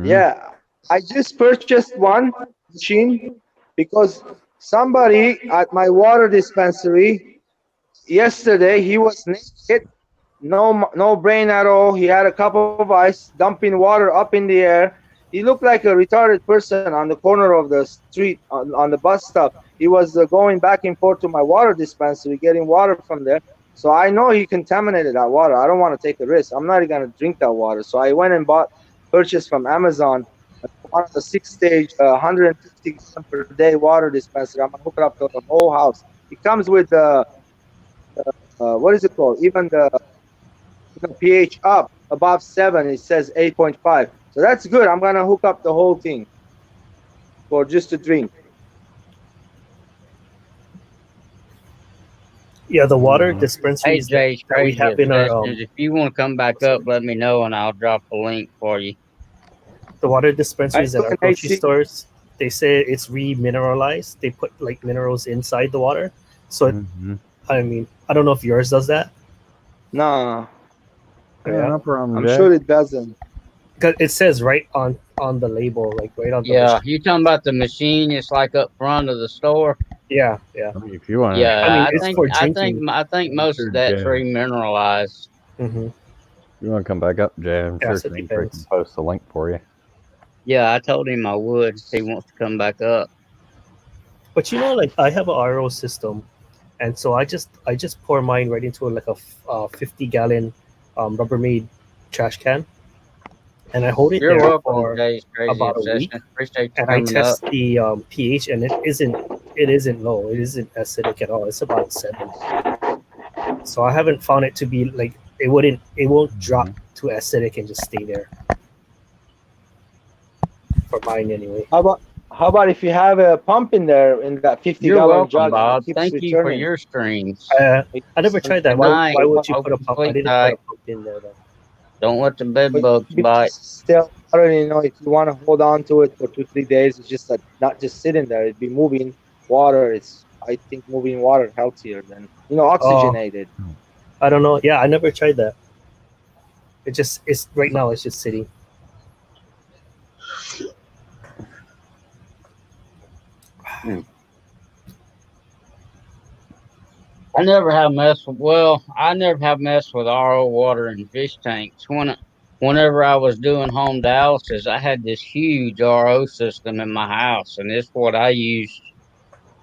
yeah, I just purchased one machine because somebody at my water dispensary yesterday, he was naked, no brain at all. He had a cup of ice, dumping water up in the air. He looked like a retarded person on the corner of the street on the bus stop. He was going back and forth to my water dispensary, getting water from there. So I know he contaminated that water. I don't want to take a risk. I'm not even going to drink that water. So I went and purchased from Amazon one of the 6-stage 150 gallon per day water dispenser. I'm going to hook it up to the whole house. It comes with what is it called? Even the pH up above 7, it says 8.5. So that's good. I'm gonna hook up the whole thing for just to drink. Yeah, the water dispensaries Hey, Jay's that we crazy have in our obsessions. If you want to come back up, let me know and I'll drop a link for you. the water dispensaries at our grocery HC. stores, they say it's remineralized. They put like minerals inside the water. So I mean, I don't know if yours does that. No. Yeah, no problem, I'm Jay. sure it doesn't. Because it says right on the label, like right on the Yeah, machine. you talking about the machine? It's like up front of the store. Yeah. I mean, if you want to. Yeah, I mean, I it's think for I drinking. think most of that's remineralized. You want to come back up, Jay? I'm sure Yes, it Team depends. can post a link for you. Yeah, I told him I would if he wants to come back up. But you know, like I have a RO system, and so I just pour mine right into like a 50-gallon Rubbermaid trash can, and I hold it You're there welcome, for Jay's crazy about a obsession. week, Appreciate you and I coming up. test the pH, and it isn't low. It isn't acidic at all. It's about 7. So I haven't found it to be like it won't drop to acidic and just stay there. For mine anyway. How about if you have a pump in there in that 50 You're gallon welcome, jug Bob. and it keeps Thank returning? you for your streams. I never tried that. Why would you put a pump? I didn't put a Tight. pump in there though. Don't let the bed bugs bite. Still, you know, if you want to hold on to it for 2-3 days, it's just not just sitting there. It'd be moving water. It's I think moving water healthier than Oh, oxygenated. I don't know. Yeah, I never tried that. It's right now. It's just sitting. I never have messed with. Well, I never have messed with RO water and fish tanks. Whenever I was doing home dialysis, I had this huge RO system in my house, and it's what I used.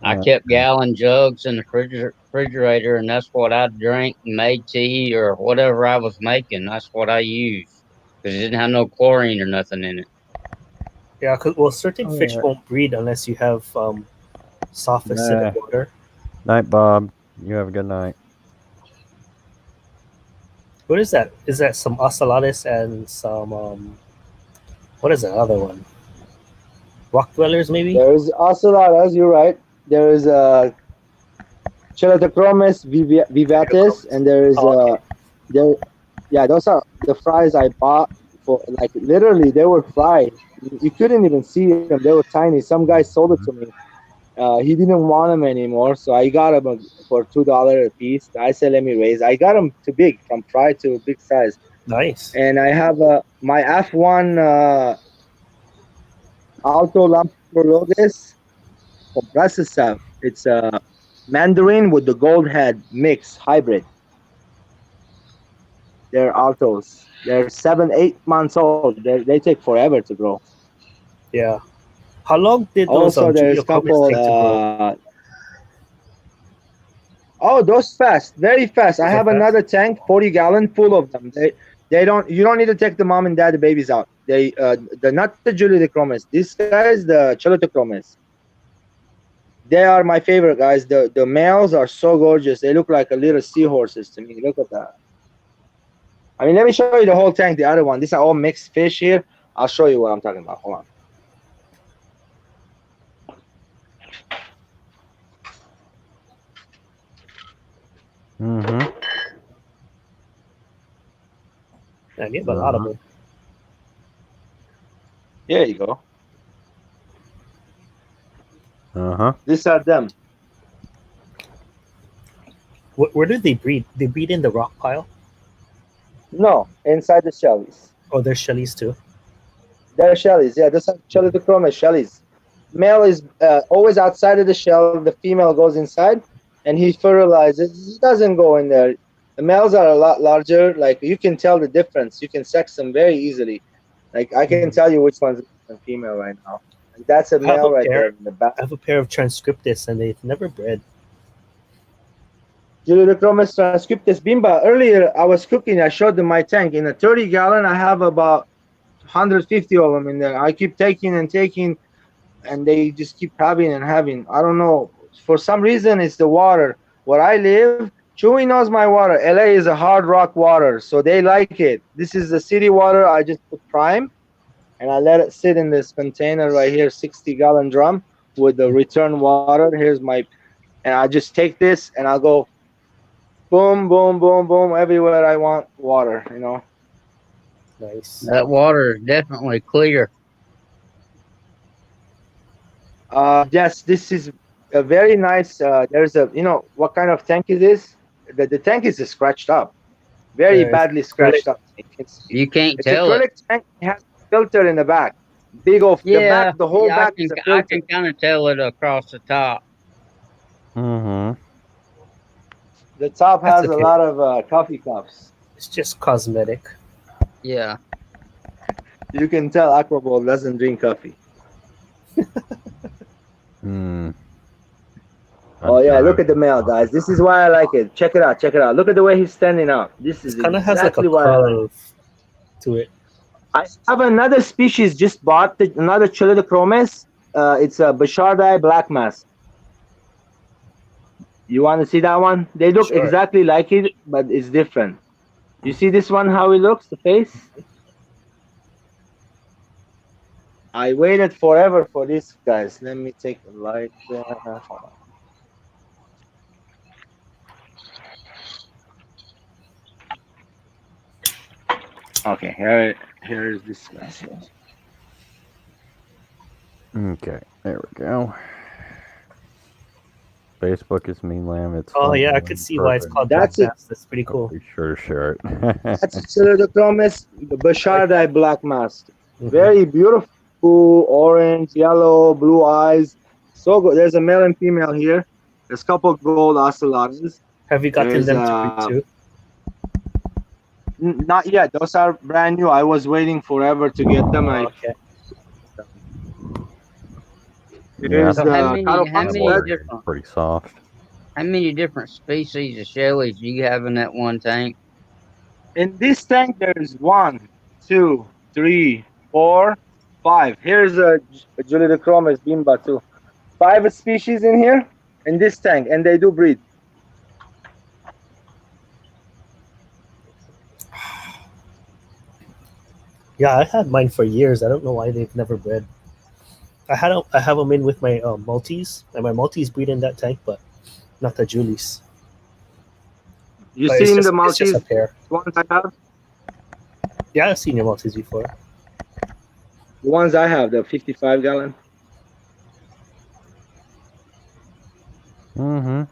I kept gallon jugs in the refrigerator, and that's what I drank and made tea or whatever I was making. That's what I used because it didn't have no chlorine or nothing in it. Yeah, certain fish won't breed unless you have soft acidic water. Night, Bob. You have a good night. What is that? Is that some ocellatus and some what is the other one? Rock dwellers, maybe? There is ocellatus, you're right. There is Chelatochromis vivatus, and there is there. Yeah, those are the fries I bought for. Like literally, they were fried. You couldn't even see them. They were tiny. Some guy sold it to me. He didn't want them anymore, so I got them for $2 a piece. I said, let me raise. I got them too big, from fry to big size. Nice. And I have my F1 Alto Lamprolodes compressive. It's a Mandarin with the gold head mix hybrid. They're altos. They're 7-8 months old. They take forever to grow. Yeah. How long did those Also, there's a couple. take to grow? Oh, those fast, very fast. I have another tank, 40-gallon, full of them. They don't. You don't need to take the mom and dad, the babies out. They not the Julidochromis. These guys, the Chelatochromis. They are my favorite guys. The males are so gorgeous. They look like a little seahorses to me. Look at that. I mean, let me show you the whole tank. The other one. These are all mixed fish here. I'll show you what I'm talking about. Hold on. Mm-hmm. I get a lot of them. Here you go. Uh-huh. These are them. Where do they breed? They breed in the rock pile? No, inside the shellies. Oh, they're shellies too? They're shellies, yeah. Those are Chelatochromis shellies. Male is always outside of the shell. The female goes inside, and he fertilizes. He doesn't go in there. The males are a lot larger. Like, you can tell the difference. You can sex them very easily. Like, I can tell you which one's a female right now. Like, that's a male right there in the back. I have a pair of transcriptus, and they've never bred. Julidochromis transcriptus bimba. Earlier, I was cooking. I showed them my tank. In a 30-gallon, I have about 150 of them in there. I keep taking and taking, and they just keep having and having. I don't know. For some reason, it's the water. Where I live, Chewy knows my water. LA is a hard rock water, so they like it. This is the city water. I just put prime, and I let it sit in this container right here, 60-gallon drum with the return water. Here's my, and I just take this and I'll go boom, boom, boom, boom, everywhere I want water, Nice. That water is definitely clear. Yes, this is a very nice. There's a, what kind of tank is this? The tank is scratched up, very badly scratched up. You can't It's tell it. acrylic tank. It has a filter in the back. Big old the back, the whole back is a filter. I can kind of tell it across the top. Mm-hmm. The top has a lot of coffee cups. It's just cosmetic. Yeah. You can tell Aquaball doesn't drink coffee. Hmm. Oh yeah, look at the male, guys. This is why I like it. Check it out. Check it out. Look at the way he's standing up. This is Kind of has like a exactly why I like it. curve to it. I have another species just bought, another Chilidochromis. It's a Bachardi black mass. You want to see that one? They look exactly like it, but it's different. You see this one, how it looks, the face? I waited forever for this, guys. Let me take a light there. Hold on. Okay, here's this guy. Okay, there we go. Facebook is Mean Lamb. It's Oh fun yeah, I and could see why it's perfect. called That's Black it. Mass. That's pretty cool. Be sure to share it. That's Pseudochromis Bashardai black mask. Mhm. Very beautiful, orange, yellow, blue eyes. So good. There's a male and female here. There's a couple gold ocelots. Have you gotten There's them to breed too? not yet. Those are brand new. I was waiting forever to get them. Oh, okay. Here's So the how many Cataphonus. different Pretty soft. how many different species of shellies do you have in that one tank? In this tank, there's 1, 2, 3, 4, 5. Here's a Julidochromis bimba too. 5 species in here in this tank, and they do breed. Yeah, I had mine for years. I don't know why they've never bred. I have them in with my Maltese, and my Maltese breed in that tank, but not the Julies. You But it's seen just- the Maltese It's just a pair. ones I have? Yeah, I've seen your Maltese before. The ones I have, the 55 gallon. Mm-hmm.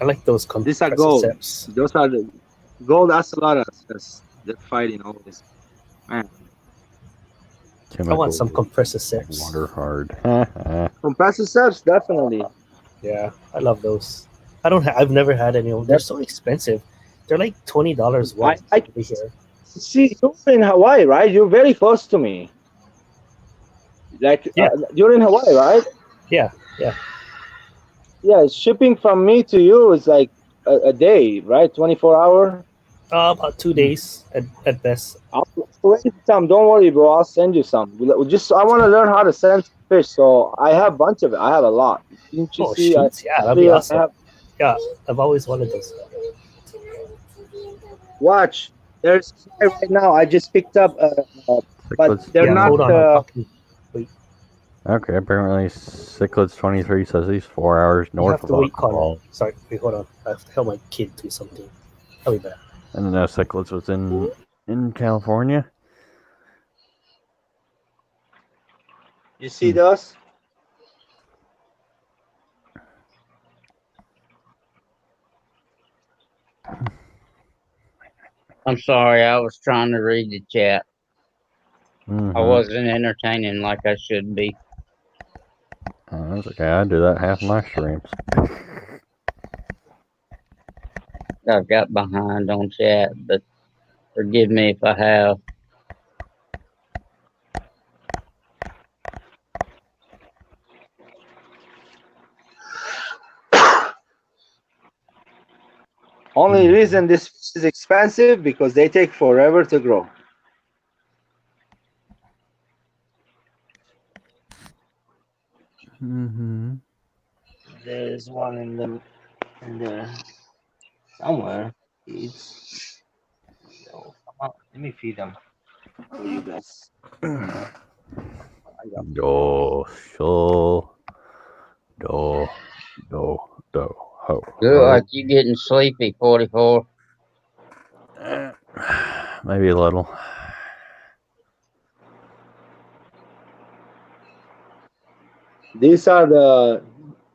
I like those These are gold. compressor Those are the gold ocelotas. They're fighting all this. Man. I want some compressor seps. Water hard. Compressor seps, definitely. Yeah, I love those. I've never had any of them. They're so expensive. They're like $20 one over here. See, you're in Hawaii, right? You're very close to me. Like, Yeah. You're in Hawaii, right? Yeah. Yeah, shipping from me to you is like a day, right? 24 hour. About 2 days at best. I'll send some. Don't worry, bro. I'll send you some. I want to learn how to send fish, so I have a bunch of it. I have a lot. Didn't you Oh, see? shoots. Yeah, that'd be awesome. Yeah, I've always wanted those. Watch. There's right now. I just picked up, but they're not. Hold on. Okay, apparently Cichlids 23 says he's 4 hours You north have of to wait, Aqua. Connor. Sorry, wait, hold on. I have to tell my kid do something. I'll be back. I didn't know Cichlids was in California. You see those? I'm sorry, I was trying to read the chat. Mm-hmm. I wasn't entertaining like I should be. Oh, that's okay. I do that half my streams. I've got behind on chat, but forgive me if I have. Only reason this fish is expensive because they take forever to grow. Mm-hmm. There's one in there somewhere. So, let me feed them for you guys. Look like you getting sleepy, 44. Maybe a little. These are the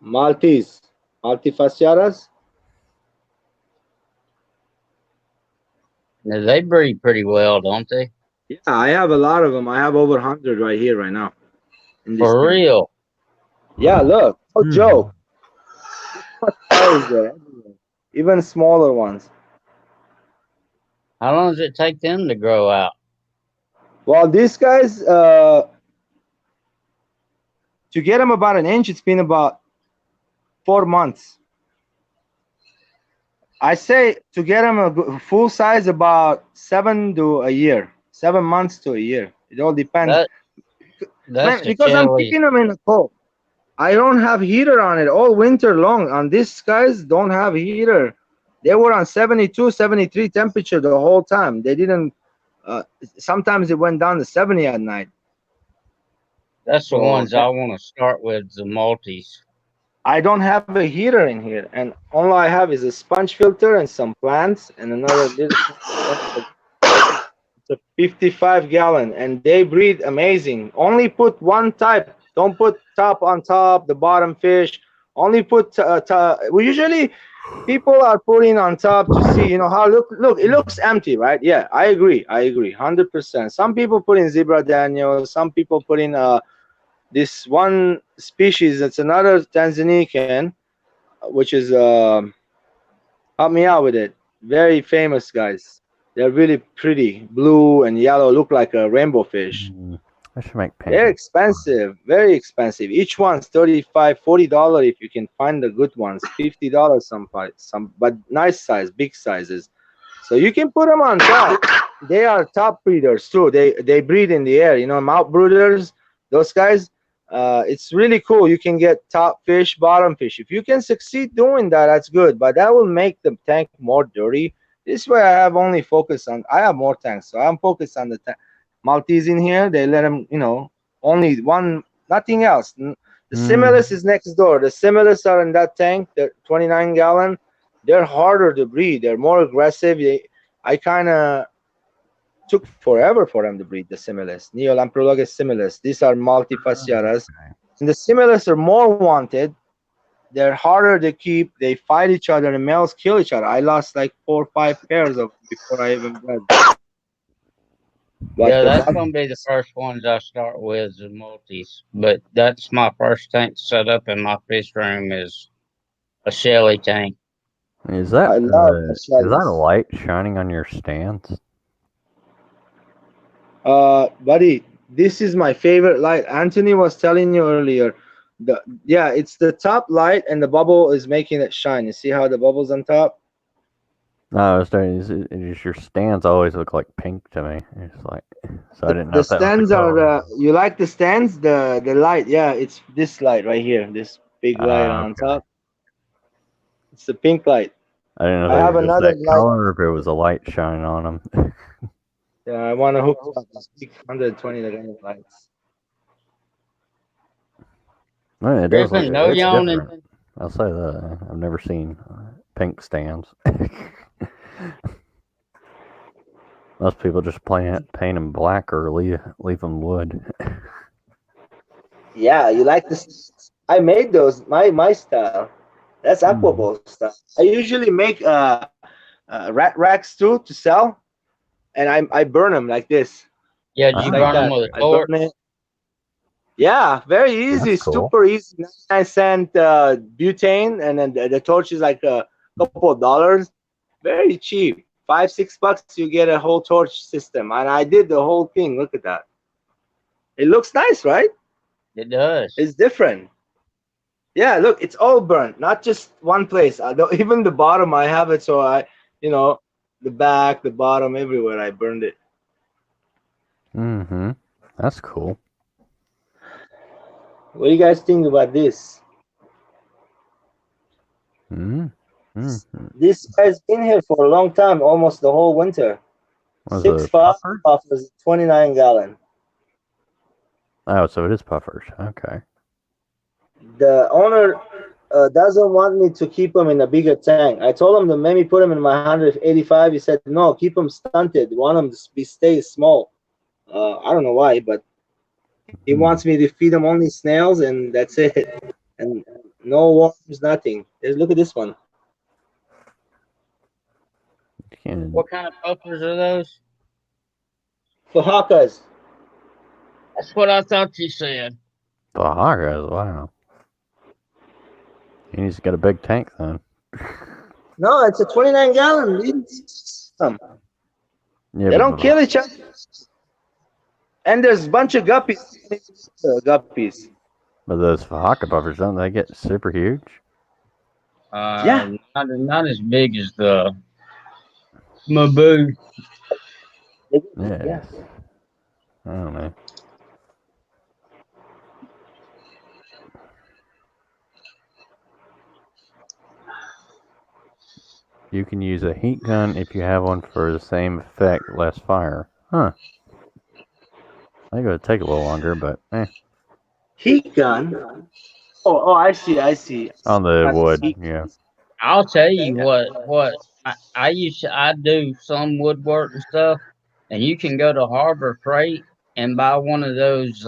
Maltese, Maltifasciatas. Now they breed pretty well, don't they? Yeah, I have a lot of them. I have over 100 right here, right now. In this For tank. real? Yeah, look, no joke. Even smaller ones. How long does it take them to grow out? Well, these guys, to get them about an inch, it's been about 4 months. I say to get them a full size, about 7 to a year. 7 months to a year. It all depends. That's because I'm keeping them in the cold. I don't have heater on it all winter long. On these guys, don't have heater. They were on 72, 73 temperature the whole time. They didn't. Sometimes it went down to 70 at night. That's the ones I want to start with, the Maltese. I don't have a heater in here, and all I have is a sponge filter and some plants and another little. It's a 55 gallon, and they breed amazing. Only put one type. Don't put top on top, the bottom fish, Only put we usually people are putting on top to see, you know, how look it looks empty, right? Yeah, I agree 100%. Some people put in zebra Daniels, some people put in this one species that's another Tanzanian, which is help me out with it, very famous, guys. They're really pretty, blue and yellow, look like a rainbow fish. I should make They're pancakes. expensive, very expensive. Each one's $35, $40 if you can find the good ones. $50 some, but nice size, big sizes. So you can put them on top. They are top breeders too. They breed in the air. You know, mouth brooders. Those guys. It's really cool. You can get top fish, bottom fish. If you can succeed doing that, that's good. But that will make the tank more dirty. This way, I have only focused on. I have more tanks, so I'm focused on the Maltese in here. They let them, you know, only one, nothing else. The Similus is next door. The Similus are in that tank, the 29-gallon. They're harder to breed. They're more aggressive. I kind of took forever for them to breed the Similus. Neolamprologus Similus. These are multifasciatas. And the Similus are more wanted. They're harder to keep. They fight each other. The males kill each other. I lost like 4 or 5 pairs of before I even bred. But yeah, that's gonna be the first ones I start with, the multis. But that's my first tank set up in my fish room is a Shelly tank. Is that I love is that a light shining on your stands? Buddy, this is my favorite light. Anthony was telling you earlier. Yeah, it's the top light and the bubble is making it shine. You see how the bubble's on top? No, I was saying, your stands always look like pink to me. It's like, so I didn't know The if that was stands the color. are you like the stands? The light, yeah, it's this light right here, this big light on Okay. top. It's the pink light. I didn't know I if have it was another that light. color or if it was a light shining on them. Yeah, I want to hook up this big 120 lights. Well, it does look, Griffin, no it's yawning. different. I'll say that. I've never seen pink stands. Most people just paint them black or leave them wood. Yeah, you like this? I made those my style. That's Aquaball stuff. I usually make rat racks too to sell, and I burn them like this. Yeah, did you Like burn them that. with a I torch? burn it. Yeah, very easy, That's cool. super easy. 99-cent butane, and then the torch is like a couple of dollars. Very cheap, $5-6. You get a whole torch system, and I did the whole thing. Look at that. It looks nice, right? It does. It's different. Yeah, look, it's all burnt, not just one place. Even the bottom, I have it, so you know, the back, the bottom, everywhere, I burned it. Mm-hmm. That's cool. What do you guys think about this? This guy's been here for a long time, almost the whole winter. Was 6 it puffers, 29-gallon. Oh, so it is puffers. Okay. The owner doesn't want me to keep them in a bigger tank. I told him to maybe put them in my 185. He said, no, keep them stunted. Want them to stay small. I don't know why, but he wants me to feed them only snails, and that's it. And no worms, nothing. Look at this one. What kind of puffers are those? Fahakas. That's what I thought you said. Fahakas, wow. He's got a big tank then. No, it's a 29-gallon. Yeah, They don't kill each other. And there's a bunch of guppies. But those Fahaka puffers, don't they get super huge? Yeah. Not as big as the Maboo. Yeah. I don't know. You can use a heat gun if you have one for the same effect, less fire. Huh. I think it would take a little longer, but eh. Heat gun? Oh, I see. On the wood, yeah. I'll tell you what I do some woodwork and stuff, and you can go to Harbor Freight and buy one of those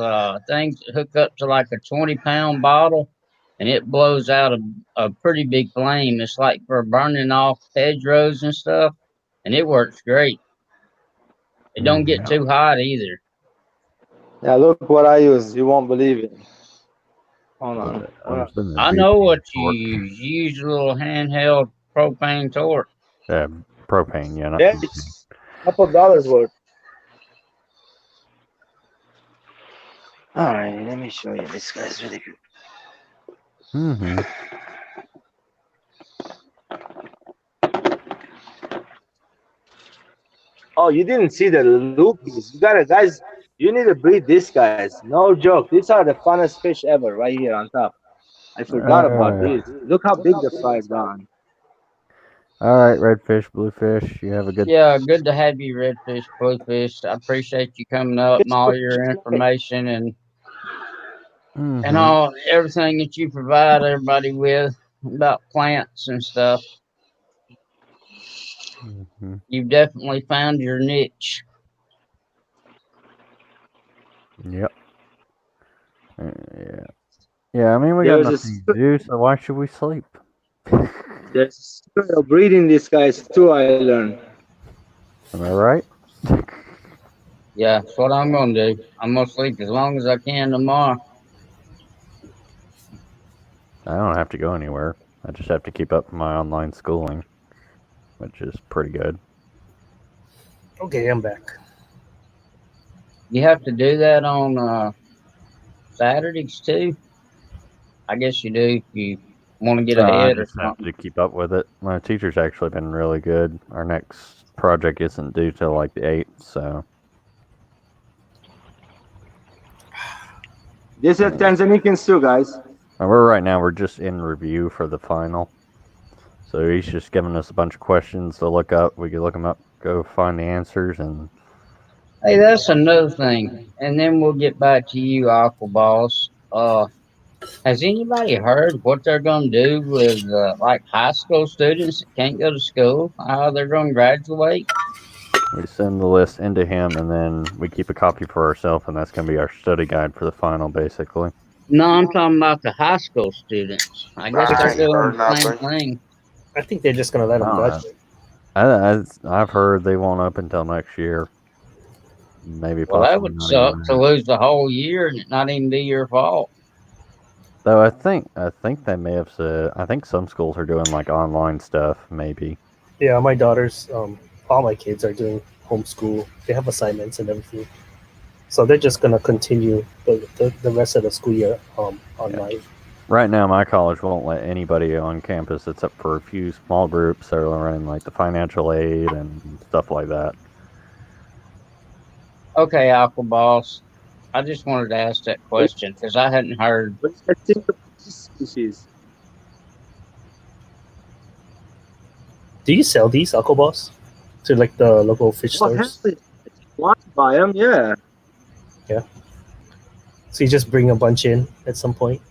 things that hook up to like a 20-pound bottle, and it blows out a pretty big flame. It's like for burning off hedgerows and stuff, and it works great. It don't get too hot either. Yeah, look what I use. You won't believe it. Hold on. I know what you use. You use a little handheld propane torch. Yeah, propane. Yeah, not Yeah, propane. it's a couple dollars worth. All right, let me show you. This guy's really good. Mm-hmm. Oh, you didn't see the loopies. You gotta, guys. You need to breed these guys. No joke. These are the funnest fish ever, right here on top. I forgot about these. Look how big the fry's gone. All right, redfish, bluefish. You have a good. Yeah, good to have you, redfish, bluefish. I appreciate you coming up and all your information and all everything that you provide everybody with about plants and stuff. You've definitely found your niche. Yep. Yeah. Yeah, I mean, we got nothing to do, so why should we sleep? There's breeding these guys too, I learned. Am I right? Yeah, that's what I'm going to do. I'm going to sleep as long as I can tomorrow. I don't have to go anywhere. I just have to keep up my online schooling, which is pretty good. Okay, I'm back. You have to do that on Saturdays too? I guess you do if you want to get ahead I or just have something. to keep up with it. My teacher's actually been really good. Our next project isn't due till like the 8th, so. This is Tanzanians too, guys. We're just in review for the final. So he's just giving us a bunch of questions to look up. We can look them up, go find the answers, and. Hey, that's another thing. And then we'll get back to you, Aqua Boss. Has anybody heard what they're going to do with like high school students that can't go to school? How they're going to graduate? We send the list into him, and then we keep a copy for ourselves, and that's going to be our study guide for the final, basically. No, I'm talking about the high school students. I guess they're doing the same thing. I think they're just gonna let them graduate. I've heard they won't up until next year. Maybe Well, that possibly would not suck even to lose the whole year and it not even be your fault. Though I think they may have said. I think some schools are doing like online stuff, maybe. Yeah, my daughters, all my kids are doing homeschool. They have assignments and everything, so they're just gonna continue the rest of the school year online. Right now, my college won't let anybody on campus except for a few small groups that are running like the financial aid and stuff like that. Okay, Aqua Boss. I just wanted to ask that question because I hadn't heard. Species. Do you sell these Aquabos to like the local fish stores? Want to buy them? Yeah. Yeah. So you just bring a bunch in at some point?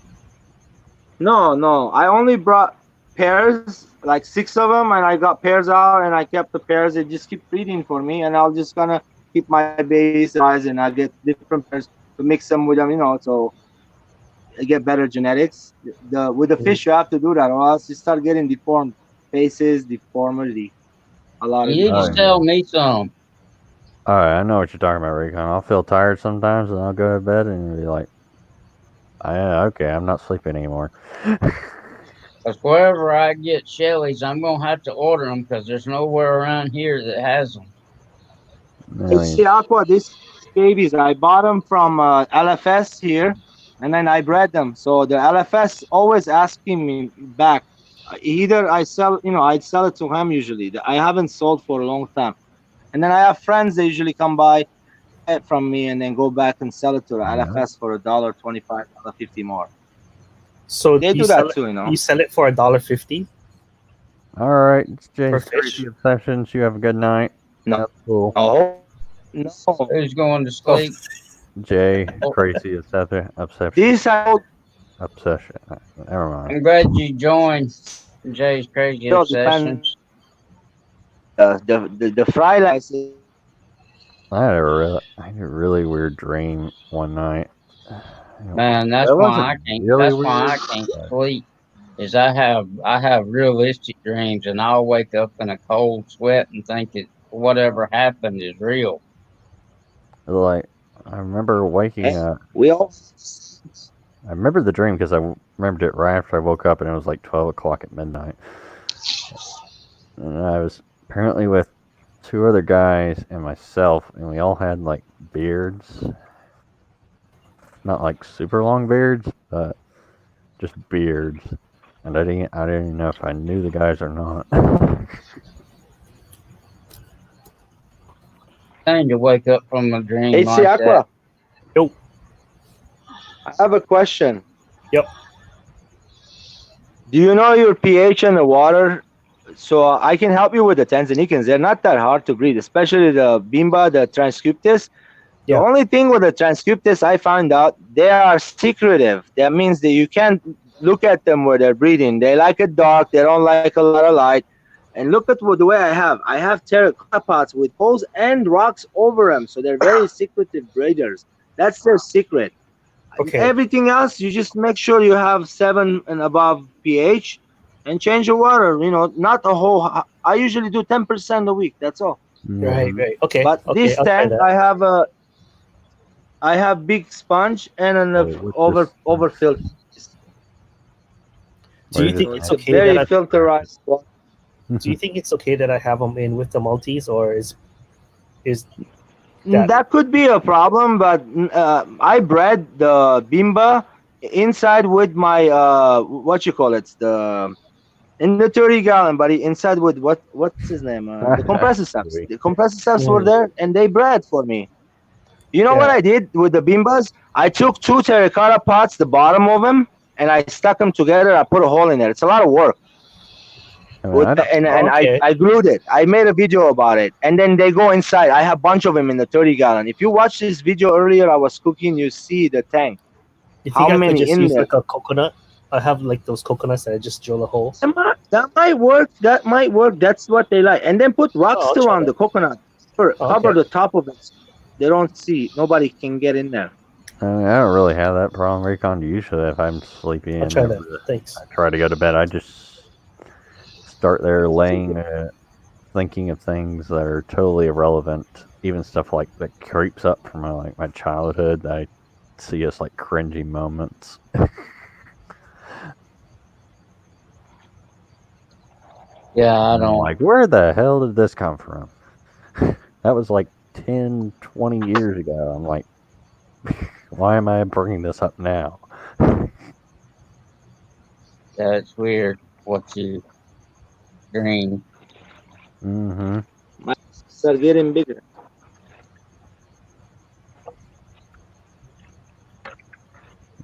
No. I only brought pairs, like 6 of them, and I got pairs out, and I kept the pairs. They just keep breeding for me, and I'll just gonna keep my base size, and I get different pairs to mix them with them, so I get better genetics. With the fish, you have to do that, or else you start getting deformed faces, deformity. A lot of. You just tell me some. All right, I know what you're talking about, Recon. I'll feel tired sometimes, and I'll go to bed and be like, "Okay, I'm not sleeping anymore." Because wherever I get Shelly's, I'm gonna have to order them because there's nowhere around here that has them. See, Aqua, these babies, I bought them from LFS here, and then I bred them. So the LFS always asking me back. Either I sell, I'd sell it to him usually. I haven't sold for a long time. And then I have friends that usually come by, it from me, and then go back and sell it to the LFS for $1.25, $1.50 more. So they do that too, You sell it for $1.50? All right, it's Jay's fish? Crazy Obsessions. You have a good night. No. That's cool. Oh. No. Who's going to sleep? Jay, Crazy Obsession. These are Obsession. Never mind. I'm glad you joined Jay's Crazy Obsessions. The fry license. I had a really weird dream one night. Man, that's That why wasn't I can't. really That's why I weird. can't sleep. Is I have realistic dreams, and I'll wake up in a cold sweat and think that whatever happened is real. Like, I remember waking up. We all. I remember the dream because I remembered it right after I woke up, and it was like 12 o'clock at midnight. And I was apparently with 2 other guys and myself, and we all had like beards. Not like super long beards, but just beards. And I didn't even know if I knew the guys or not. Time to wake up from a dream Hey, like that. Aqua. Yo. I have a question. Yep. Do you know your pH in the water? So I can help you with the Tanzanians. They're not that hard to breed, especially the Bimba, the Transcriptus. The only thing with the Transcriptus, I found out, they are secretive. That means that you can't look at them where they're breeding. They like it dark. They don't like a lot of light. And look at the way I have. I have terracotta pots with holes and rocks over them. So they're very secretive breeders. That's their secret. Okay. Everything else, you just make sure you have 7 and above pH and change the water. You know, not a whole. I usually do 10% a week. That's all. Right. Okay. But okay, this I'll try tank, that. I have big sponge and an overfilled. Do you think it's okay very that filterized water. Do you think it's okay that I have them in with the Maltese, or is that could be a problem? But I bred the Bimba inside with my what you call it, in the 30-gallon, buddy, inside with what's his name, the compressor subs. The compressor subs were there, and they bred for me. You know what I did with the Bimbas? I took 2 terracotta pots, the bottom of them, and I stuck them together. I put a hole in there. It's a lot of work. I glued it. I made a video about it. And then they go inside. I have a bunch of them in the 30-gallon. If you watch this video earlier, I was cooking, you see the tank. You think How I many could just in use there? like a coconut? I have like those coconuts that I just drill a hole. That might work. That might work. That's what they like. And then put rocks I'll still try on the coconut. Cover the top of it. They don't see. Nobody can get in there. I mean, I don't really have that problem, Recon. Usually, if I'm sleepy I'll and try that. Thanks. I try to go to bed, I just start there laying, thinking of things that are totally irrelevant. Even stuff like that creeps up from my childhood. That I see as like cringy moments. Yeah, I don't. Like, where the hell did this come from? That was like 10, 20 years ago. I'm like, why am I bringing this up now? Yeah, it's weird what you dream. Mm-hmm. My are getting bigger.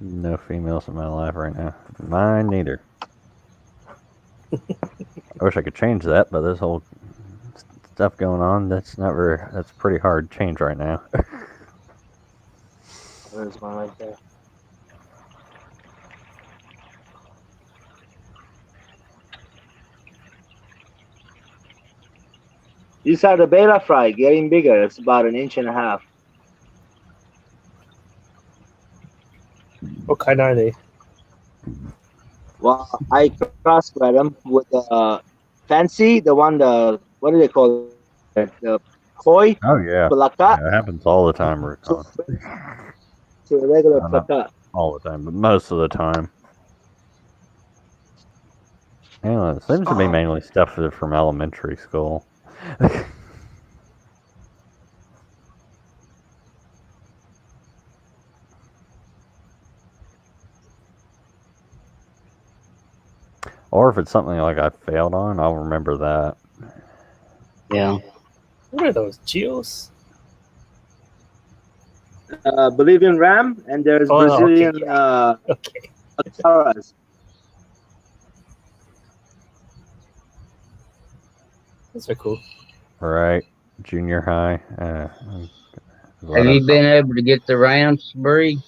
No females in my life right now. Mine neither. I wish I could change that, but this whole stuff going on, that's pretty hard to change right now. There's one right there. These are the beta fry, getting bigger. It's about 1.5 inches. What kind are they? Well, I crossbred them with the fancy, the one, what do they call it? The koi. Oh yeah. Plakat. It happens all the time, Recon. To a regular Not plakat. all the time, but most of the time. Yeah, it seems to be mainly stuff from elementary school. Or if it's something like I failed on, I'll remember that. Yeah. What are those? Geos? Bolivian ram, and there's Brazilian Ataras. Those are cool. Right, junior high. Have you been able to get the rams to breed?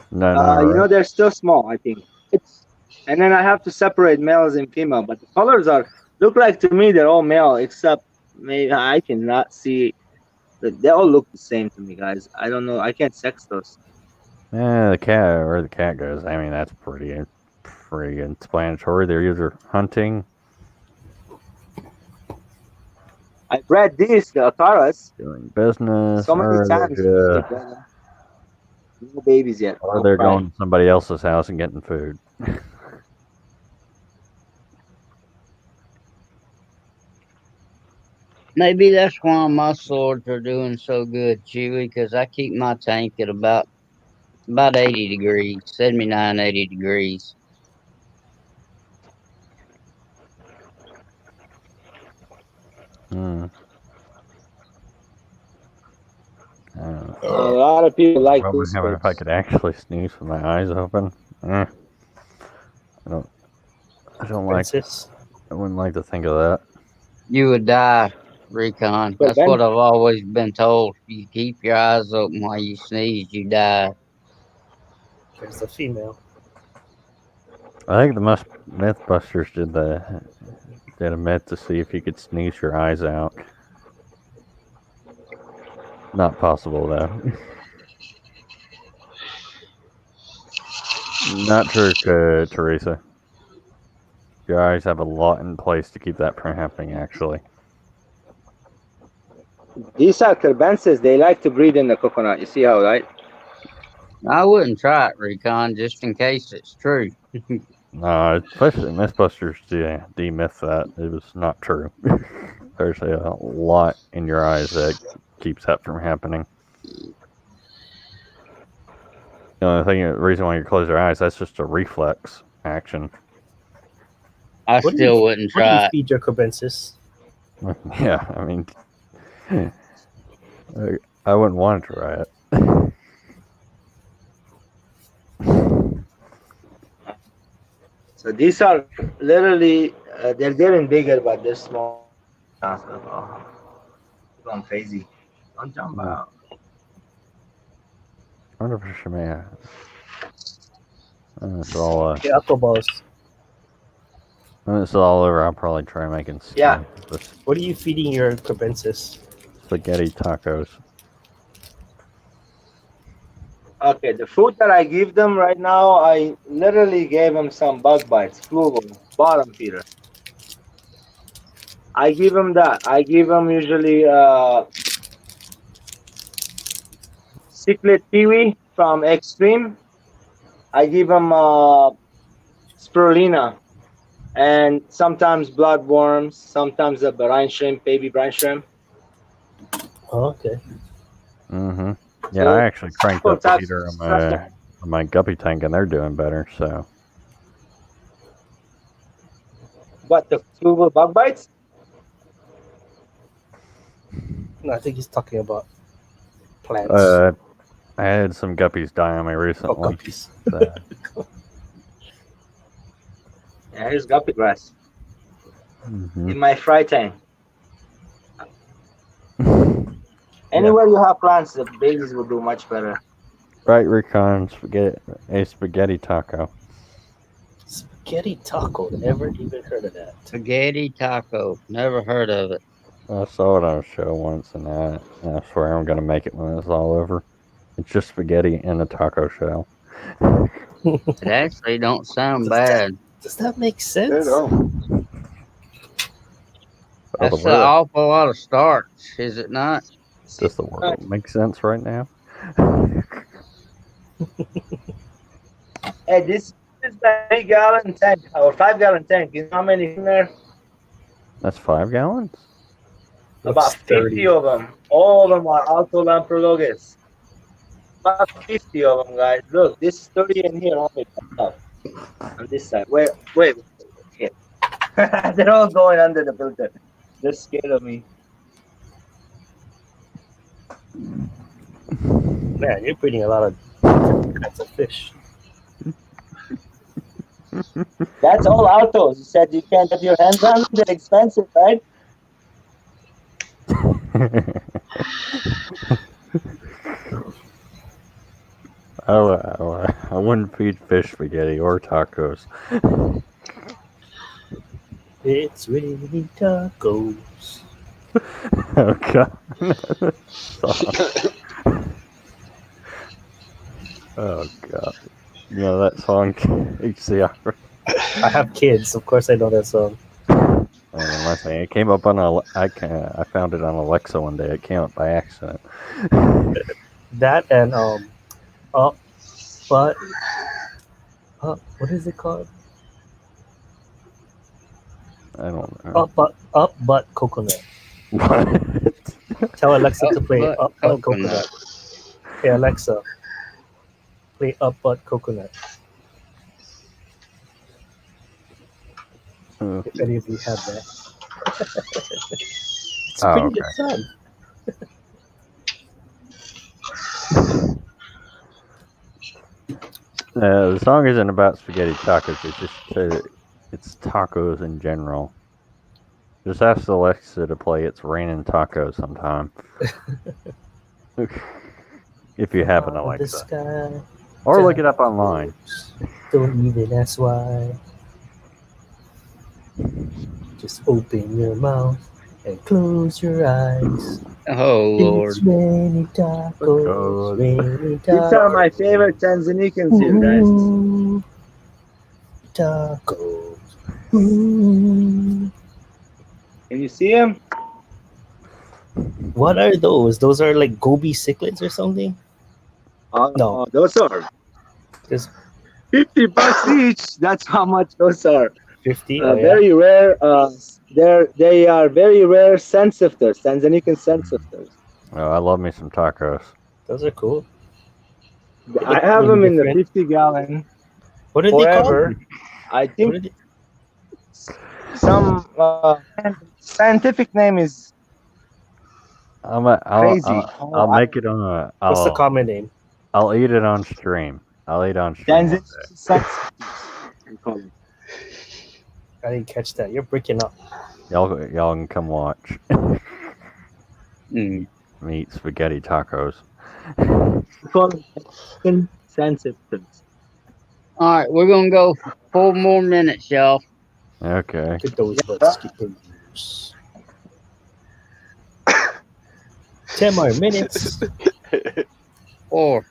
No, You know, they're still small, I think. And then I have to separate males and female, but the colors look like to me they're all male, except maybe I cannot see They all look the same to me, guys. I don't know. I can't sex those. The cat, where the cat goes. I mean, that's pretty explanatory. They're either hunting, I bred these, the Ataras, doing business, so many or times. they're They bred them. No babies yet. or No they're pride. going to somebody else's house and getting food. Maybe that's why my swords are doing so good, Chewy, because I keep my tank at about 80 degrees, 79, 80 degrees. Hmm. A lot of people like What would this happen if I scripts. could actually sneeze with my eyes open? I don't like. Princess. I wouldn't like to think of that. You would die, Recon. But That's what I've always been told. You keep your eyes open while you sneeze, you die. There's the female. I think the Mythbusters did a myth to see if you could sneeze your eyes out. Not possible though. Not true, Teresa. Your eyes have a lot in place to keep that from happening. Actually, These are carbenses. They like to breed in the coconut. You see how, right? I wouldn't try it, Recon, just in case it's true. Especially Mythbusters demyth that it was not true. There's a lot in your eyes that keeps that from happening. The reason why you close your eyes, that's just a reflex action. I still wouldn't What do try you it. feed your carbenses? Yeah, I mean, I wouldn't want to try it. So these are literally, they're getting bigger, but they're small. Oh, going crazy. Don't jump out. I wonder if she may have. It's all. Okay, Aquaballs. When it's all over, I'll probably try making. Yeah. What are you feeding your carbenses? Spaghetti tacos. Okay, the food that I give them right now, I literally gave them some bug bites, fluval, bottom feeder. I give them that. I give them usually cichlid kiwi from Extreme. I give them spirulina, and sometimes bloodworms, sometimes the brine shrimp, baby brine shrimp. Oh, okay. Mm-hmm. Yeah, I actually cranked up the heater on my guppy tank, and they're doing better. So. What, the fluval bug bites? No, I think he's talking about plants. I had some guppies die on me recently. Oh, guppies. Yeah, here's guppy grass Mm-hmm. in my fry tank. Anywhere you have plants, the babies will do much better. Right, Recon, spaghetti taco. Spaghetti taco. Never even heard of that. Spaghetti taco. Never heard of it. I saw it on a show once, and I swear I'm gonna make it when it's all over. It's just spaghetti in a taco shell. It actually don't sound bad. Does that make sense? That's an awful lot of starch, is it not? Does the word make sense right now? Hey, this is a 3-gallon tank or 5-gallon tank. You know how many in there? That's 5 gallons? About 50 of them. All of them are Alto Lamprologus. About 50 of them, guys. Look, this is 30 in here only. On this side. Wait. They're all going under the filter. They're scared of me. Man, you're breeding a lot of different kinds of fish. That's all Altos. You said you can't get your hands on them. They're expensive, right? I wouldn't feed fish spaghetti or tacos. It's really tacos. Oh god. Oh god. You know that song, HCR? I have kids, of course I know that song. My thing. It came up on I found it on Alexa one day. It came up by accident. That and but what is it called? I don't know. Up but coconut. What? Tell Alexa to Up play but Up but coconut. coconut. Hey Alexa, play Up but coconut. If any of you have that. It's a pretty good song. The song isn't about spaghetti tacos. It's just it's tacos in general. Just ask Alexa to play "It's Raining Tacos" sometime. If you have an Alexa, or look it up online. Don't even ask why. Just open your mouth and close your eyes. Oh Lord. It's raining tacos, raining tacos. These are my favorite Tanzanians here, guys. Ooh, tacos. Ooh. Can you see them? What are those? Those are like goby cichlids or something? No. Those are Just $50 each. That's how much those are. 50. Very rare. They are very rare scent sifters, Tanzanian scent sifters. Oh, I love me some tacos. Those are cool. I have them in the 50-gallon. What are they called? I think some scientific name is crazy. I'll make it on a. What's the common name? I'll eat it on stream. I'll eat on stream. Tanzanian scent sifters. I didn't catch that. You're breaking up. Y'all can come watch. Me eat spaghetti tacos. We call them scent sifters. All right, we're gonna go 4 more minutes, y'all. Okay. Get those skippers. 10 more minutes. 4.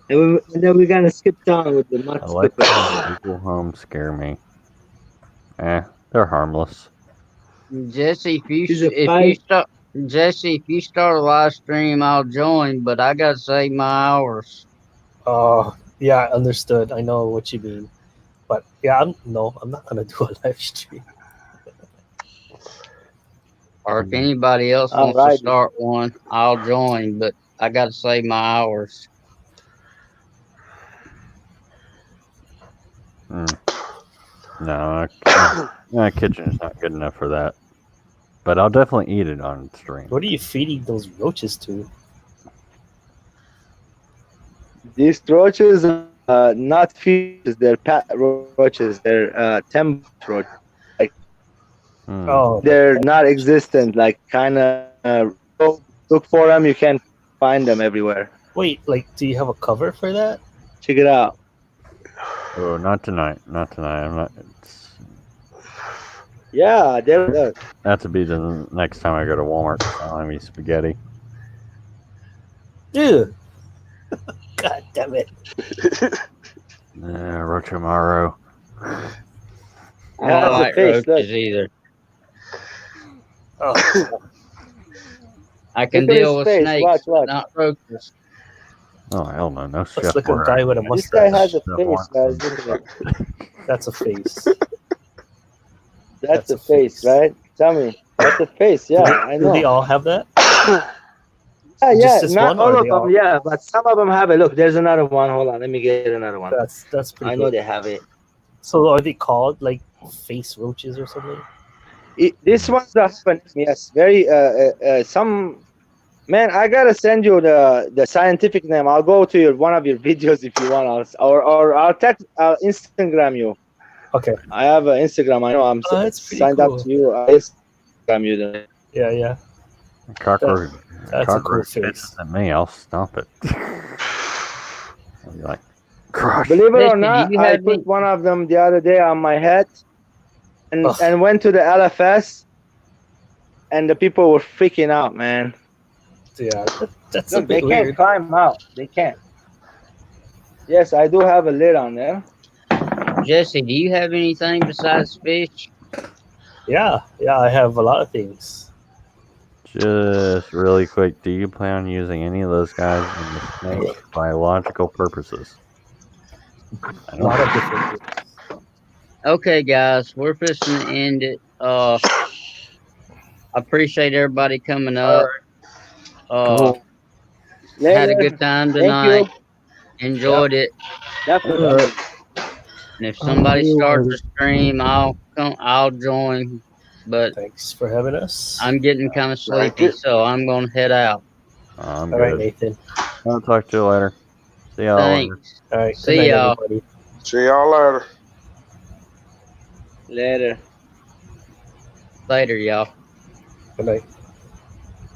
And then we're gonna skip down with the mud I like skippers. when Google Home scare me. They're harmless. Jesse, if you start a live stream, I'll join, but I gotta save my hours. Oh, yeah, understood. I know what you mean. But yeah, I'm not gonna do a live stream. Or if anybody else wants to start one, I'll join, but I gotta save my hours. No, my kitchen is not good enough for that. But I'll definitely eat it on stream. What are you feeding those roaches to? These roaches are not fishes, they're pet roaches. They're temp roaches. Like, they're not existent. Like, kind of look for them. You can't find them everywhere. Wait, like, do you have a cover for that? Check it out. Oh, not tonight. Not tonight. I'm not. Yeah, they're. That to be the next time I go to Walmart to buy me spaghetti. Dude. God damn it. Rochomaro. I don't like roaches either. Oh. I can Look at deal his with face. snakes, Watch. but not roaches. Oh, hell no. No Let's look at a guy with a This mustache. guy has a face, guys. Look at it. That's a face. That's a face, right? Tell me. That's a face, yeah, I know. Do they all have that? Yeah, this not one, or all of they them, all? yeah, but some of them have it. Look, there's another one. Hold on, let me get another one. That's pretty I know good. they have it. So are they called like face roaches or something? This one's the husband. Yes, very. Some man, I gotta send you the scientific name. I'll go to one of your videos if you want, or I'll Instagram you. Okay. I have an Instagram. I know I'm that's pretty signed cool. up to you. I'll Instagram you then. Yeah. Cockroach. That's a cool Cockroach face. at me. I'll stomp it. I'll be like, Believe it or Listen, not, you I have put one of them the other day on my head, and went to the LFS. and the people were freaking out, man. Yeah, that's a Look, they bit can't weird. climb out. They can't. Yes, I do have a lid on there. Jesse, do you have anything besides fish? Yeah, I have a lot of things. Just really quick, do you plan on using any of those guys in the snake biological purposes? I A don't lot of different things. Okay, guys, we're fixing to end it. I appreciate everybody coming up. Cool. Had a Later. good time Thank tonight. you. Enjoyed it. Definitely. All right. And if I'll somebody see you starts later. a stream, I'll join. But Thanks for having us. I'm getting kind of Thank sleepy, you. so I'm gonna head out. I'm All right, good. Nathan. I'll talk to you later. See y'all later. Thanks. All right. Good See night, y'all. everybody. See y'all later. Later. Later, y'all. Good night.